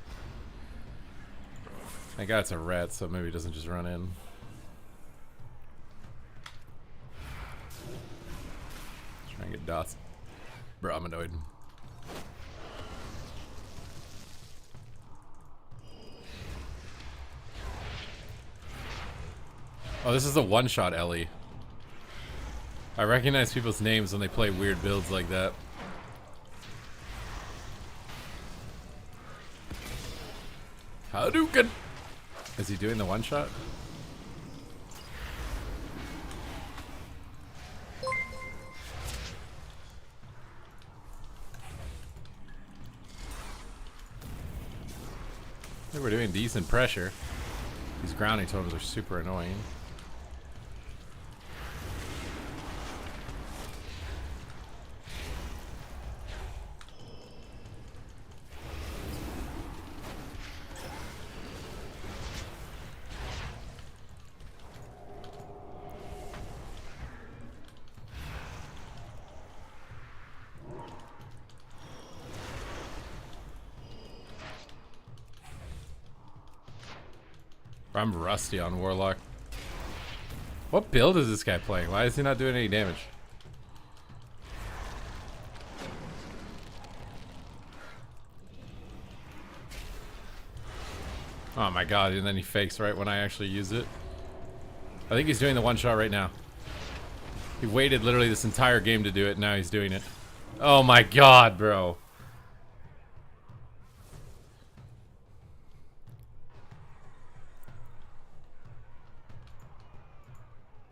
Thank God it's a rat, so maybe it doesn't just run in. Try and get dots. Bro, I'm annoyed. Oh, this is a one-shot Ellie. I recognize people's names when they play weird builds like that. Hadouken! Is he doing the one-shot? I think we're doing decent pressure. These grounding totals are super annoying. I'm rusty on warlock. What build is this guy playing? Why is he not doing any damage? Oh my god, and then he fakes right when I actually use it. I think he's doing the one shot right now. He waited literally this entire game to do it, and now he's doing it. Oh my god, bro.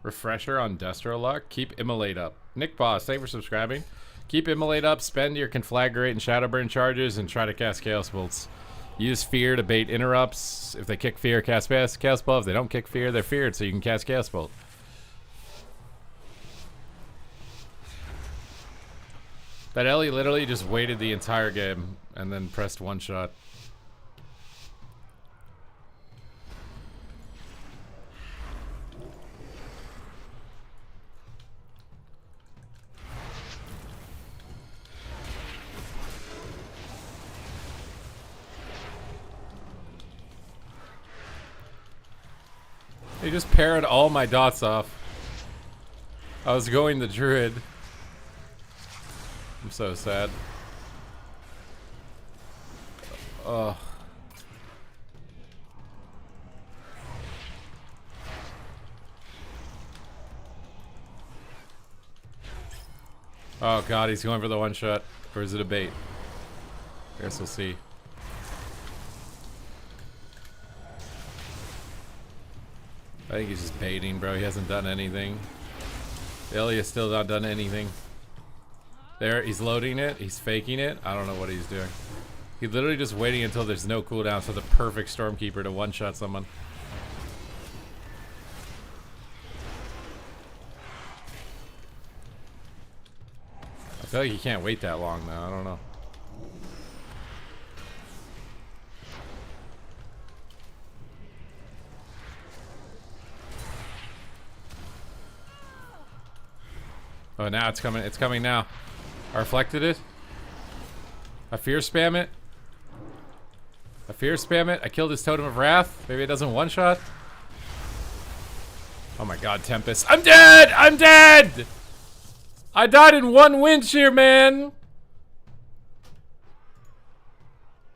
Refresher on Destro luck. Keep Immolate up. Nick Boss, thank you for subscribing. Keep Immolate up, spend your Conflagrate and Shadowburn charges, and try to cast Chaos Bolts. Use Fear to bait interrupts. If they kick Fear, cast Chaos Bolt. If they don't kick Fear, they're feared, so you can cast Chaos Bolt. That Ellie literally just waited the entire game and then pressed one shot. They just parried all my dots off. I was going the druid. I'm so sad. Oh. Oh god, he's going for the one shot. Or is it a bait? I guess we'll see. I think he's just baiting, bro. He hasn't done anything. Ilya's still not done anything. There, he's loading it. He's faking it. I don't know what he's doing. He's literally just waiting until there's no cooldown for the perfect Stormkeeper to one-shot someone. I feel like he can't wait that long, though. I don't know. Oh, now it's coming. It's coming now. I reflected it. I fear spam it. I fear spam it. I killed his Totem of Wrath. Maybe it doesn't one-shot. Oh my god, Tempest. I'm dead! I'm dead! I died in one winch here, man.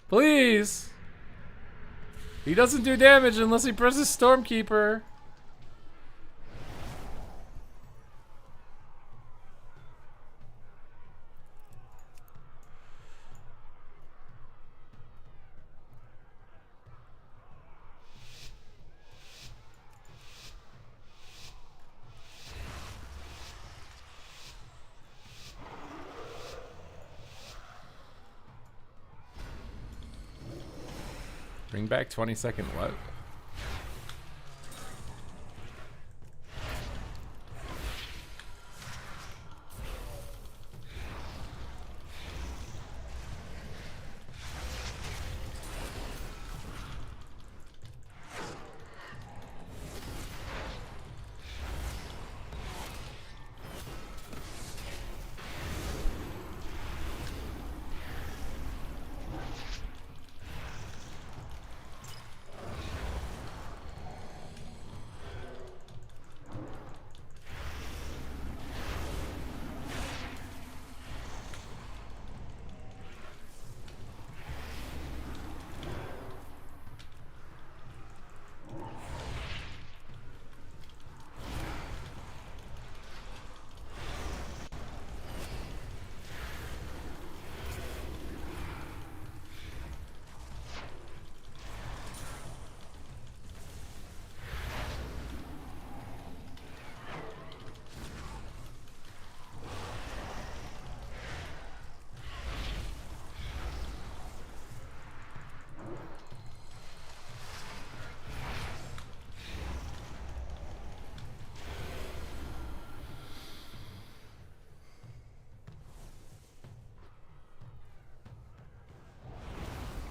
Please. He doesn't do damage unless he presses Stormkeeper. Bring back 20-second what?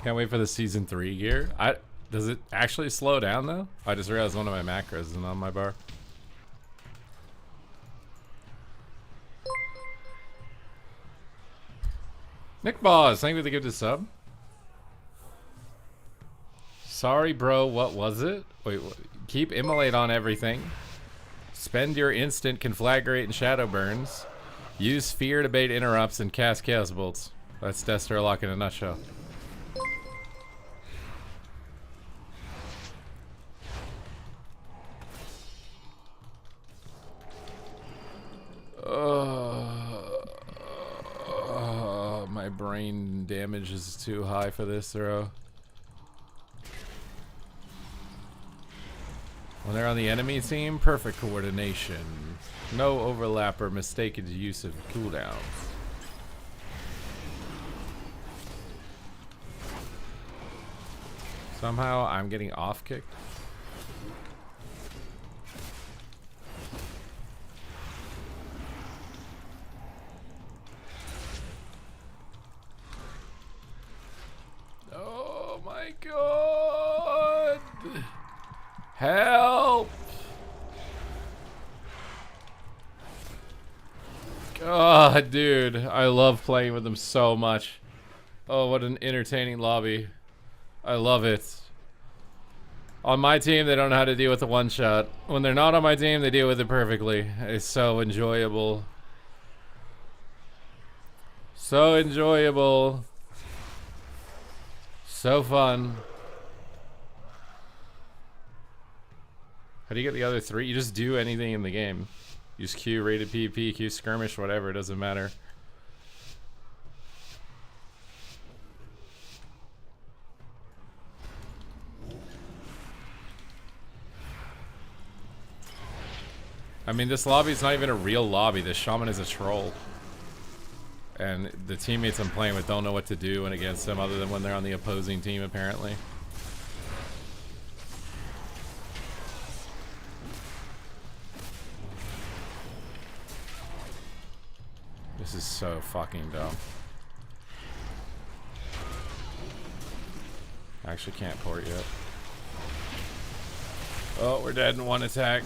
Can't wait for the season 3 gear. Does it actually slow down though? I just realized one of my macros isn't on my bar. Nick Boss, thank you for the gift of sub. Sorry, bro. What was it? Wait, keep immolate on everything. Spend your instant conflagrate and shadow burns. Use fear to bait interrupts and cast chaos bolts. That's Destro lock in a nutshell. My brain damage is too high for this throw. When they're on the enemy team, perfect coordination. No overlap or mistaken use of cooldowns. Somehow I'm getting off kicked. Oh my god! Help! God, dude, I love playing with them so much. Oh, what an entertaining lobby. I love it. On my team, they don't know how to deal with the one shot. When they're not on my team, they deal with it perfectly. It's so enjoyable. So enjoyable. So fun. How do you get the other 3? You just do anything in the game. You just Q rated PvP, Q skirmish, whatever, it doesn't matter. I mean, this lobby's not even a real lobby. This shaman is a troll. And the teammates I'm playing with don't know what to do when against him other than when they're on the opposing team, apparently. This is so fucking dumb. I actually can't port yet. Oh, we're dead in one attack.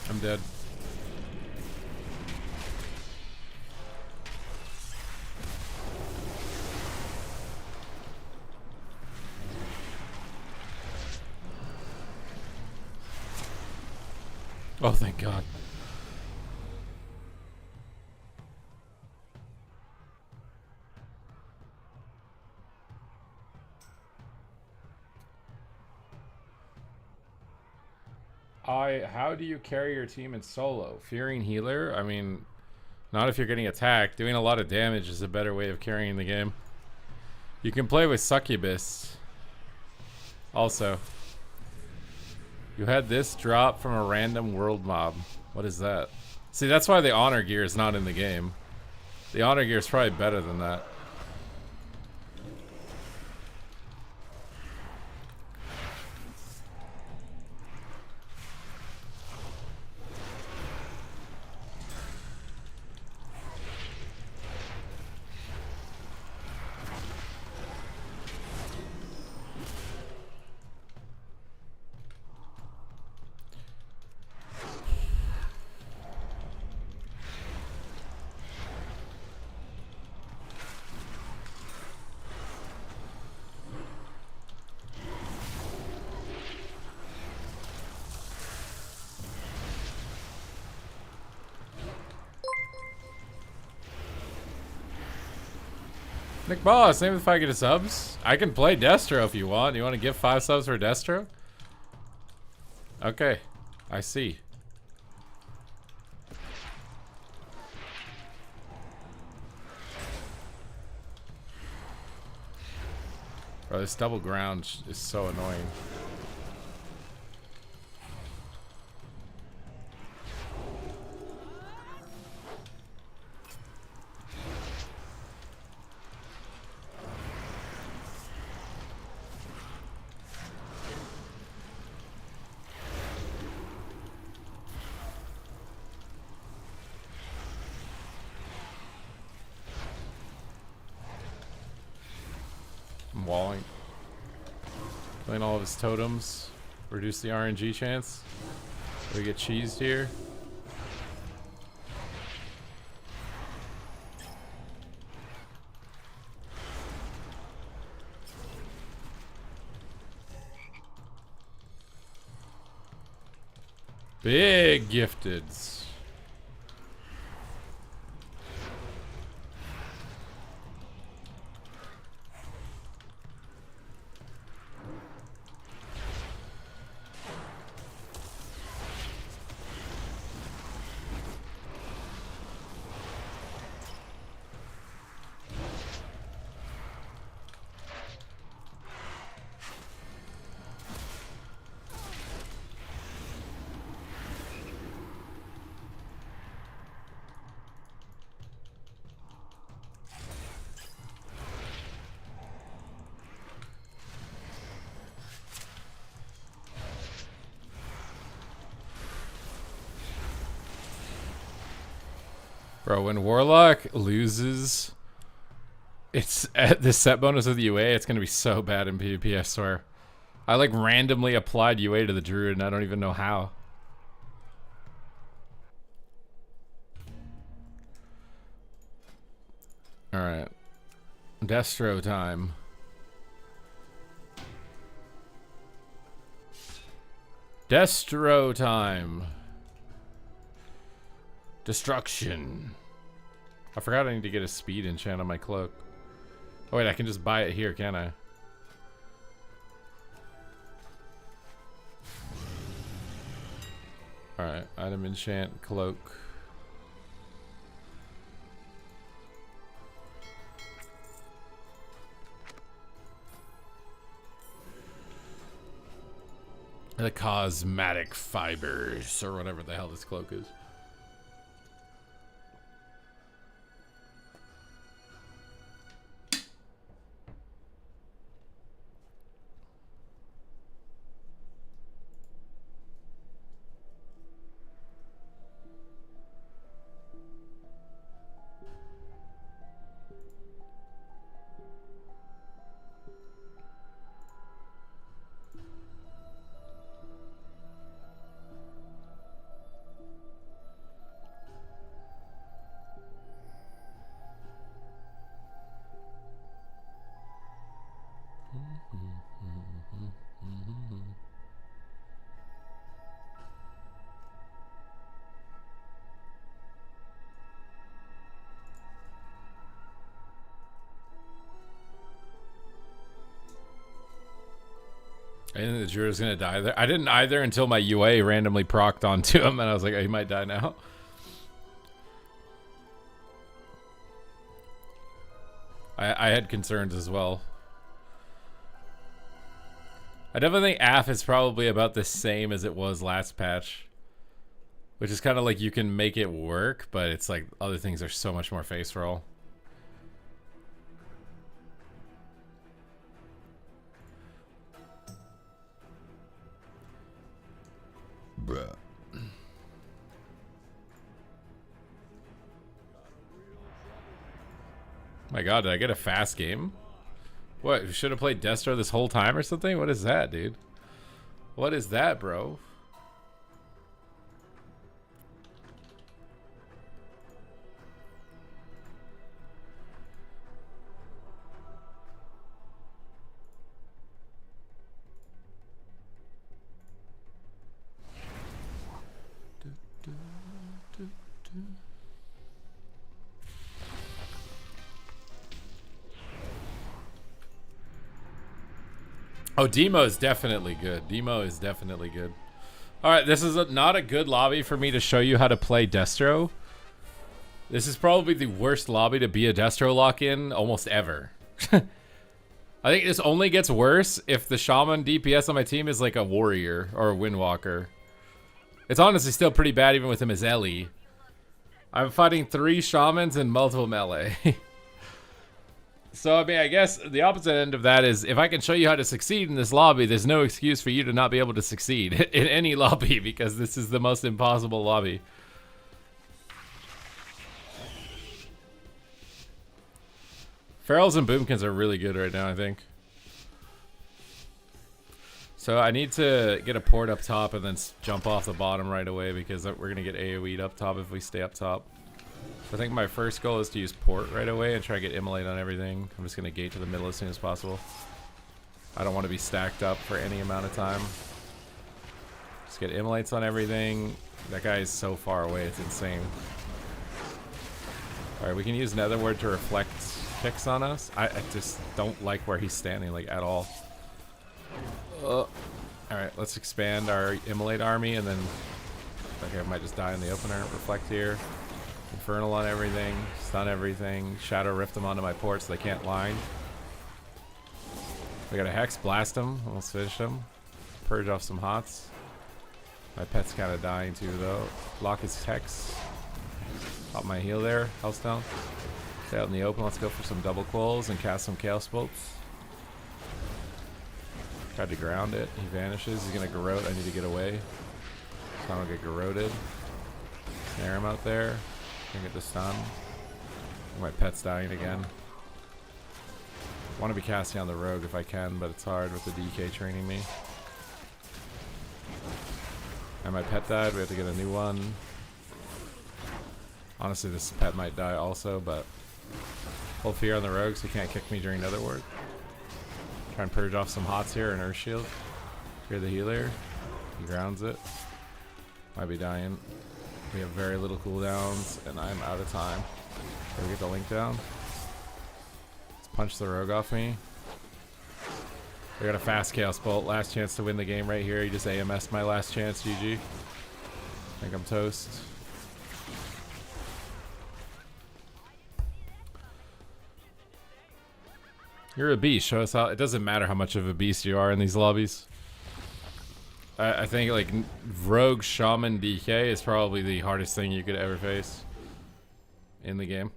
I'm dead. Oh, thank God. How do you carry your team in solo? Fearing healer? I mean, not if you're getting attacked. Doing a lot of damage is a better way of carrying the game. You can play with succubus. Also, you had this drop from a random world mob. What is that? See, that's why the honor gear is not in the game. The honor gear is probably better than that. Nick Boss, name if I get a subs. I can play Destro if you want. You want to give 5 subs for Destro? Okay, I see. Bro, this double ground is so annoying. Walling. Killing all of his totems. Reduce the RNG chance. We get cheesed here. Big gifteds. Bro, when Warlock loses it's at the set bonus of the UA, it's gonna be so bad in PvP, I swear. I like randomly applied UA to the Druid and I don't even know how. Alright. Destro time. Destro time. Destruction. I forgot I need to get a speed enchant on my cloak. Oh wait, I can just buy it here, can't I? Alright, item enchant, cloak. The cosmetic fibers, or whatever the hell this cloak is. I didn't think the Druid was gonna die there. I didn't either until my UA randomly procced onto him, and I was like, oh, he might die now. I had concerns as well. I definitely think AF is probably about the same as it was last patch. Which is kind of like you can make it work, but it's like other things are so much more face roll. Bruh. My god, did I get a fast game? What, should have played Destro this whole time or something? What is that, dude? What is that, bro? Oh, Demo is definitely good. Demo is definitely good. Alright, this is not a good lobby for me to show you how to play Destro. This is probably the worst lobby to be a Destro lock in almost ever. I think this only gets worse if the Shaman DPS on my team is like a Warrior or a Windwalker. It's honestly still pretty bad even with him as Ellie. I'm fighting 3 Shamans and multiple melee. So, I mean, I guess the opposite end of that is if I can show you how to succeed in this lobby, there's no excuse for you to not be able to succeed in any lobby because this is the most impossible lobby. Ferals and Boomkins are really good right now, I think. So I need to get a port up top and then jump off the bottom right away because we're going to get AoE'd up top if we stay up top. So I think my first goal is to use port right away and try to get immolate on everything. I'm just going to gate to the middle as soon as possible. I don't want to be stacked up for any amount of time. Let's get immolates on everything. That guy is so far away, it's insane. Alright, we can use Netherward to reflect kicks on us. I just don't like where he's standing, like, at all. Alright, let's expand our immolate army, and then... Okay, I might just die in the opener. Reflect here. Infernal on everything. Stun everything. Shadow Rift them onto my port so they can't line. We got a Hex. Blast them. Almost finish them. Purge off some hots. My pet's kind of dying too, though. Block his Hex. Pop my heal there. Hellstone. Stay out in the open. Let's go for some double quills and cast some Chaos Bolts. Tried to ground it. He vanishes. He's gonna garrote. I need to get away. So I don't get garroted. Snare him out there. Can get the stun. My pet's dying again. Want to be casting on the rogue if I can, but it's hard with the DK training me. And my pet died. We have to get a new one. Honestly, this pet might die also, but hold fear on the rogue so he can't kick me during Netherward. Try and purge off some hots here and Earth Shield. Fear the healer. He grounds it. Might be dying. We have very little cooldowns, and I'm out of time. Can we get the link down? Let's punch the rogue off me. We got a fast Chaos Bolt. Last chance to win the game right here. He just AMS'd my last chance. GG. I think I'm toast. You're a beast. Show us how. It doesn't matter how much of a beast you are in these lobbies. I think like Rogue Shaman DK is probably the hardest thing you could ever face in the game.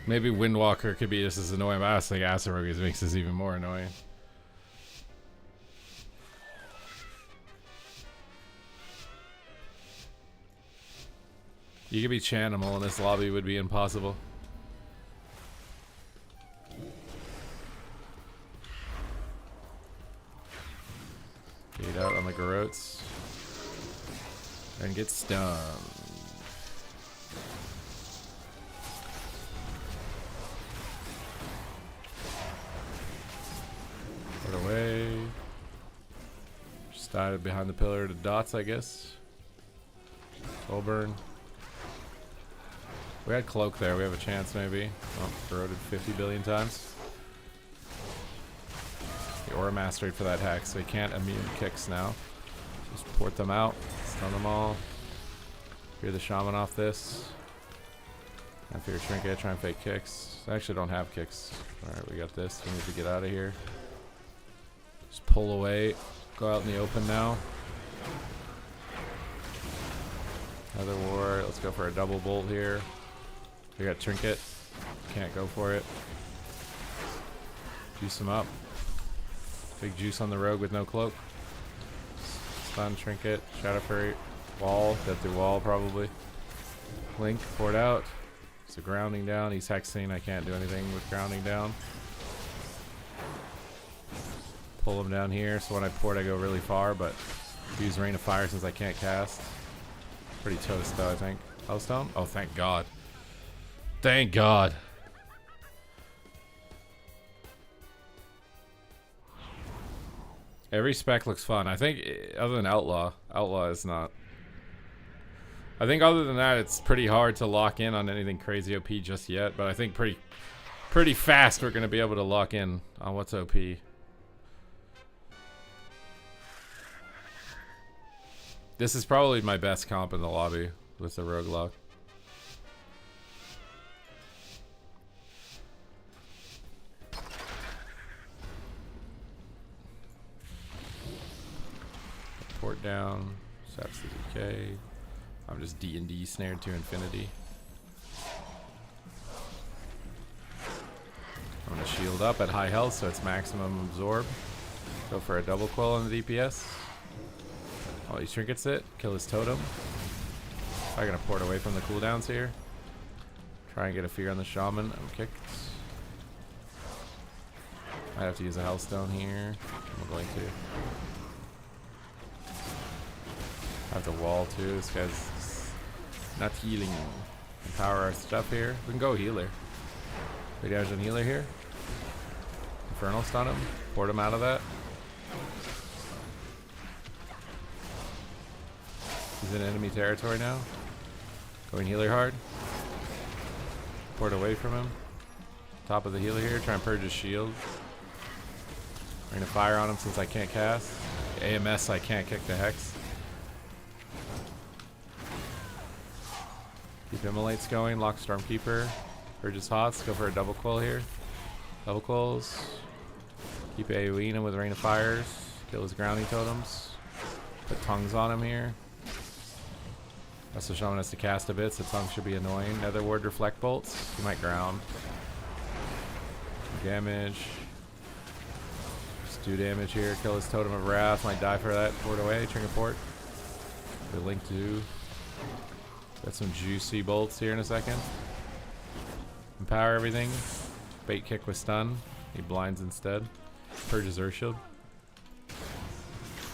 Maybe Windwalker could be just as annoying, but I just think Acid Rogue makes this even more annoying. You could be Chanimal in this lobby would be impossible. Get out on the garrotes and get stunned. Put away. Just died behind the pillar to dots, I guess. Soul burn. We had cloak there. We have a chance maybe. Oh, corroded 50 billion times. The aura mastered for that hex, so he can't immune kicks now. Just port them out, stun them all. Fear the shaman off this. And fear trinket, try and fake kicks. I actually don't have kicks. Alright, we got this. We need to get out of here. Just pull away. Go out in the open now. Another war. Let's go for a double bolt here. We got trinket. Can't go for it. Juice him up. Big juice on the rogue with no cloak. Stun, trinket, shadow fairy, wall, dead through wall probably. Link, port out. So grounding down, he's hexing, I can't do anything with grounding down. Pull him down here, so when I port I go really far, but use Rain of Fire since I can't cast. Pretty toast though, I think. Hellstone? Oh, thank God. Thank God. Every spec looks fun. I think other than Outlaw is not. I think other than that, it's pretty hard to lock in on anything crazy OP just yet. But I think pretty fast we're going to be able to lock in on what's OP. This is probably my best comp in the lobby with the Rogue Lock. Port down, saps the decay. I'm just D&D snared to infinity. I'm gonna shield up at high health so it's maximum absorb. Go for a double quill on the DPS. Oh, he trinkets it. Kill his totem. I'm gonna port away from the cooldowns here. Try and get a fear on the shaman. I'm kicked. Might have to use a hellstone here. I'm going to. I have the wall too. This guy's not healing. Empower our stuff here. We can go healer. 3 damage on healer here. Infernal stun him. Port him out of that. He's in enemy territory now. Going healer hard. Port away from him. Top of the healer here. Try and purge his shield. Ring of fire on him since I can't cast. AMS, I can't kick the hex. Keep immolates going. Lock Stormkeeper. Purge his hots. Go for a double quill here. Double quills. Keep AoEing him with Rain of Fires. Kill his grounding totems. Put tongues on him here. Also Shaman has to cast a bit, so tongue should be annoying. Nether Ward Reflect Bolts. He might ground. Damage. Just do damage here. Kill his Totem of Wrath. Might die for that. Port away. Trinket port. The link to. Got some juicy bolts here in a second. Empower everything. Bait kick with stun. He blinds instead. Purges Earth Shield.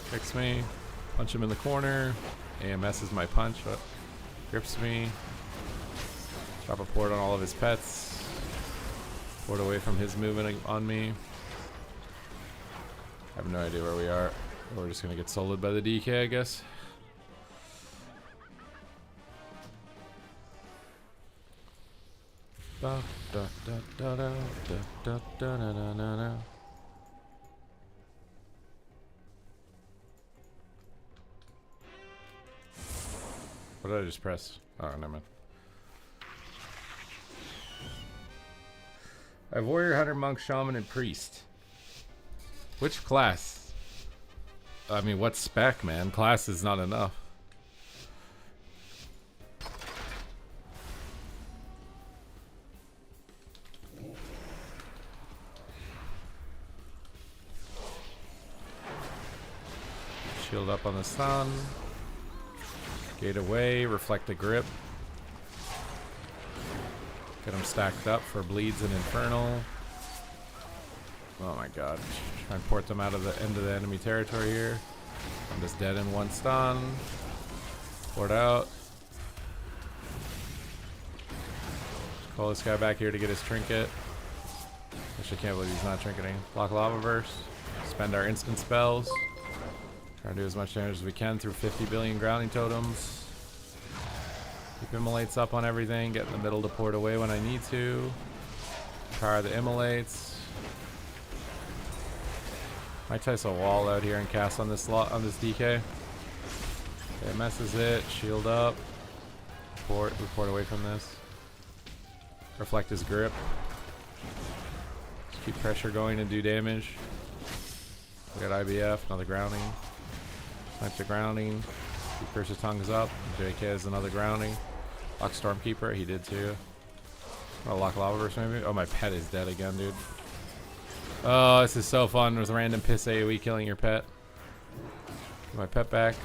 Kicks me. Punch him in the corner. AMS is my punch. Grips me. Drop a port on all of his pets. Port away from his movement on me. I have no idea where we are. We're just gonna get soloed by the DK, I guess. Da, da, da, da, da, da, da, da, da, da, da. What did I just press? Oh, never mind. I have warrior, hunter, monk, shaman, and priest. Which class? I mean, what spec, man? Class is not enough. Shield up on the sun. Gate away, reflect the grip. Get them stacked up for bleeds and infernal. Oh my god. Try and port them out of the end of the enemy territory here. I'm just dead in one stun. Port out. Just call this guy back here to get his trinket. Actually, I can't believe he's not trinketing. Block Lava Burst. Spend our instant spells. Try to do as much damage as we can through 50 billion grounding totems. Keep immolates up on everything. Get in the middle to port away when I need to. Power the immolates. Might test a wall out here and cast on this DK. Okay, messes it. Shield up. Port. We port away from this. Reflect his grip. Just keep pressure going and do damage. We got IBF. Another grounding. Snipe the grounding. Keep Curse of Tongues up. JK has another grounding. Lock Stormkeeper. He did too. Oh, lock Lava Burst maybe. Oh, my pet is dead again, dude. Oh, this is so fun with random piss AoE killing your pet. Get my pet back.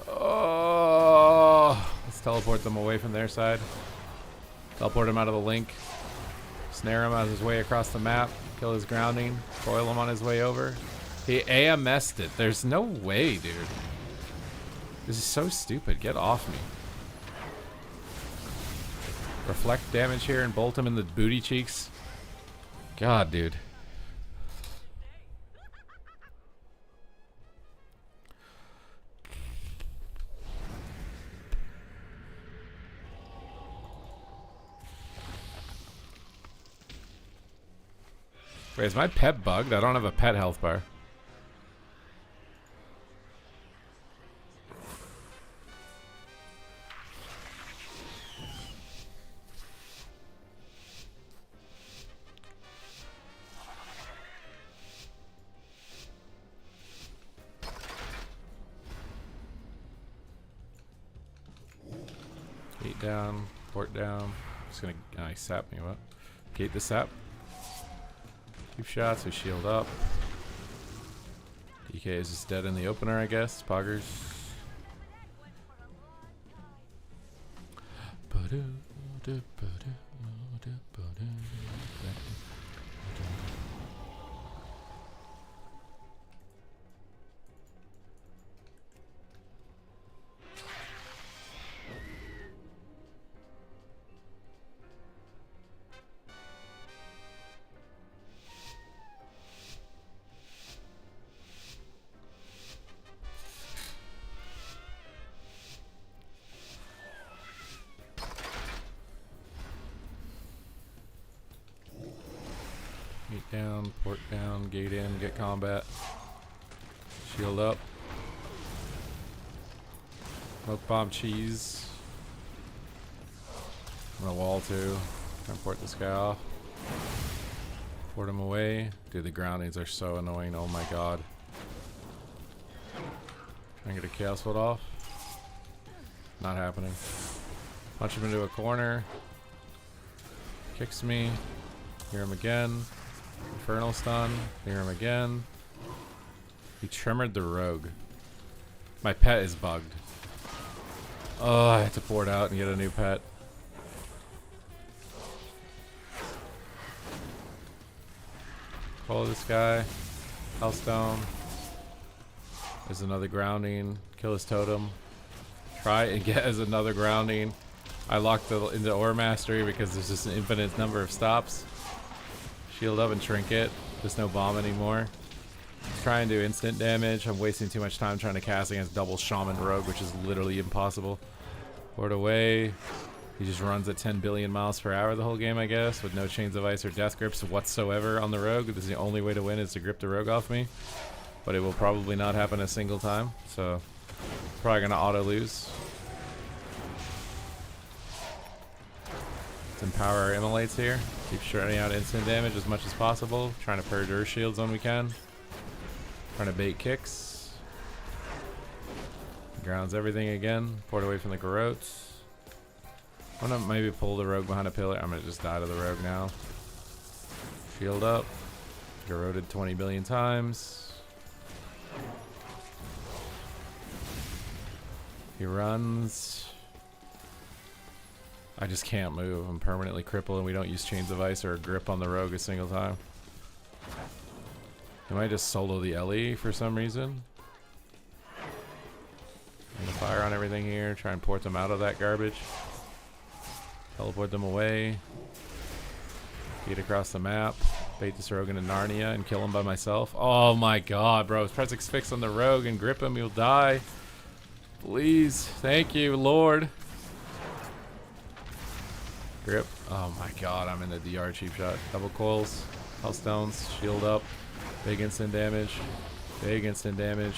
Oh, let's teleport them away from their side. Teleport him out of the link. Snare him on his way across the map. Kill his grounding. Foil him on his way over. He AMS'd it. There's no way, dude. This is so stupid. Get off me. Reflect damage here and bolt him in the booty cheeks. God, dude. Wait, is my pet bugged? I don't have a pet health bar. Gate down, port down. Just gonna sap me, what? Gate the sap. Keep shots, we shield up. DK is just dead in the opener, I guess. Poggers. down, port down, gate in, get combat. Shield up. Smoke bomb cheese. I'm gonna wall too. Try and port this guy off. Port him away. Dude, the groundings are so annoying. Oh my god. Try and get a chaos foot off. Not happening. Punch him into a corner. Kicks me. Hear him again. Infernal stun. Hear him again. He trimmered the rogue. My pet is bugged. Oh, I have to pour it out and get a new pet. Follow this guy. Hellstone. There's another grounding. Kill his totem. Try and get as another grounding. I locked into Ore Mastery because there's just an infinite number of stops. Shield up and trinket. There's no bomb anymore. Try and do instant damage. I'm wasting too much time trying to cast against double Shaman Rogue, which is literally impossible. Port away. He just runs at 10 billion miles per hour the whole game, I guess, with no chains of ice or death grips whatsoever on the rogue. This is the only way to win is to grip the rogue off me. But it will probably not happen a single time, so probably gonna auto lose. Let's empower our immolates here. Keep shredding out instant damage as much as possible. Trying to purge earth shields when we can. Trying to bait kicks. Grounds everything again. Port away from the garrotes. I'm gonna maybe pull the rogue behind a pillar. I'm gonna just die to the rogue now. Shield up. Garroted 20 billion times. He runs. I just can't move. I'm permanently crippled and we don't use chains of ice or a grip on the rogue a single time. He might just solo the LE for some reason. I'm gonna fire on everything here. Try and port them out of that garbage. Teleport them away. Get across the map. Bait this rogue into Narnia and kill him by myself. Oh my god, bro. Press X fix on the rogue and grip him. He'll die. Please. Thank you, Lord. Grip. Oh my god, I'm in the DR cheap shot. Double coils. Hellstones. Shield up. Big instant damage. Big instant damage.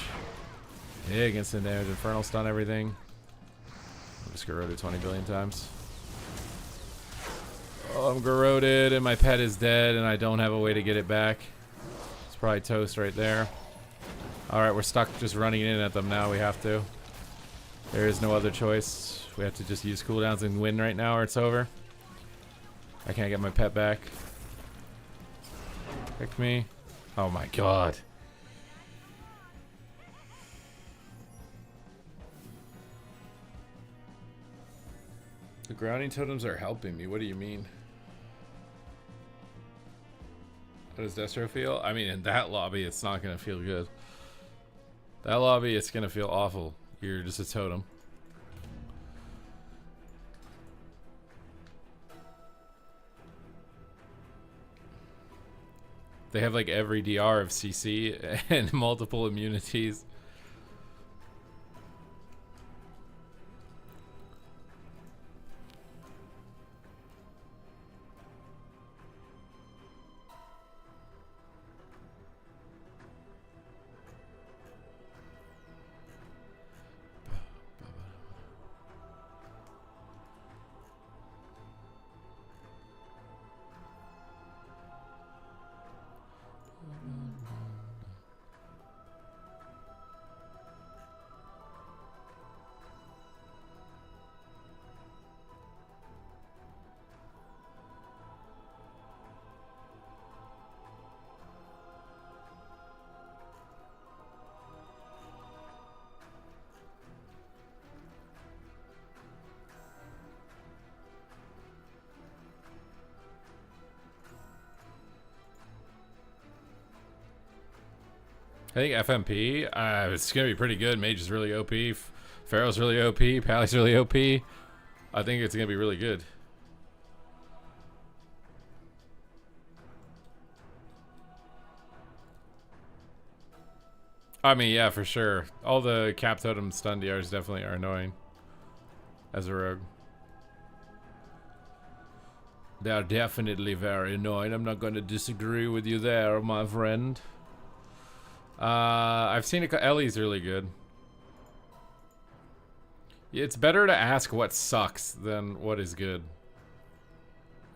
Big instant damage. Infernal stun everything. I'll just corroded 20 billion times. Oh, I'm corroded and my pet is dead and I don't have a way to get it back. It's probably toast right there. Alright, we're stuck just running in at them now. We have to. There is no other choice. We have to just use cooldowns and win right now or it's over. I can't get my pet back. Pick me. Oh my god. The grounding totems are helping me. What do you mean? How does Destro feel? I mean, in that lobby, it's not going to feel good. That lobby, it's going to feel awful. You're just a totem. They have like every DR of CC and multiple immunities. I think FMP, it's going to be pretty good. Mage is really OP. Pharaoh's really OP. Pally's really OP. I think it's going to be really good. I mean, yeah, for sure. All the cap totem stun DRs definitely are annoying as a rogue. They are definitely very annoying. I'm not going to disagree with you there, my friend. I've seen Ellie's really good. It's better to ask what sucks than what is good.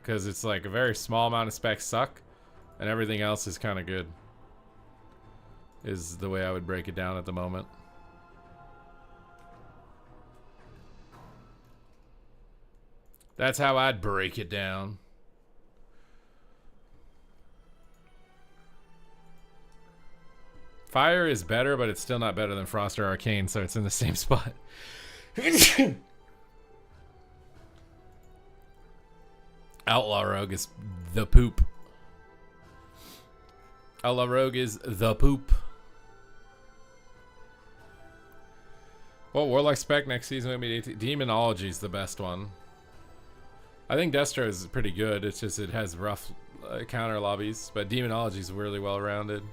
Because it's like a very small amount of specs suck, and everything else is kind of good. Is the way I would break it down at the moment. That's how I'd break it down. Fire is better, but it's still not better than Frost or Arcane, so it's in the same spot. Outlaw Rogue is the poop. Outlaw Rogue is the poop. Well, Warlock spec next season will be Demonology is the best one. I think Destro is pretty good. It's just it has rough counter lobbies, but Demonology is really well rounded.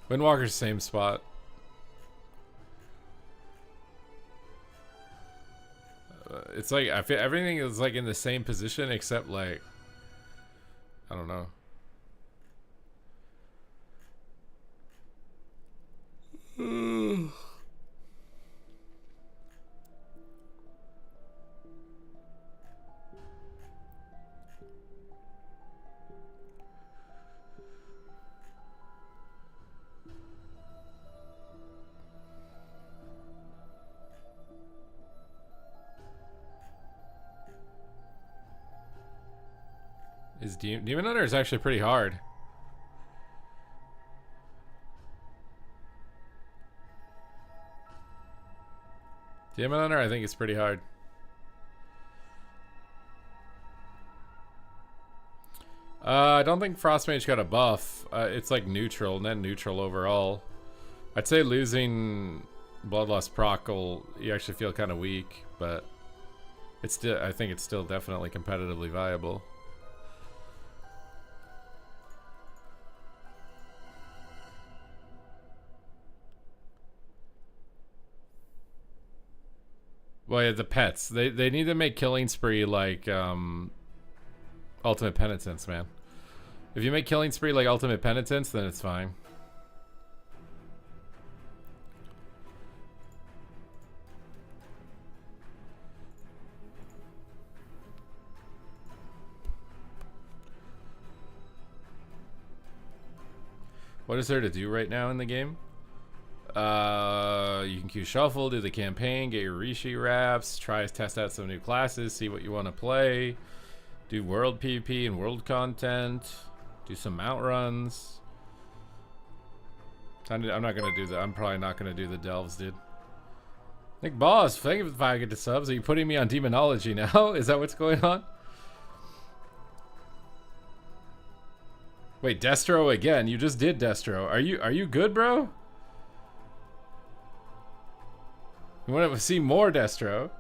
Windwalker's same spot. It's like I feel everything is like in the same position except like I don't know. Is Demon Hunter is actually pretty hard. Demon Hunter, I think, is pretty hard. I don't think Frostmage got a buff. It's like neutral, net neutral overall. I'd say losing Bloodlust proc will you actually feel kind of weak, but it's still I think it's still definitely competitively viable. Well, yeah, the pets. They need to make Killing Spree like Ultimate Penitence, man. If you make Killing Spree like Ultimate Penitence, then it's fine. What is there to do right now in the game? You can queue shuffle, do the campaign, get your Rishi wraps, test out some new classes, see what you want to play, do world PvP and world content, do some mount runs. I'm not gonna do that. I'm probably not gonna do the delves, dude. Nick Boss, thank you for the 5 get to subs. Are you putting me on Demonology now? Is that what's going on? Wait, Destro again? You just did Destro. Are you good, bro? You want to see more Destro?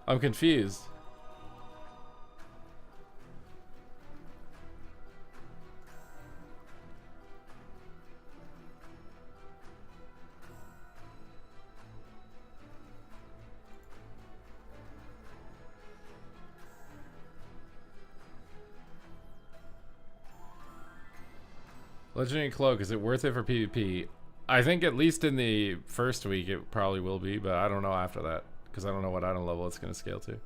I'm confused. Legendary Cloak, is it worth it for PvP? I think at least in the first week it probably will be, but I don't know after that because I don't know what item level it's going to scale to.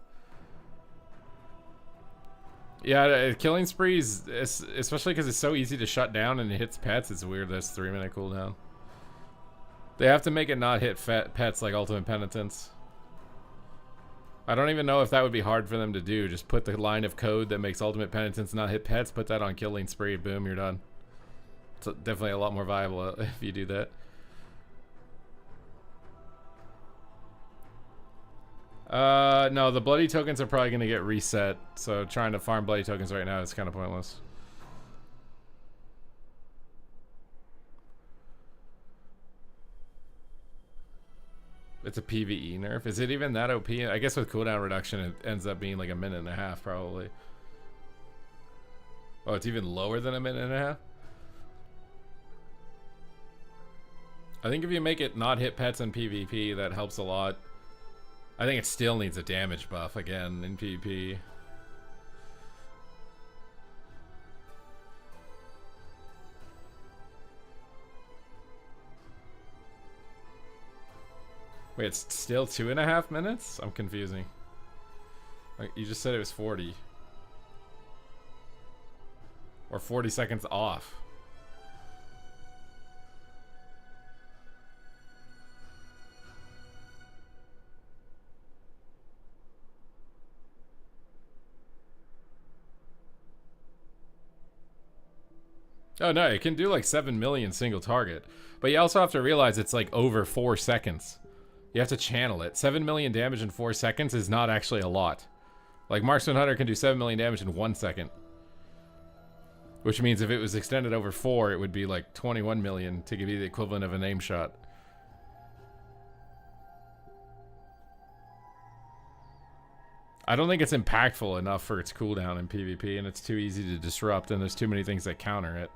Yeah, Killing Sprees, especially because it's so easy to shut down and it hits pets, it's weird that's 3-minute cooldown. They have to make it not hit pets like Ultimate Penitence. I don't even know if that would be hard for them to do. Just put the line of code that makes Ultimate Penitence not hit pets, put that on Killing Spree, boom, you're done. It's definitely a lot more viable if you do that. No, the bloody tokens are probably going to get reset, so trying to farm bloody tokens right now is kind of pointless. It's a PvE nerf. Is it even that OP? I guess with cooldown reduction it ends up being like 1.5 minutes probably. Oh, it's even lower than 1.5 minutes? I think if you make it not hit pets in PvP, that helps a lot. I think it still needs a damage buff again in PvP. Wait, it's still 2.5 minutes? I'm confusing. Like, you just said it was 40. Or 40 seconds off. Oh no, it can do like 7 million single target. But you also have to realize it's like over 4 seconds. You have to channel it. 7 million damage in 4 seconds is not actually a lot. Like Marksman Hunter can do 7 million damage in 1 second. Which means if it was extended over 4, it would be like 21 million to give you the equivalent of an aim shot. I don't think it's impactful enough for its cooldown in PvP, and it's too easy to disrupt, and there's too many things that counter it.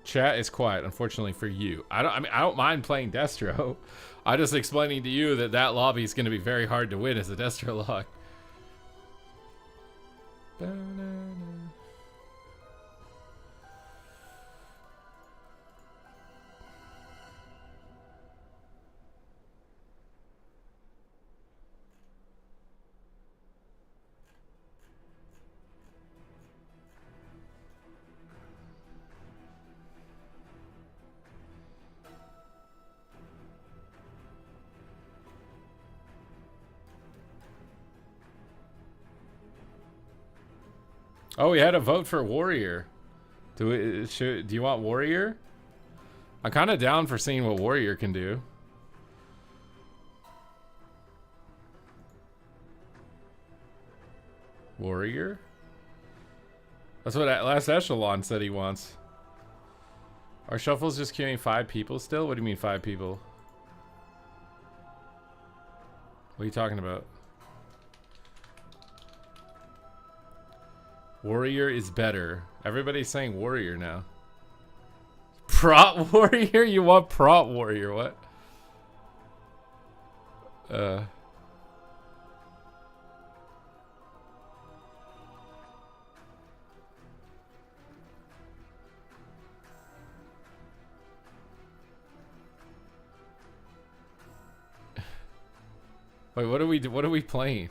Chat is quiet, unfortunately for you. I don't mind playing Destro. I'm just explaining to you that that lobby is going to be very hard to win as a Destro lock. Oh, we had a vote for Warrior. Do you want Warrior? I'm kind of down for seeing what Warrior can do. Warrior? That's what Last Echelon said he wants. Our shuffle's just queuing 5 people still? What do you mean 5 people? What are you talking about? Warrior is better. Everybody's saying Warrior now. Prot Warrior? You want Prot Warrior? What? Wait, what are we playing?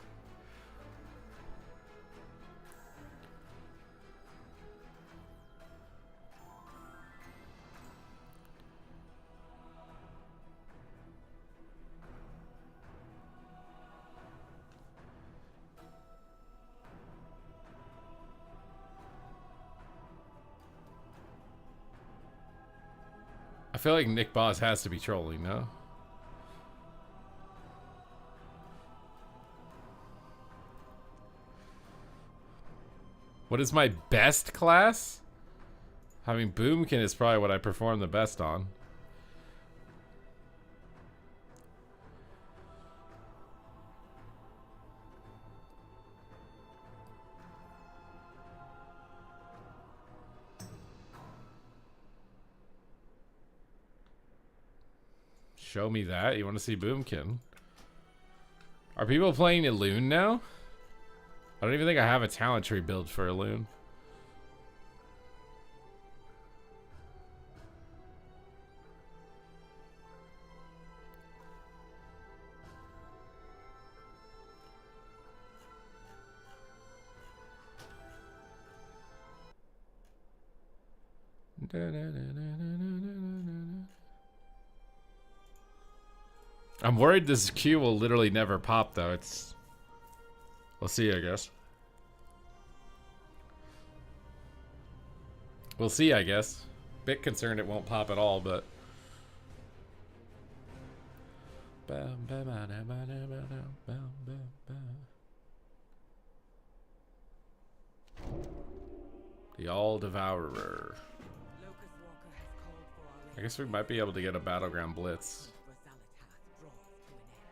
I feel like Nick Boss has to be trolling, no? What is my best class? Having Boomkin is probably what I perform the best on. Show me that. You want to see Boomkin? Are people playing Elune now? I don't even think I have a talent tree build for Elune. I'm worried this queue will literally never pop though. We'll see, I guess. We'll see, I guess. Bit concerned it won't pop at all, but the All Devourer. I guess we might be able to get a Battleground blitz.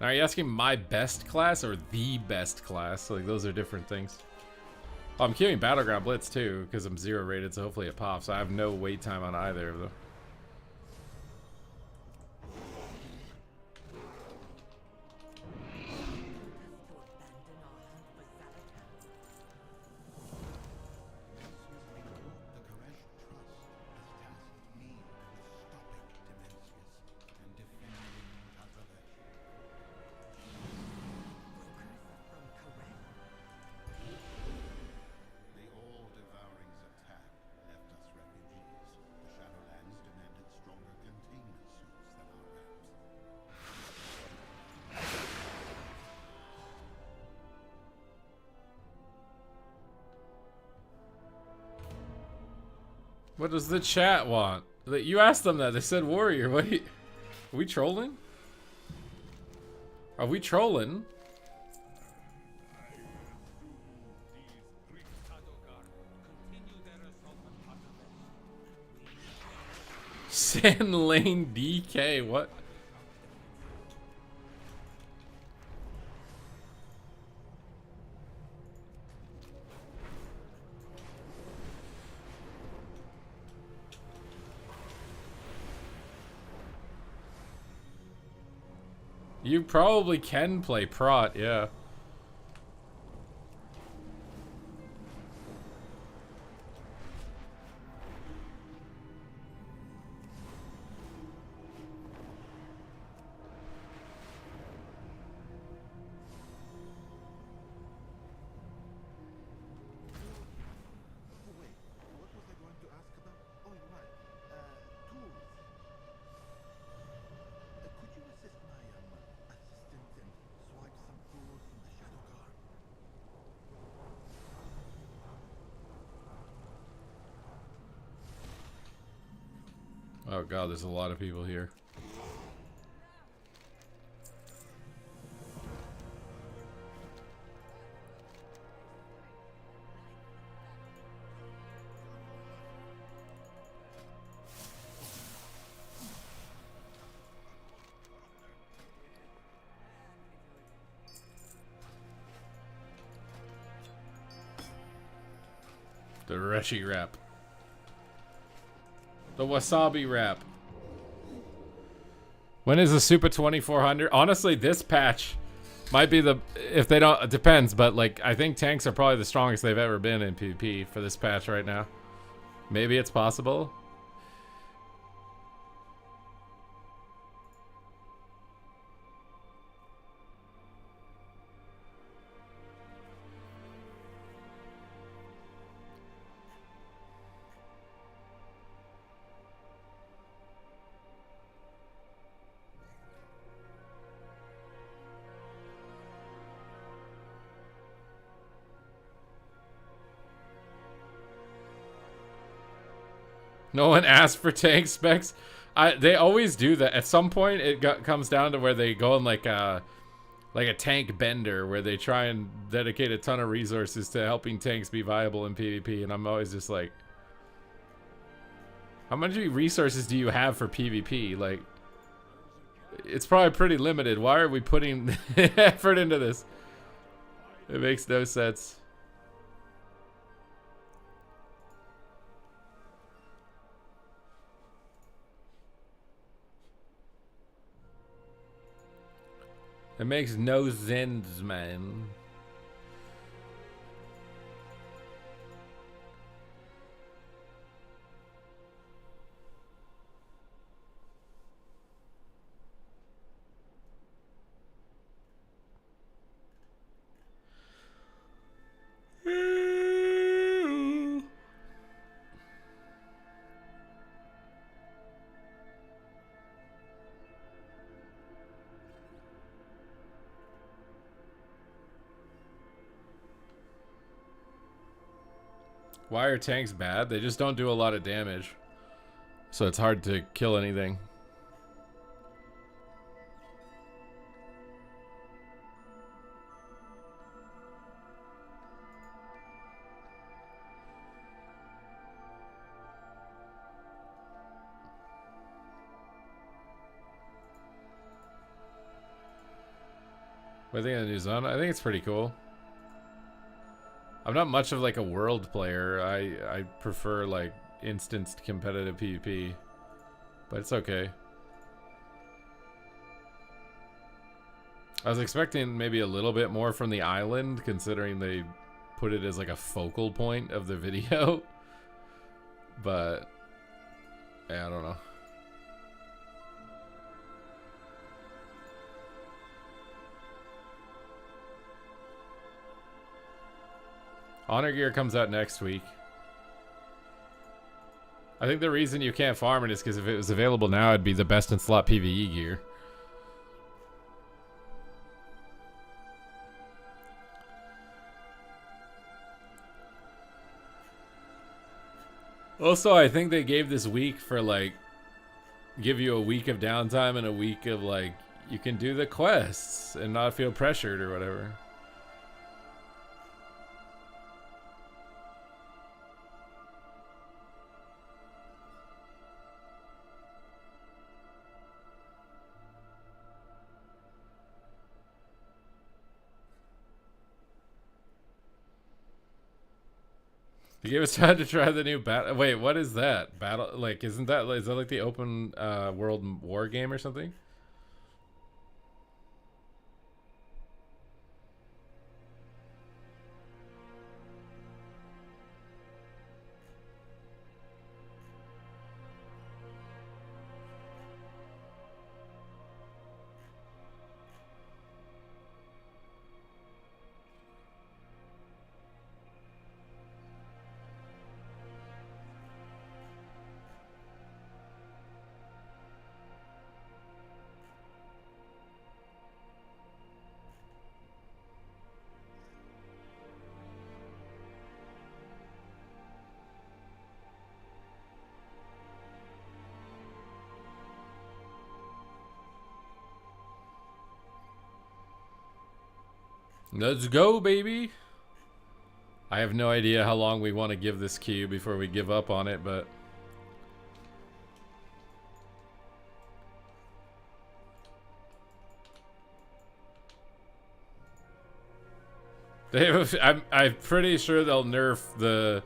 Now, are you asking my best class or the best class? Like, those are different things. Oh, I'm queuing Battleground Blitz too, because I'm 0 rated, so hopefully it pops. I have no wait time on either of them. What does the chat want? You asked them that. They said warrior. Wait. Are we trolling? Are we trolling? Sand Lane DK. What? You probably can play prot, yeah. Oh god, there's a lot of people here. The Reshi wrap. The wasabi wrap. When is the Super 2400? Honestly, this patch might be the, if they don't, it depends, but like I think tanks are probably the strongest they've ever been in PvP for this patch right now. Maybe it's possible. No one asked for tank specs. They always do that. At some point, it comes down to where they go on like a tank bender, where they try and dedicate a ton of resources to helping tanks be viable in PvP. And I'm always just like, how much resources do you have for PvP? Like, it's probably pretty limited. Why are we putting effort into this? It makes no sense. It makes no sense, man. Why are tanks bad? They just don't do a lot of damage. So it's hard to kill anything. What do you think of the new zone? I think it's pretty cool. I'm not much of like a world player. I prefer like instanced competitive PvP, but it's okay. I was expecting maybe a little bit more from the island, considering they put it as like a focal point of the video. But yeah, I don't know. Honor gear comes out next week. I think the reason you can't farm it is because if it was available now, it'd be the best in slot PvE gear. Also, I think they gave this week for like, give you a week of downtime and a week of like, you can do the quests and not feel pressured or whatever. You gave us time to try the new battle. Wait, what is that? Battle, like, is that like the open world war game or something? Let's go, baby. I have no idea how long we want to give this queue before we give up on it, but I'm pretty sure they'll nerf the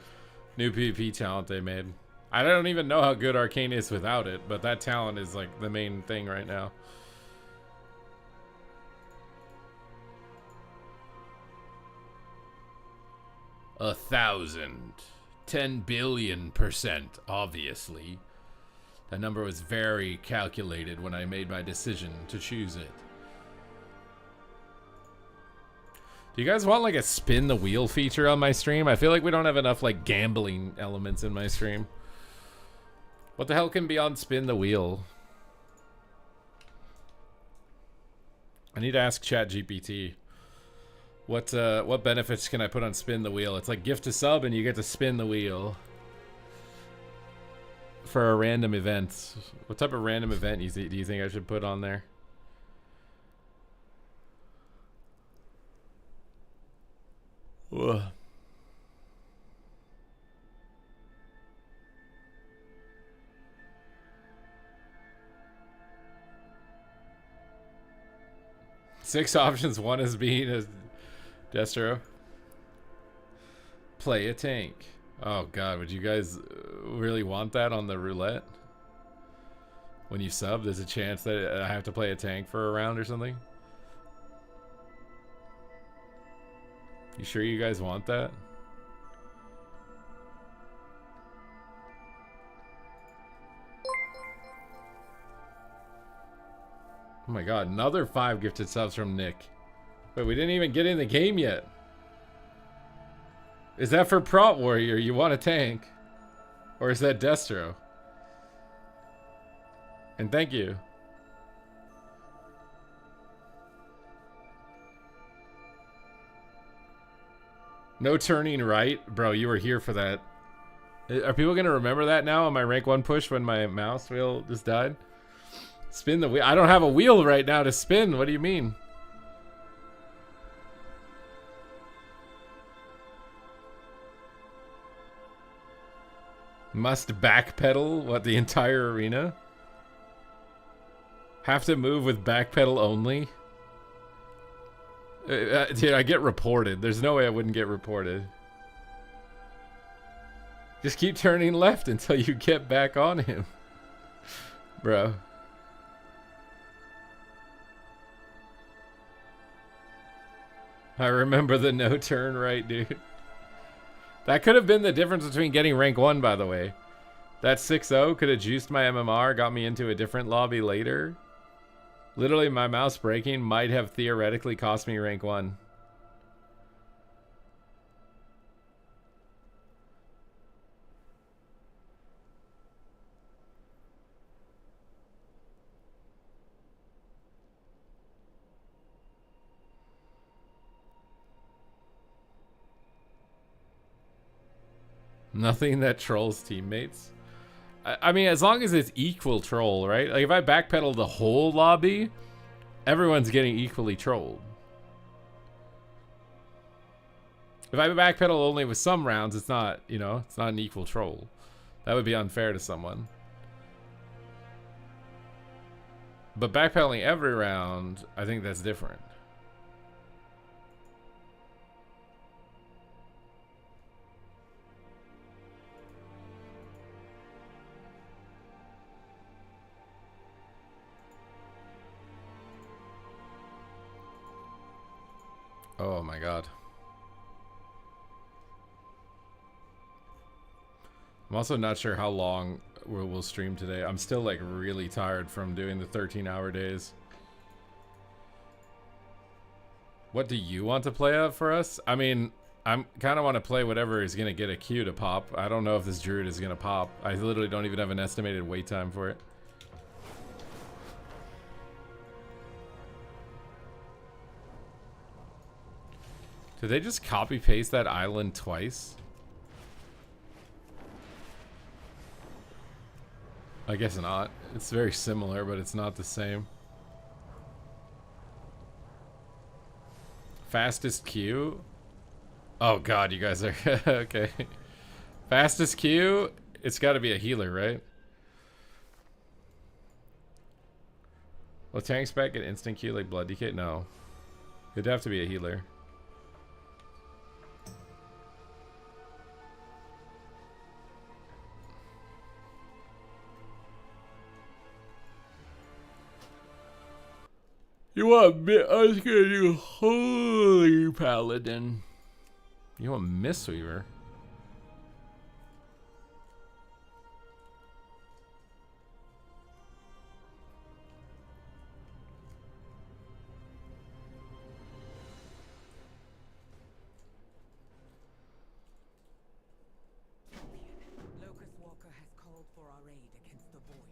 new PvP talent they made. I don't even know how good Arcane is without it, but that talent is like the main thing right now. A 1,000. 10 billion%, obviously. That number was very calculated when I made my decision to choose it. Do you guys want like a spin the wheel feature on my stream? I feel like we don't have enough like gambling elements in my stream. What the hell can be on spin the wheel? I need to ask ChatGPT. What benefits can I put on spin the wheel? It's like gift a sub and you get to spin the wheel for a random event. What type of random event do you think I should put on there? Ugh. Six options. One is being a Destro. Play a tank. Oh god, would you guys really want that on the roulette? When you sub, there's a chance that I have to play a tank for a round or something? You sure you guys want that? Oh my god, another 5 gifted subs from Nick. Wait, we didn't even get in the game yet. Is that for Prot Warrior? You want a tank? Or is that Destro? And thank you. No turning right? Bro, you were here for that. Are people going to remember that now on my rank 1 push when my mouse wheel just died? Spin the wheel. I don't have a wheel right now to spin. What do you mean? Must backpedal? What, the entire arena? Have to move with backpedal only? Dude, I get reported. There's no way I wouldn't get reported. Just keep turning left until you get back on him. Bro. I remember the no turn right, dude. That could have been the difference between getting rank 1, by the way. That 6-0 could have juiced my MMR, got me into a different lobby later. Literally, my mouse breaking might have theoretically cost me rank 1. Nothing that trolls teammates. I mean, as long as it's equal troll, right? Like, if I backpedal the whole lobby, everyone's getting equally trolled. If I backpedal only with some rounds, it's not, you know, it's not an equal troll. That would be unfair to someone. But backpedaling every round, I think that's different. Oh my god. I'm also not sure how long we'll stream today. I'm still like really tired from doing the 13-hour days. What do you want to play out for us? I mean, I'm kind of want to play whatever is going to get a Q to pop. I don't know if this druid is going to pop. I literally don't even have an estimated wait time for it. Did they just copy paste that island twice? I guess not. It's very similar, but it's not the same. Fastest Q? Oh god, you guys are okay. Fastest Q? It's got to be a healer, right? Will tank spec get instant Q like Blood DK? No. It'd have to be a healer. You want us gonna do Holy Paladin? You want Mistweaver? Locust Walker has called for our aid against the void.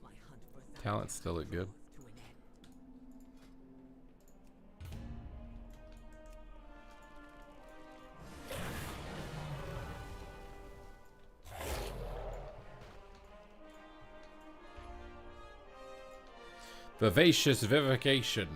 My hunt for Talents still look good. to an end. Vivacious Vivification.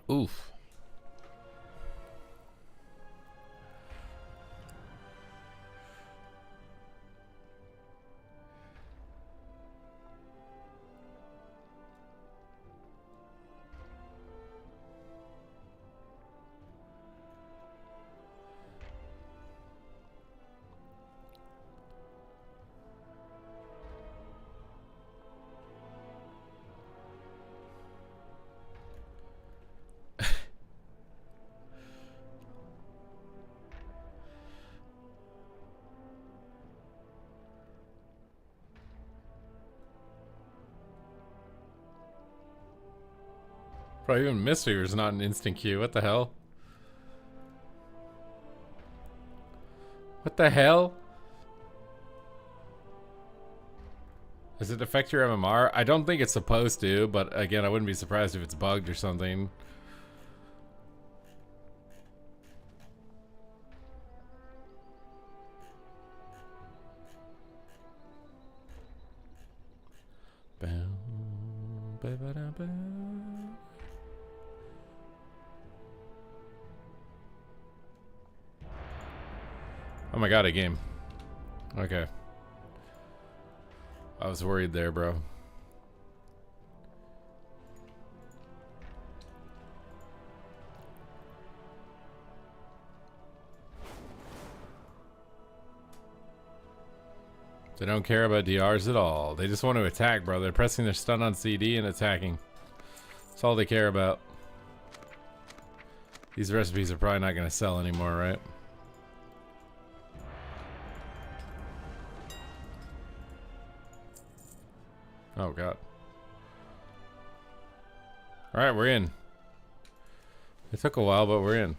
Oof. Bro, even Mistweaver is not an instant Q. What the hell? What the hell? Does it affect your MMR? I don't think it's supposed to, but again, I wouldn't be surprised if it's bugged or something. Oh my god, a game. Okay. I was worried there, bro. They don't care about DRs at all. They just want to attack, bro. They're pressing their stun on CD and attacking. That's all they care about. These recipes are probably not going to sell anymore, right? Oh, God. Alright, we're in. It took a while, but we're in.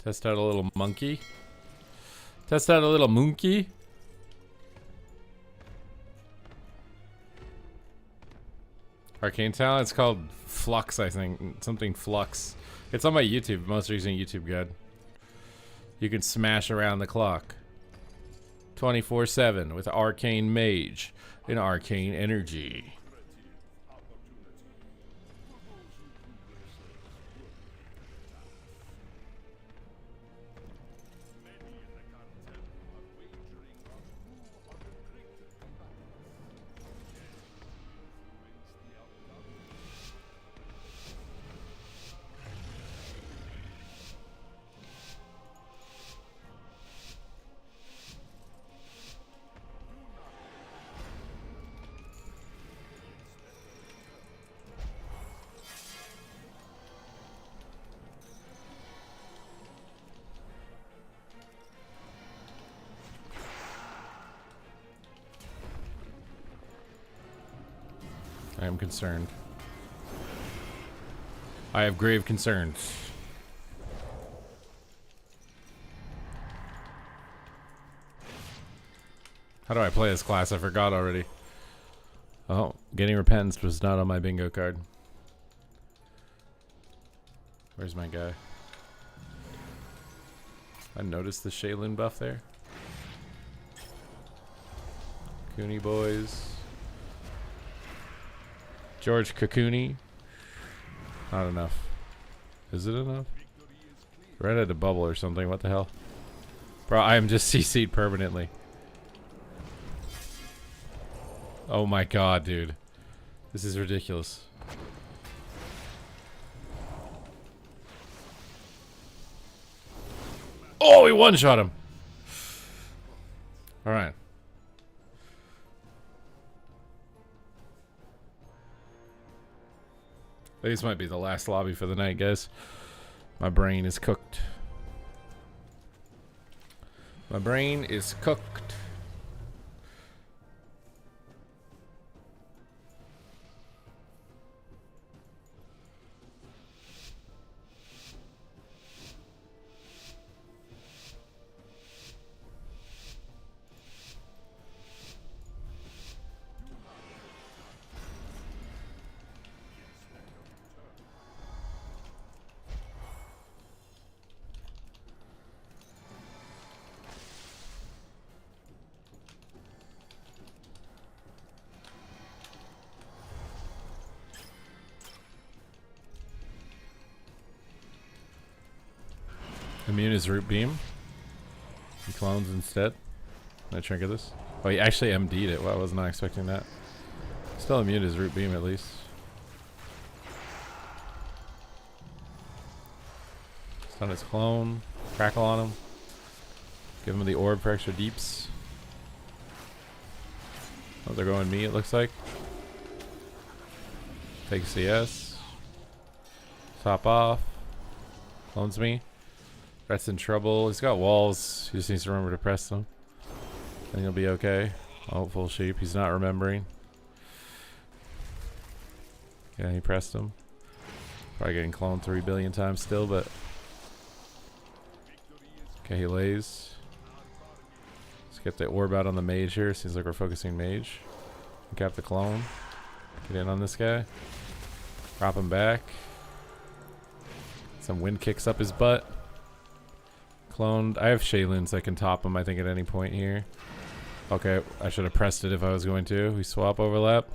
Test out a little monkey. Test out a little monkey. Arcane talent. It's called Flux, I think. Something Flux. It's on my YouTube. Most recent YouTube guide. You can smash around the clock. 24/7 with Arcane Mage and Arcane Energy. I am concerned. I have grave concerns. How do I play this class? I forgot already. Oh, getting repentance was not on my bingo card. Where's my guy? I noticed the Shaylin buff there. Cooney boys. George Kakuni. Not enough. Is it enough? Red had a bubble or something. What the hell? Bro, I am just CC'd permanently. Oh my god, dude. This is ridiculous. Oh, we one-shot him. Alright. This might be the last lobby for the night, guys. My brain is cooked. My brain is cooked. Immune is root beam. He clones instead. Can I trinket this? Oh, he actually MD'd it. Well, I was not expecting that. Still immune is root beam at least. Stun his clone. Crackle on him. Give him the orb for extra deeps. Oh, they're going me, it looks like. Take CS. Top off. Clones me. Brett's in trouble. He's got walls. He just needs to remember to press them. Then he'll be okay. Oh, full sheep. He's not remembering. Yeah, he pressed him. Probably getting cloned 3 billion times still, but... Okay, he lays. Let's get the orb out on the mage here. Seems like we're focusing mage. Cap the clone. Get in on this guy. Drop him back. Some wind kicks up his butt. Cloned. I have Shaylin, so I can top him, I think, at any point here. Okay, I should have pressed it if I was going to. We swap overlap.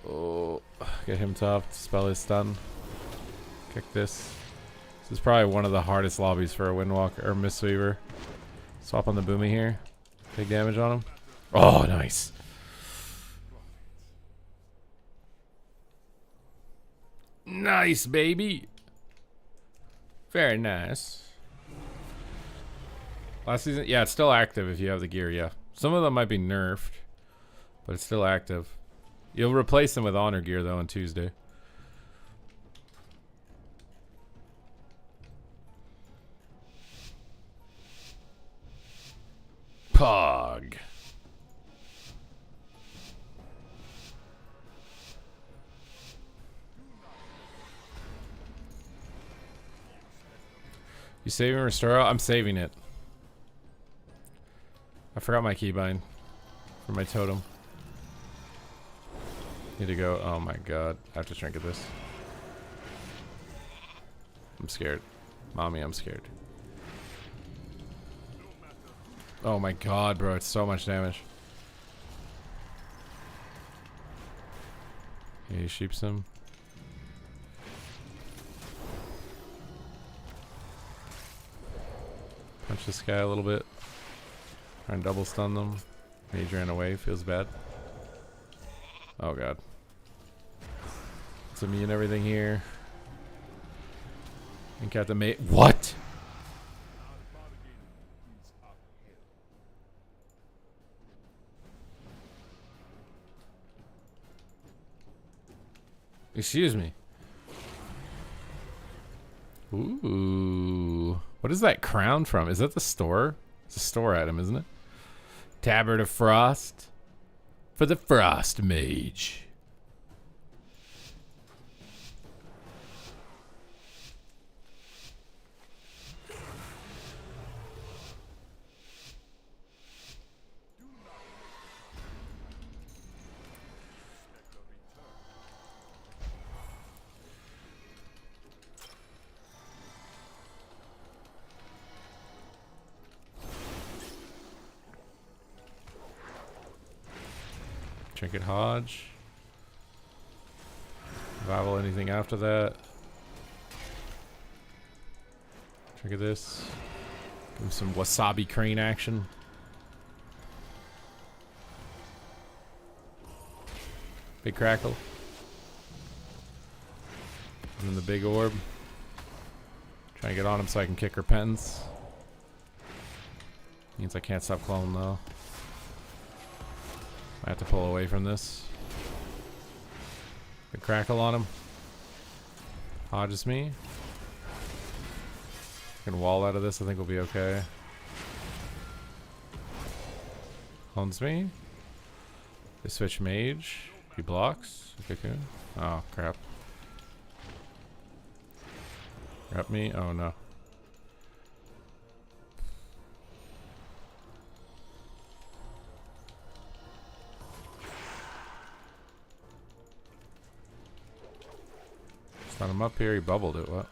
Oh, Get him top. Spell his stun. Kick this. This is probably one of the hardest lobbies for a Windwalker or Mistweaver. Swap on the Boomy here. Big damage on him. Oh, nice. Nice, baby. Very nice. Last season, yeah, it's still active if you have the gear, yeah. Some of them might be nerfed, but it's still active. You'll replace them with honor gear, though, on Tuesday. Pog. You saving Restore? I'm saving it. I forgot my keybind for my totem. Need to go. Oh my god. I have to trinket this. I'm scared. Mommy, I'm scared. Oh my god, bro. It's so much damage. He sheeps him. Punch this guy a little bit. Try and double stun them. Mage ran away. Feels bad. Oh god. It's me and everything here. And got the mate. What? Excuse me. Ooh. What is that crown from? Is that the store? It's a store item, isn't it? Tabard of Frost. For the Frost Mage. Trinket Hodge. Revival anything after that. Trinket this. Give him some wasabi crane action. Big crackle. And then the big orb. Try and get on him so I can kick Repentance. Means I can't stop cloning though. I have to pull away from this. Good crackle on him. Hodges me. Can wall out of this, I think we'll be okay. Clones me. They switch mage. He blocks. Cocoon. Oh crap. Grab me. Oh no. Stun him up here. He bubbled it. What?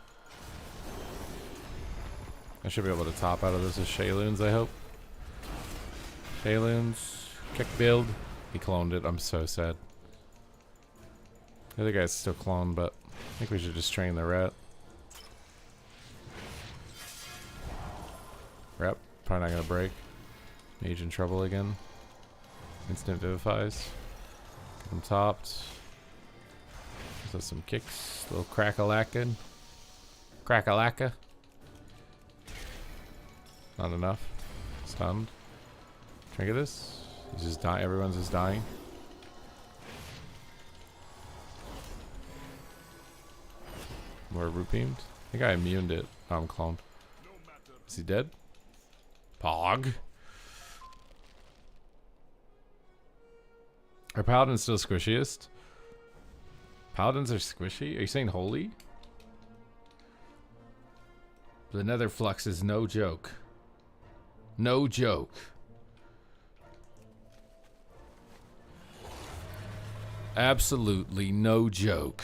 I should be able to top out of this with Shayloons, I hope. Shayloons. Kick build. He cloned it. I'm so sad. The other guy's still cloned, but I think we should just train the rat. Rep. Probably not going to break. Mage in trouble again. Instant vivifies. Get him topped. So some kicks. A little crack-a-lackin'. Crack-a-lacka. Not enough. Stunned. Trinket this. He's just dying. Everyone's just dying. More root beamed. I think I immuned it. Oh, I'm cloned. Is he dead? Pog. Are paladins still squishiest? Paladins are squishy? Are you saying holy? The nether flux is no joke. No joke. Absolutely no joke.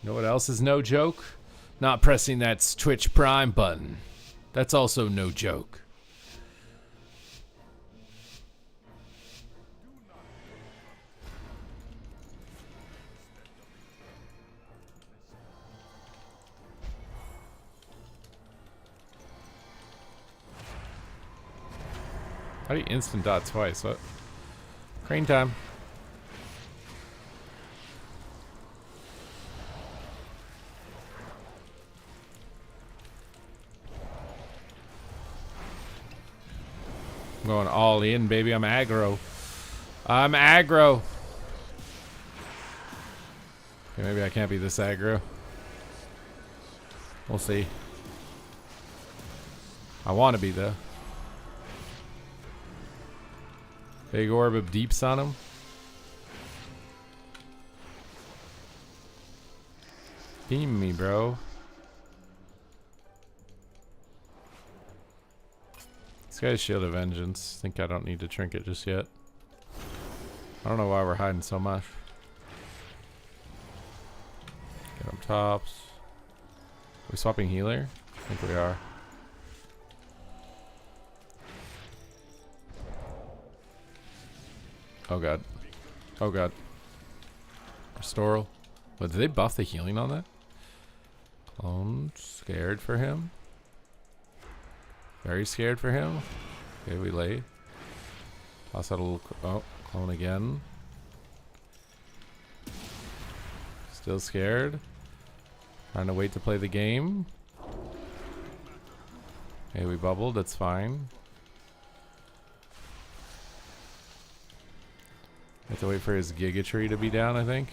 You know what else is no joke? Not pressing that Twitch Prime button. That's also no joke. How do you instant dot twice? What? Crane time. I'm going all in, baby. I'm aggro. I'm aggro. Okay, maybe I can't be this aggro. We'll see. I want to be though. Big orb of deeps on him. Beam me, bro. This guy's Shield of Vengeance. Think I don't need to trinket just yet. I don't know why we're hiding so much. Get him tops. Are we swapping healer? I think we are. Oh god. Oh god. Restoral. But did they buff the healing on that? Clone. Scared for him. Very scared for him. Okay, we lay. Toss out a little. Oh, clone again. Still scared. Trying to wait to play the game. Okay, we bubbled. That's fine. Have to wait for his Giga Tree to be down, I think,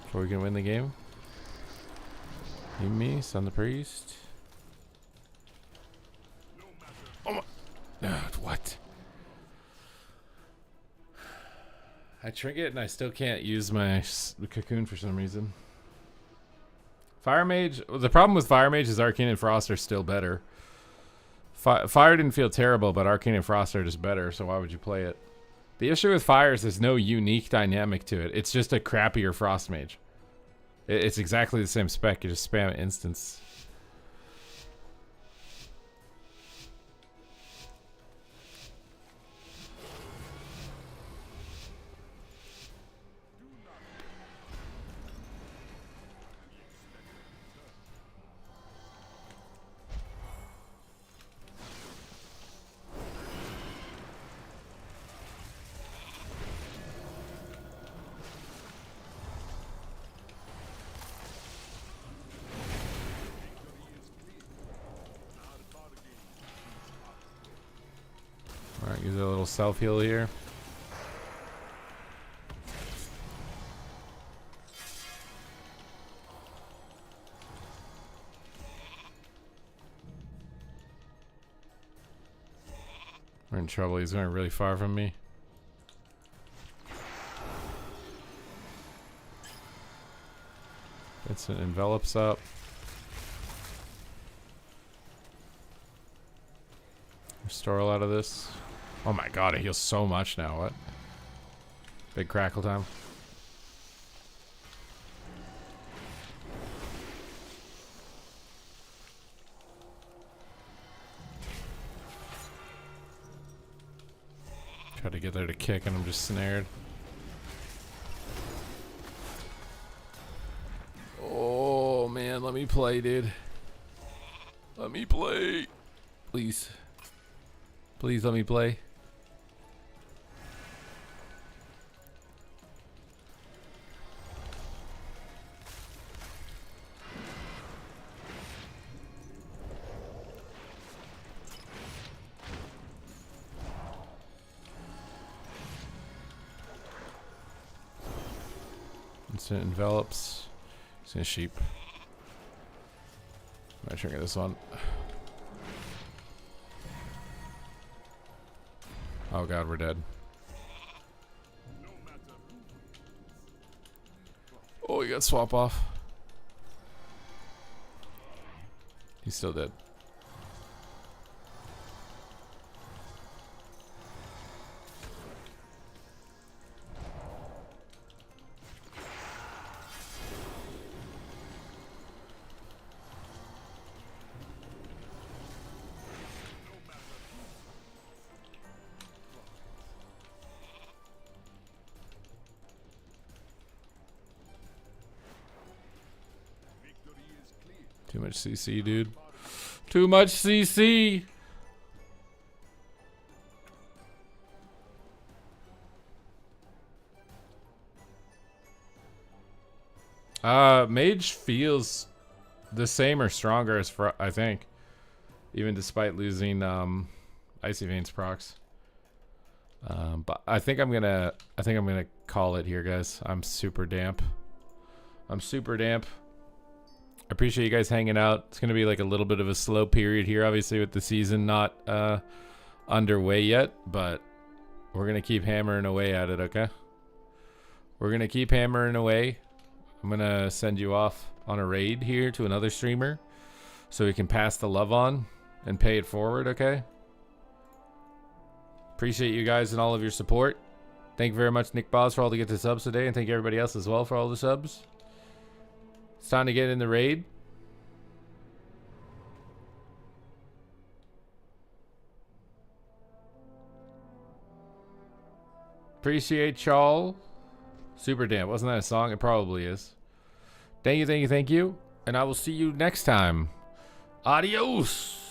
before we can win the game. You, me, Son the Priest. Oh my! What? I trinket and I still can't use my cocoon for some reason. Fire Mage. The problem with Fire Mage is Arcane and Frost are still better. Fire didn't feel terrible, but Arcane and Frost are just better. So why would you play it? The issue with Fire is there's no unique dynamic to it. It's just a crappier Frost Mage. It's exactly the same spec. You just spam instance. Alright, use a little self-heal here. We're in trouble. He's going really far from me. Instant envelops up. Restore a lot of this. Oh my god, it heals so much now. What? Big crackle time. Try to get there to kick and I'm just snared. Oh man, let me play, dude. Let me play. Please. Please let me play. Instant envelops. It's a sheep. I'm gonna trigger this one. Oh god, we're dead. Oh, he got swap off. He's still dead. Too much CC, dude. Too much CC. Mage feels the same or stronger as I think, even despite losing Icy Veins procs. But I think I'm gonna call it here, guys. I'm super damp. I appreciate you guys hanging out. It's gonna be like a little bit of a slow period here, obviously, with the season not underway yet, but we're gonna keep hammering away at it. Okay, we're gonna keep hammering away. I'm gonna send you off on a raid here to another streamer so we can pass the love on and pay it forward. Okay, appreciate you guys and all of your support. Thank you very much, Nick Boz, for all the gifted subs today, and thank you everybody else as well for all the subs. It's time to get in the raid. Appreciate y'all. Super damn. Wasn't that a song? It probably is. Thank you. And I will see you next time. Adios.